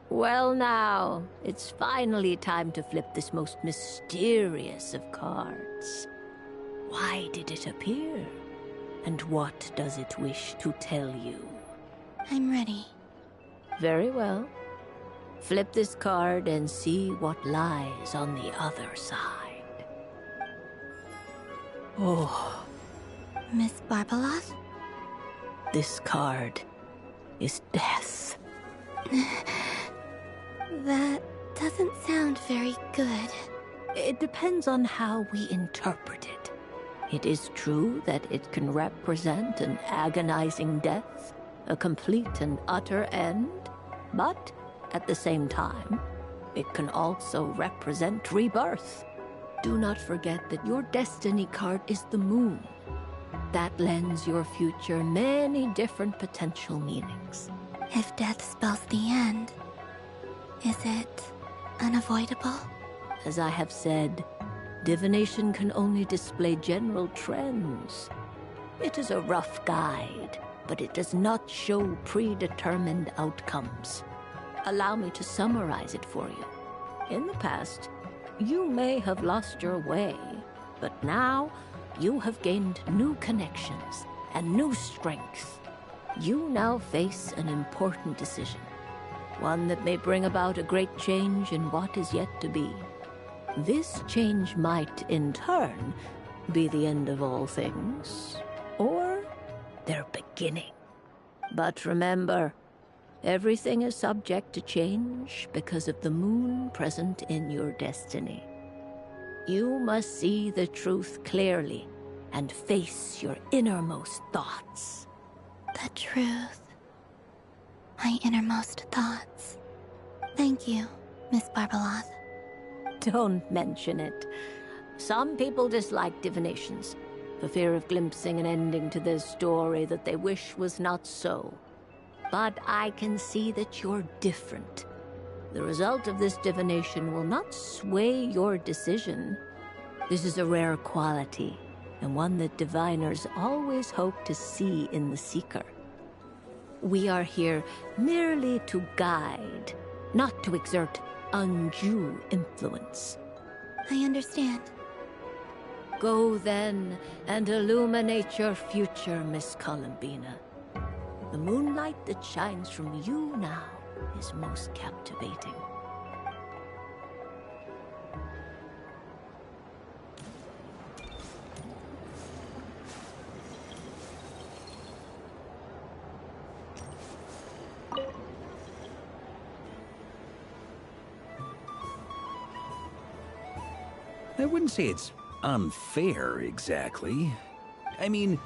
Well now, it's finally time to flip this most mysterious of cards. Why did it appear? And what does it wish to tell you? I'm ready. Very well. Flip this card and see what lies on the other side. Oh. Miss Barbeloth? This card is death. That doesn't sound very good. It depends on how we interpret it. It is true that it can represent an agonizing death, a complete and utter end, but at the same time, it can also represent rebirth. Do not forget that your destiny card is the moon. That lends your future many different potential meanings. If death spells the end, is it unavoidable? As I have said, divination can only display general trends. It is a rough guide, but it does not show predetermined outcomes. Allow me to summarize it for you. In the past, you may have lost your way, but now you have gained new connections and new strength. You now face an important decision, one that may bring about a great change in what is yet to be. This change might, in turn, be the end of all things, or their beginning. But remember, everything is subject to change because of the moon present in your destiny. You must see the truth clearly and face your innermost thoughts. The truth. My innermost thoughts. Thank you, Miss Barbeloth. Don't mention it. Some people dislike divinations, for fear of glimpsing an ending to their story that they wish was not so. But I can see that you're different. The result of this divination will not sway your decision. This is a rare quality, and one that diviners always hope to see in the seeker. We are here merely to guide, not to exert undue influence. I understand. Go then and illuminate your future, Miss Columbina. The moonlight that shines from you now is most captivating. I wouldn't say it's unfair, exactly. I mean,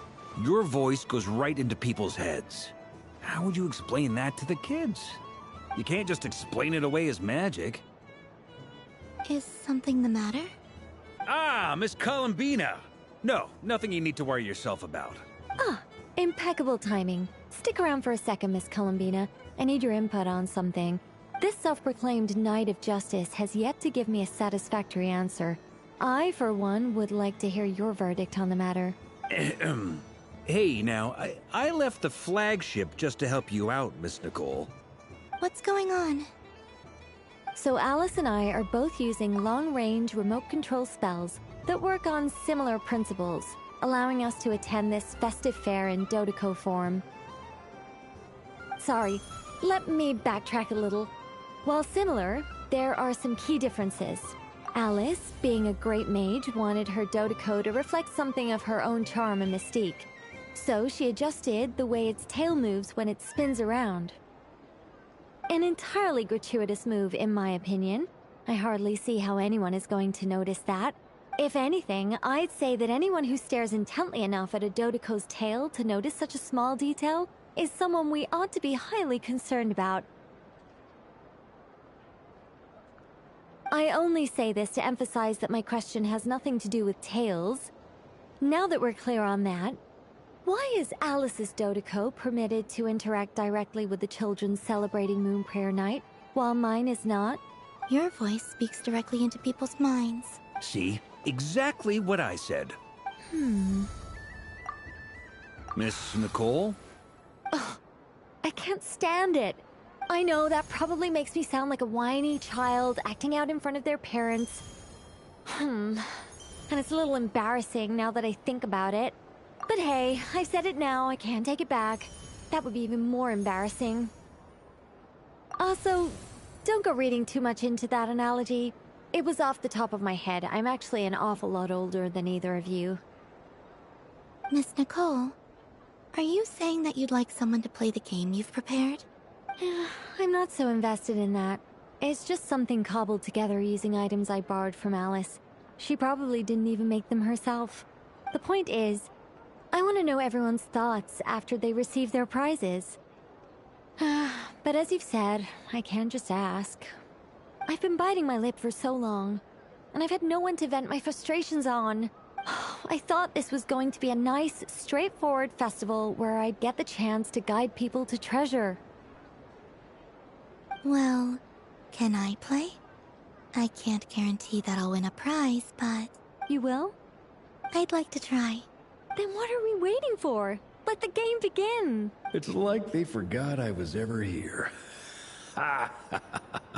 your voice goes right into people's heads. How would you explain that to the kids? You can't just explain it away as magic. Is something the matter? Ah, Miss Columbina! No, nothing you need to worry yourself about. Ah, impeccable timing. Stick around for a second, Miss Columbina. I need your input on something. This self-proclaimed Knight of Justice has yet to give me a satisfactory answer. I, for one, would like to hear your verdict on the matter. Hey, now, I left the flagship just to help you out, Miss Nicole. What's going on? So Alice and I are both using long-range remote control spells that work on similar principles, allowing us to attend this festive fair in Dodeco form. Sorry, let me backtrack a little. While similar, there are some key differences. Alice, being a great mage, wanted her Dodeco to reflect something of her own charm and mystique. So she adjusted the way its tail moves when it spins around. An entirely gratuitous move, in my opinion. I hardly see how anyone is going to notice that. If anything, I'd say that anyone who stares intently enough at a Dodeco's tail to notice such a small detail is someone we ought to be highly concerned about. I only say this to emphasize that my question has nothing to do with tails. Now that we're clear on that, why is Alice's Dodeco permitted to interact directly with the children celebrating Moon Prayer Night, while mine is not? Your voice speaks directly into people's minds. See? Exactly what I said. Miss Nicole? Ugh, I can't stand it. I know that probably makes me sound like a whiny child acting out in front of their parents. And it's a little embarrassing now that I think about it. But hey, I've said it now, I can't take it back. That would be even more embarrassing. Also, don't go reading too much into that analogy. It was off the top of my head. I'm actually an awful lot older than either of you. Miss Nicole, are you saying that you'd like someone to play the game you've prepared? I'm not so invested in that. It's just something cobbled together using items I borrowed from Alice. She probably didn't even make them herself. The point is, I want to know everyone's thoughts after they receive their prizes. But as you've said, I can't just ask. I've been biting my lip for so long, and I've had no one to vent my frustrations on. I thought this was going to be a nice, straightforward festival where I'd get the chance to guide people to treasure. Well, can I play? I can't guarantee that I'll win a prize, but... You will? I'd like to try. Then what are we waiting for? Let the game begin! It's like they forgot I was ever here. Ha ha ha ha.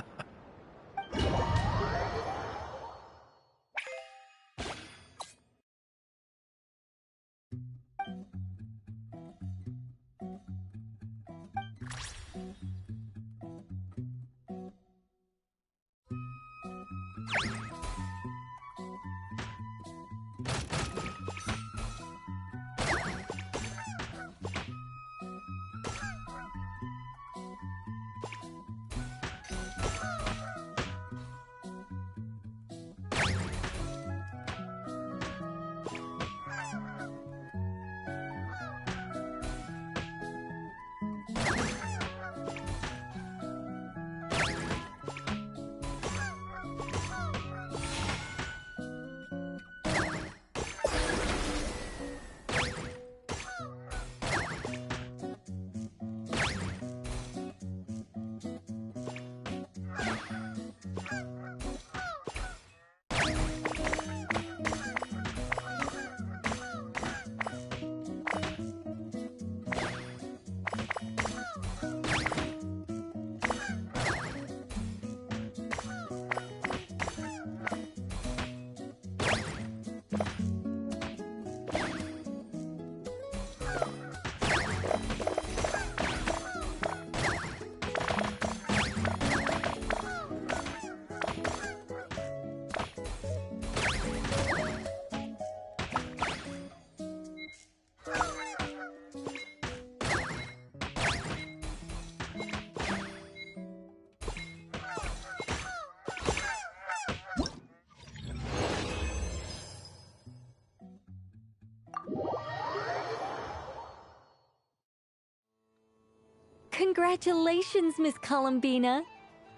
Congratulations, Miss Columbina!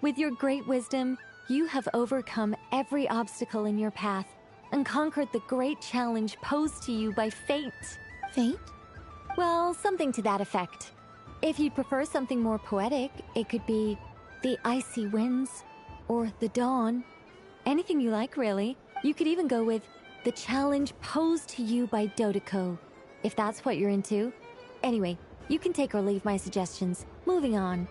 With your great wisdom, you have overcome every obstacle in your path and conquered the great challenge posed to you by fate. Fate? Well, something to that effect. If you'd prefer something more poetic, it could be the icy winds or the dawn. Anything you like, really. You could even go with the challenge posed to you by Dodeko, if that's what you're into. Anyway, you can take or leave my suggestions. Moving on.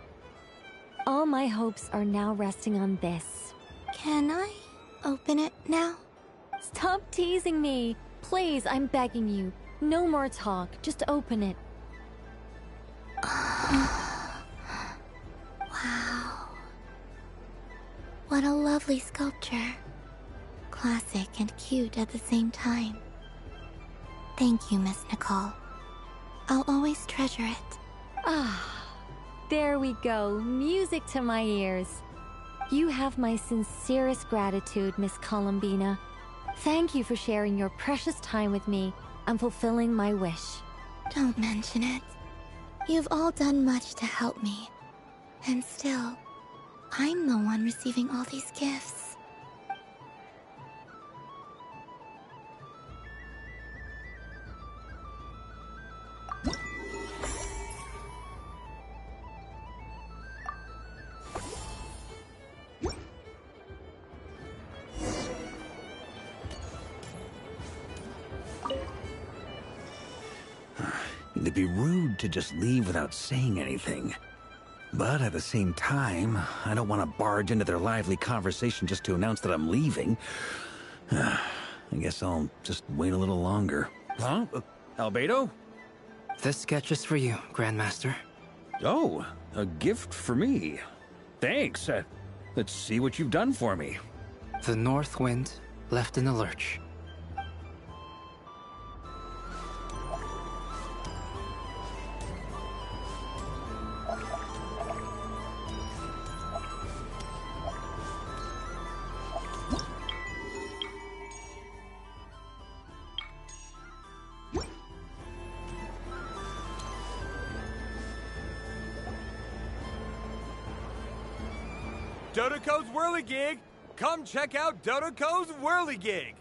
All my hopes are now resting on this. Can I open it now? Stop teasing me. Please, I'm begging you. No more talk. Just open it. Wow. What a lovely sculpture. Classic and cute at the same time. Thank you, Miss Nicole. I'll always treasure it. Ah, there we go. Music to my ears. You have my sincerest gratitude, Miss Columbina. Thank you for sharing your precious time with me and fulfilling my wish. Don't mention it. You've all done much to help me. And still, I'm the one receiving all these gifts. It'd be rude to just leave without saying anything. But at the same time, I don't want to barge into their lively conversation just to announce that I'm leaving. I guess I'll just wait a little longer. Huh? Albedo? This sketch is for you, Grandmaster. Oh, a gift for me. Thanks. Let's see what you've done for me. The North Wind left in the lurch. Dodoko's Whirligig! Come check out Dodoko's Whirligig!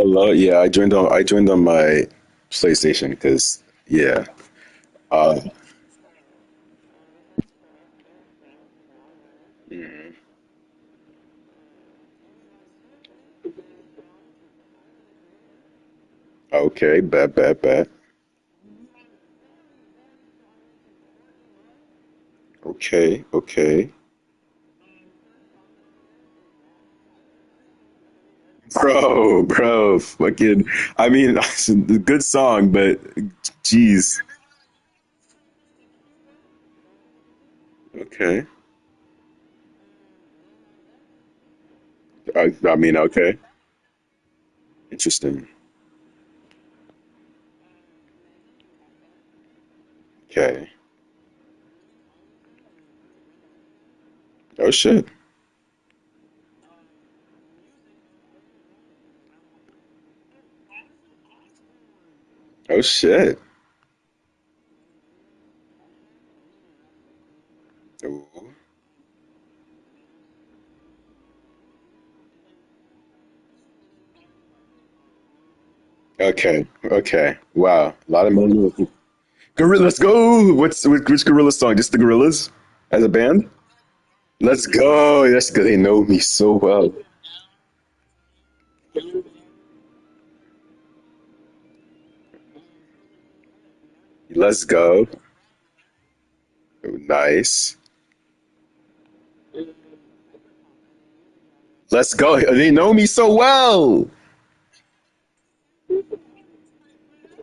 Hello. Yeah, I joined on my PlayStation because yeah. Uh, mhm. Okay, bet. Okay. Bro, fucking. I mean, it's a good song, but jeez. Okay. I mean, okay. Interesting. Okay. Oh shit. Oh shit. Ooh. Okay. Wow. A lot of money. Gorilla, let's go. Which Gorilla song? Just the Gorillas as a band? Let's go. That's good. They know me so well. Let's go. Nice. Let's go. They know me so well.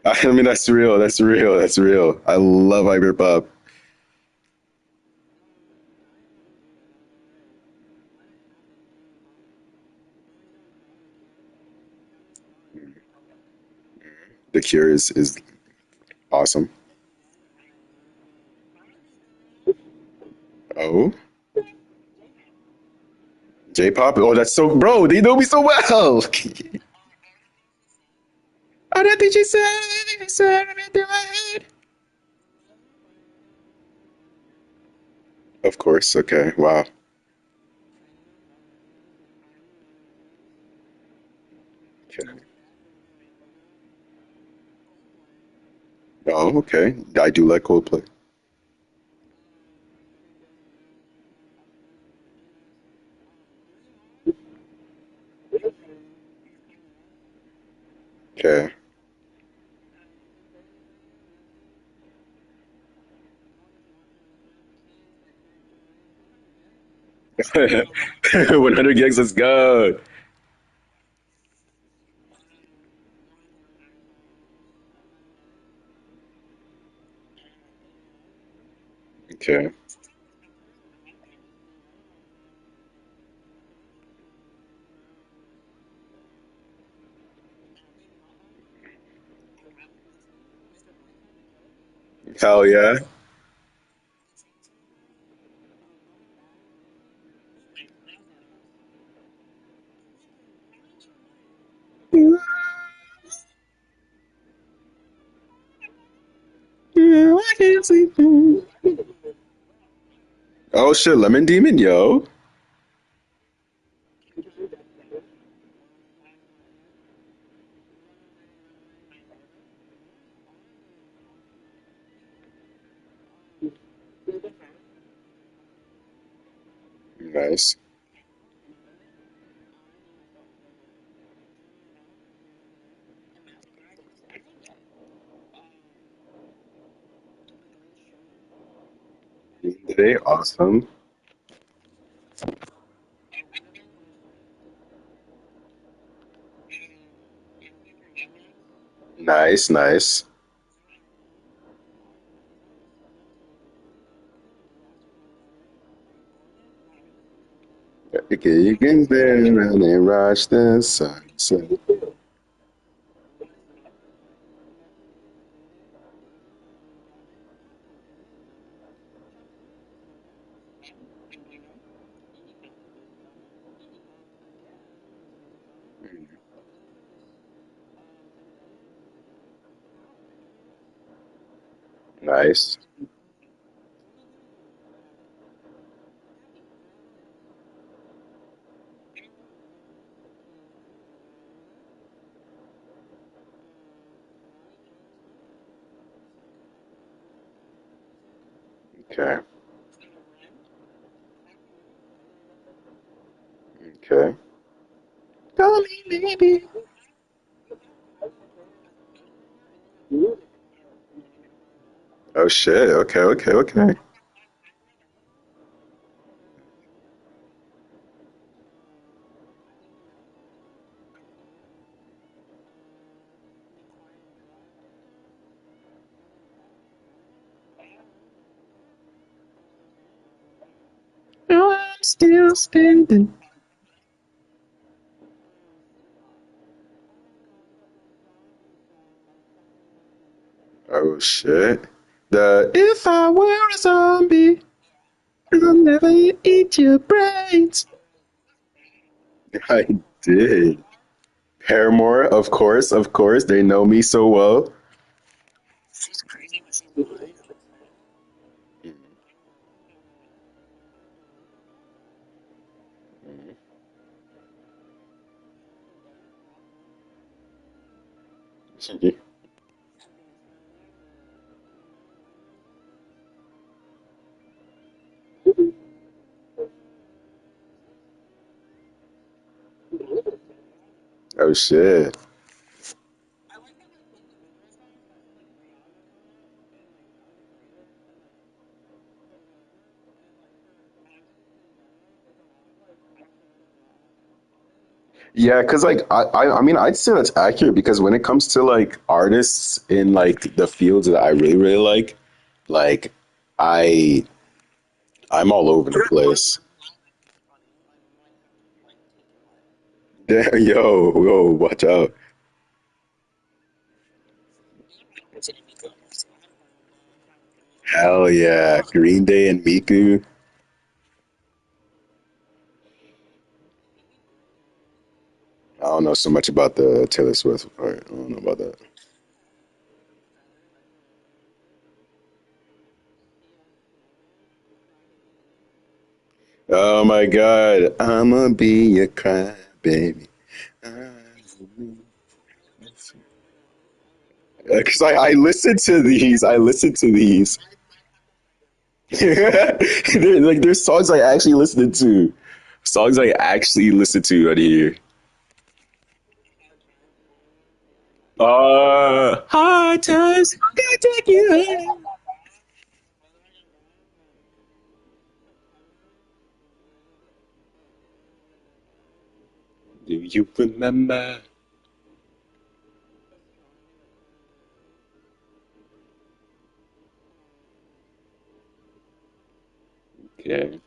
I mean, that's real. I love hyperpop. The Cure is awesome. Oh, J-pop. Oh, that's so, bro. They know me so well. I don't think she said I'm into my head. Of course. Okay. Wow. Okay. Oh, okay. I do like Coldplay. Okay. 100 gigs. Let's go. Okay. Hell yeah. Yeah, I can't sleep. Oh shit, Lemon Demon, yo. Nice. Today, awesome. Nice. Okay, you can stand around and watch the sunset. Nice. Okay. Okay. Call me maybe. Oh shit. Okay, okay, okay. No, I'm still standing. Oh shit. The if I were a zombie, I'll never eat your brains. I did. Paramore, of course, of course. They know me so well. Oh shit. Yeah, because like I mean I'd say that's accurate because when it comes to like artists in like the fields that I really really like I I'm all over the place. Damn, yo, watch out. Hell yeah. Green Day and Miku. I don't know so much about the Taylor Swift part. I don't know about that. Oh my God. I'ma be a crybaby. Because I listen to these. I listen to these. Like there's songs I actually listen to. Songs I actually listen to out here. Hard times gonna take you home. Do you remember? Okay.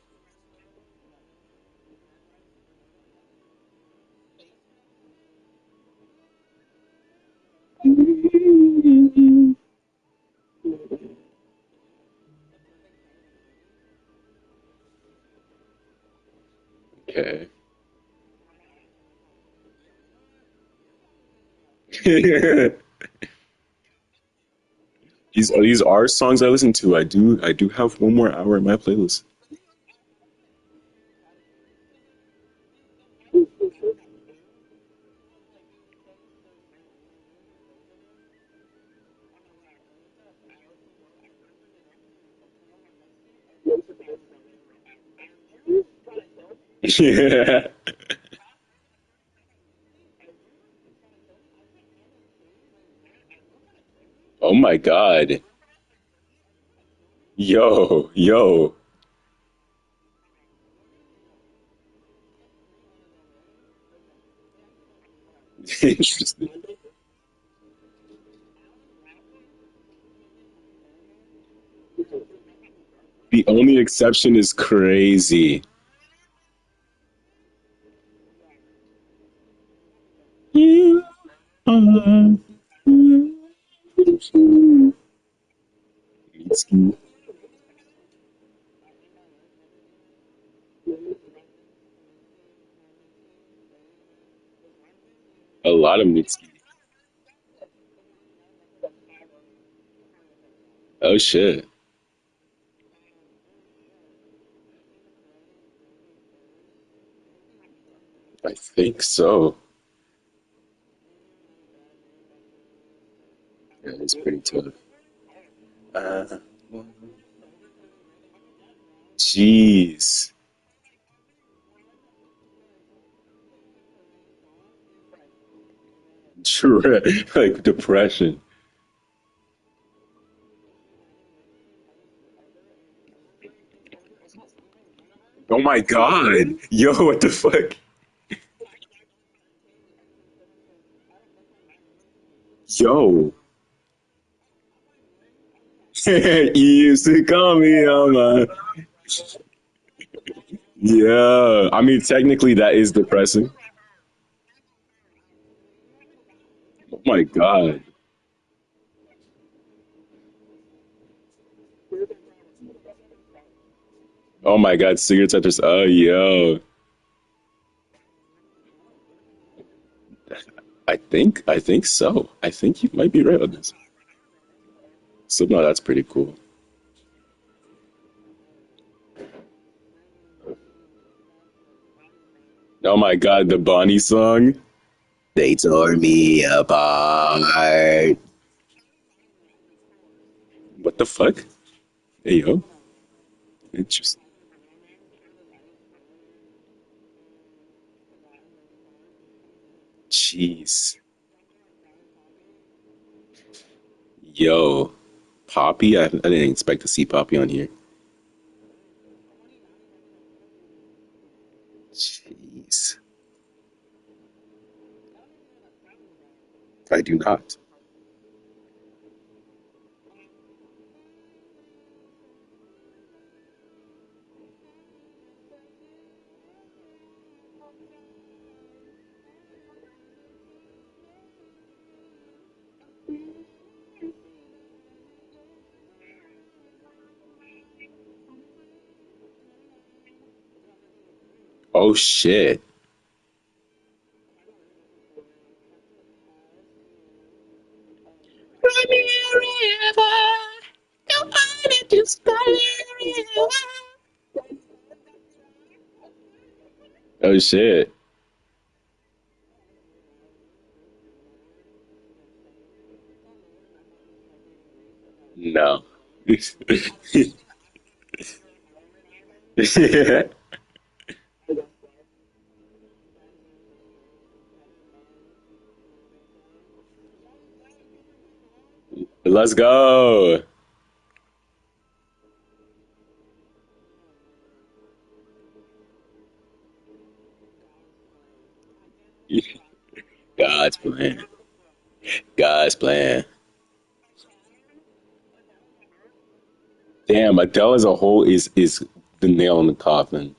Okay. These are songs I listen to. I do have one more hour in my playlist. Yeah. Oh my God. Yo, yo. Interesting. The only exception is crazy. You are a lot of Mitski. Oh shit. I think so. Yeah, it's pretty tough. Uh, Jeez. Like depression. Oh my God. Yo, what the fuck? Yo. You used to call me on my. Yeah. I mean, technically, that is depressing. Oh my God. Oh my God. Cigarettes are just. Oh, yo. I think so. I think you might be right on this. So, no, that's pretty cool. Oh my God. The Bonnie song. They tore me apart. What the fuck? Hey, yo. Interesting. Jeez. Yo. Poppy? I didn't expect to see Poppy on here. Jeez. I do not. Oh shit. Oh shit. No. Let's go. God's plan. God's plan. Damn, Adele as a whole is the nail in the coffin.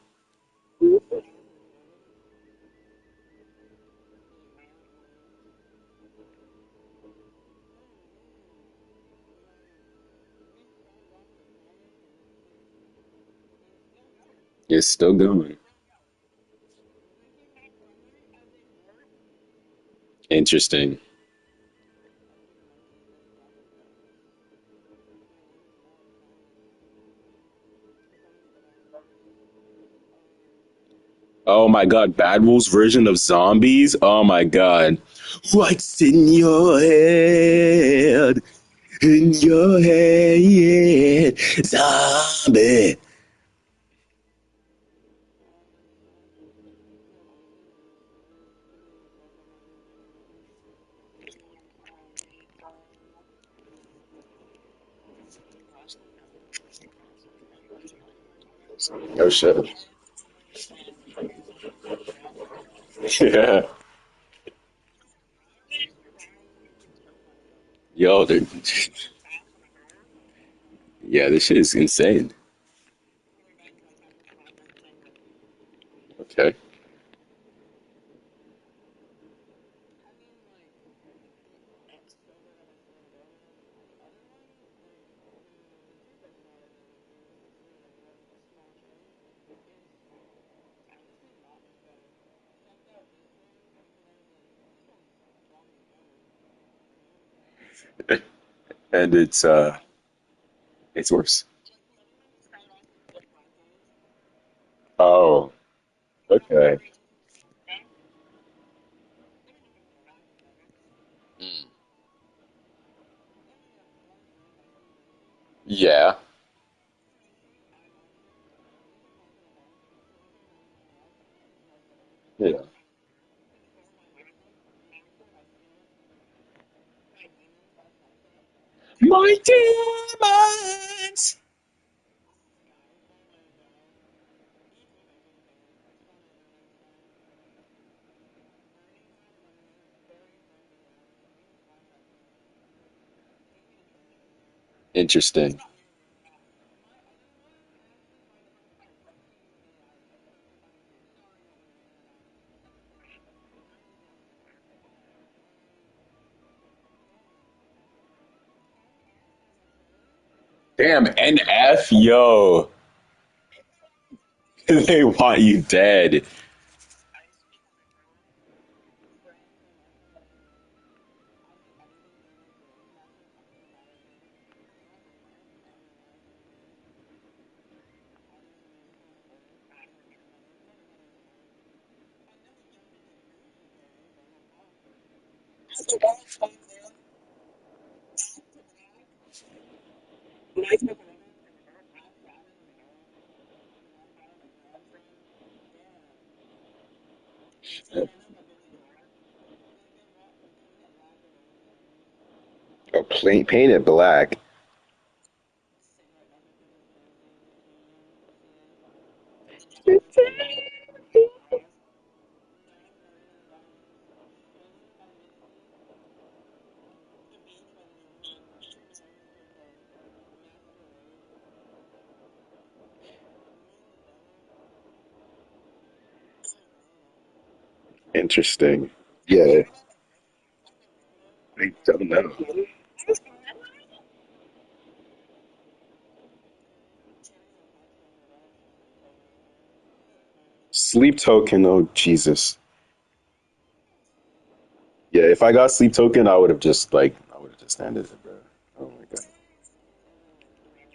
It's still going. Interesting. Oh my God, Bad Wolf's version of zombies. Oh my God. What's in your head? In your head, zombie. Oh shit. Yeah. Yo, they're yeah, this shit is insane. Okay. And it's worse. Oh, okay. Yeah. minds. Interesting. Damn, NF, yo. They want you dead. Oh, paint it black. Interesting. Yeah, I don't know. Sleep token, oh Jesus. Yeah, if I got sleep token, I would have just ended it, bro. Oh my God.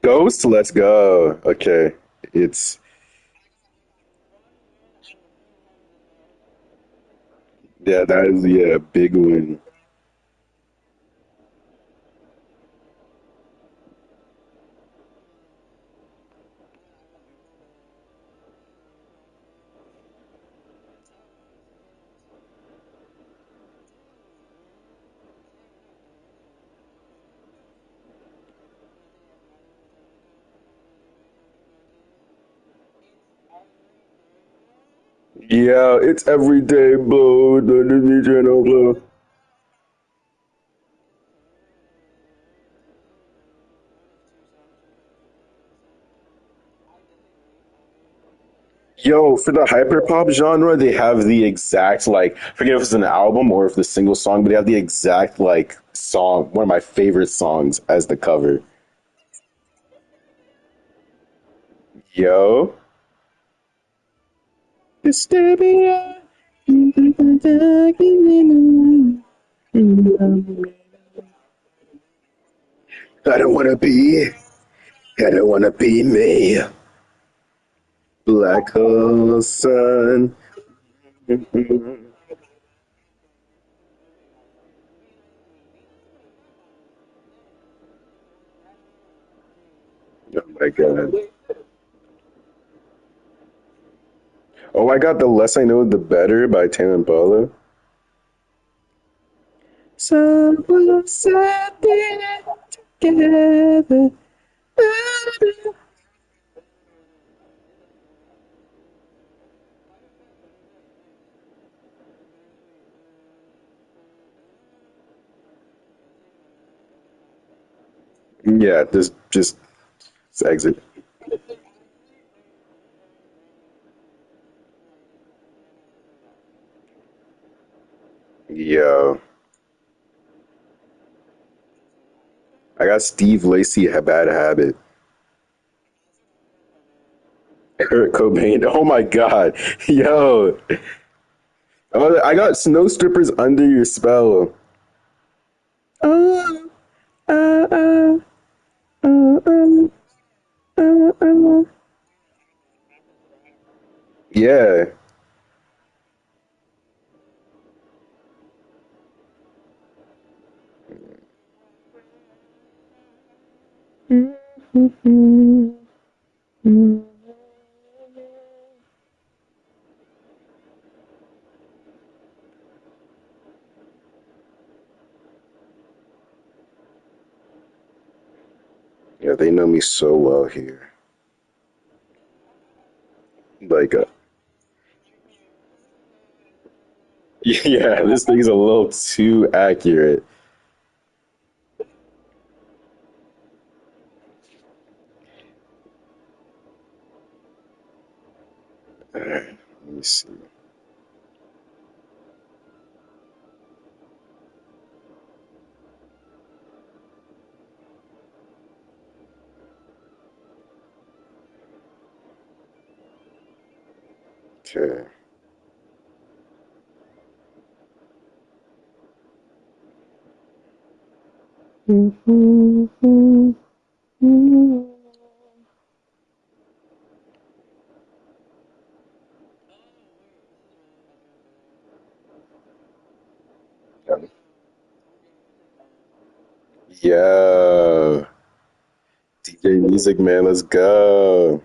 Ghost, let's go. Okay. It's yeah, that is yeah, big win. Yeah, it's everyday blow. The Disney Channel blow. Yo, for the hyperpop genre, they have the exact like forget if it's an album or if it's a single song, but they have the exact like song, one of my favorite songs as the cover. Yo, Disturbia. I don't wanna be, I don't wanna be me. Black hole sun. Oh my God. Oh, I got The Less I Know, The Better by Tame Impala. Someone said it together. Yeah, just exit. Yo, I got Steve Lacy, A Bad Habit. Kurt Cobain. Oh my God. Yo, I got Snow Strippers Under Your Spell. Oh, uh, uh, uh. Yeah. Yeah, they know me so well here. Like, yeah, this thing's a little too accurate. Alright, let me see. Okay. Yeah, DJ Music Man, let's go.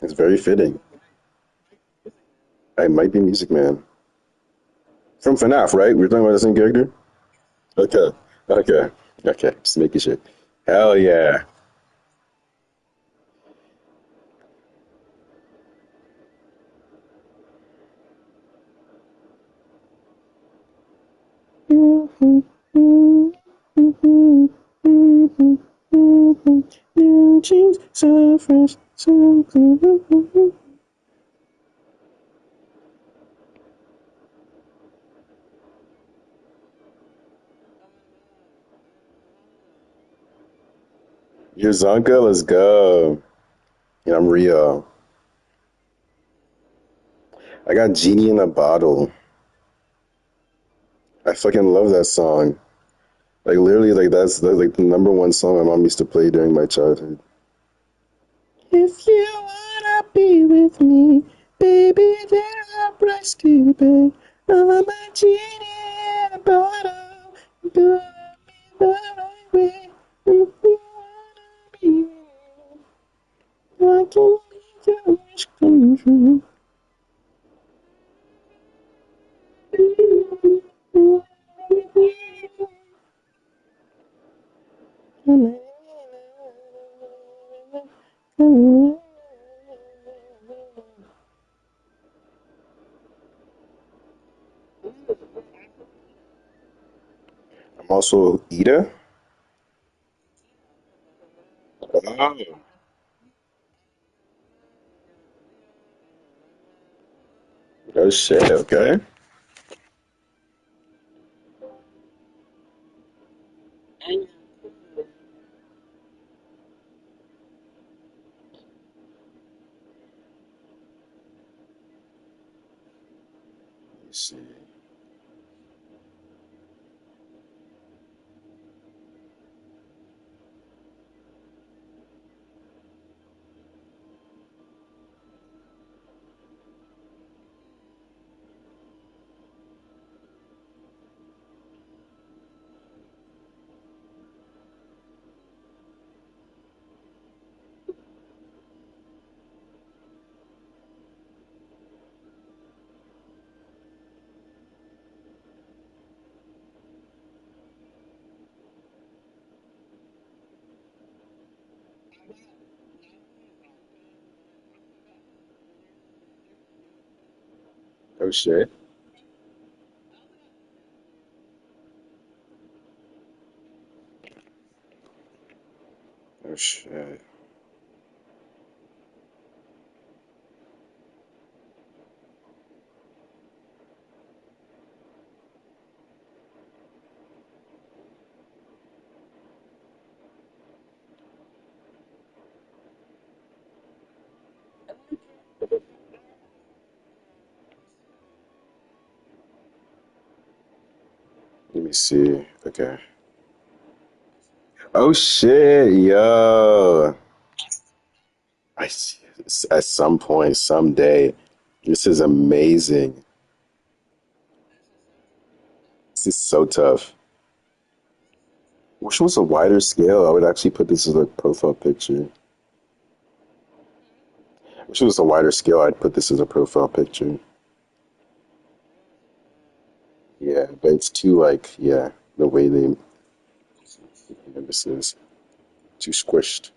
It's very fitting. I might be Music Man. From FNAF, right? We're talking about the same character? Okay. Okay. Okay. Just making sure. Hell yeah. New jeans, so fresh, so clean. Your Zonka, let's go. Yeah, I'm Rio. I got Genie in a Bottle. I fucking love that song. Like literally, like that's like the number one song my mom used to play during my childhood. If you wanna be with me, baby, there are price to pay. I'm a genie in a bottle. Do it the right way. If you wanna be with me, I can make your wish come true. I'm also Ida. Oh, oh shit, okay. Let's see. Oh shit. Oh shit. Let me see. Okay. Oh shit, yo. I see this at some point, someday. This is amazing. This is so tough. Wish it was a wider scale. I would actually put this as a profile picture. Wish it was a wider scale. I'd put this as a profile picture. Yeah, but it's too like, yeah, the way they this is. Too squished.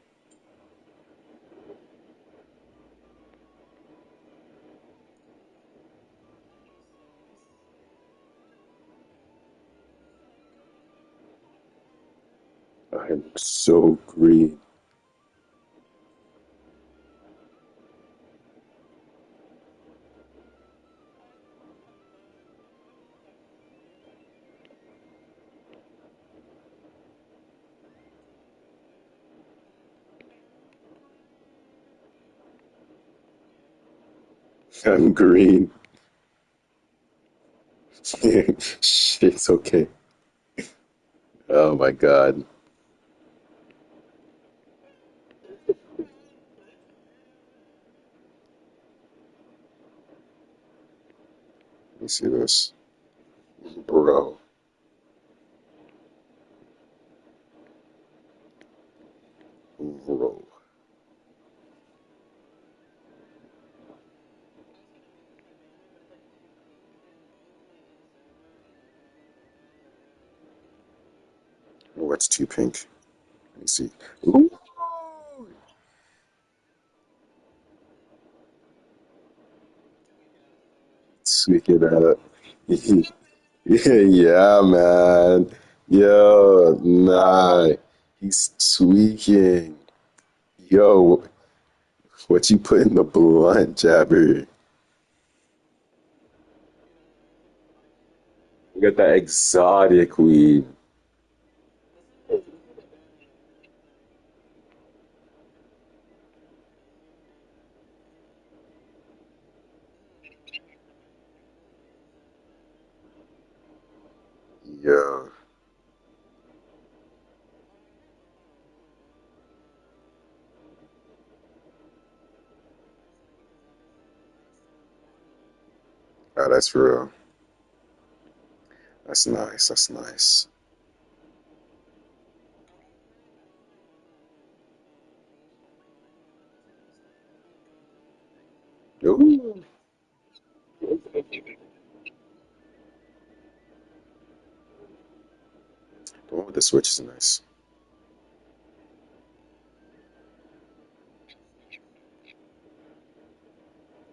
I'm so green. I'm green. Shit's okay. Oh my god. Let me see this. Bro. Bro. What's too pink? Let me see. Ooh. Tweaking out. Yeah, man. Yo, nah. He's tweaking. Yo, what you put in the blunt, Jabber? You got that exotic weed. Yo. Oh, that's real. That's nice. That's nice. Ooh. The one with the switch is nice.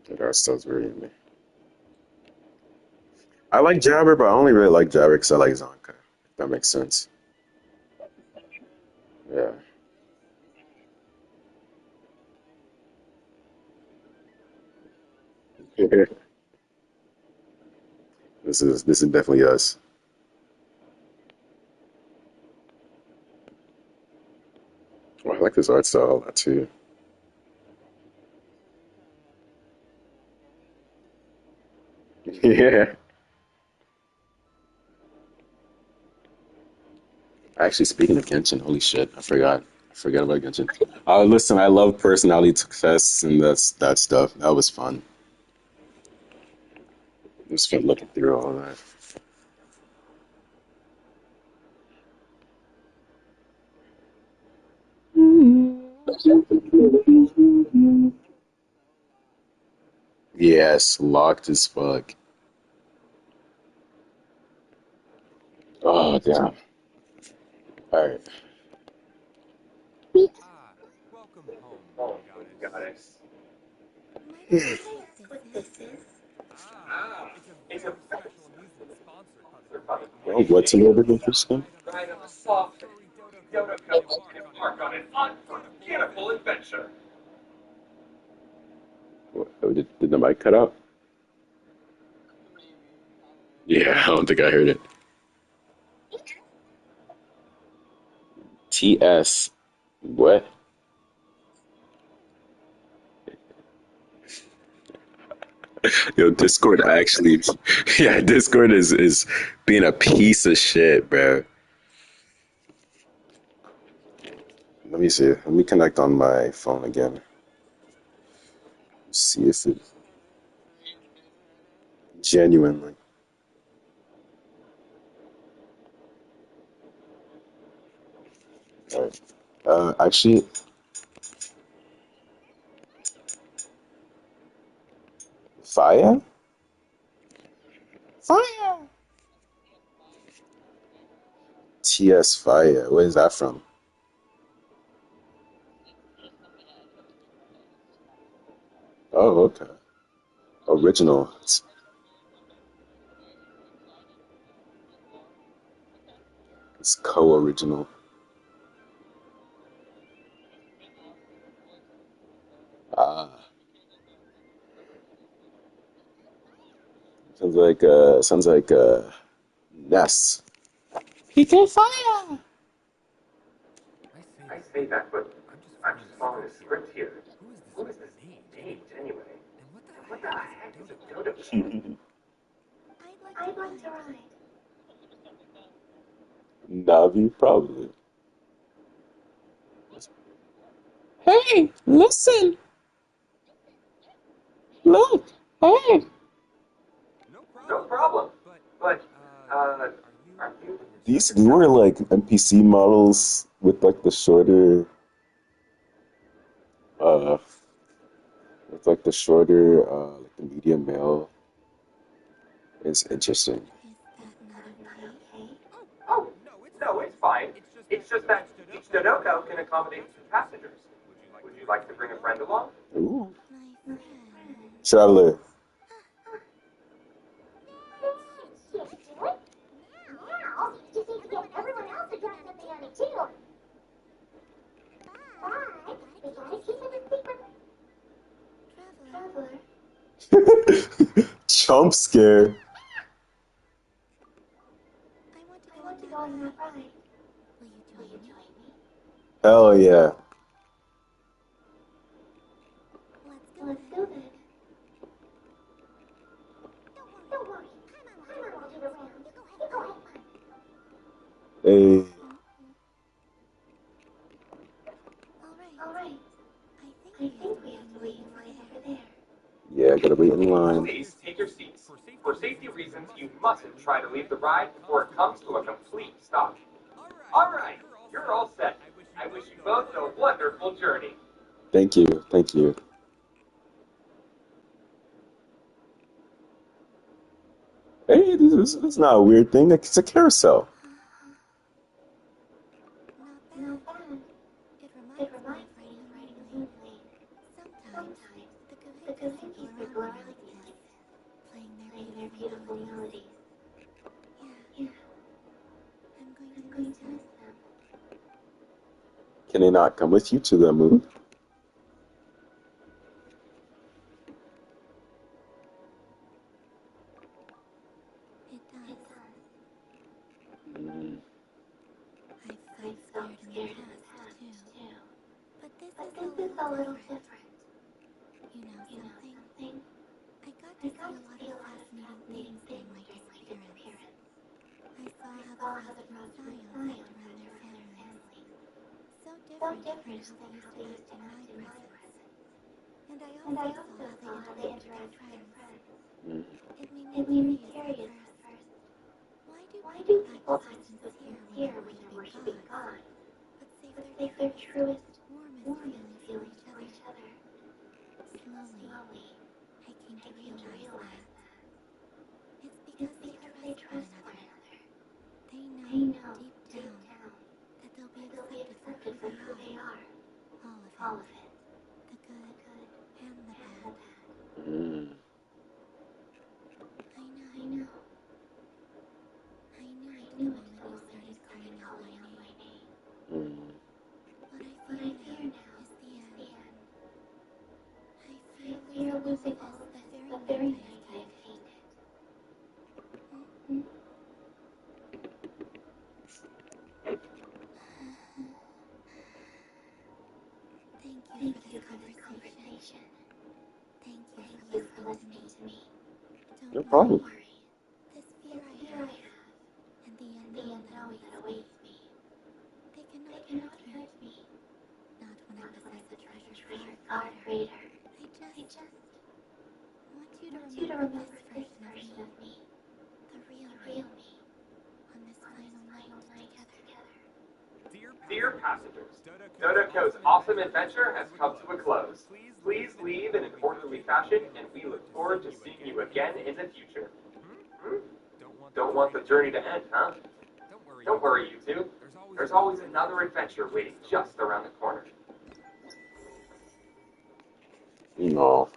The art style's very in me. I like Jabber, but I only really like Jabber because I like Zonka. If that makes sense. Yeah. This is definitely us. Oh, I like this art style a lot too. Yeah. Actually, speaking of Genshin, holy shit, I forgot. I forgot about Genshin. Listen, I love personality tests and that stuff. That was fun. It was fun looking through all that. Yes, locked as fuck. Oh, damn. All right. Well, what's an overdose for skin? Oh, did the mic cut out? Yeah, I don't think I heard it. TS. What? Yo, Discord actually, yeah, Discord is being a piece of shit, bro. Let me see. Let me connect on my phone again. See if it genuinely. All right. Actually, Fire? Fire. TS Fire. Where is that from? Oh, okay. Original. It's co-original. Ah, sounds like Ness. He can fire. I say that, but I'm just following a script here. Who is this Nate, anyway? And what the heck is a dodo? I'd like to ride. Navi, probably. Hey, listen. Look. Hey. No problem. But, are you... These newer like NPC models with like the shorter, uh, like the medium male is interesting. Oh, no, it's fine. It's just that each Dodoko can accommodate 2 passengers. Would you like to bring a friend along? Ooh. Traveler. Now, you just need to get everyone else to join the family too. But we gotta keep it a secret. Traveler. Jump scare. I want to go on that ride. Will you join me? Hell yeah. Let's go then. Don't worry. I'm on the around. You go have fun. Hey. Alright. I think we have to wait over there. Yeah, gotta wait in line. Please take your seats. For safety reasons, you mustn't try to leave the ride before it comes to a complete stop. All right, you're all set. I wish you both a wonderful journey. Thank you. Thank you. Hey, this is not a weird thing. It's a carousel. Not bad. It reminds me of riding a moonplane. Sometimes the Kahukas circle around me like this, playing their beautiful melodies. Yeah. I'm going to miss them. Can they not come with you to the moon? It does. Mm. I've felt scared in the past, too. But this is a little different. You know something? I got to see a lot of fascinating things during my disappearance. I saw how the Frostmoon Scions act around their families. So different from how they used to act in my presence. And I also saw how they interact with their friends. It made me curious at first. Why do people act so sincere when they're worshipping God, but save their truest, warmest feelings for each other? Slowly, I came to realize that it's because they trust one another. They know deep down that they'll be accepted for who they are. All of it. The good and the bad. Mm. I know. I knew it the moment you started calling out my name. Mm. What I fear now is the end. I fear losing all of the very night I have hated. Thank you for this conversation. Thank you for listening to me. No Don't problem. worry. This fear I have, and the unknown that awaits me, they cannot hurt me. Not when I possess a treasure far greater. I just want you to remember this version of me, the real me, on this final night together. Dear passengers, Dodoko's awesome adventure has come to a close. Please leave in an orderly fashion, and we look forward to seeing you again in the future. Don't want the journey to end, huh? Don't worry, you two. There's always another adventure waiting just around the corner. No.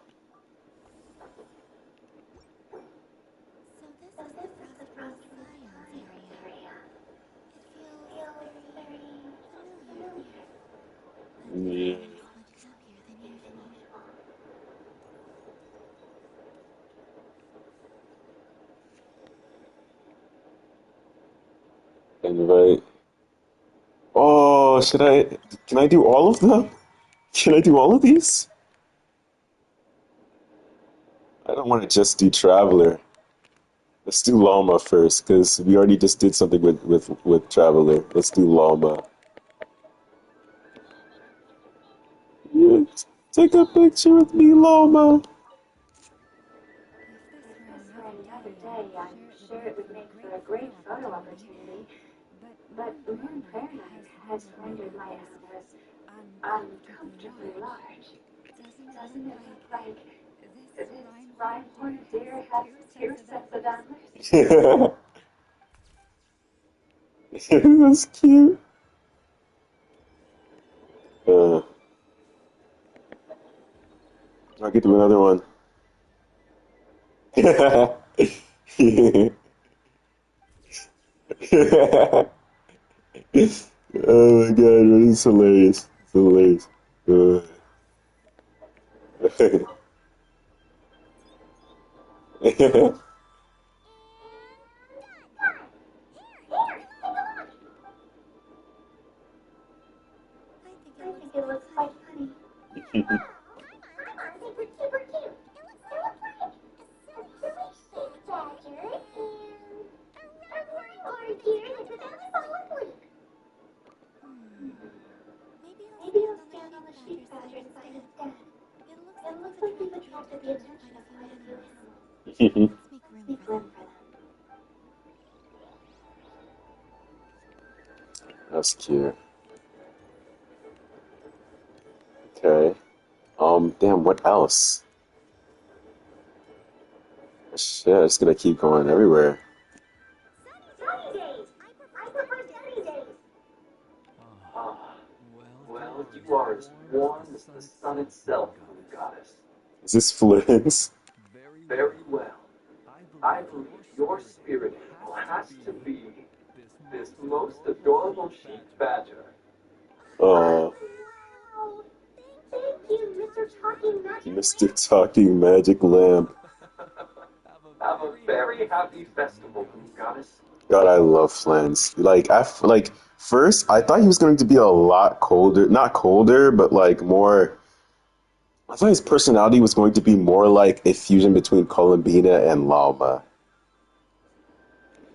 Yeah. Invite. Oh, should I? Can I do all of them? Can I do all of these? I don't want to just do Traveler. Let's do Llama first, because we already just did something with Traveler. Let's do Llama. Yeah, take a picture with me, Llama. If this were another day, I'm sure it would make for a great photo opportunity. But Moon Paradise has rendered my universe uncomfortably large. Doesn't it look like this rhyme-horned deer has two sets of antlers? That's cute. I'll get to another one. Oh my god, this is hilarious. It's hilarious. I think it looks quite funny. Super, super cute. It looks like a silly badger and a roar deer that's about to fall asleep. Maybe I'll stand on the sheep badger's side instead. It looks like we've attracted the attention of quite a few animals. Let's make room for them. That's cute. Okay. Damn, what else? Shit, it's gonna keep going everywhere. Sunny days! I prefer sunny days! Ah, well, you are as warm as the sun itself, Moon Goddess. Is this Flint's? Very well. I believe your spirit animal has to be this most adorable sheep badger. Oh, Thank you, Mr. Talking Magic. Mr. Talking Magic Lamp. Have a very happy festival, Moon Goddess. God, I love Flans. Like first, I thought he was going to be a lot colder. Not colder, but like more. I thought his personality was going to be more like a fusion between Columbina and Llama.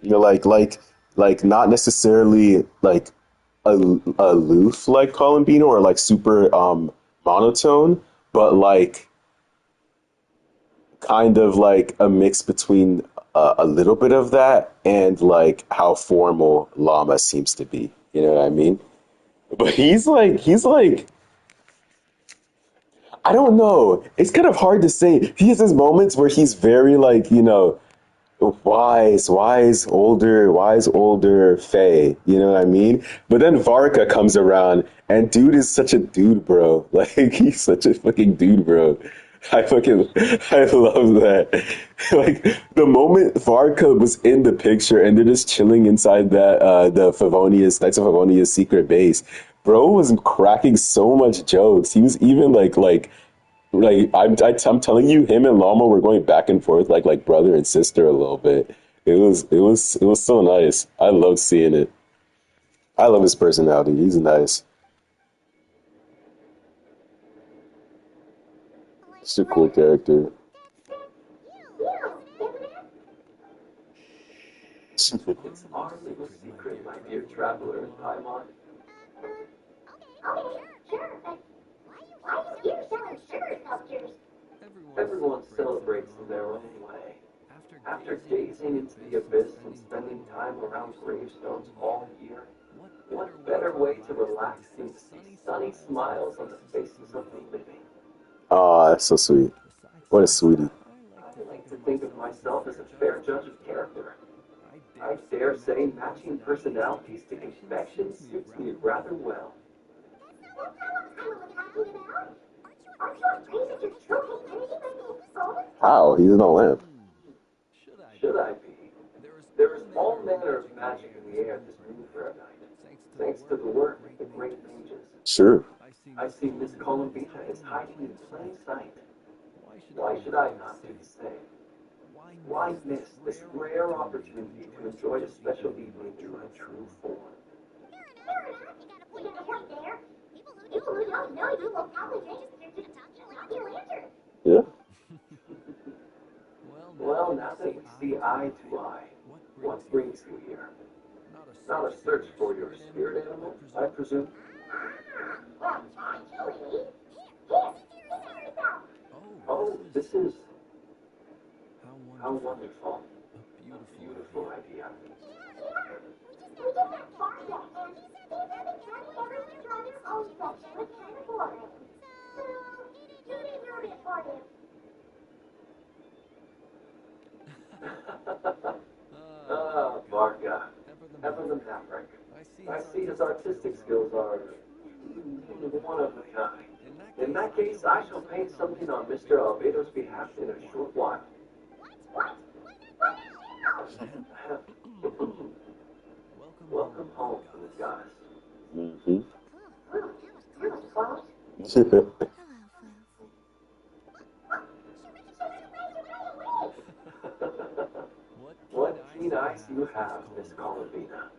You know, like not necessarily like aloof like Columbina or like super monotone, but like kind of like a mix between a little bit of that and like how formal Llama seems to be. You know what I mean? But he's like I don't know. It's kind of hard to say. He has his moments where he's very like, wise, older Faye. You know what I mean? But then Varka comes around, and dude is such a dude, bro. Like he's such a fucking dude, bro. I love that. Like the moment Varka was in the picture, and they're just chilling inside that the Favonius Knights of Favonia's secret base. Bro was cracking so much jokes. He was even I'm telling you, him and Llama were going back and forth like brother and sister a little bit. It was so nice. I love seeing it. I love his personality. He's nice. He's a cool character. It's our little secret, my dear traveler in Paimon. Okay, sure, but why are you here selling sugar sculptures? Everyone celebrates in their own way. After gazing into the abyss and spending time around gravestones all year, what better way to relax than to see sunny smiles on the faces of the living? Oh, that's so sweet. What a sweetie. I like to think of myself as a fair judge of character. I dare say matching personalities to confection suits me rather well. Aren't you afraid that your true identity might be exposed? How? He's in a lamp. Should I be? There is all manner of magic in the air this moon for a night, thanks to the work of the great mages. Sure. I see Miss Columbina is hiding in plain sight. Why should I not do the same? Why miss this rare opportunity to enjoy a special evening in my true form? You got a point there. People who don't know you will probably think you're just a talking lantern. Yeah. Well, now that we see eye to eye, what brings you here? Not a search for your spirit animal, I presume? Well, actually, yes, Oh, this is... How wonderful. A beautiful idea. we just got far yet, and he said everyone draw their own section was kind of boring. So, you didn't ruin it for him. Varga. Ever the Maverick. I see his artistic skills are... one of a kind. In that case, I shall paint something on Mr. Albedo's behalf in a short while. What? Welcome home, little goddess. Mm-hmm. What keen eyes you have, Miss Columbina.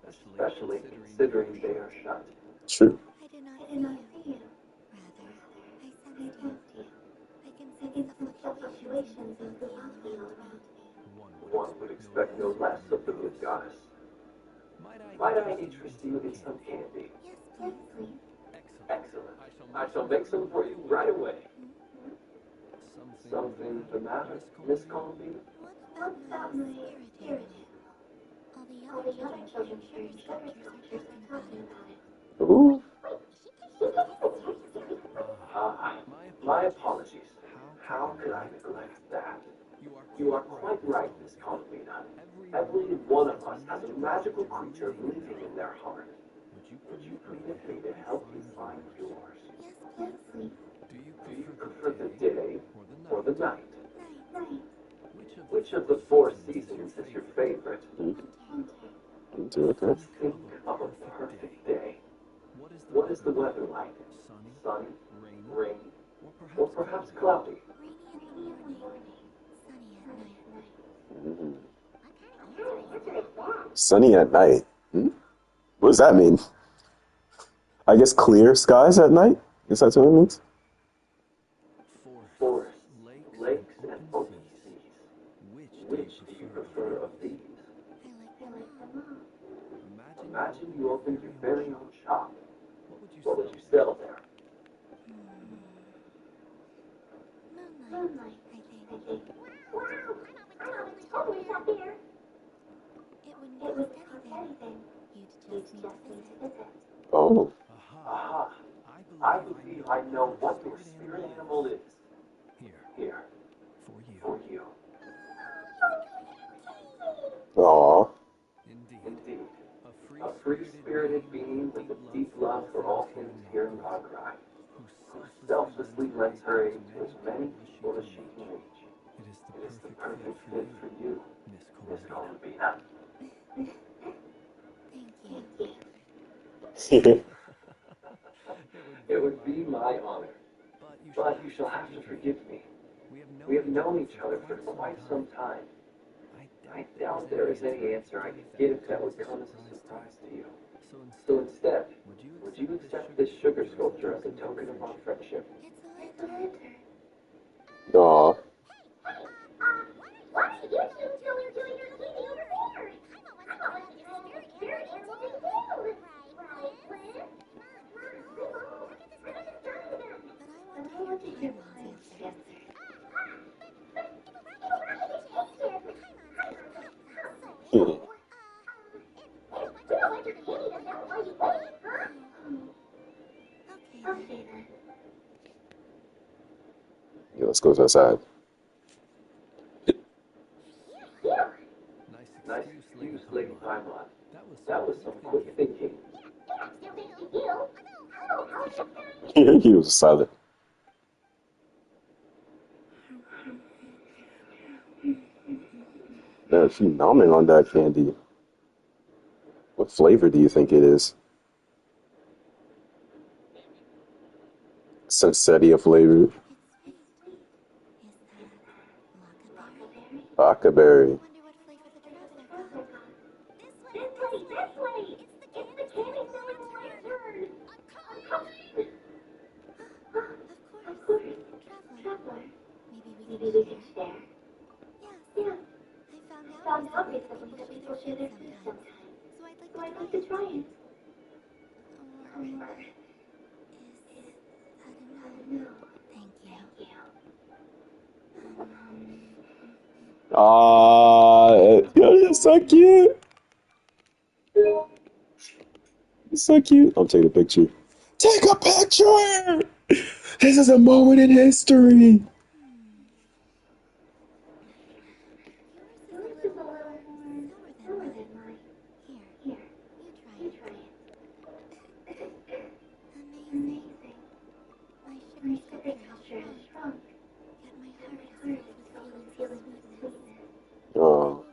Especially considering they are shut. True. I do not see you. Rather, I sense you. I can sense the fluctuations of the element around me. One would expect no less of the good goddess. Might I interest you in some candy? Yes, please. Excellent. I shall make some for you right away. Something the matter, Miss Columbina? What about my spirit? All the other children shared sculptures are talking about it. Ooh. My apologies. How could I neglect that? You are quite right, Miss Columbina. Every one of us has a magical creature living in their heart. Would you permit me to help you find yours? Yes, please. Do you prefer the day or the night? Which of the four seasons is your favorite? Let's think of a perfect day. What is the weather like? Sunny, rainy, or perhaps cloudy? Sunny at night. What does that mean? I guess clear skies at night? I guess that's what it means. Forests, lakes, and open seas. Which do you prefer of these? Imagine you opened your very own shop. What would you sell there? Moonlight, I think. Wow! I was totally up there. It wouldn't cost anything. You'd just need to visit. Oh. Aha! I believe I know what your spirit animal is. Here. For you. Aw. Indeed. A free-spirited being with a deep love for all things here in Ragrai, who selflessly lends her aid to as many people as she can reach. It is the perfect fit for you, Miss Columbina. Thank you. It would be my honor, but you shall have to forgive me. We have known each other for quite some time. I doubt there is any answer I could give that would come as a surprise to you. So instead, would you accept this sugar sculpture as a token of our friendship? It's a lantern. Aw. Why did you two tell me you're doing your TV over there? I'm almost like a spirit animal thing too. Right, Flynn? But I want to hear Mom's answer. Okay then. Yeah, let's go to the side. Nice excuse, Lady Paimon. That was some quick thinking. He was silent. Man, she nomming on that candy. What flavor do you think it is? Sunsettia flavor. Huckleberry. It's so cute. It's so cute. I'm taking a picture. Take a picture! This is a moment in history. Oh.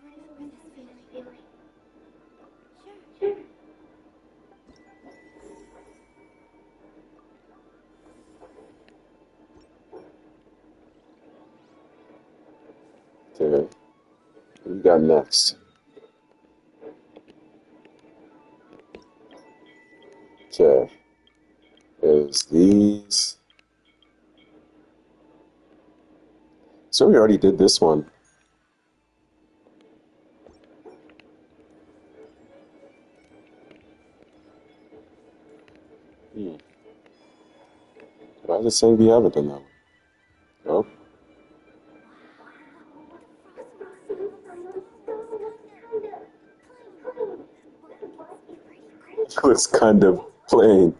Okay. What we got next? Okay. There's these. So we already did this one. Why is it saying we haven't done that one? Oh. It was kind of plain.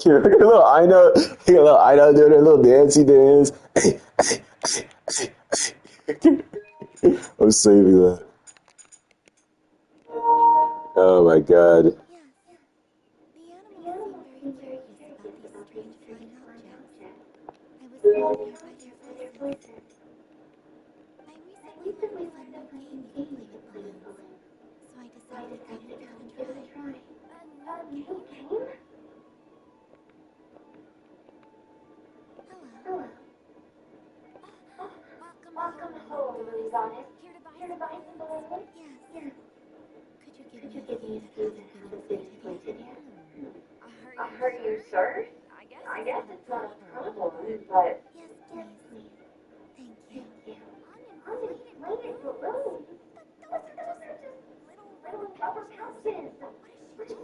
Yeah, look at little Ina. Look at little Ina doing her little dancey dance. I'm saving that. Oh my god.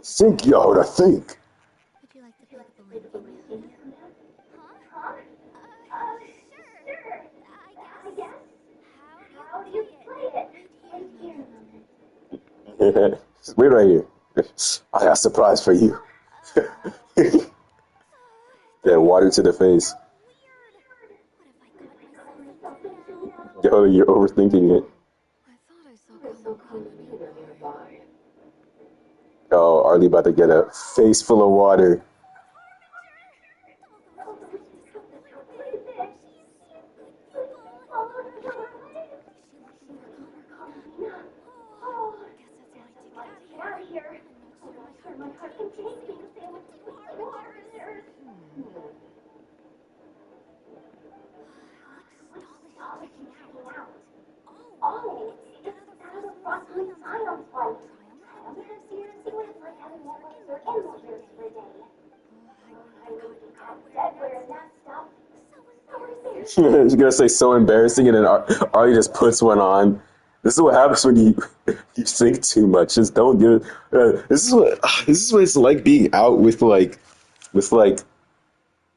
Think, Yoda, think. Wait right here. I got a surprise for you. Yeah, water to the face. Yo, you're overthinking it. Oh, Arlie about to get a face full of water. She's gonna say so embarrassing, and then Arlie just puts one on. This is what happens when you you think too much. Just don't do it. This is what it's like being out with like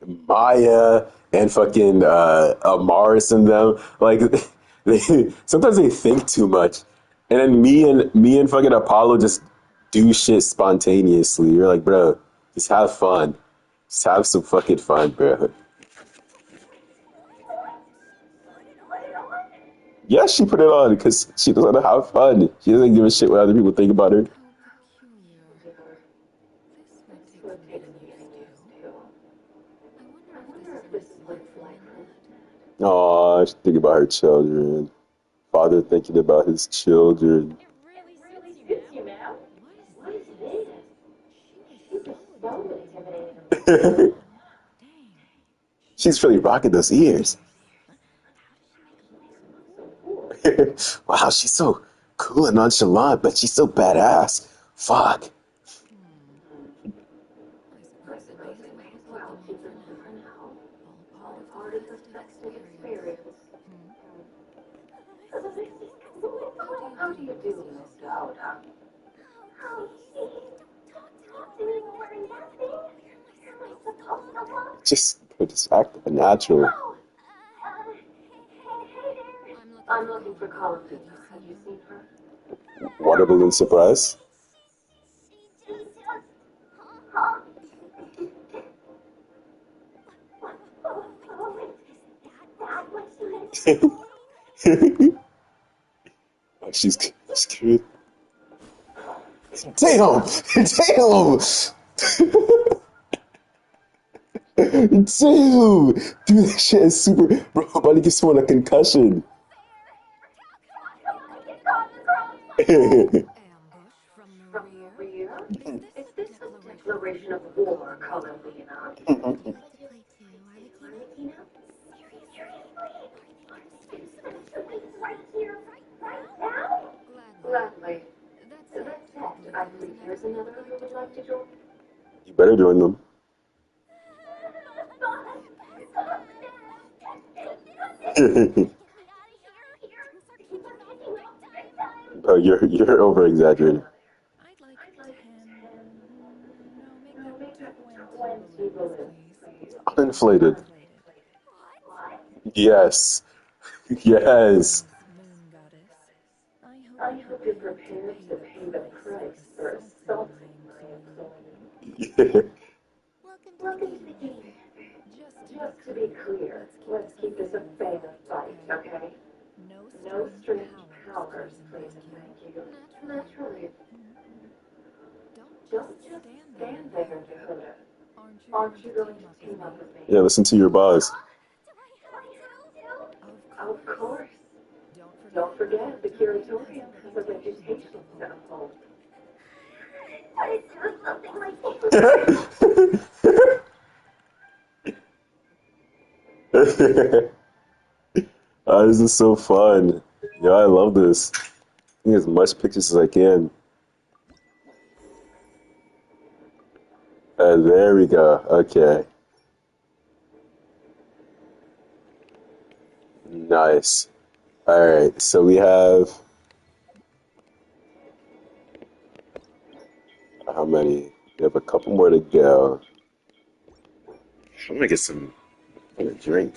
Maya and fucking Amaris and them. Like they sometimes they think too much, and then me and fucking Apollo just do shit spontaneously. You're like, bro, just have fun. Just have some fucking fun, bro. Yeah, she put it on because she doesn't want to have fun. She doesn't give a shit what other people think about her. Oh, she thinking about her children. Father thinking about his children. She's really rocking those ears. Wow, she's so cool and nonchalant, but she's so badass. Fuck. Just act natural. I'm looking for Colin. Have you seen her? Water balloon surprise. Oh, she's cute. Damn! Damn! Damn! Dude, that shit is super. Bro, I'm about to give someone a concussion. From the rear? Is this a declaration of war, Colin Leonard? Gladly. That's it. I believe there's another who would like to join. You better join them. Bro, you're over exaggerating. Uninflated. Yes. Yes. I hope you're prepared to pay the price for assaulting my Yeah. Welcome to the game. Just to be clear, let's keep this a fair fight, okay? No strange powers, please and thank you. Naturally. Don't just stand there, Dakota. Aren't you going to team up with me? Yeah, listen to your boss. Of course. Don't forget, the curatorium has a reputation to uphold. I do something like This is so fun. Yeah, I love this. Taking as much pictures as I can. There we go. Okay. Nice. Alright, so we have how many? We have a couple more to go. I'm gonna get some drink.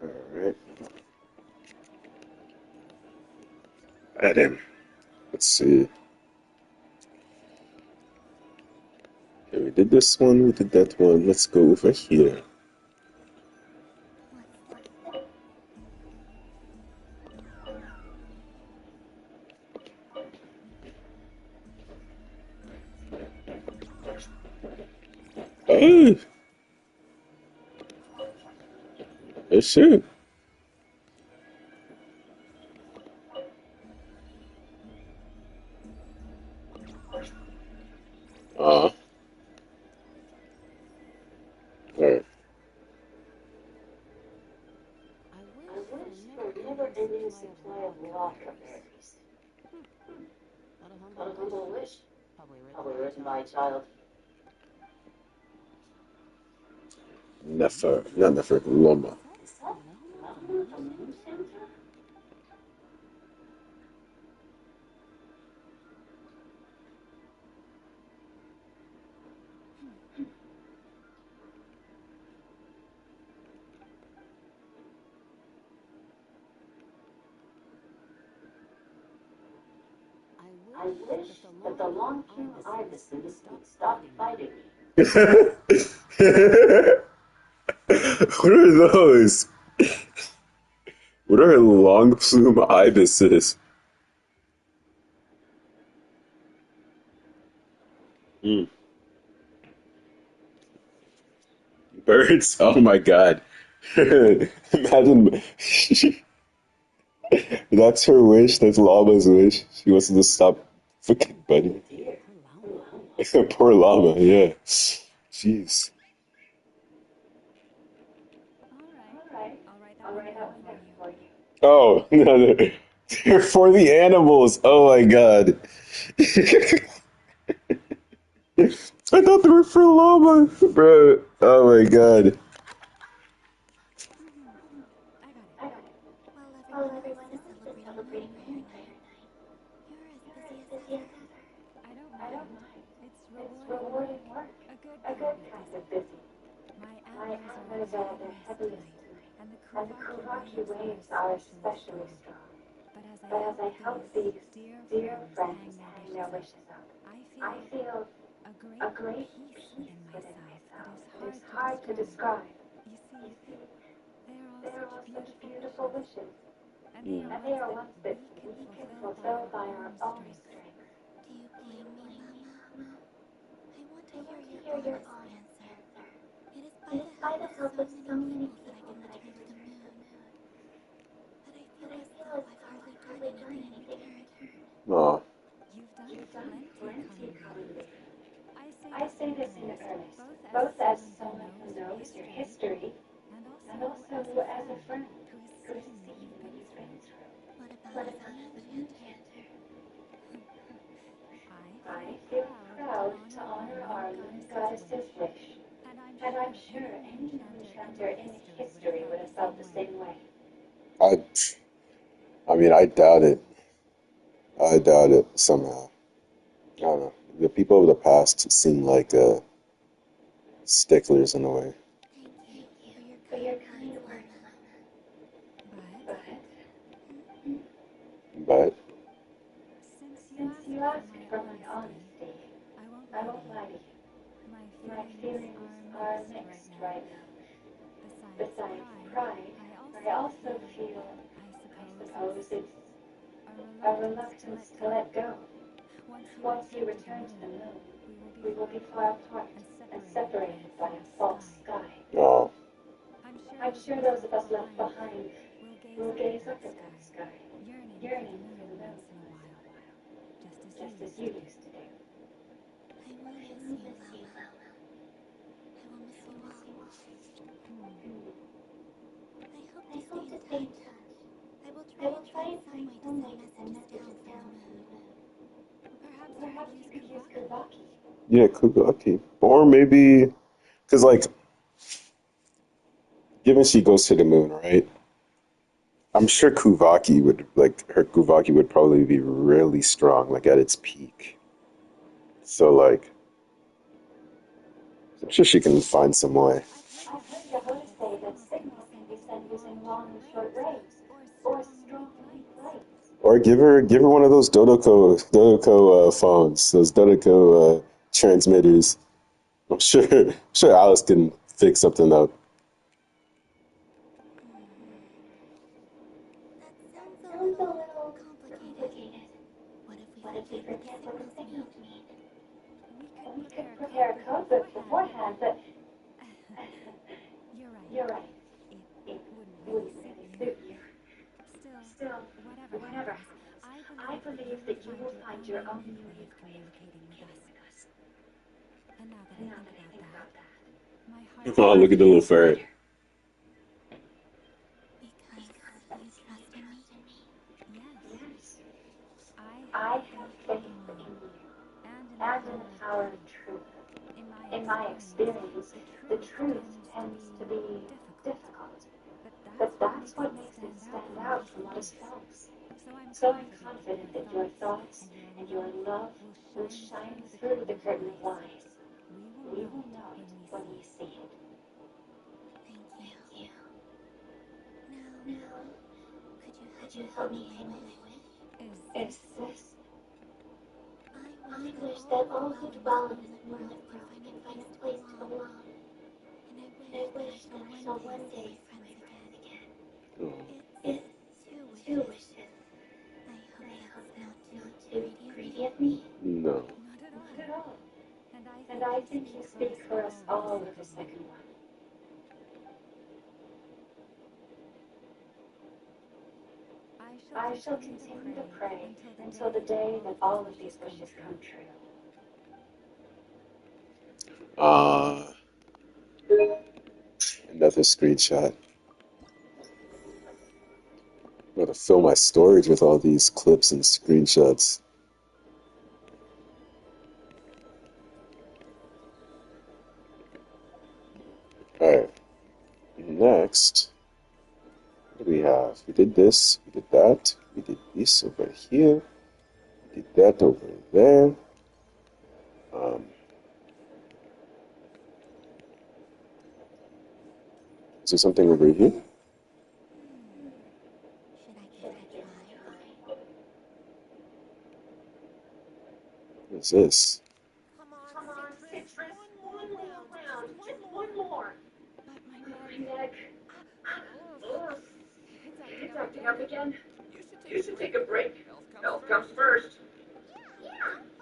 Alright. Add him. Let's see. Okay, we did this one, we did that one. Let's go over here. Oh, that's shit. Alright. I wish for a never-ending supply of lava berries. A humble wish. Probably written by a child. Not Nefer, Loma. I wish that the long-tailed ibises would stop fighting me. What are those? What are long plume ibises? Hmm. Birds? Oh my god. Imagine. That's her wish. That's Llama's wish. She wants to stop fucking bunny. Poor llama, yeah. Jeez. I'll write that one down for you. Oh, no, they're for the animals. Oh my god. I thought they were for llama, bro. Oh my god. While everyone else is celebrating Moon Prayer Night, you're as busy as ever. I don't mind. It's rewarding work. A good kind of busy. My antlers are the heaviest tonight, and the Kuvaki waves are especially strong. But as I help these dear friends hang their wishes up, I feel a great peace within myself that is hard to describe. You see, they are all such beautiful wishes, and they are ones that we can fulfill by our own strength. Do you blame me, Llama? I want to hear your honest answer. It is by the help of so many people that I can return to the moon. But I feel as though I've hardly done anything in return. Aw. You've done plenty, Colin. I say this in earnest, both as someone who knows your history, and also as a friend who has seen what you've been through. What about as an enchanter? I feel proud to honor our moon goddess's wish, and I'm sure any enchanter in history would have felt the same way. I mean, I doubt it. I doubt it somehow. I don't know. The people of the past seem like sticklers in a way. Thank you for your kind words, Llama. But Since you ask for my honesty, I won't lie to you. My feelings are mixed right now. Besides pride, I also feel, I suppose it's a reluctance to let go. Once you return to the moon, we will be far apart and separated by a false sky. oh, I'm sure those of us left behind will gaze up at that sky, yearning for the moon once in a while, just as you used to do. I will miss you, Llama. I will miss you all. I hope to stay in touch. I will try and find some way to send messages down from the moon. Perhaps you could use Kuvaki. yeah, Kugaki. Or maybe, because, like, given she goes to the moon, right? I'm sure Kuvaki would, like, her Kuvaki would probably be really strong, like, at its peak. So, like, I'm sure she can find some way. I've heard Yahoo say that signals can be sent using long and short waves, or strong lights. Or give her one of those Dodoko phones, those Dodoko transmitters. I'm sure Alice can fix something up. Sounds a little complicated. What if we forget what the signals mean? We could prepare a code book beforehand, but you're right. It wouldn't really suit you. Still, whatever happens, I believe that you will find your own unique way of communicating with us. And now that I think about that, my heart... Oh, look at the little ferret. Because you trust in me? Yes. I have faith in you and in the power of truth. In my experience, the truth tends to be difficult, but that's what makes it stand out from most folks. So I'm confident that your thoughts and your love will shine through the curtain of lies. We will know it when we see it. Thank you. Now, could you help me say my wish? Is this? I wish that all who dwell in this world can find a place to belong. And I wish that I shall one day see my friends again. It's two wishes. I hope that's not too greedy of me. No. Not at all. And I think you speak for us all with the second one. I shall continue to pray until the day that all of these wishes come true. Another screenshot. I'm gonna fill my storage with all these clips and screenshots. Alright. Next, what do we have? We did this, we did that, we did this over here, we did that over there. Is there something over here? What is this? Come on, Citrus. One more round. Just one more. But my neck. It's acting up again. You should take a break. Health comes first. Yeah,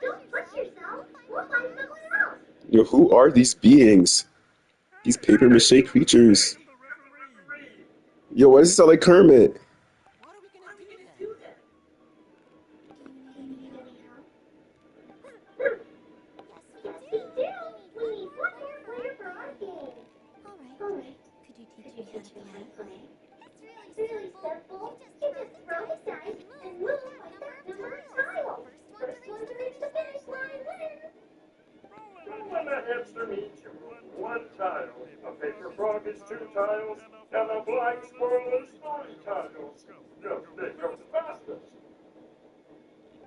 don't push yourself. We'll find someone else. Yo, who are these beings? These paper mache creatures. Yo, why does it sound like Kermit? What are we gonna do then? Do you need any help? Yes, we do. We need one more player for our game. Alright. Could you teach me how to play? It's really simple. You just throw the dice and move like that number of tiles. First one to reach the finish line wins. When a hamster needs one tile, a paper frog is 2 tiles, and a black squirrel is 5 tiles. Just pick up the fastest.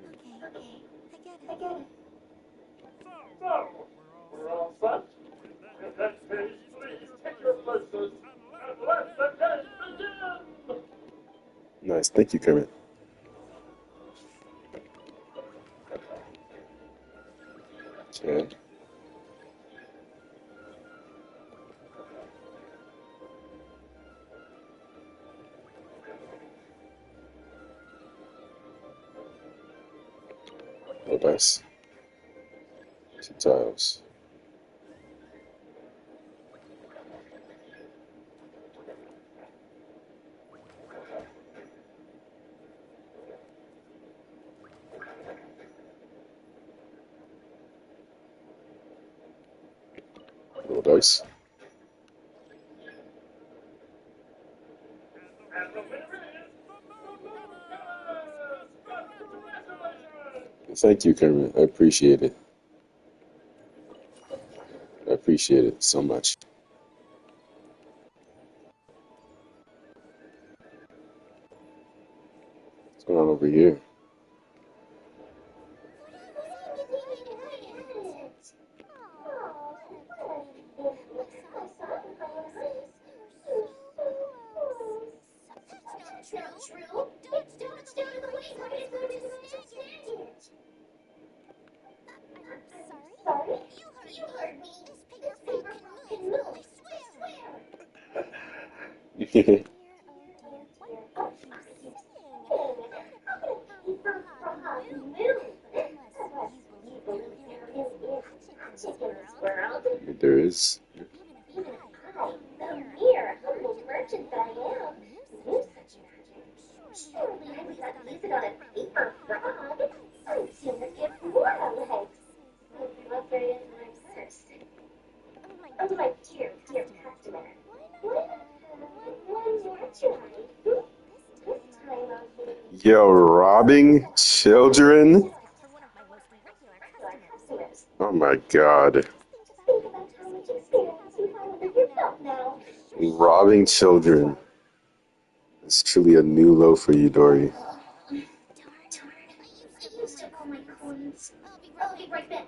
Okay, I get it. So, we're all set? In that case, please take your places, and let the game begin! Nice, thank you, Kermit. Okay. Oh, nice. 2 tiles. Roll dice. And the winner is the Moon Palace! Congratulations! Thank you, Kermit. I appreciate it. I appreciate it so much. What's going on over here? That's not true. It's dodged out of the way so it's going to snag it. I'm sorry? You heard me. There is. The mere humble merchant that I am, you such magic. Surely I would not use it on a paper frog. I'd sooner give Laura legs. Look right in my purse. Oh, my dear, dear customer. Why not have one more try? This time I'll be Yo, robbing children? customers. Oh my god. Think about how much experience you have under your belt now. Robbing children. It's truly a new low for you, Dory. I used up all my coins. I'll be right back.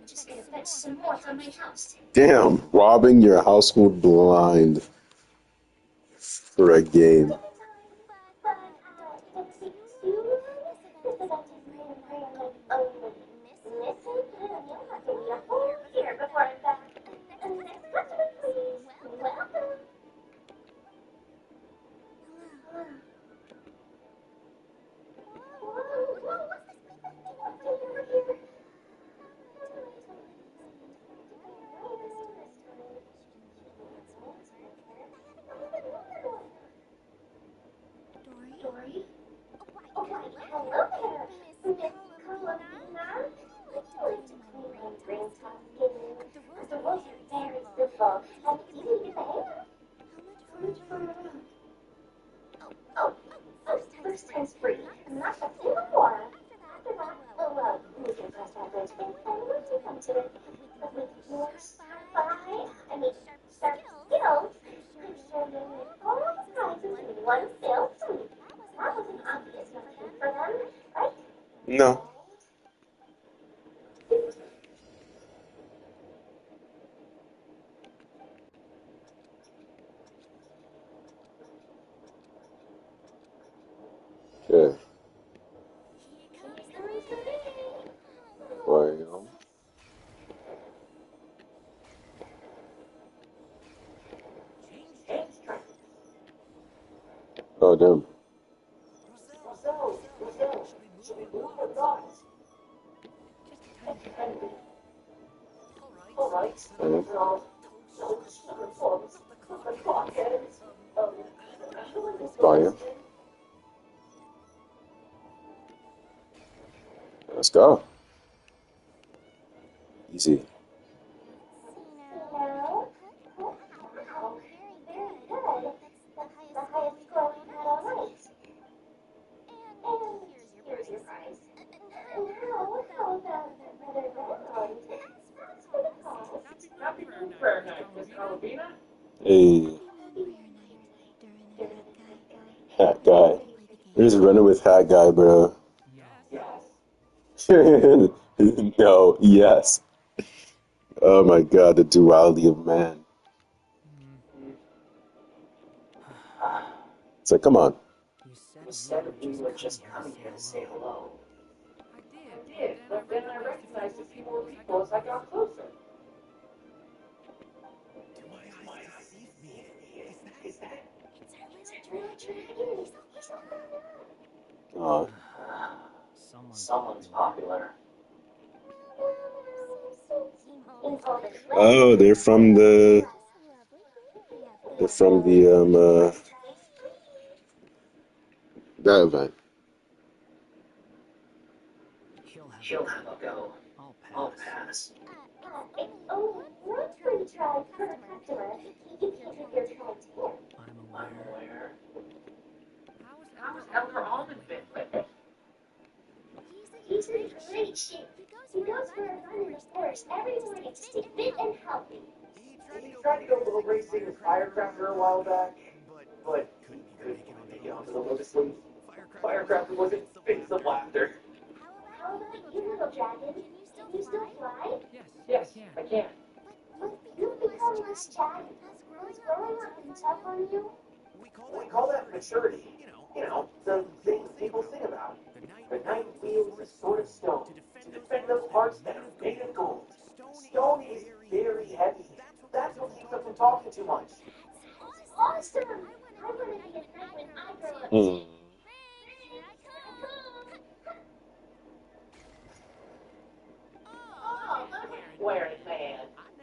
Just gonna fetch some more from my house. Damn, robbing your household blind for a game. But, excuse this event is pretty only missing. You'll have to wait a whole year before I'm back. Next customer, please. Welcome. Whoa, what's this people doing over here? Dory? Oh, why, hello there, Miss Colomina. Would you like to play my ring toss game? The rules are very simple and easy to get the hang of. How much for a round? Oh, first time's free. Not a single more. After that, you can press that ring thing and we'll do come to it. But with your sharp skills, I'm sure you'll make all the prizes in one fell swoop. That wasn't obvious enough for them, right? No. Okay. Well. Oh, damn. Should we move or not? All right. No, sugar forms. The clock ends. Oh, yeah. Let's go. Easy. Wow, very good. That's the highest score we've had all night. And here's your prize. And how about another round? As for the cost. Happy Moon Prayer Night, Miss Carolina. Hey. Hat guy. You're just running with hat guy, bro. No, yes. Oh my god, the duality of man. It's like, come on. You said we were just coming here to say hello. I did, but then I recognized a few more people as I got closer. Is that? It's our little dragon. He's so Aw. Someone's popular. Oh, they're from the that event. She'll have a go. I'll pass. It's only one free try per customer. You keep your try to him. I'm aware. How was Elder Almond been? He's in great shape. He goes for a run in the forest every morning to stay fit and healthy. He tried to go little racing with Firecracker a while back, but couldn't make it onto the Lotus Leaf. Firecracker was in fits of laughter. How about you, little dragon? Can you still fly? Yes, I can. But you've become less chatty. Has growing up been tough on you? We call that maturity. You know, the things people think about. The knight wields a sword of stone to defend those parts that are made of gold. Stone is very heavy. That's what keeps us from talking too much. Awesome! Hmm. Oh, look at wearing man.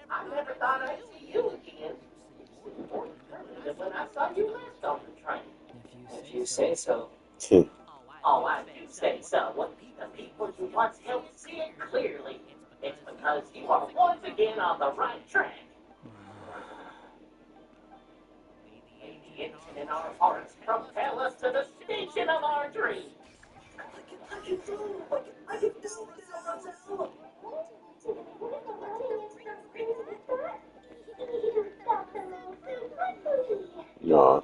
I never thought I'd see you again. You seem more determined than when I saw you last on the train. If you say so. Oh, I do say so. The people you once helped see it clearly. It's because you are once again on the right track. May the engine in our hearts propel us to the station of our dreams. No.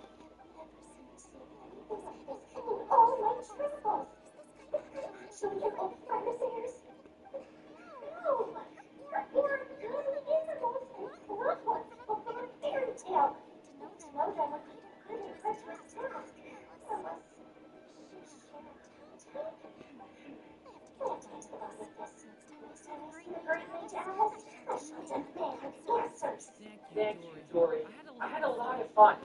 Thank you, Dory. I had a lot of fun.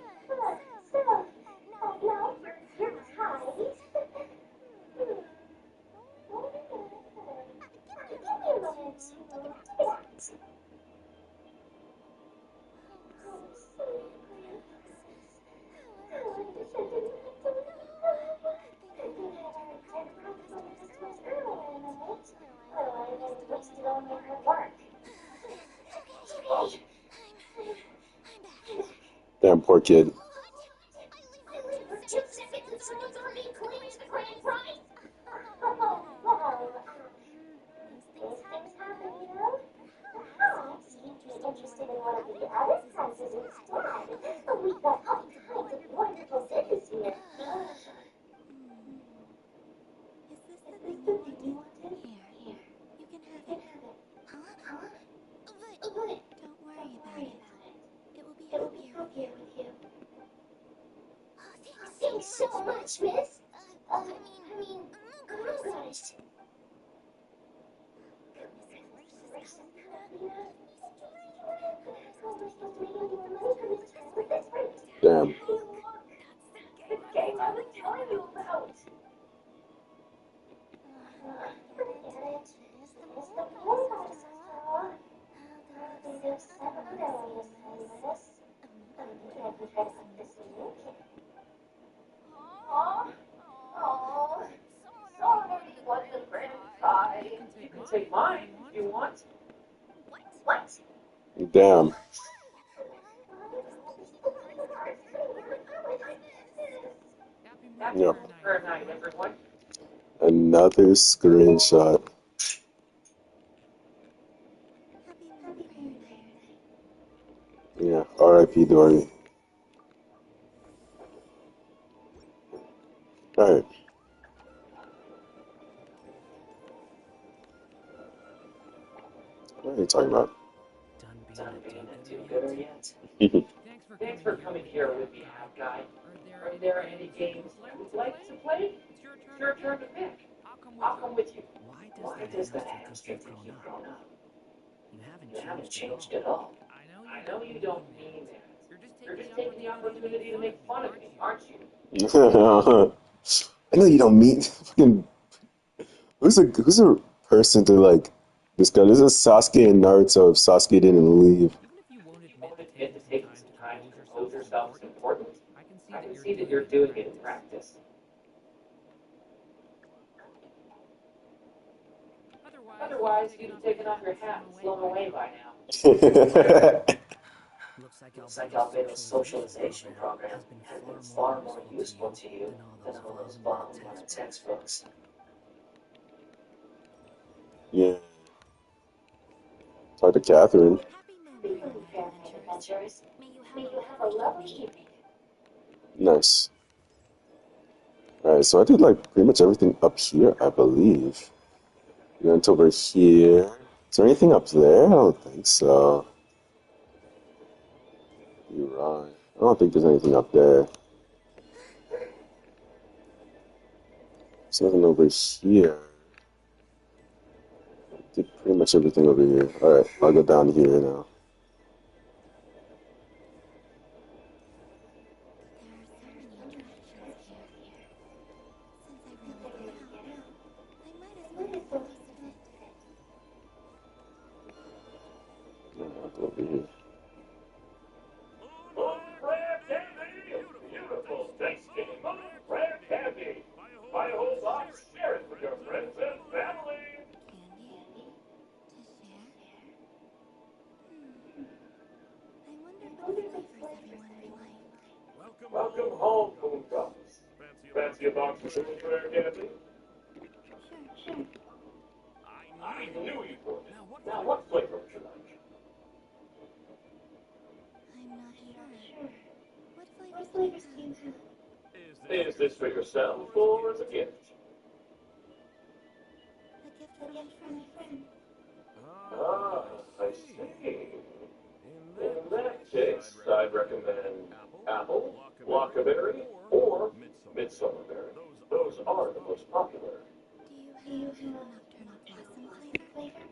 Damn poor kid. Thanks so much, miss. I mean, I'm organized. Damn. The game I was telling you about. Sorry, wasn't gratified. You can take mine if you want. What? Damn. Happy Yep. prayer night, everyone. Another screenshot. Yeah, R.I.P. Dory. Alright. What are you talking about? Done being a do-gooder yet? Thanks for coming here with me, Half Guy. Are there any games you'd like to play? It's your turn to pick. I'll come with you. Why does the hamster think you've grown up? You haven't changed at all. I know you don't mean that. You're just taking the opportunity to make fun of me, aren't you? I know you don't mean fucking. Who's a person to like this guy? This is Sasuke and Naruto. If Sasuke didn't leave. You won't admit to taking some time to compose yourself is important. I can see that you're doing it in practice. Otherwise, you'd have taken off your hat and flown away by now. Looks like Albedo's socialization program has been far more useful to you than all those bombs in our textbooks. Yeah. Talk to Catherine. Happy Moon Adventures. May you have a lovely evening. Nice. Alright, so I did like pretty much everything up here, I believe. We went over here. Is there anything up there? I don't think so. You're right. I don't think there's anything up there. There's nothing over here. Did pretty much everything over here. Alright, I'll go down here now. Over here. Moon rare candy! Beautiful, tasty moon rare candy! Buy a whole box, share it with your friends and family! Welcome home, Moon Drops. Fancy a box of moon rare candy? Sure. I knew you would. Now, what flavor would you like? I'm not sure. What flavors do you have? Is this for yourself or as a gift? A gift from my friend. Ah, I see. In that case, I'd recommend apple, lockaberry, or midsummer berry. Those are the most popular. Do you have nocturnal blossom flavor?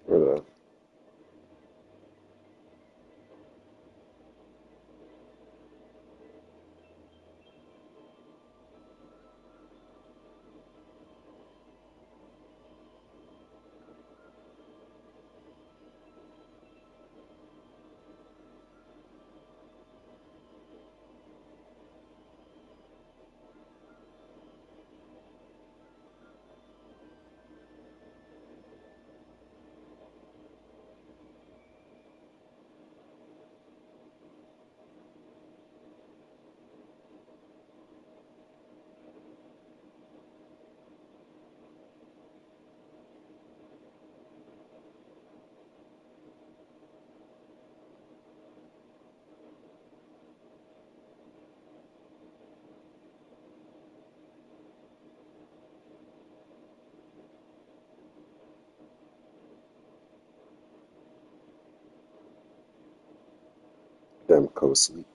Hold on. Damn co-sleep.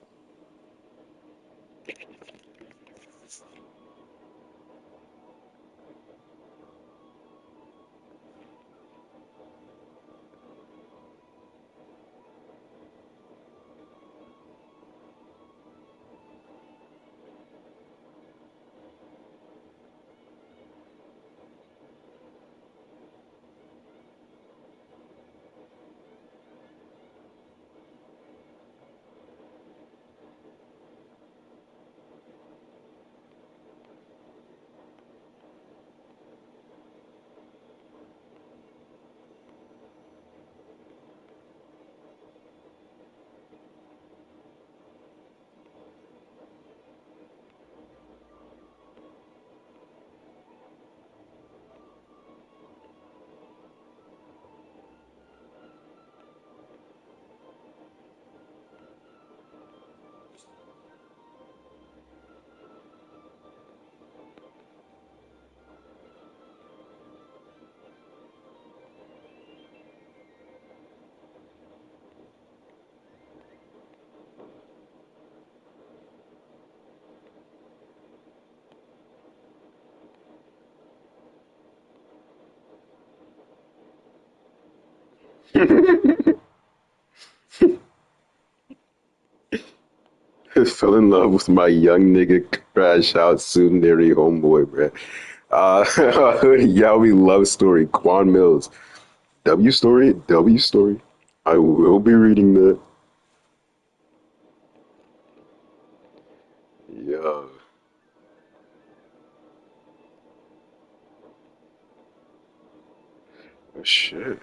Fell in love with my young nigga crash out Tsuneri homeboy, bruh. Yaoi love story, Quan Mills. W story, W story. I will be reading that. Yeah. Oh, shit.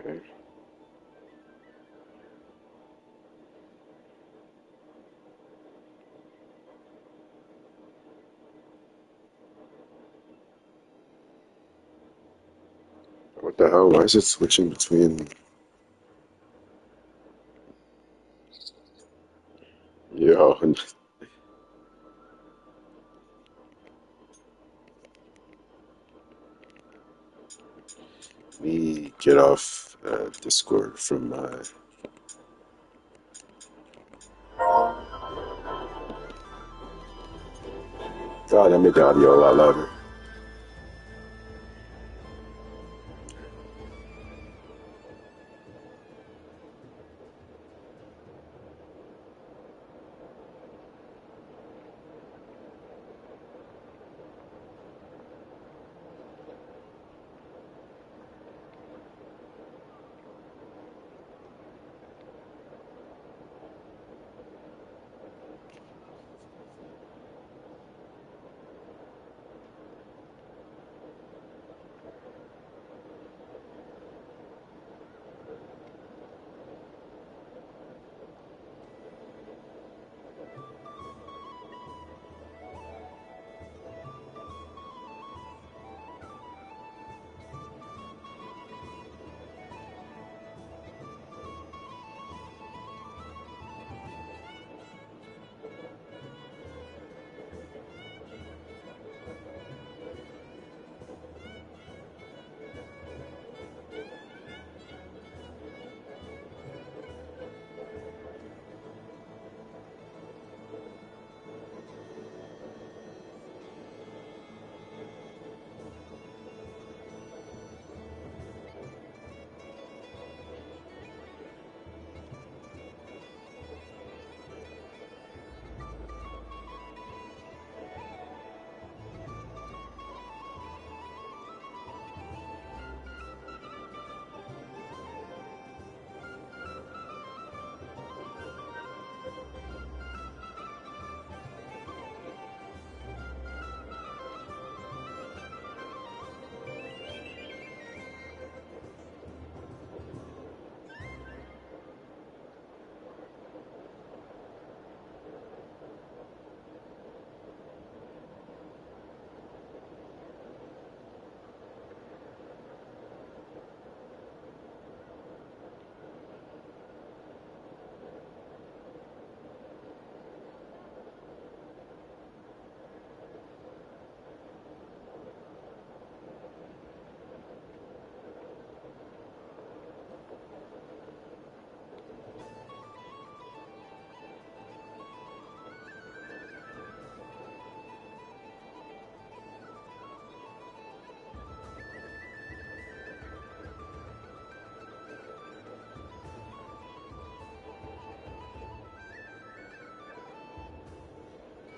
Okay. What the hell? Why is it switching between? Yo, let me get off Discord from my. God, I made the audio a lot louder.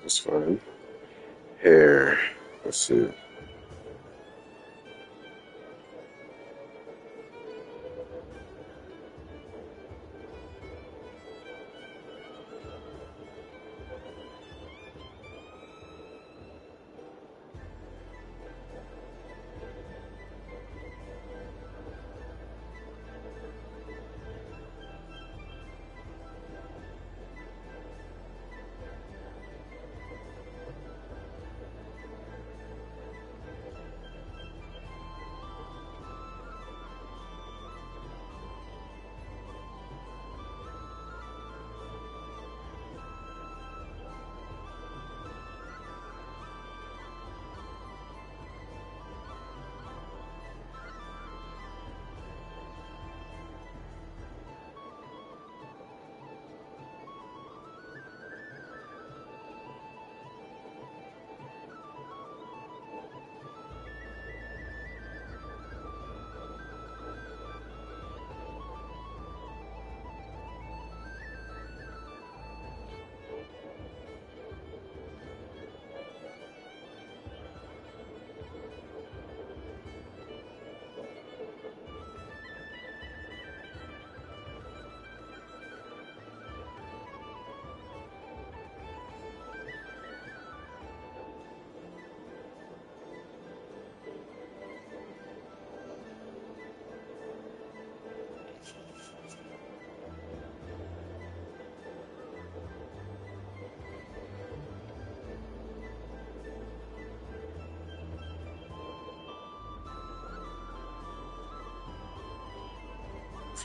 That's fine. Hair. Let's see.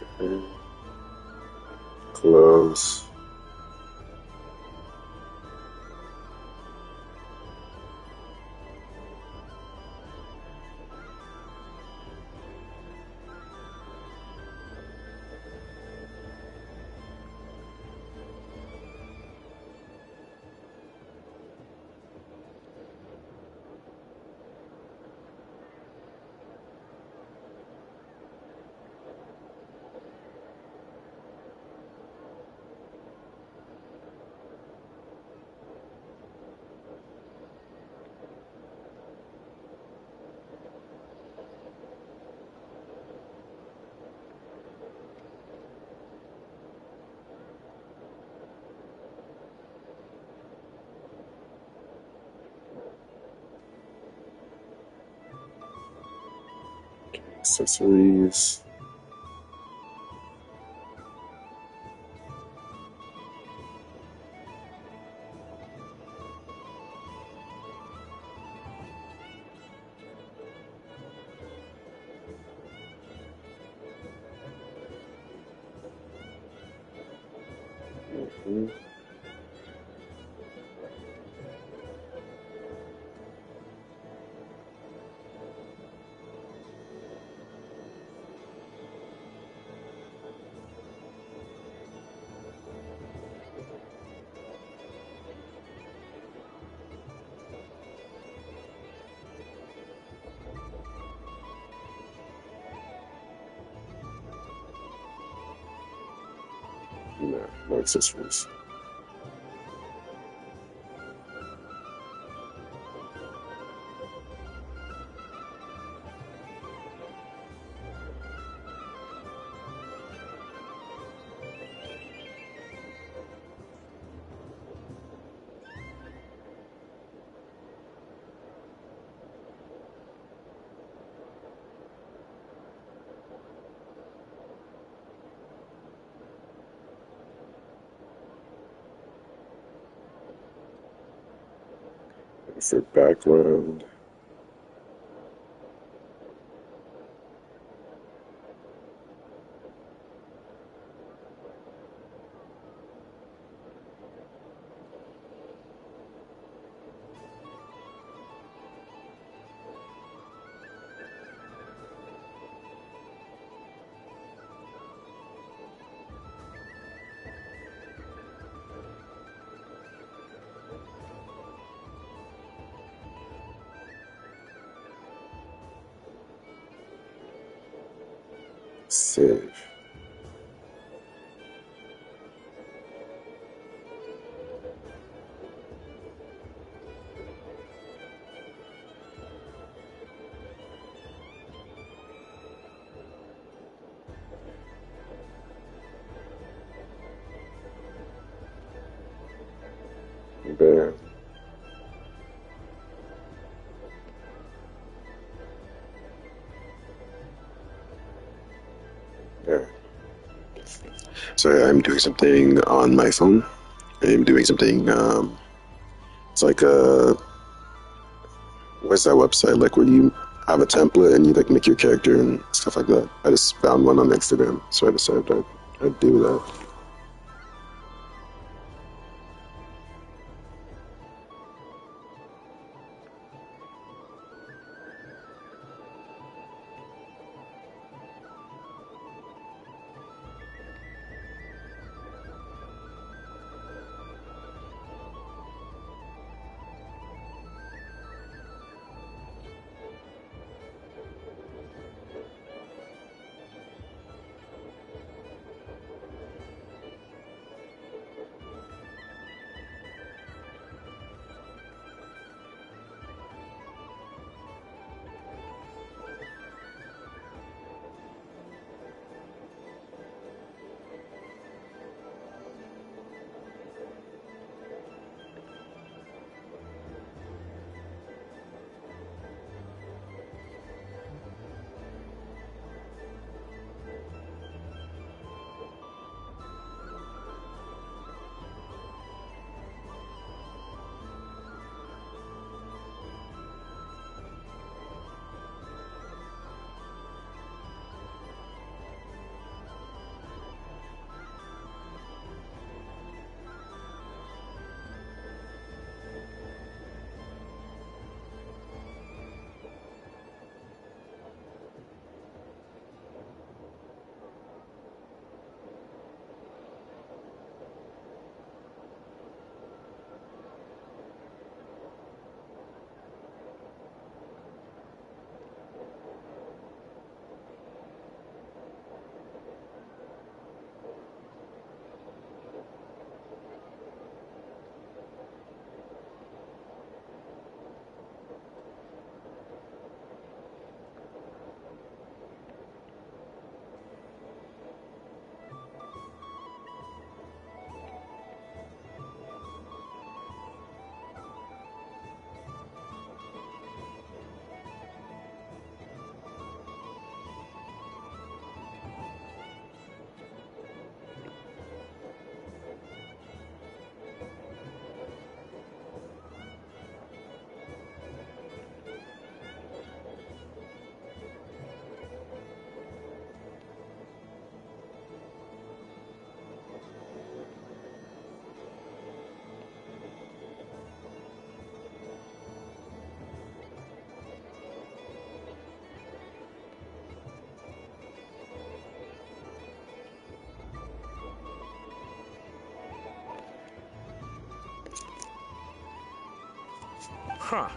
Okay. Close. Accessories. Mhm. No accessories. For background. Save. Bam. Yeah. So I'm doing something on my phone. I'm doing something. It's like a what's that website like where you have a template and you like make your character and stuff like that. I just found one on Instagram, so I decided I'd do that. Huh.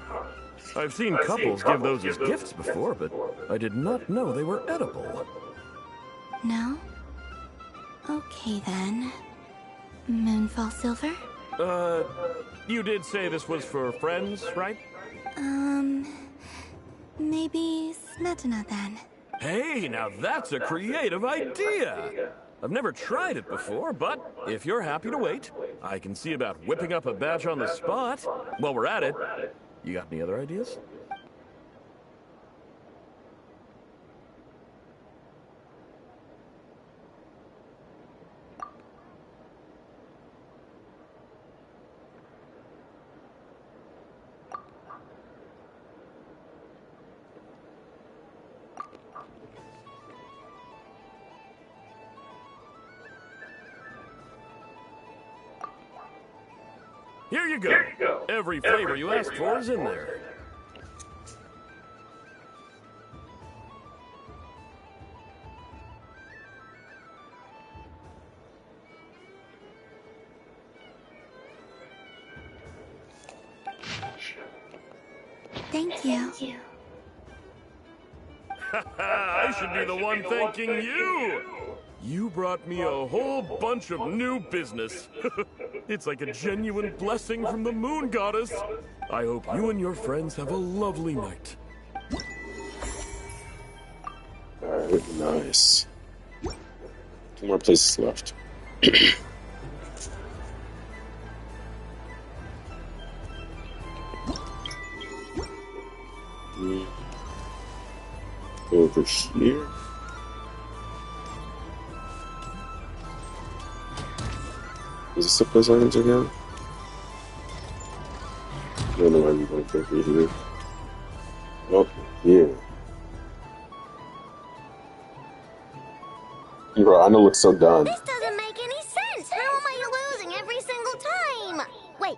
I've seen couples give those as gifts before, but I did not know they were edible. No? Okay then. Moonfall Silver? You did say this was for friends, right? Maybe Smetana then. Hey, now that's a creative idea! I've never tried it before, but if you're happy to wait, I can see about whipping up a batch on the spot. While we're at it, you got any other ideas? Here you go. Every flavor you asked for is in there. Thank you. I should be the one thanking you! You brought me a whole bunch of new business. It's like a genuine blessing from the moon goddess. I hope you and your friends have a lovely night. Alright, nice. 2 more places left. Over here. Is this the place I need to go? I don't know why I'm going over here. Oh, yeah. Bro, I know looks so done. This doesn't make any sense. How am I losing every single time? Wait,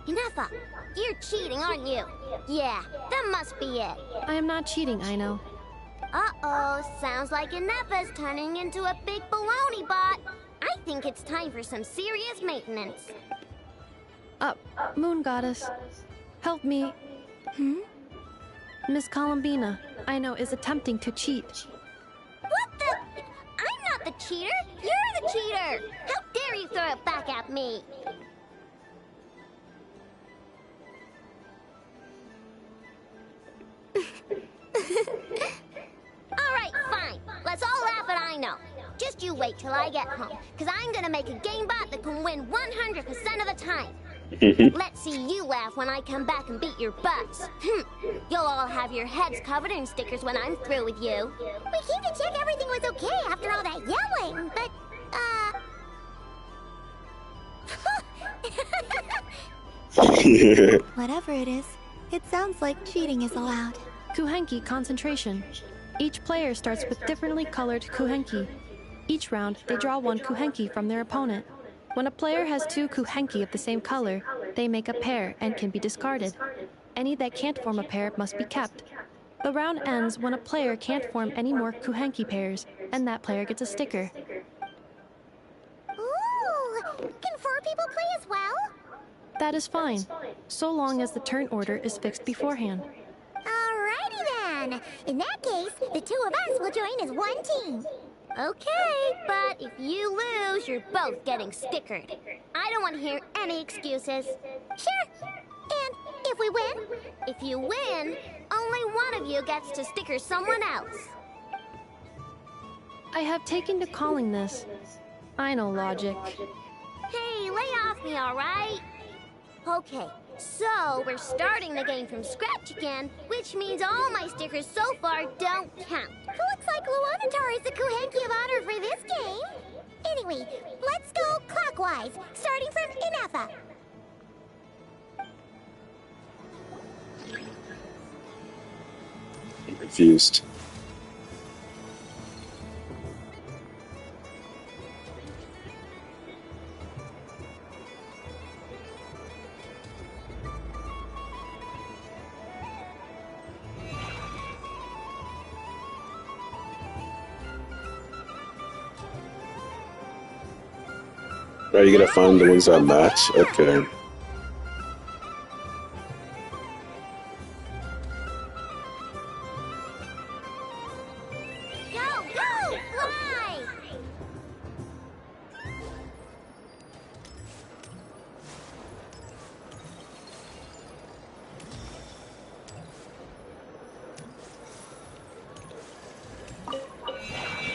Inefa, you're cheating, aren't you? Yeah, that must be it. I am not cheating, I know. Uh-oh, sounds like Inefa's turning into a big baloney bot. I think it's time for some serious maintenance. Moon Goddess, help me. Miss Columbina, I know, is attempting to cheat. What the? I'm not the cheater. You're the cheater. How dare you throw it back at me? Alright, fine. Let's all laugh at I know. Just you wait till I get home, because I'm gonna make a game bot that can win 100% of the time. Let's see you laugh when I come back and beat your butts. You'll all have your heads covered in stickers when I'm through with you. We came to check everything was okay after all that yelling, but, Whatever it is, it sounds like cheating is allowed. Kuhenki concentration. Each player starts with differently colored Kuhenki. Each round, they draw 1 Kuhenki from their opponent. When a player has 2 Kuhenki of the same color, they make a pair and can be discarded. Any that can't form a pair must be kept. The round ends when a player can't form any more Kuhenki pairs, and that player gets a sticker. Ooh, can 4 people play as well? That is fine, so long as the turn order is fixed beforehand. Alrighty then. In that case, the 2 of us will join as 1 team. Okay, but if you lose, you're both getting stickered. I don't want to hear any excuses. Sure. And if we win? If you win, only one of you gets to sticker someone else. I have taken to calling this. I know logic. Hey, lay off me, alright? Okay, so we're starting the game from scratch again, which means all my stickers so far don't count. Looks like Luanatar is the Kuhenki of honor for this game. Anyway, let's go clockwise, starting from Inefa. I'm confused. Are you gonna find the ones that match? Okay.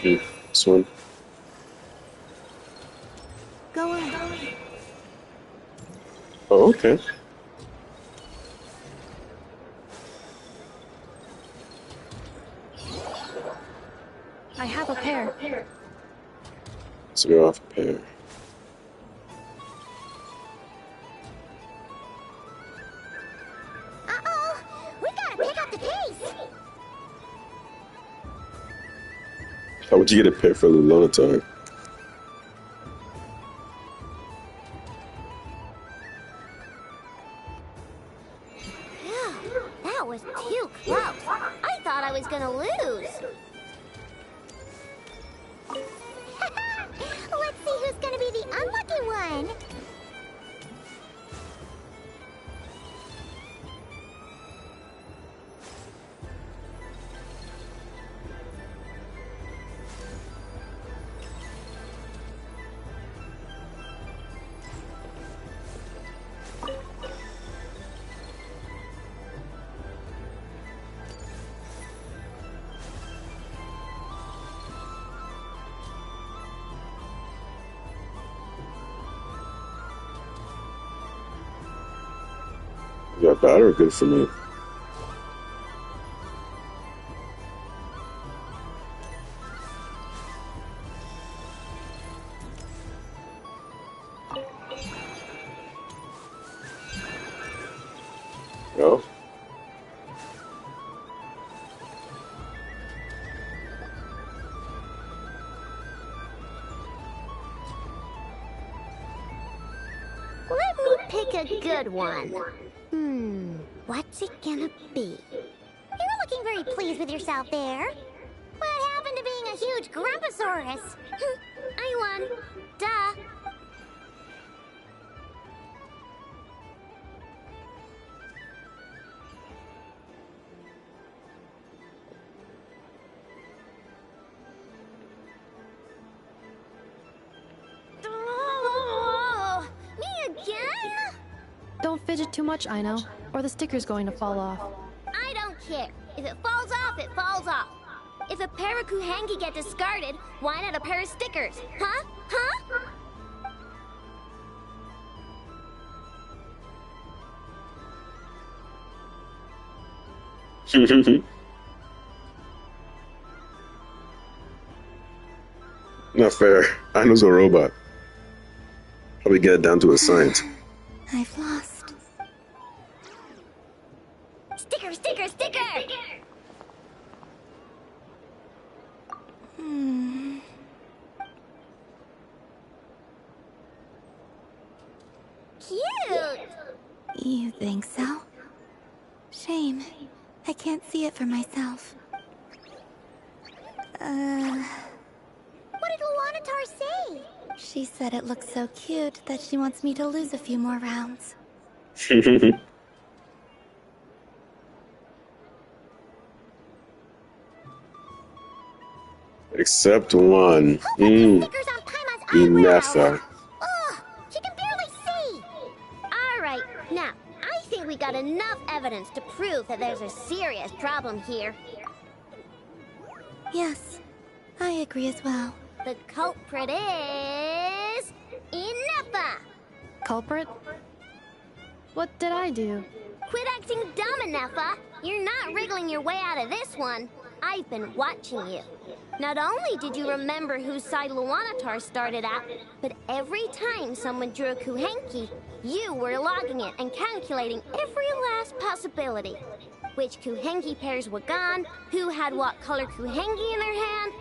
This one. Go on. Oh, okay. I have a pair. So go off pair. Uh-oh! We gotta pick up the pace! How would you get a pair for Lunatar? Phew, that was too close. I thought I was gonna lose. Let's see who's gonna be the unlucky one. Is that bad or good for me? No? Let me pick a good one. What's it gonna be? You're looking very pleased with yourself there. What happened to being a huge Grumposaurus? I won. Duh. Oh, me again? Don't fidget too much, Ino, or the sticker's going to fall off. I don't care. If it falls off, it falls off. If a pair of Kuhengi get discarded, why not a pair of stickers? Huh? Huh? Not fair. I know a robot. How we get it down to a science? I've lost. Sticker, sticker, sticker! Cute! You think so? Shame. I can't see it for myself. What did Luanatar say? She said it looks so cute that she wants me to lose a few more rounds. Except one. Inessa. Ugh, she can barely see! Alright, now, I think we got enough evidence to prove that there's a serious problem here. Yes, I agree as well. The culprit is... Inessa! Culprit? What did I do? Quit acting dumb, Inessa! You're not wriggling your way out of this one. I've been watching you. Not only did you remember whose side Luanatar started at, but every time someone drew a Kuhenki, you were logging it and calculating every last possibility. Which Kuhenki pairs were gone, who had what color Kuhenki in their hand,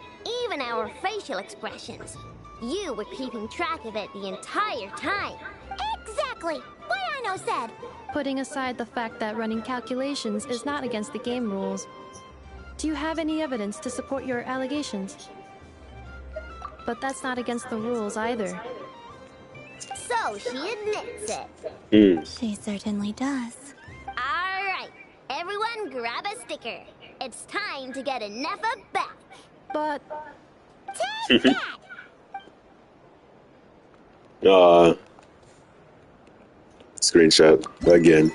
even our facial expressions. You were keeping track of it the entire time. Exactly! What Ino said! Putting aside the fact that running calculations is not against the game rules, do you have any evidence to support your allegations? But that's not against the rules either. So she admits it. She certainly does. Alright, everyone grab a sticker. It's time to get Inessa back. But... Take that! Screenshot again.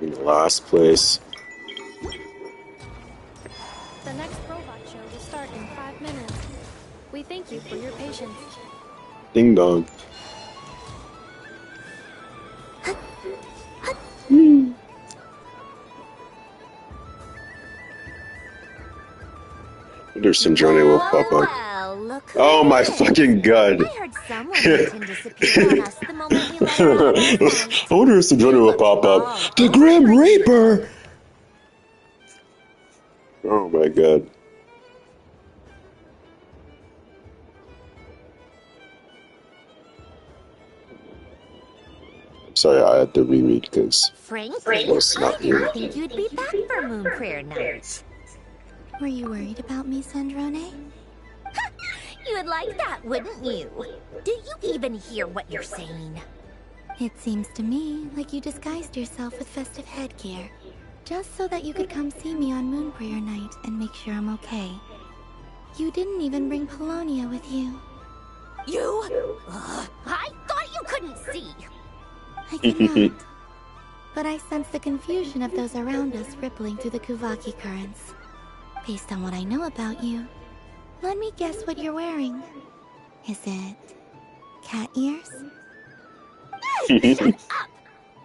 In the last place. The next robot show will start in 5 minutes. We thank you for your patience. Ding dong. There's some Johnny will pop up. Well, look who Oh my it is. fucking god. I heard someone went disappear on us the moment we let her out of our sight. I wonder if some Johnny will pop up. The Grim Reaper! Oh my god. Sorry, I had to reread because Frankly, I was I not didn't here. think you'd be back for Moon Prayer Night. Were you worried about me, Sandrone? You would like that, wouldn't you? Do you even hear what you're saying? It seems to me like you disguised yourself with festive headgear, just so that you could come see me on Moon Prayer Night and make sure I'm okay. You didn't even bring Polonia with you. You? I thought you couldn't see. I could not. But I sense the confusion of those around us rippling through the Kuvaki currents. Based on what I know about you, let me guess what you're wearing. Is it cat ears? Shut up!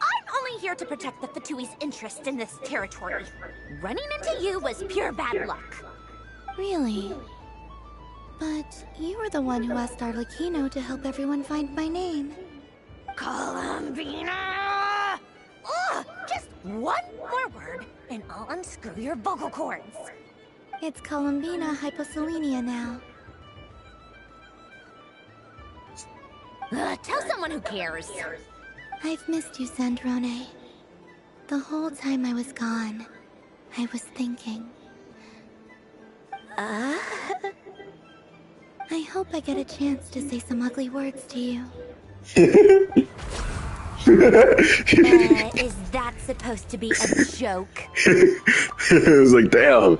I'm only here to protect the Fatui's interest in this territory. Running into you was pure bad luck. Really? But you were the one who asked Arlecchino to help everyone find my name. Columbina! Ugh! Just one more word, and I'll unscrew your vocal cords. It's Columbina hyposelenia now. Tell someone who cares. I've missed you, Sandrone. The whole time I was gone, I was thinking. I hope I get a chance to say some ugly words to you. Is that supposed to be a joke? I was like, damn,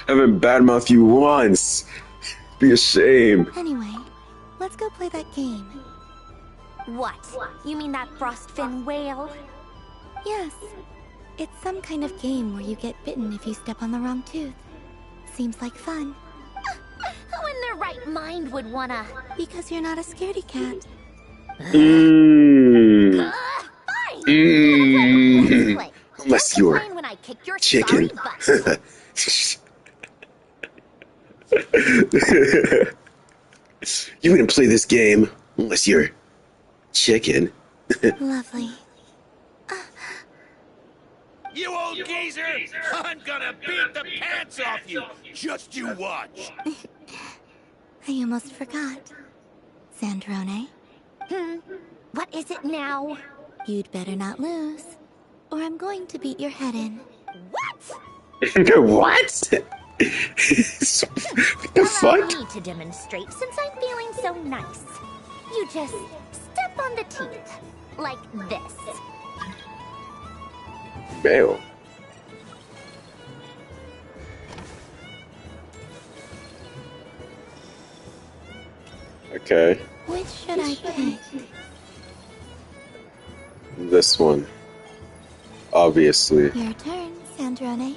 I haven't badmouthed you once. Be a shame. Anyway, let's go play that game. What? You mean that frostfin whale? Yes. It's some kind of game where you get bitten if you step on the wrong tooth. Seems like fun. Who in their right mind would wanna? Because you're not a scaredy cat. Fine! Let's play. Unless you're When I kick your chicken. sorry butt. You wouldn't play this game unless you're chicken. Lovely. You old geezer! I'm gonna beat the pants off you! Just you watch! I almost forgot. Sandrone? What is it now? You'd better not lose, or I'm going to beat your head in. What? What? What the Allow fuck? me to demonstrate since I'm feeling so nice. You just step on the teeth. Like this. Bail. Okay, Which should I pick? this one. Obviously. Your turn, Sandrone.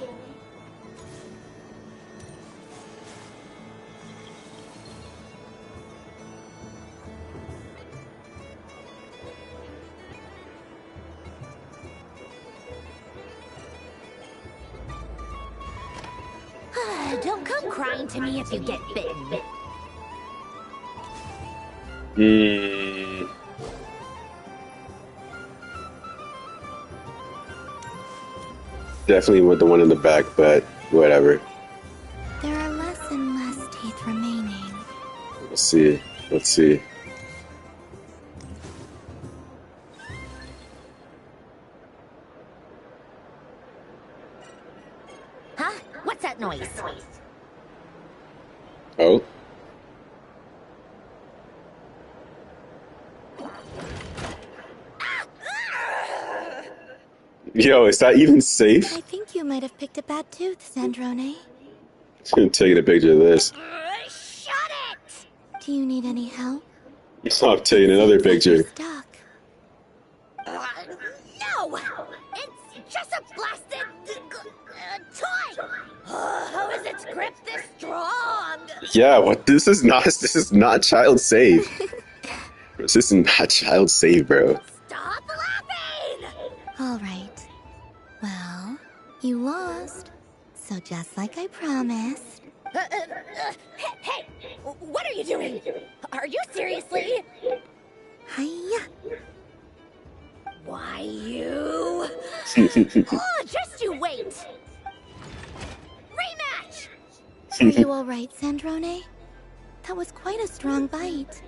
Don't come crying to me if you get bitten. Definitely with the one in the back, but whatever. There are less and less teeth remaining. Let's see. Let's see. Huh? What's that noise? Oh. Yo, is that even safe? I think you might have picked a bad tooth, Sandrone. Taking a picture of this. Shut it! Do you need any help? I'm taking another picture. Stuck. No! It's just a Yeah, what? This is not child safe. This is not child safe, bro. Stop laughing! Alright. Well, you lost. So just like I promised. Hey! What are you doing? Are you seriously? Hiya. Why you? Just you wait! Rematch! Are you alright, Sandrone? That was quite a strong bite.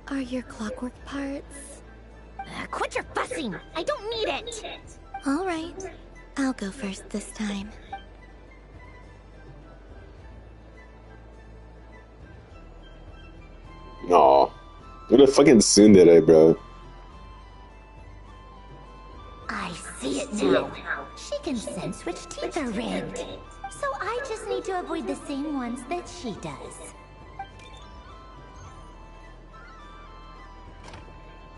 Are your clockwork parts? Quit your fussing! I don't need it! Alright. I'll go first this time. Aw. What a fucking tsundere, bro. I see it now. She can sense which teeth are rigged. So I just need to avoid the same ones that she does.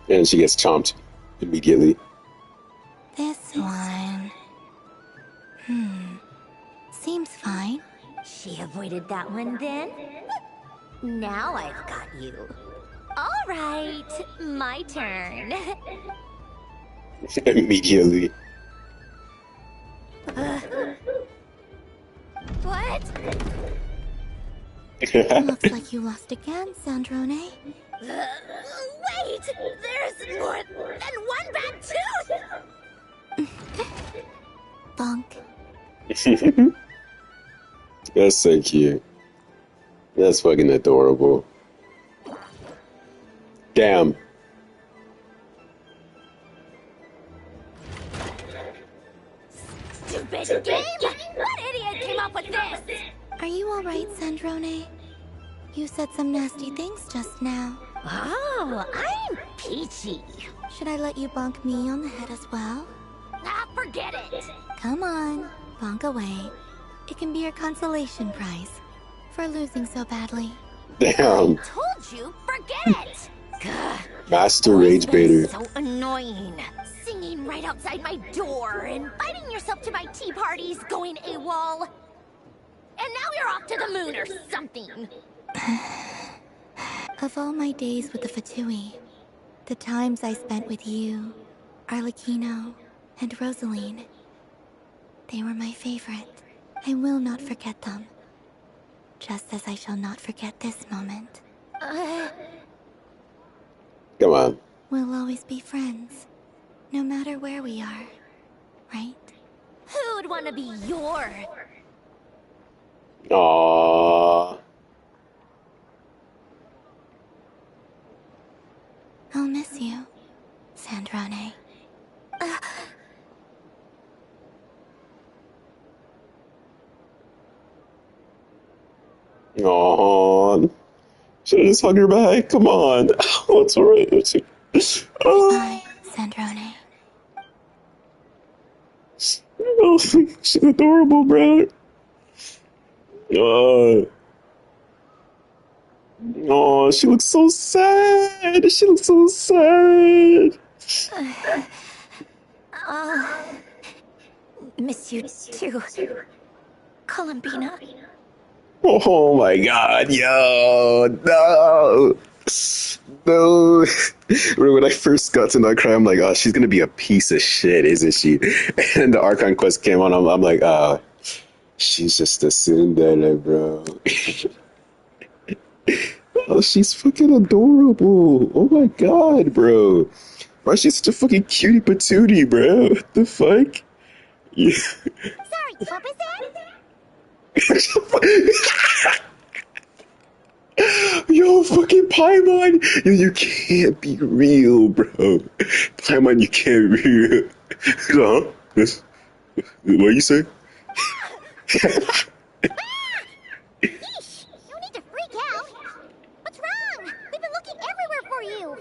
And she gets chomped immediately. This one. Seems fine. She avoided that one then? Now I've got you. All right, my turn. Immediately. What? Looks like you lost again, Sandrone. Wait! There's more than one bad tooth! Bonk. That's so cute. That's fucking adorable. Damn. Stupid game! What idiot came up with this? Are you alright, Sandrone? You said some nasty things just now. Oh, I'm peachy. Should I let you bonk me on the head as well? Ah, forget it. Come on, bonk away. It can be your consolation prize for losing so badly. Damn. I told you, forget it. Master rage baiter. So annoying. Singing right outside my door, inviting yourself to my tea parties, going AWOL. And now you're off to the moon or something. Of all my days with the Fatui, the times I spent with you, Arlecchino, and Rosaline, they were my favorite. I will not forget them. Just as I shall not forget this moment. Come on. We'll always be friends, no matter where we are, right? Who'd want to be your... Aww. I'll miss you, Sandrone. Aww. Should I just hug her back? Come on. Oh, it's alright. Goodbye, Sandrone. Oh, she's adorable, bro. Oh, she looks so sad. She looks so sad. Miss you too, Columbina. Oh my god, yo, no. No. When I first got to Nutcracker, I'm like, oh, she's gonna be a piece of shit, isn't she? And the Archon quest came on, I'm like, she's just a tsundere, bro. Oh, she's fucking adorable. Oh my god, bro. Why is she such a fucking cutie patootie, bro? What the fuck? Yeah. Sorry, what was that? Yo, fucking Paimon! Yo, you can't be real, bro. Paimon, you can't be real. Huh? What you say? Yeesh! No need to freak out. What's wrong? We've been looking everywhere for you.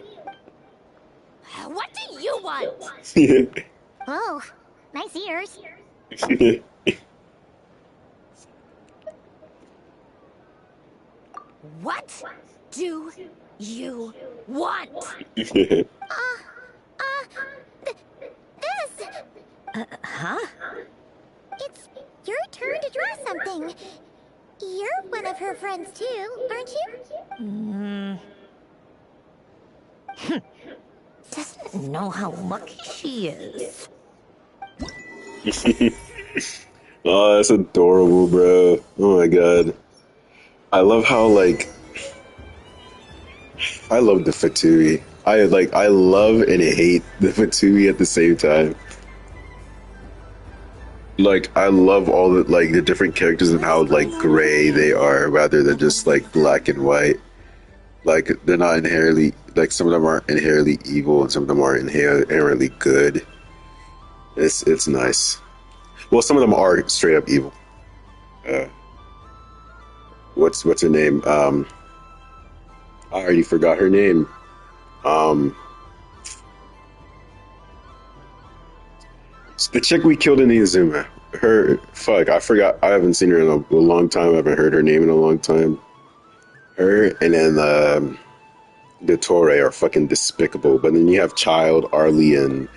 What do you want? Oh, nice ears. What do you want? This. Huh? It's your turn to draw something. You're one of her friends too, aren't you? Doesn't know how lucky she is. Oh, that's adorable, bro. Oh my god. I love how, like, I love the Fatui. I love and hate the Fatui at the same time. Like, I love all the different characters and how, like, gray they are rather than just, like, black and white. Like, they're not inherently, like, some of them aren't inherently evil and some of them are inherently good. It's nice. Well, some of them are straight up evil. What's her name? I already forgot her name. It's the chick we killed in Izuma. I forgot. I haven't seen her in a long time. I haven't heard her name in a long time. Her and then the Torre are fucking despicable. But then you have Child, Arlie, and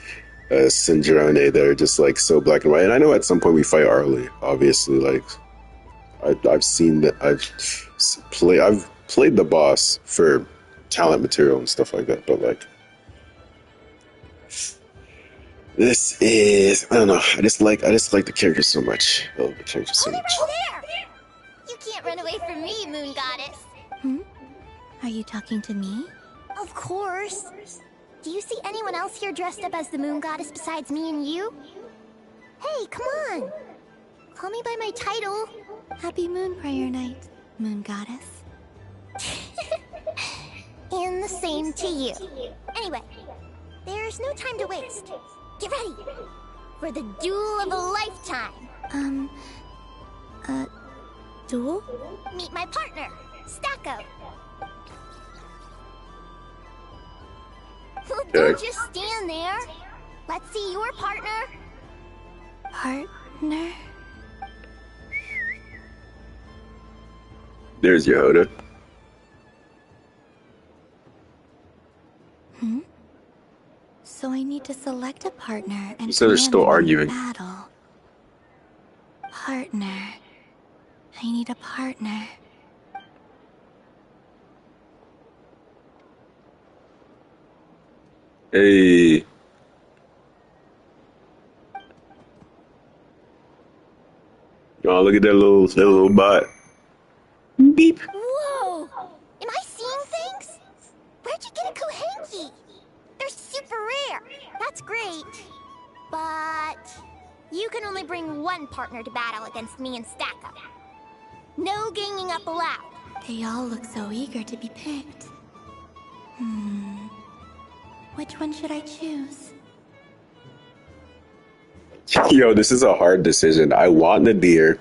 Sinjarone that are just like so black and white. And I know at some point we fight Arlie. Obviously, like I've seen that. I've played the boss for talent material and stuff like that. But like. This is, I don't know, I just like the characters so much. I love the characters so much. Right there! You can't run away from me, Moon Goddess. Are you talking to me? Of course. Do you see anyone else here dressed up as the Moon Goddess besides me and you? Hey, come on. Call me by my title. Happy Moon Prayer Night, Moon Goddess. And the same to you. Anyway, there's no time to waste. Get ready for the duel of a lifetime. Duel? Meet my partner, Stacko. Don't just stand there. Let's see your partner. Partner? There's Yehoda. So I need to select a partner and So they're still arguing. Battle. Partner. I need a partner. Hey. Oh, look at that little bot. Beep. Whoa! Am I seeing things? Where'd you get a Kuhenki? They're super rare. That's great. But you can only bring one partner to battle against me and Stacko. No ganging up allowed. They all look so eager to be picked. Which one should I choose? Yo, this is a hard decision. I want the deer.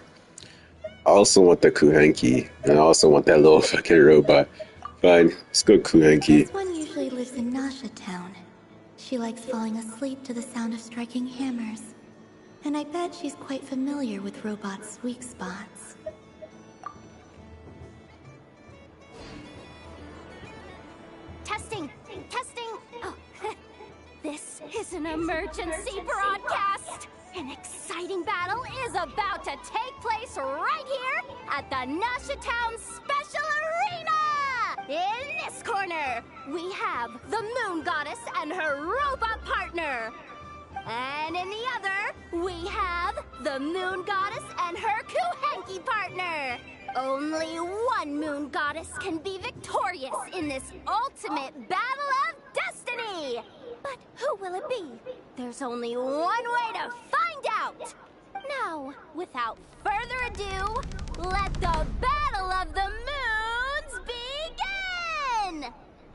I also want the Kuhenki. And I also want that little fucking robot. Fine, let's go Kuhenki. This one usually lives in Nasha Town. She likes falling asleep to the sound of striking hammers. And I bet she's quite familiar with robots' weak spots. Testing! Testing! Oh, this is an emergency broadcast! An exciting battle is about to take place right here at the Nasha Town Special Arena! In this corner, we have the Moon Goddess and her robot partner. And in the other, we have the Moon Goddess and her Kuhenki partner. Only one Moon Goddess can be victorious in this ultimate battle of destiny. But who will it be? There's only one way to find out. Now, without further ado, let the Battle of the Moons begin!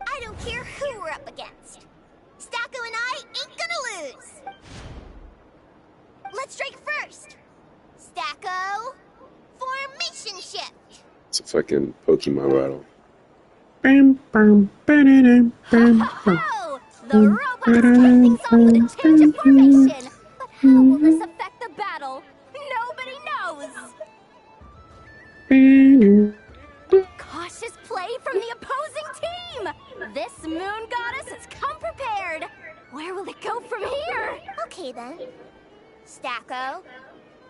I don't care who we're up against. Stacko and I ain't gonna lose. Let's strike first. Stacko, formation shift. It's a fucking Pokemon battle. Bam, bam, ba-da-dum, bam, bam. The robot is kicking things off with a change of formation. But how will this affect the battle? Nobody knows. Cautious play from the opposing team. This Moon Goddess has come prepared. Where will it go from here? Okay then. Stacko,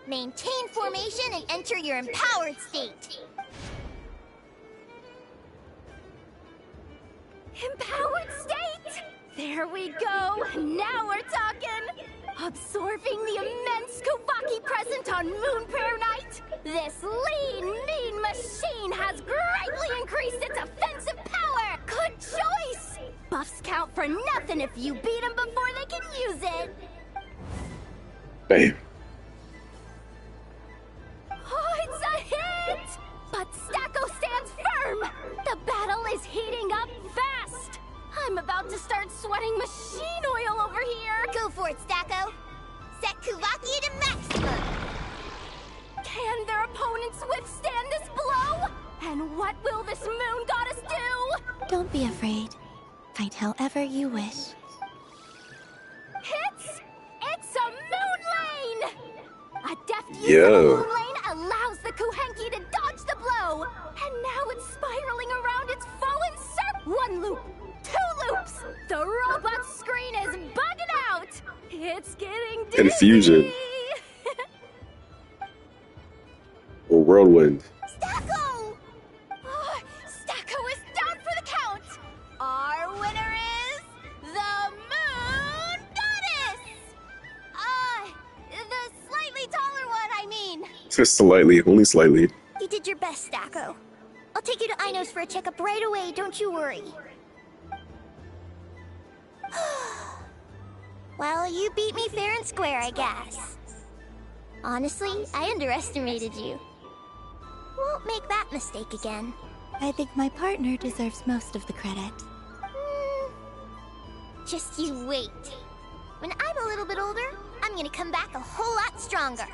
Maintain formation and enter your empowered state. Empowered state! There we go! Now we're talking! Absorbing the immense Kuvaki present on Moon Prayer Night, this lean, mean machine has greatly increased its offensive power! Good choice! Buffs count for nothing if you beat them before they can use it! Bam. Oh, it's a hit! But Stacko stands firm! The battle is heating up fast! I'm about to start sweating machine oil over here! Go for it, Stacko! Set Kuvaki to maximum! Can their opponents withstand this blow? And what will this moon goddess do? Don't be afraid. Fight however you wish. It's a moon lane! A deft use Yo. of a moon lane allows the Kuhenki to dodge the blow! And now it's spiraling around its foe in circle! One loop! 2 loops! The robot screen is bugging out! It's getting dizzy! Confusion. Or whirlwind. Stacko! Oh, Stacko is down for the count! Our winner is the Moon Goddess! The slightly taller one, I mean. Just slightly, only slightly. You did your best, Stacko. I'll take you to Ainos for a checkup right away, don't you worry. Well, you beat me fair and square, I guess. Honestly, I underestimated you. Won't make that mistake again. I think my partner deserves most of the credit. Just you wait. When I'm a little bit older, I'm gonna come back a whole lot stronger.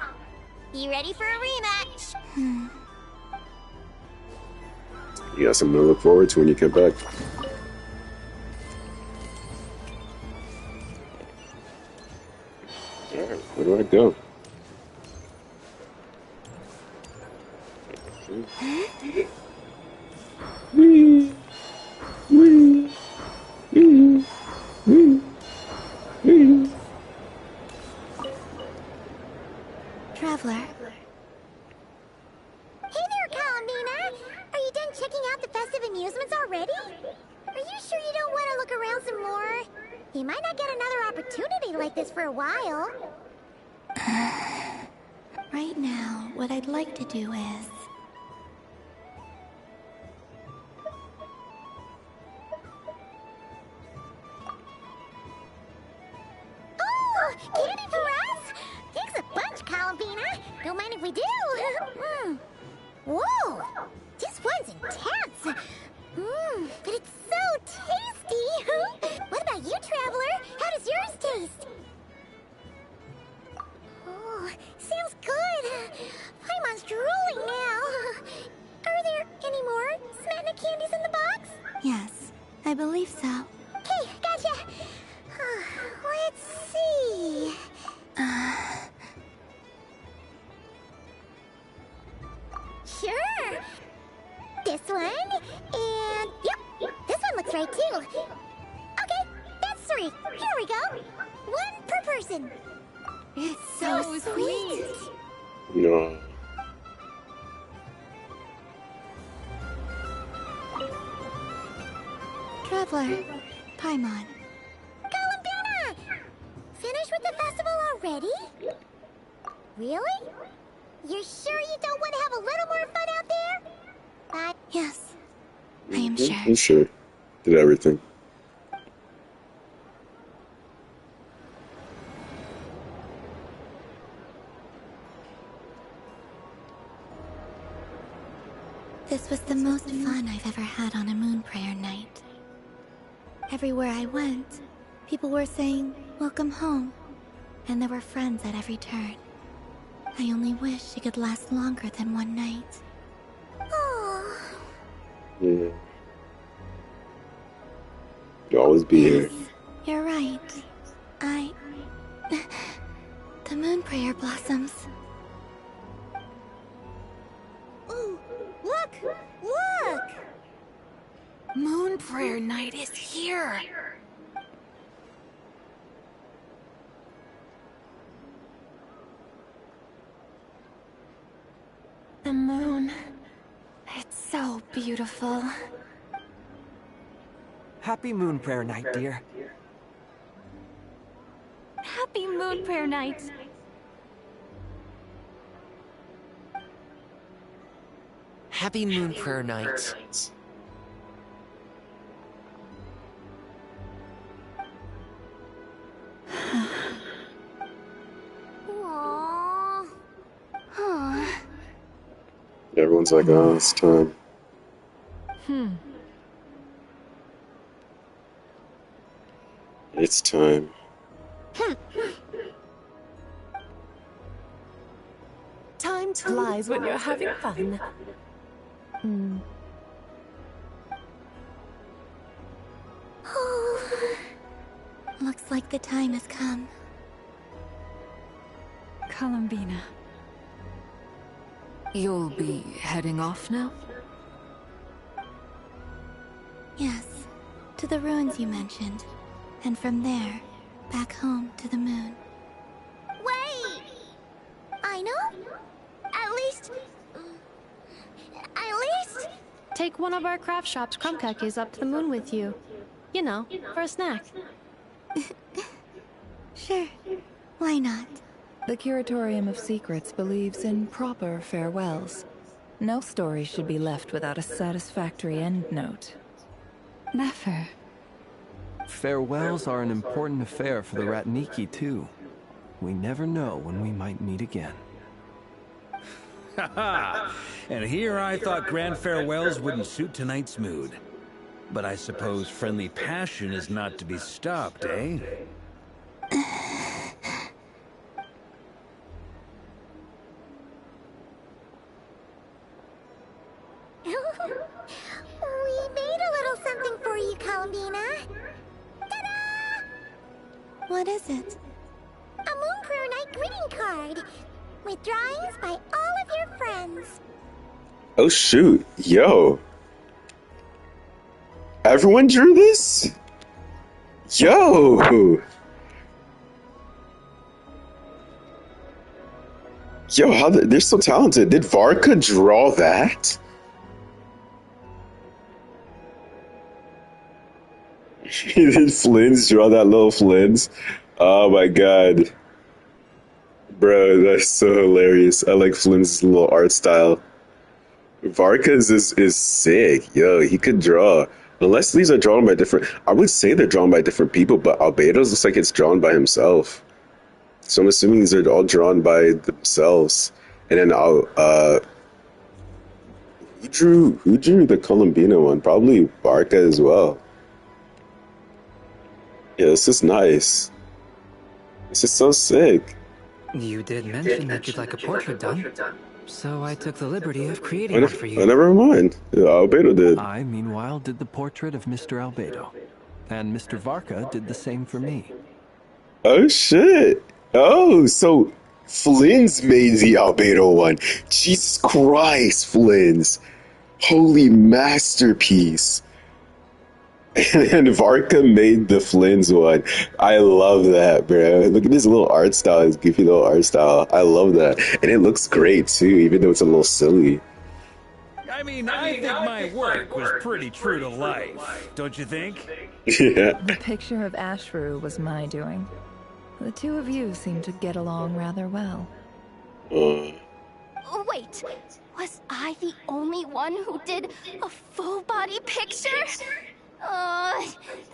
You ready for a rematch? You got something to look forward to when you come back. Alright, where do I go? Wee. Wee. Wee. Wee. Wee. Traveler. Hey there, Kalamina! Are you done checking out the festive amusements already? Are you sure you don't want to look around some more? You might not get another opportunity like this for a while. Right now, what I'd like to do is... Oh! Candy for us? Thanks a bunch, Kalamina. Don't mind if we do. Whoa! This one's intense. But it's so tasty. What about you, Traveler? How does yours taste? Oh, sounds good. Paimon's drooling now. Are there any more Smatna candies in the box? Yes, I believe so. Okay, gotcha. Let's see. Sure. This one, and yep, this one looks right too. Okay, that's 3. Here we go. 1 per person. It's so sweet! No. Traveler, Paimon. Kalamina! Finished with the festival already? Really? You're sure you don't want to have a little more fun out there? Yes, I am I'm sure. sure. Did everything. This was the most fun I've ever had on a moon prayer night. Everywhere I went, people were saying, "Welcome home," and there were friends at every turn. I only wish it could last longer than one night. Oh. Yeah. You'll always be here. You're right. The moon prayer blossoms. Ooh, look! Look! Moon Prayer Night is here. The moon. It's so beautiful. Happy Moon Prayer Night, dear. Happy Moon Prayer Night. Happy Moon Prayer Night. Aww. Huh. Everyone's like, oh, it's time. It's time. Time flies when you're having fun. Looks like the time has come. Columbina. You'll be heading off now? Yes, to the ruins you mentioned. And from there, back home to the moon. Wait! I know? At least... Take one of our craft shop's crumb cookies up to the moon with you. You know, for a snack. Sure. Why not? The Curatorium of Secrets believes in proper farewells. No story should be left without a satisfactory endnote. Never. Farewells are an important affair for the Ratniki, too. We never know when we might meet again. Haha! And here I thought grand farewells wouldn't suit tonight's mood. But I suppose friendly passion is not to be stopped, eh? We made a little something for you, Columbina. Ta-da! What is it? A Moon Prayer Night greeting card with drawings by all of your friends. Oh shoot, yo. Everyone drew this? Yo! Yo, how they're so talented. Did Varka draw that? Did Flynn's draw that little Flynn's? Oh my god. Bro, that's so hilarious. I like Flynn's little art style. Varka's is sick. Yo, he could draw. Unless these are drawn by different... I would say they're drawn by different people, but Albedo's looks like it's drawn by himself. So I'm assuming these are all drawn by themselves. And then who drew the Columbina one? Probably Varka as well. Yeah, this is nice. This is so sick. You did mention that you'd like a portrait done, so I took the liberty of creating one for you. Oh, never mind. Yeah, Albedo did. I, meanwhile, did the portrait of Mr. Albedo. And Mr. Varka did the same for me. Oh, shit. Oh, so Flynn's made the Albedo one. Jesus Christ, Flynn's. Holy masterpiece. And Varka made the Flynn's one. I love that, bro. Look at his little art style, his goofy little art style. I love that. And it looks great, too, even though it's a little silly. I mean, I think my work was pretty true to life, don't you think? Yeah. The picture of Ashru was my doing. The two of you seem to get along rather well. Wait, was I the only one who did a full body picture?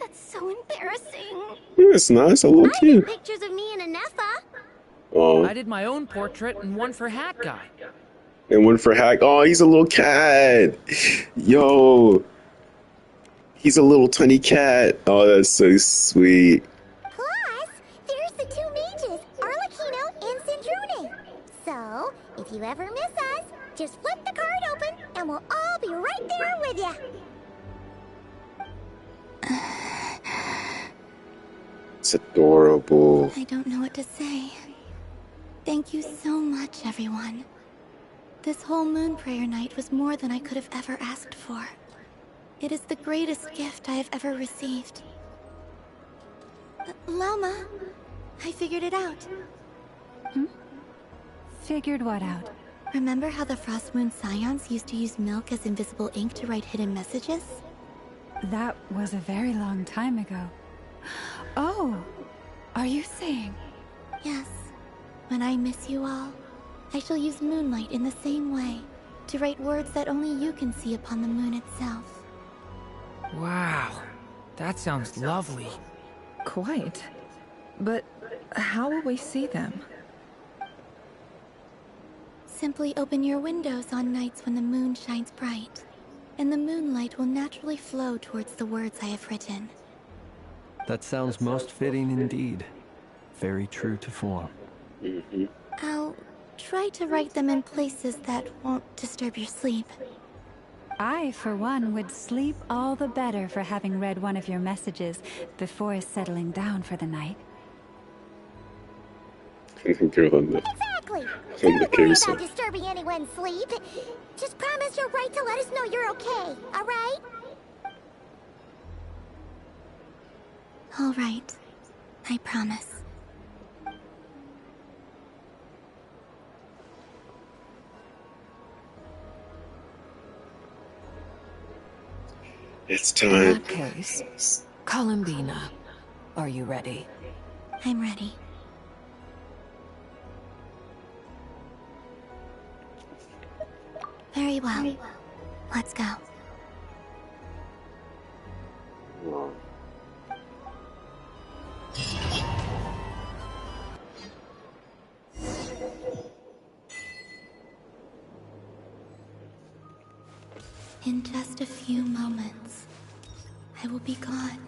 That's so embarrassing. Yeah, it's nice. A little I did cute. pictures of me and Anefa. Oh. I did my own portrait and one for Hat Guy. And one for Hack. Oh, he's a little cat. Yo. He's a little tiny cat. Oh, that's so sweet. Plus, there's the two mages, Arlecchino and Sandrune. So, if you ever miss us, just flip the card open and we'll all be right there with you. It's adorable. I don't know what to say. Thank you so much, everyone. This whole Moon Prayer Night was more than I could have ever asked for. It is the greatest gift I have ever received. Lama, I figured it out. Figured what out? Remember how the Frost Moon Scions used to use milk as invisible ink to write hidden messages? That was a very long time ago. Oh, are you saying? Yes. When I miss you all, I shall use moonlight in the same way to write words that only you can see upon the moon itself. Wow, that sounds lovely. Quite. But how will we see them? Simply open your windows on nights when the moon shines bright, and the moonlight will naturally flow towards the words I have written. That sounds most fitting indeed. Very true to form. I'll try to write them in places that won't disturb your sleep. I, for one, would sleep all the better for having read one of your messages before settling down for the night. Girl on the, Exactly! on the Don't worry carousel. about disturbing anyone's sleep. Just promise you'll write to let us know you're okay, alright? All right. I promise. It's In time. that case, Columbina, are you ready? I'm ready. Very well. Let's go. In just a few moments, I will be gone.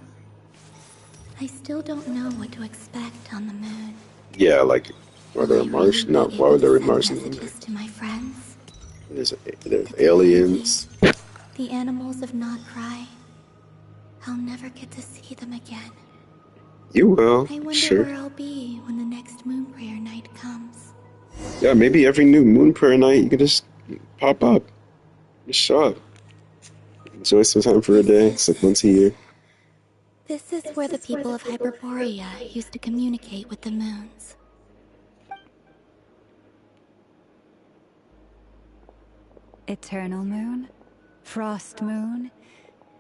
I still don't know what to expect on the moon. Yeah, like, are there Martians? No, why are there Martians in there? Messages to my friends. There's aliens. The animals of Not Cry. I'll never get to see them again. You will, I wonder sure. where I'll be when the next moon prayer night comes. Yeah, maybe every new moon prayer night you can just pop up. Just show up. Enjoy some time for a day. It's like once a year. This is where the people of Hyperborea used to communicate with the moons. Eternal moon, frost moon,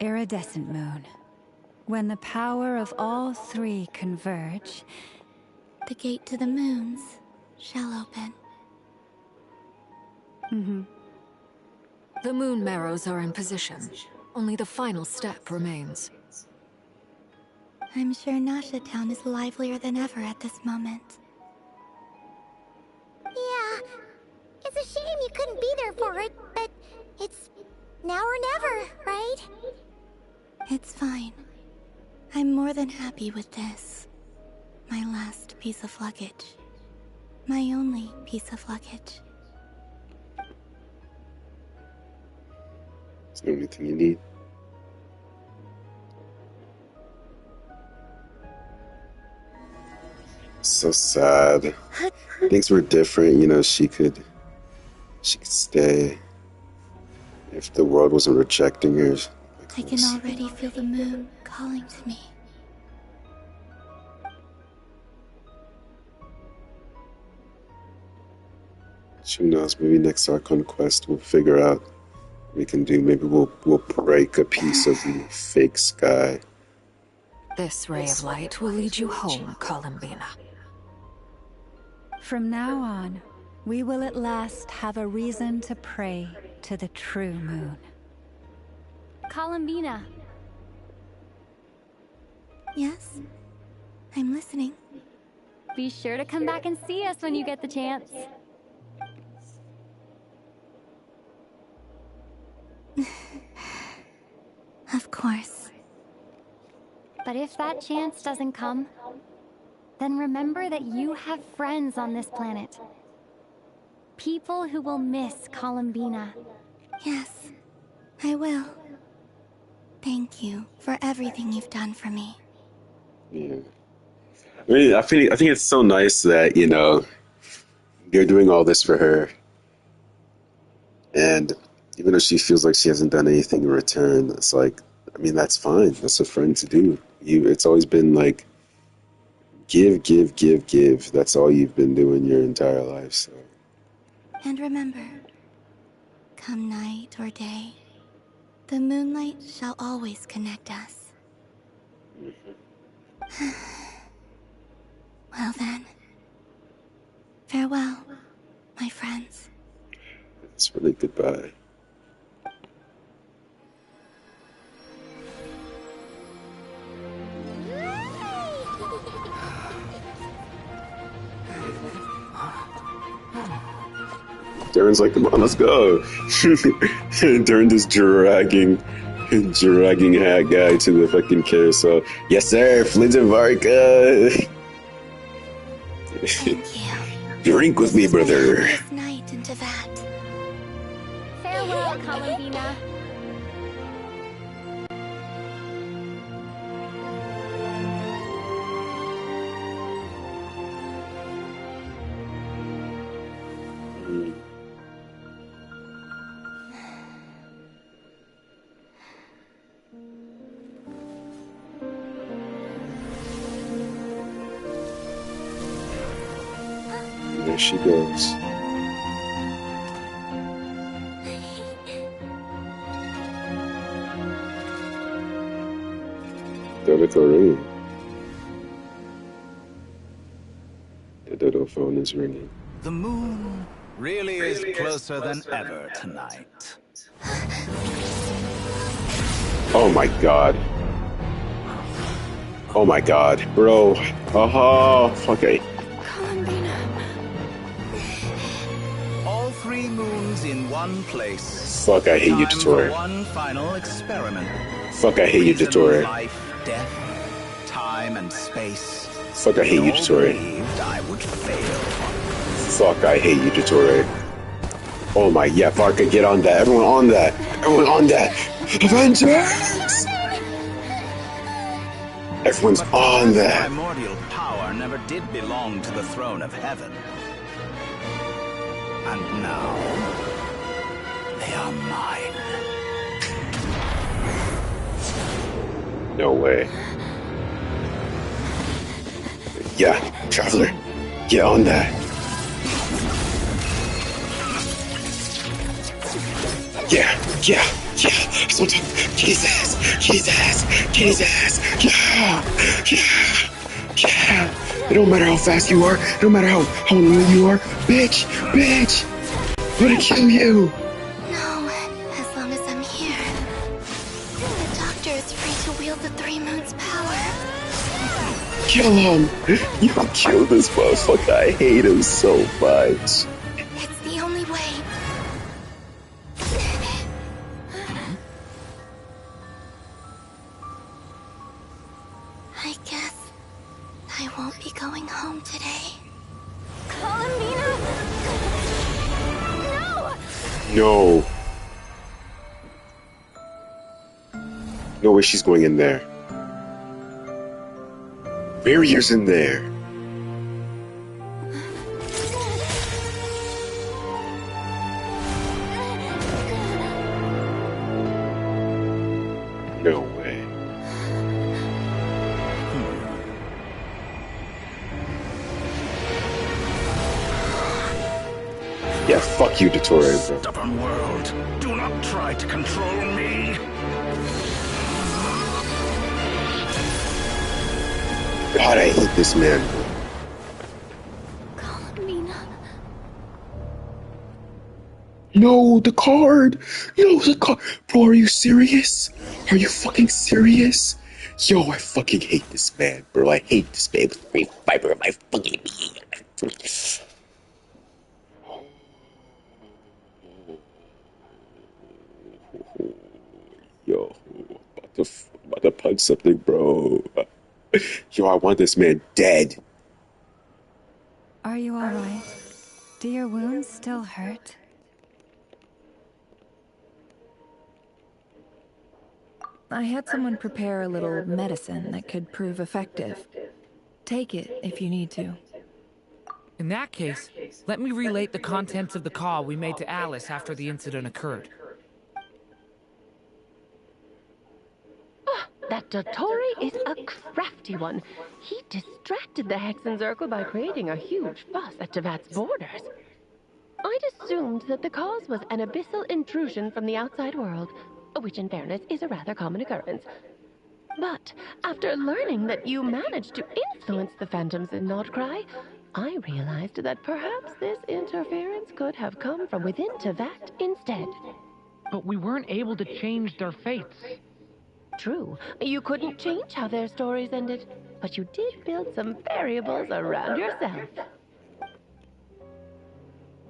iridescent moon. When the power of all three converge, the gate to the moons shall open. The moon marrows are in position. Only the final step remains. I'm sure Nasha Town is livelier than ever at this moment. Yeah, it's a shame you couldn't be there for it, but it's now or never, right? It's fine. I'm more than happy with this. My last piece of luggage. My only piece of luggage. It's the only thing you need. So sad. Things were different, you know, she could stay. If the world wasn't rejecting her. I can already feel the moon calling to me. Who knows, maybe next Archon quest we'll figure out what we can do. Maybe we'll break a piece of the fake sky. This ray of light will lead you home, Columbina. from now on, we will at last have a reason to pray to the true moon. Columbina. Yes? I'm listening. Be sure to come back and see us when you get the chance. Of course. But if that chance doesn't come, then remember that you have friends on this planet. People who will miss Columbina. Yes, I will. Thank you for everything you've done for me. Yeah. I mean, I think it's so nice that, you know, you're doing all this for her. And even though she feels like she hasn't done anything in return, it's like, I mean, that's fine. That's a friend to do. It's always been like, give. That's all you've been doing your entire life. So And remember, come night or day, the moonlight shall always connect us. Well then, farewell, my friends. It's really goodbye. Darren's like, come on, let's go. Darren just dragging hat guy to the fucking carousel. Yes, sir, Flint and Varka. Drink with me, brother. This night into that. Farewell, Columbina. There she goes. Dodo ringing. The Dodo phone is ringing. The moon really is closer than ever tonight. Oh my god. Oh my god, bro. Okay. All 3 moons in one place. Fuck, I hate you, Time Dottore. for one final experiment. Fuck, I hate you, Reason, Dottore. Life, death, time, and space. Fuck, I hate you, Dottore. Believed I would fail. Fuck, I hate you, Dottore. Oh my, yeah, Varka, get on that. Everyone on that. Everyone on that. Avengers! Everyone's on that. Primordial power never did belong to the throne of heaven. And now, they are mine. No way. Yeah, Traveler, get on that. Yeah. That's what I'm talking. Get his ass. Yeah. It don't matter how fast you are. It don't matter how low you are. Bitch. I'm gonna kill you. No, as long as I'm here. The Doctor is free to wield the 3 moons' power. Kill him. You kill this motherfucker. I hate him so much. It's the only way. I guess I won't be going home today. Columbina! No. No way she's going in there. Barrier's in there. No way. Yeah, fuck you, Dottore, bro. Stubborn world, do not try to control me. God, I hate this man. No, the card! No, the card! Bro, are you serious? Are you fucking serious? Yo, I fucking hate this man, bro. I hate this man with every fiber of my fucking being. Yo, about to punch something, bro. Yo, I want this man dead. Are you alright? Do your wounds still hurt? I had someone prepare a little medicine that could prove effective. Take it if you need to. In that case, let me relate the contents of the call we made to Alice after the incident occurred. That Dottore is a crafty one. He distracted the Hexen Circle by creating a huge fuss at Tevat's borders. I'd I'd assumed that the cause was an abyssal intrusion from the outside world, which in fairness is a rather common occurrence. But after learning that you managed to influence the phantoms in Nordcry, I realized that perhaps this interference could have come from within Tevat instead. But we weren't able to change their fates. True, you couldn't change how their stories ended, but you did build some variables around yourself.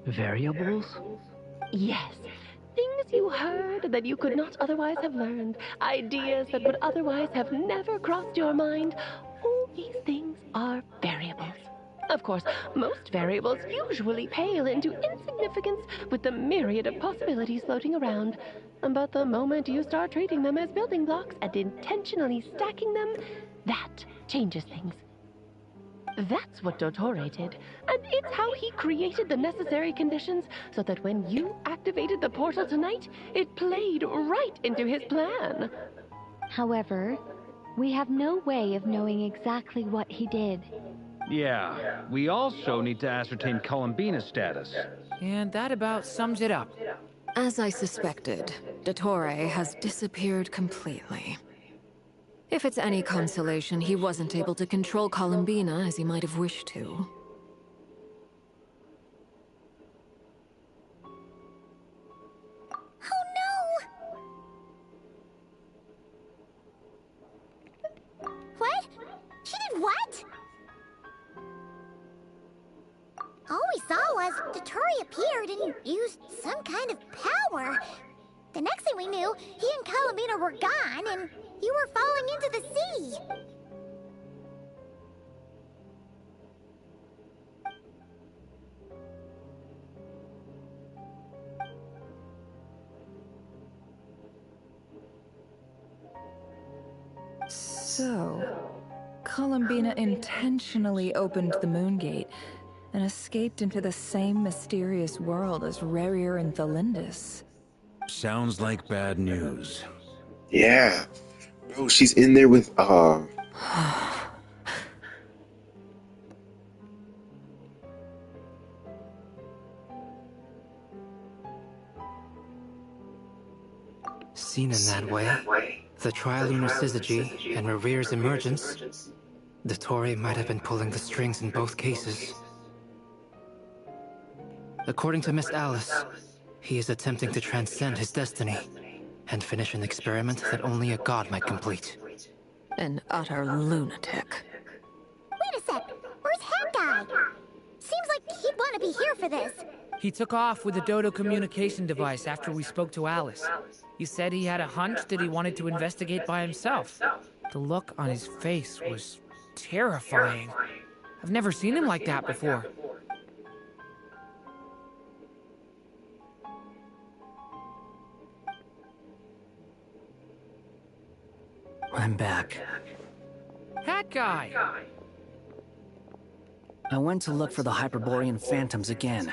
Variables? Yes. Things you heard that you could not otherwise have learned. Ideas that would otherwise have never crossed your mind. All these things are variables. Of course, most variables usually pale into insignificance with the myriad of possibilities floating around. But the moment you start treating them as building blocks and intentionally stacking them, that changes things. That's what Dottore did, and it's how he created the necessary conditions so that when you activated the portal tonight, it played right into his plan. However, we have no way of knowing exactly what he did. Yeah, we also need to ascertain Columbina's status. And that about sums it up. As I suspected, Dottore has disappeared completely. If it's any consolation, he wasn't able to control Columbina as he might have wished to. Oh no! What? She did what? All we saw was Dottore appeared and used some kind of power. The next thing we knew, he and Columbina were gone, and you were falling into the sea. So, Columbina intentionally opened the Moon Gate and escaped into the same mysterious world as Rerir and Thalindus. Sounds like bad news. Yeah. Bro, she's in there with, Seen in that way, the trilunar syzygy and Rerir's emergence, Dottore might have been pulling the strings in both cases. According to Miss Alice, he is attempting to transcend his destiny and finish an experiment that only a god might complete. An utter lunatic. Wait a sec, where's Hat Guy? Seems like he'd want to be here for this. He took off with the Dodo communication device after we spoke to Alice. He said he had a hunch that he wanted to investigate by himself. The look on his face was terrifying. I've never seen him like that before. I'm back. Hat Guy! I went to look for the Hyperborean phantoms again.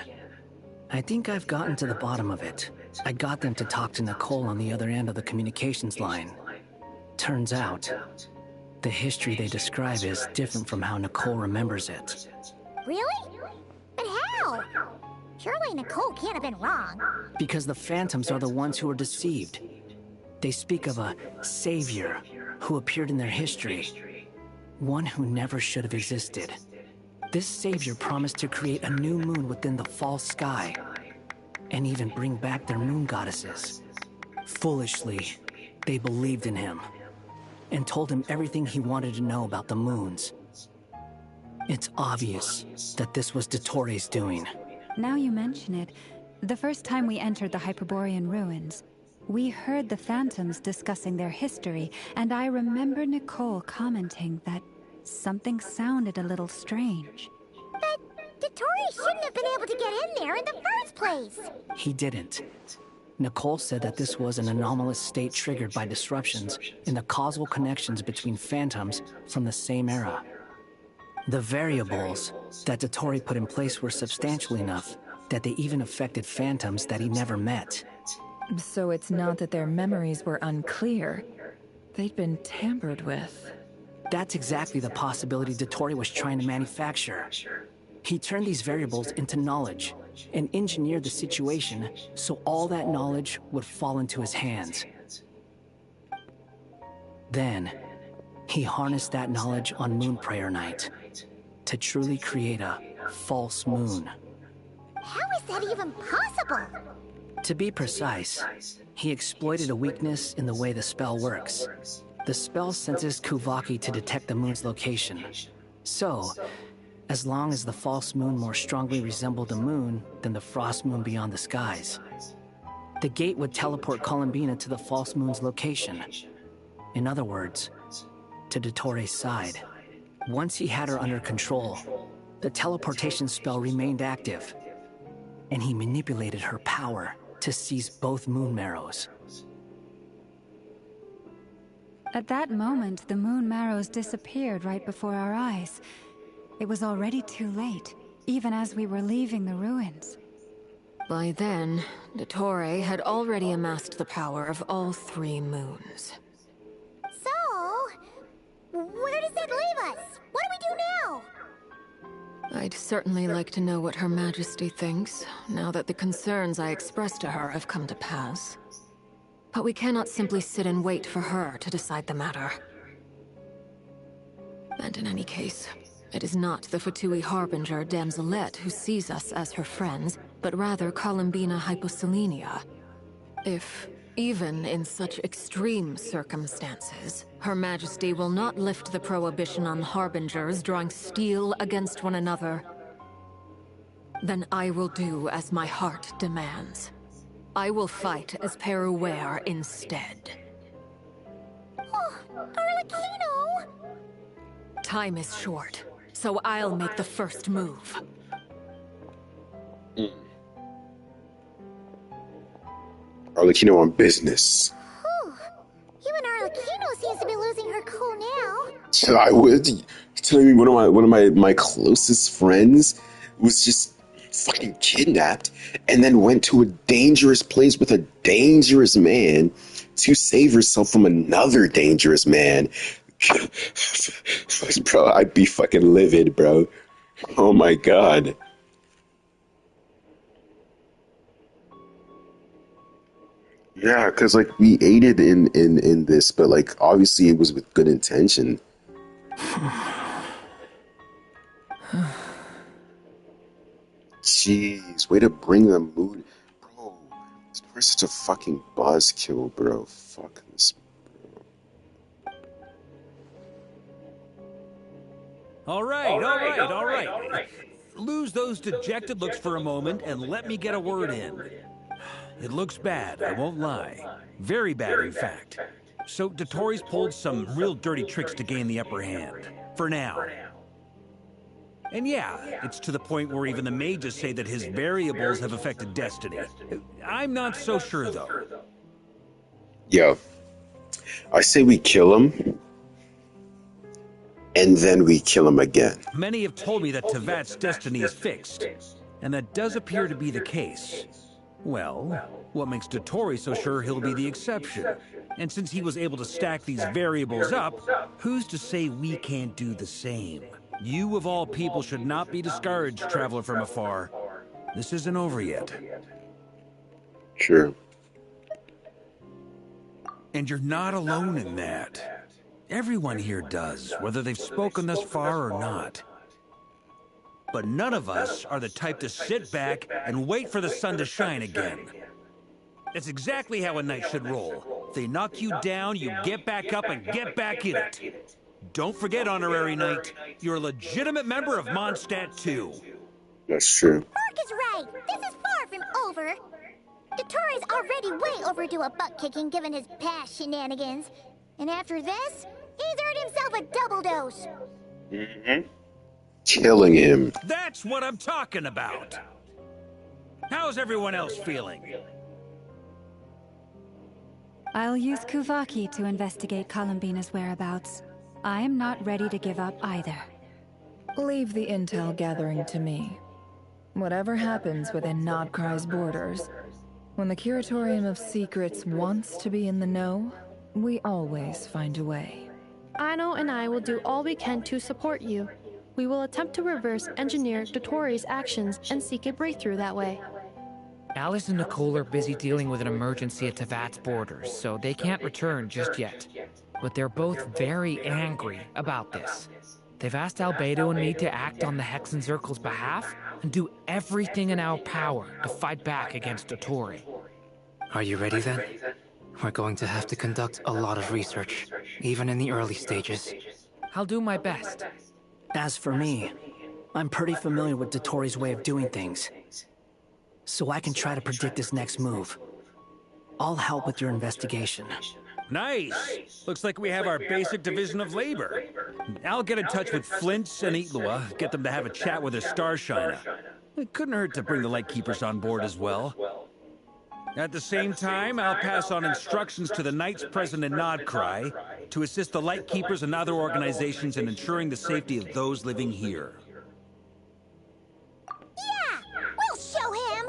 I think I've gotten to the bottom of it. I got them to talk to Nicole on the other end of the communications line. Turns out, the history they describe is different from how Nicole remembers it. Really? But how? Surely Nicole can't have been wrong. Because the phantoms are the ones who are deceived. They speak of a savior who appeared in their history. One who never should have existed. This savior promised to create a new moon within the false sky, and even bring back their moon goddesses. Foolishly, they believed in him, and told him everything he wanted to know about the moons. It's obvious that this was Dottore's doing. Now you mention it, the first time we entered the Hyperborean ruins, we heard the phantoms discussing their history, and I remember Nicole commenting that something sounded a little strange. But Dottore shouldn't have been able to get in there in the first place. He didn't. Nicole said that this was an anomalous state triggered by disruptions in the causal connections between phantoms from the same era. The variables that Dottore put in place were substantial enough that they even affected phantoms that he never met. So it's not that their memories were unclear. They'd been tampered with. That's exactly the possibility Dottore was trying to manufacture. He turned these variables into knowledge, and engineered the situation so all that knowledge would fall into his hands. Then, he harnessed that knowledge on Moon Prayer Night to truly create a false moon. How is that even possible? To be precise, he exploited a weakness in the way the spell works. The spell senses Kuvaki to detect the moon's location. So, as long as the false moon more strongly resembled the moon than the frost moon beyond the skies, the gate would teleport Columbina to the false moon's location. In other words, to Dottoro's side. Once he had her under control, the teleportation spell remained active, and he manipulated her power to seize both moon marrows. At that moment, the moon marrows disappeared right before our eyes. It was already too late, even as we were leaving the ruins. By then, Dottore had already amassed the power of all 3 moons. So, where does that leave us? What do we do now? I'd certainly like to know what Her Majesty thinks, now that the concerns I expressed to her have come to pass. But we cannot simply sit and wait for her to decide the matter. And in any case, it is not the Fatui Harbinger Damselette who sees us as her friends, but rather Columbina Hyposelenia. If, even in such extreme circumstances, Her Majesty will not lift the prohibition on Harbingers drawing steel against one another, then I will do as my heart demands. I will fight as Peruware instead. Oh, Arlecchino! Time is short, so I'll make the first move. Arlecchino on business. Whew. Even Arlecchino seems to be losing her cool now. So I would telling me one of my closest friends was just fucking kidnapped and then went to a dangerous place with a dangerous man to save herself from another dangerous man. Bro, I'd be fucking livid, bro. Oh my god. Yeah, because like we aided in this, but like obviously it was with good intention. Jeez, way to bring the mood, bro. This person's a fucking buzzkill, bro. Fuck this, bro. All right. Lose those dejected looks for a moment and let me get a word in. It looks bad, I won't lie. Very bad, in fact. So Dottore's pulled some real dirty tricks to gain the upper hand. For now. And yeah, it's to the point where even the mages say that his variables have affected destiny. I'm not so sure, though. Yo, I say we kill him, and then we kill him again. Many have told me that Tevat's destiny is fixed, and that does appear to be the case. Well, what makes Dottore so sure he'll be the exception? And since he was able to stack these variables up, who's to say we can't do the same? You, of all people, should not be discouraged, traveler from afar. This isn't over yet. Sure. And you're not alone in that. Everyone here does, whether they've spoken thus far or not. But none of us are the type to sit back and wait for the sun to shine again. That's exactly how a knight should roll. If they knock you down, you get back up and get back in it. Don't forget, Honorary Knight, you're a legitimate member of Mondstadt too. That's true. Mark is right. This is far from over. Dottore's already way overdue a butt-kicking given his past shenanigans. And after this, he's earned himself a double dose. Mm-hmm. Killing him. That's what I'm talking about. How's everyone else feeling? I'll use Kuvaki to investigate Columbina's whereabouts. I am not ready to give up either. Leave the intel gathering to me. Whatever happens within Nodkrai's borders, when the Curatorium of Secrets wants to be in the know, we always find a way. Anno and I will do all we can to support you. we will attempt to reverse engineer Dotori's actions and seek a breakthrough that way. Alice and Nicole are busy dealing with an emergency at Tevat's borders, so they can't return just yet. But they're both very angry about this. They've asked Albedo and me to act on the Hexen Circle's behalf and do everything in our power to fight back against Dotori. Are you ready then? We're going to have to conduct a lot of research, even in the early stages. I'll do my best. As for me, I'm pretty familiar with Dotori's way of doing things, so I can try to predict his next move. I'll help with your investigation. Nice! Looks like we have our basic division of labor. I'll get in touch with Flint's and Eatlua, get them to have a chat with their Starshiner. It couldn't hurt to bring the Lightkeepers on board as well. At the same time, I'll pass on instructions to the Knights present in Nodcry to assist the Lightkeepers and other organizations in ensuring the safety of those living here. Yeah! We'll show him!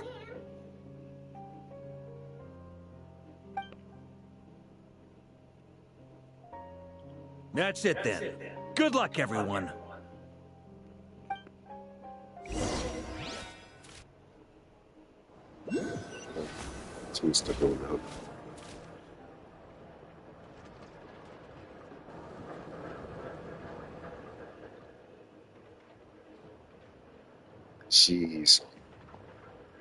That's it then. Good luck, everyone. Some stuff going out. Jeez.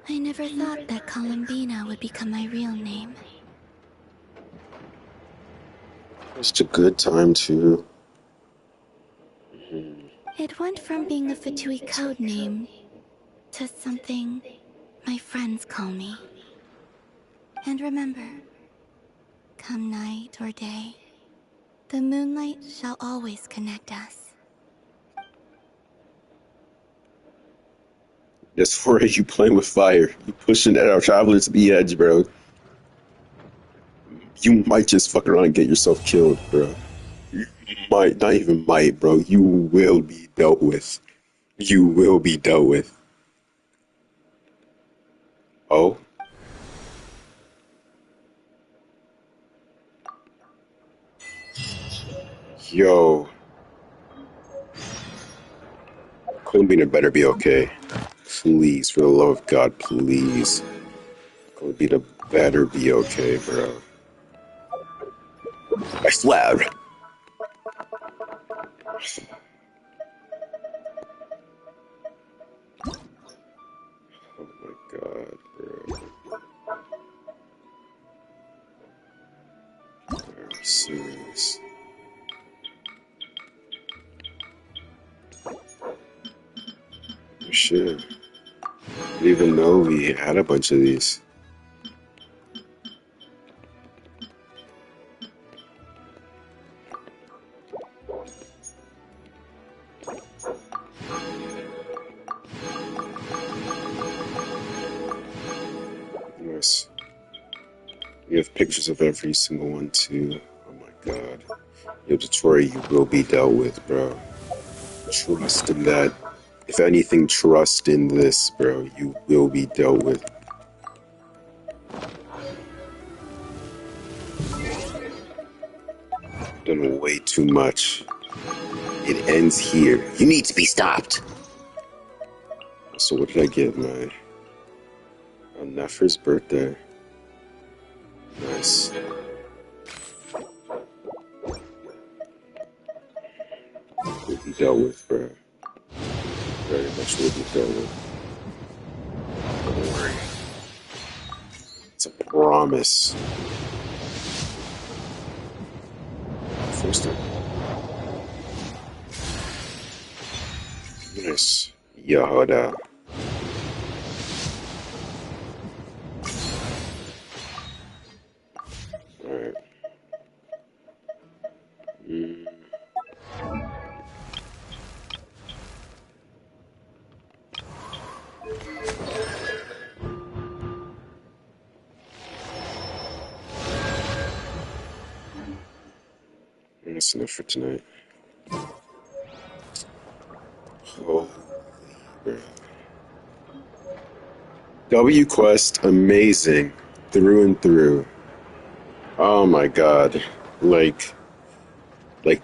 I never thought that Columbina would become my real name. Such a good time, too. It went from being a Fatui code name to something my friends call me. And remember, come night or day, the moonlight shall always connect us. That's for you playing with fire. You pushing our traveler to the edge, bro. You might just fuck around and get yourself killed, bro. You might, not even might, bro. You will be dealt with. You will be dealt with. Oh? Yo. Columbina better be okay. Please, for the love of God, please. Columbina better be okay, bro. I swear. Oh my God, bro. Are you serious? Oh, shit. I didn't even know we had a bunch of these. Nice. We have pictures of every single one, too. Oh my God. Yo, Dotori, you will be dealt with, bro. Trust in that. If anything, trust in this, bro. You will be dealt with. Done way too much. It ends here. You need to be stopped. So what did I get? My Nefer's birthday. Nice. Will be dealt with, bro. Very much will be dealt with. Don't worry. It's a promise. First time. Nice. Yahoda. Alright. That's enough for tonight. Holy bro. W Quest, amazing. Through and through. Oh my God. Like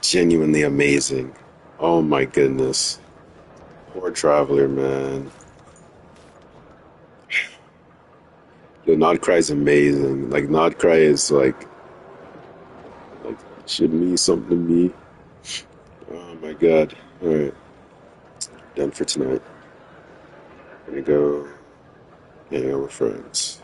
genuinely amazing. Oh my goodness. Poor Traveler, man. Yo, Nodcry is amazing. Like, Nodcry is like should mean something to me. Oh my god. Alright. Done for tonight. Gonna go hang out with friends.